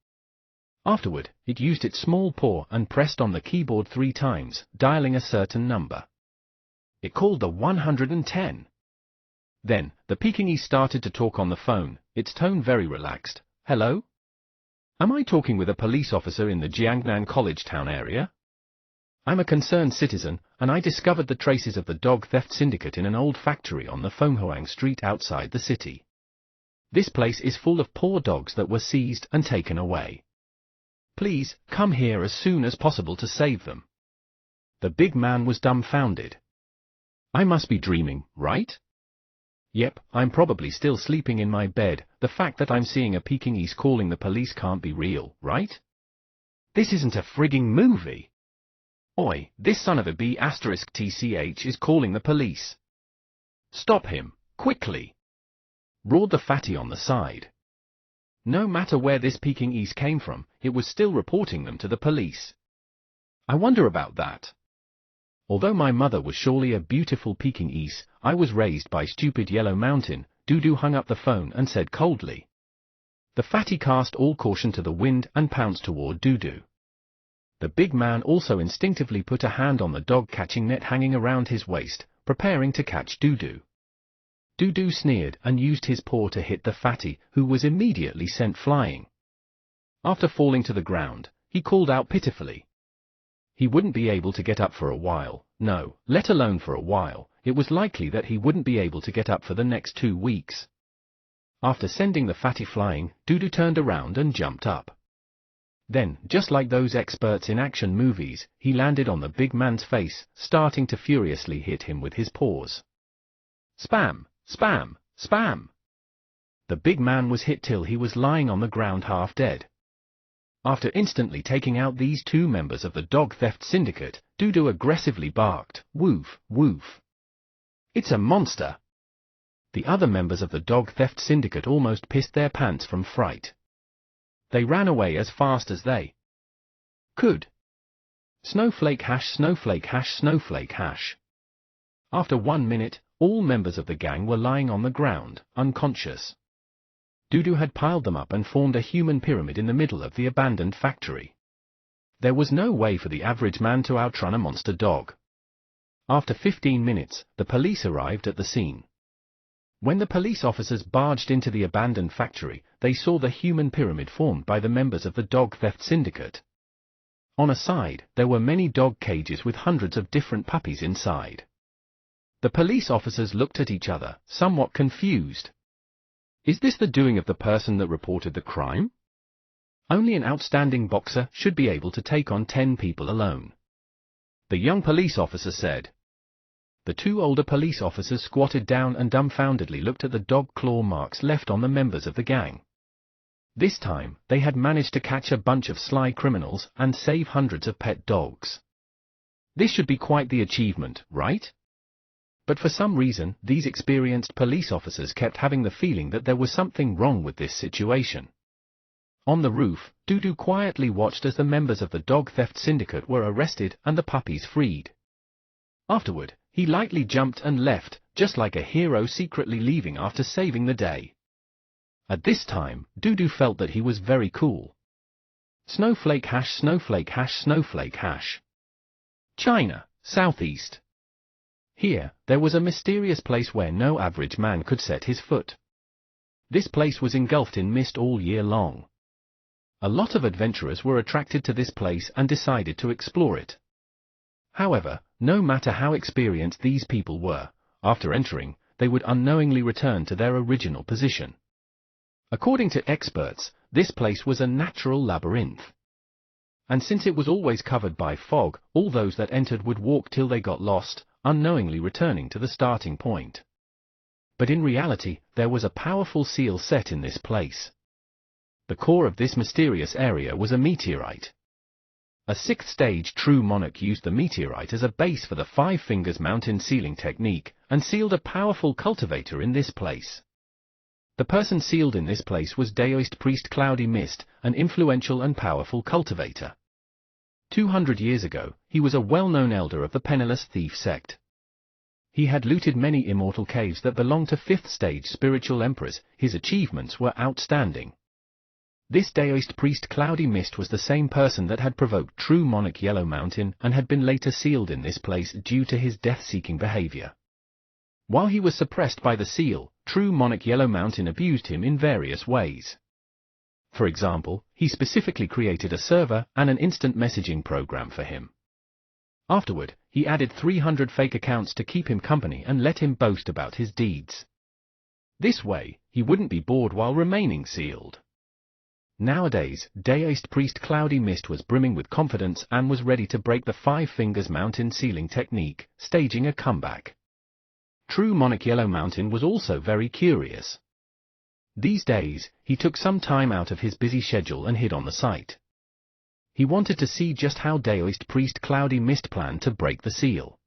Afterward, it used its small paw and pressed on the keyboard 3 times, dialing a certain number. It called the 110. Then, the Pekingese started to talk on the phone, its tone very relaxed. Hello? Am I talking with a police officer in the Jiangnan College Town area? I'm a concerned citizen, and I discovered the traces of the dog theft syndicate in an old factory on the Fenghuang Street outside the city. This place is full of poor dogs that were seized and taken away. Please, come here as soon as possible to save them. The big man was dumbfounded. I must be dreaming, right? Yep, I'm probably still sleeping in my bed. The fact that I'm seeing a Pekingese calling the police can't be real, right? This isn't a frigging movie. Oi, this son of a B*TCH is calling the police. Stop him, quickly! Roared the fatty on the side. No matter where this Pekingese came from, it was still reporting them to the police. I wonder about that. Although my mother was surely a beautiful Pekingese, I was raised by stupid Yellow Mountain. Dudu hung up the phone and said coldly. The fatty cast all caution to the wind and pounced toward Dudu. The big man also instinctively put a hand on the dog-catching net hanging around his waist, preparing to catch Dudu. Dudu sneered and used his paw to hit the fatty, who was immediately sent flying. After falling to the ground, he called out pitifully. He wouldn't be able to get up for a while, no, let alone for a while. It was likely that he wouldn't be able to get up for the next 2 weeks. After sending the fatty flying, Dudu turned around and jumped up. Then, just like those experts in action movies, he landed on the big man's face, starting to furiously hit him with his paws. Spam! Spam! Spam! The big man was hit till he was lying on the ground half dead. After instantly taking out these 2 members of the dog theft syndicate, Dudu aggressively barked, woof, woof. It's a monster! The other members of the dog theft syndicate almost pissed their pants from fright. They ran away as fast as they could. Snowflake hash, snowflake hash, snowflake hash. After 1 minute, all members of the gang were lying on the ground, unconscious. Dudu had piled them up and formed a human pyramid in the middle of the abandoned factory. There was no way for the average man to outrun a monster dog. After 15 minutes, the police arrived at the scene. When the police officers barged into the abandoned factory, they saw the human pyramid formed by the members of the dog theft syndicate. On a side, there were many dog cages with hundreds of different puppies inside. The police officers looked at each other, somewhat confused. Is this the doing of the person that reported the crime? Only an outstanding boxer should be able to take on 10 people alone. The young police officer said. The 2 older police officers squatted down and dumbfoundedly looked at the dog claw marks left on the members of the gang. This time, they had managed to catch a bunch of sly criminals and save hundreds of pet dogs. This should be quite the achievement, right? But for some reason, these experienced police officers kept having the feeling that there was something wrong with this situation. On the roof, Dudu quietly watched as the members of the dog theft syndicate were arrested and the puppies freed. Afterward, he lightly jumped and left, just like a hero secretly leaving after saving the day. At this time, Dudu felt that he was very cool. Snowflake hash, snowflake hash, snowflake hash. China, southeast. Here, there was a mysterious place where no average man could set his foot. This place was engulfed in mist all year long. A lot of adventurers were attracted to this place and decided to explore it. However, no matter how experienced these people were, after entering, they would unknowingly return to their original position. According to experts, this place was a natural labyrinth. And since it was always covered by fog, all those that entered would walk till they got lost, unknowingly returning to the starting point. But in reality, there was a powerful seal set in this place. The core of this mysterious area was a meteorite. A 6th-stage true monarch used the meteorite as a base for the 5 fingers mountain sealing technique, and sealed a powerful cultivator in this place. The person sealed in this place was Daoist priest Cloudy Mist, an influential and powerful cultivator. 200 years ago, he was a well-known elder of the Penniless Thief sect. He had looted many immortal caves that belonged to 5th stage spiritual emperors. His achievements were outstanding. This Daoist priest Cloudy Mist was the same person that had provoked true monarch Yellow Mountain and had been later sealed in this place due to his death-seeking behavior. While he was suppressed by the seal, true monarch Yellow Mountain abused him in various ways. For example, he specifically created a server and an instant messaging program for him. Afterward, he added 300 fake accounts to keep him company and let him boast about his deeds. This way, he wouldn't be bored while remaining sealed. Nowadays, Daoist priest Cloudy Mist was brimming with confidence and was ready to break the 5 Fingers Mountain sealing technique, staging a comeback. True monarch Yellow Mountain was also very curious. These days, he took some time out of his busy schedule and hid on the site. He wanted to see just how Daoist priest Cloudy Mist planned to break the seal.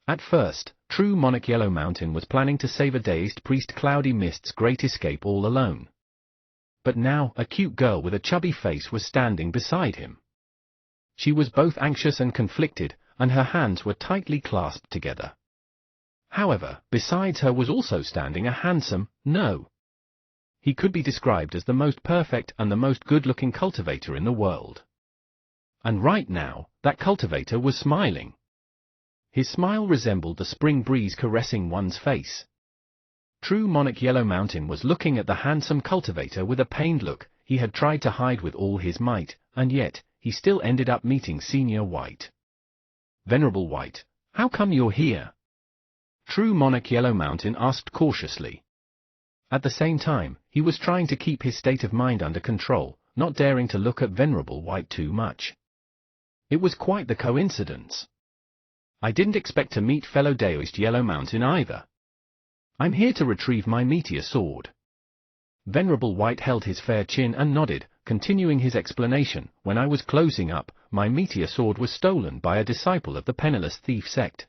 At first, true monarch Yellow Mountain was planning to save a Daoist priest Cloudy Mist's great escape all alone. But now, a cute girl with a chubby face was standing beside him. She was both anxious and conflicted, and her hands were tightly clasped together. However, besides her was also standing a handsome, no. He could be described as the most perfect and the most good-looking cultivator in the world. And right now, that cultivator was smiling. His smile resembled the spring breeze caressing one's face. True monarch Yellow Mountain was looking at the handsome cultivator with a pained look. He had tried to hide with all his might, and yet, he still ended up meeting Senior White. Venerable White, how come you're here? True monarch Yellow Mountain asked cautiously. At the same time, he was trying to keep his state of mind under control, not daring to look at Venerable White too much. It was quite the coincidence. I didn't expect to meet fellow Daoist Yellow Mountain either. I'm here to retrieve my meteor sword. Venerable White held his fair chin and nodded, continuing his explanation. When I was closing up, my meteor sword was stolen by a disciple of the Penniless Thief sect.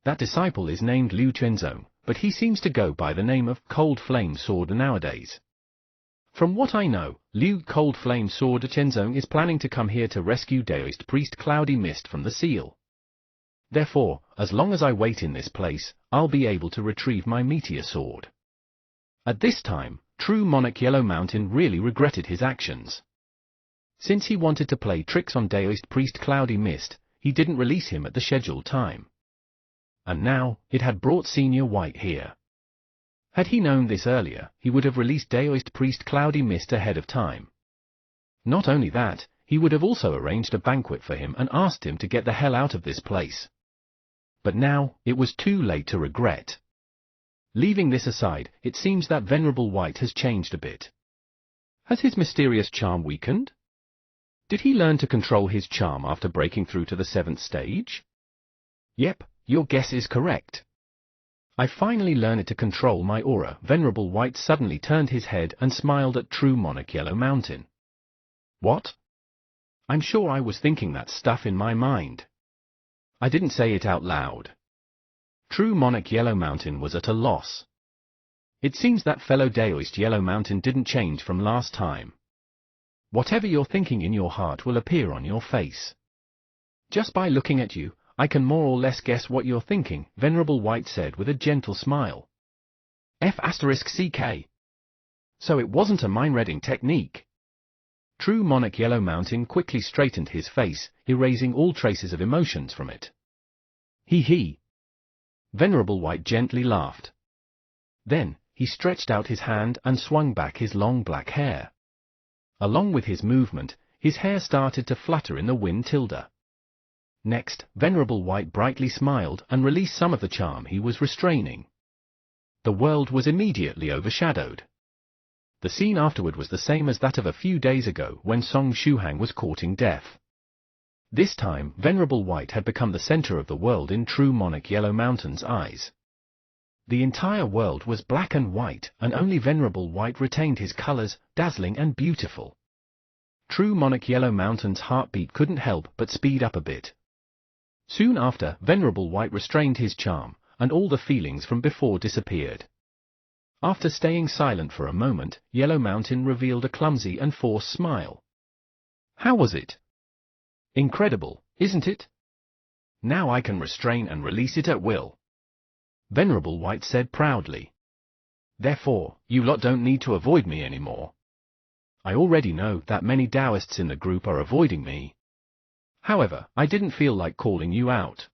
That disciple is named Liu Quenzong, but he seems to go by the name of Cold Flame Sword nowadays. From what I know, Liu Cold Flame Sword Quenzong is planning to come here to rescue Daoist priest Cloudy Mist from the seal. Therefore, as long as I wait in this place, I'll be able to retrieve my meteor sword. At this time, true monarch Yellow Mountain really regretted his actions. Since he wanted to play tricks on Daoist priest Cloudy Mist, he didn't release him at the scheduled time. And now, it had brought Senior White here. Had he known this earlier, he would have released Daoist priest Cloudy Mist ahead of time. Not only that, he would have also arranged a banquet for him and asked him to get the hell out of this place. But now, it was too late to regret. Leaving this aside, it seems that Venerable White has changed a bit. Has his mysterious charm weakened? Did he learn to control his charm after breaking through to the 7th stage? Yep, your guess is correct. I finally learned to control my aura. Venerable White suddenly turned his head and smiled at true monarch Yellow Mountain. What? I'm sure I was thinking that stuff in my mind. I didn't say it out loud. True monarch Yellow Mountain was at a loss. It seems that fellow Daoist Yellow Mountain didn't change from last time. Whatever you're thinking in your heart will appear on your face. Just by looking at you, I can more or less guess what you're thinking, Venerable White said with a gentle smile. F***CK. So it wasn't a mind-reading technique. True monarch Yellow Mountain quickly straightened his face, erasing all traces of emotions from it. He. Venerable White gently laughed. Then, he stretched out his hand and swung back his long black hair. Along with his movement, his hair started to flutter in the wind. Next, Venerable White brightly smiled and released some of the charm he was restraining. The world was immediately overshadowed. The scene afterward was the same as that of a few days ago when Song Shuhang was courting death. This time, Venerable White had become the center of the world in true monarch Yellow Mountain's eyes. The entire world was black and white, and only Venerable White retained his colors, dazzling and beautiful. True monarch Yellow Mountain's heartbeat couldn't help but speed up a bit. Soon after, Venerable White restrained his charm, and all the feelings from before disappeared. After staying silent for a moment, Yellow Mountain revealed a clumsy and forced smile. How was it? Incredible, isn't it? Now I can restrain and release it at will. Venerable White said proudly. Therefore, you lot don't need to avoid me anymore. I already know that many Taoists in the group are avoiding me. However, I didn't feel like calling you out.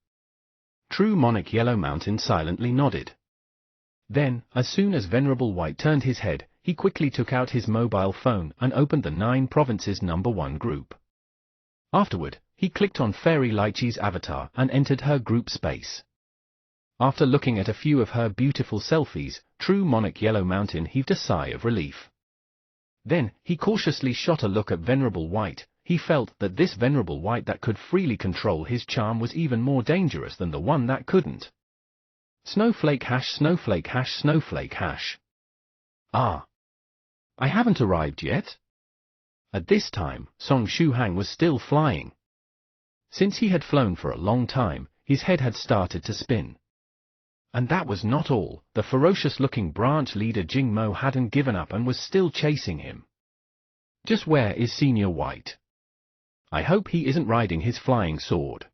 True Monarch Yellow Mountain silently nodded. Then, as soon as Venerable White turned his head, he quickly took out his mobile phone and opened the 9 Provinces #1 group. Afterward, he clicked on Fairy Lychee's avatar and entered her group space. After looking at a few of her beautiful selfies, True Monarch Yellow Mountain heaved a sigh of relief. Then, he cautiously shot a look at Venerable White. He felt that this Venerable White that could freely control his charm was even more dangerous than the one that couldn't. Snowflake hash snowflake hash snowflake hash. Ah! I haven't arrived yet? At this time, Song Shuhang was still flying. Since he had flown for a long time, his head had started to spin. And that was not all. The ferocious-looking branch leader Jing Mo hadn't given up and was still chasing him. Just where is Senior White? I hope he isn't riding his flying sword.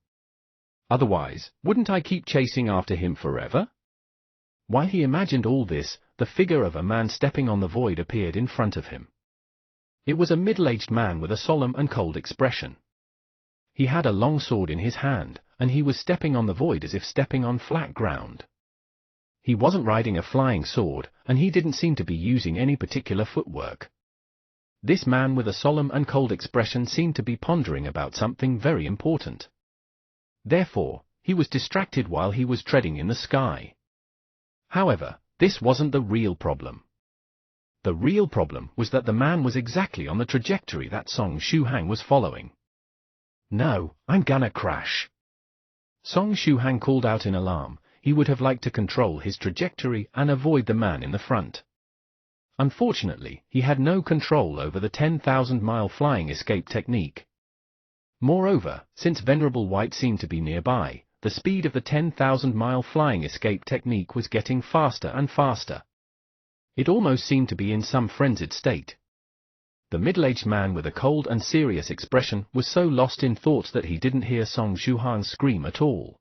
Otherwise, wouldn't I keep chasing after him forever? While he imagined all this, the figure of a man stepping on the void appeared in front of him. It was a middle-aged man with a solemn and cold expression. He had a long sword in his hand, and he was stepping on the void as if stepping on flat ground. He wasn't riding a flying sword, and he didn't seem to be using any particular footwork. This man with a solemn and cold expression seemed to be pondering about something very important. Therefore, he was distracted while he was treading in the sky. However, this wasn't the real problem. The real problem was that the man was exactly on the trajectory that Song Shuhang was following. No, I'm gonna crash. Song Shuhang called out in alarm. He would have liked to control his trajectory and avoid the man in the front. Unfortunately, he had no control over the 10,000-mile flying escape technique. Moreover, since Venerable White seemed to be nearby, the speed of the 10,000-mile flying escape technique was getting faster and faster. It almost seemed to be in some frenzied state. The middle-aged man with a cold and serious expression was so lost in thoughts that he didn't hear Song Shuhang scream at all.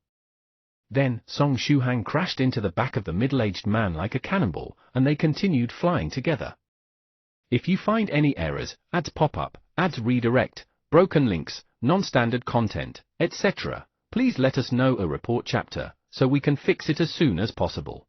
Then, Song Shuhang crashed into the back of the middle-aged man like a cannonball, and they continued flying together. If you find any errors, ads pop up, ads redirect, broken links, non-standard content, etc., please let us know a report chapter, so we can fix it as soon as possible.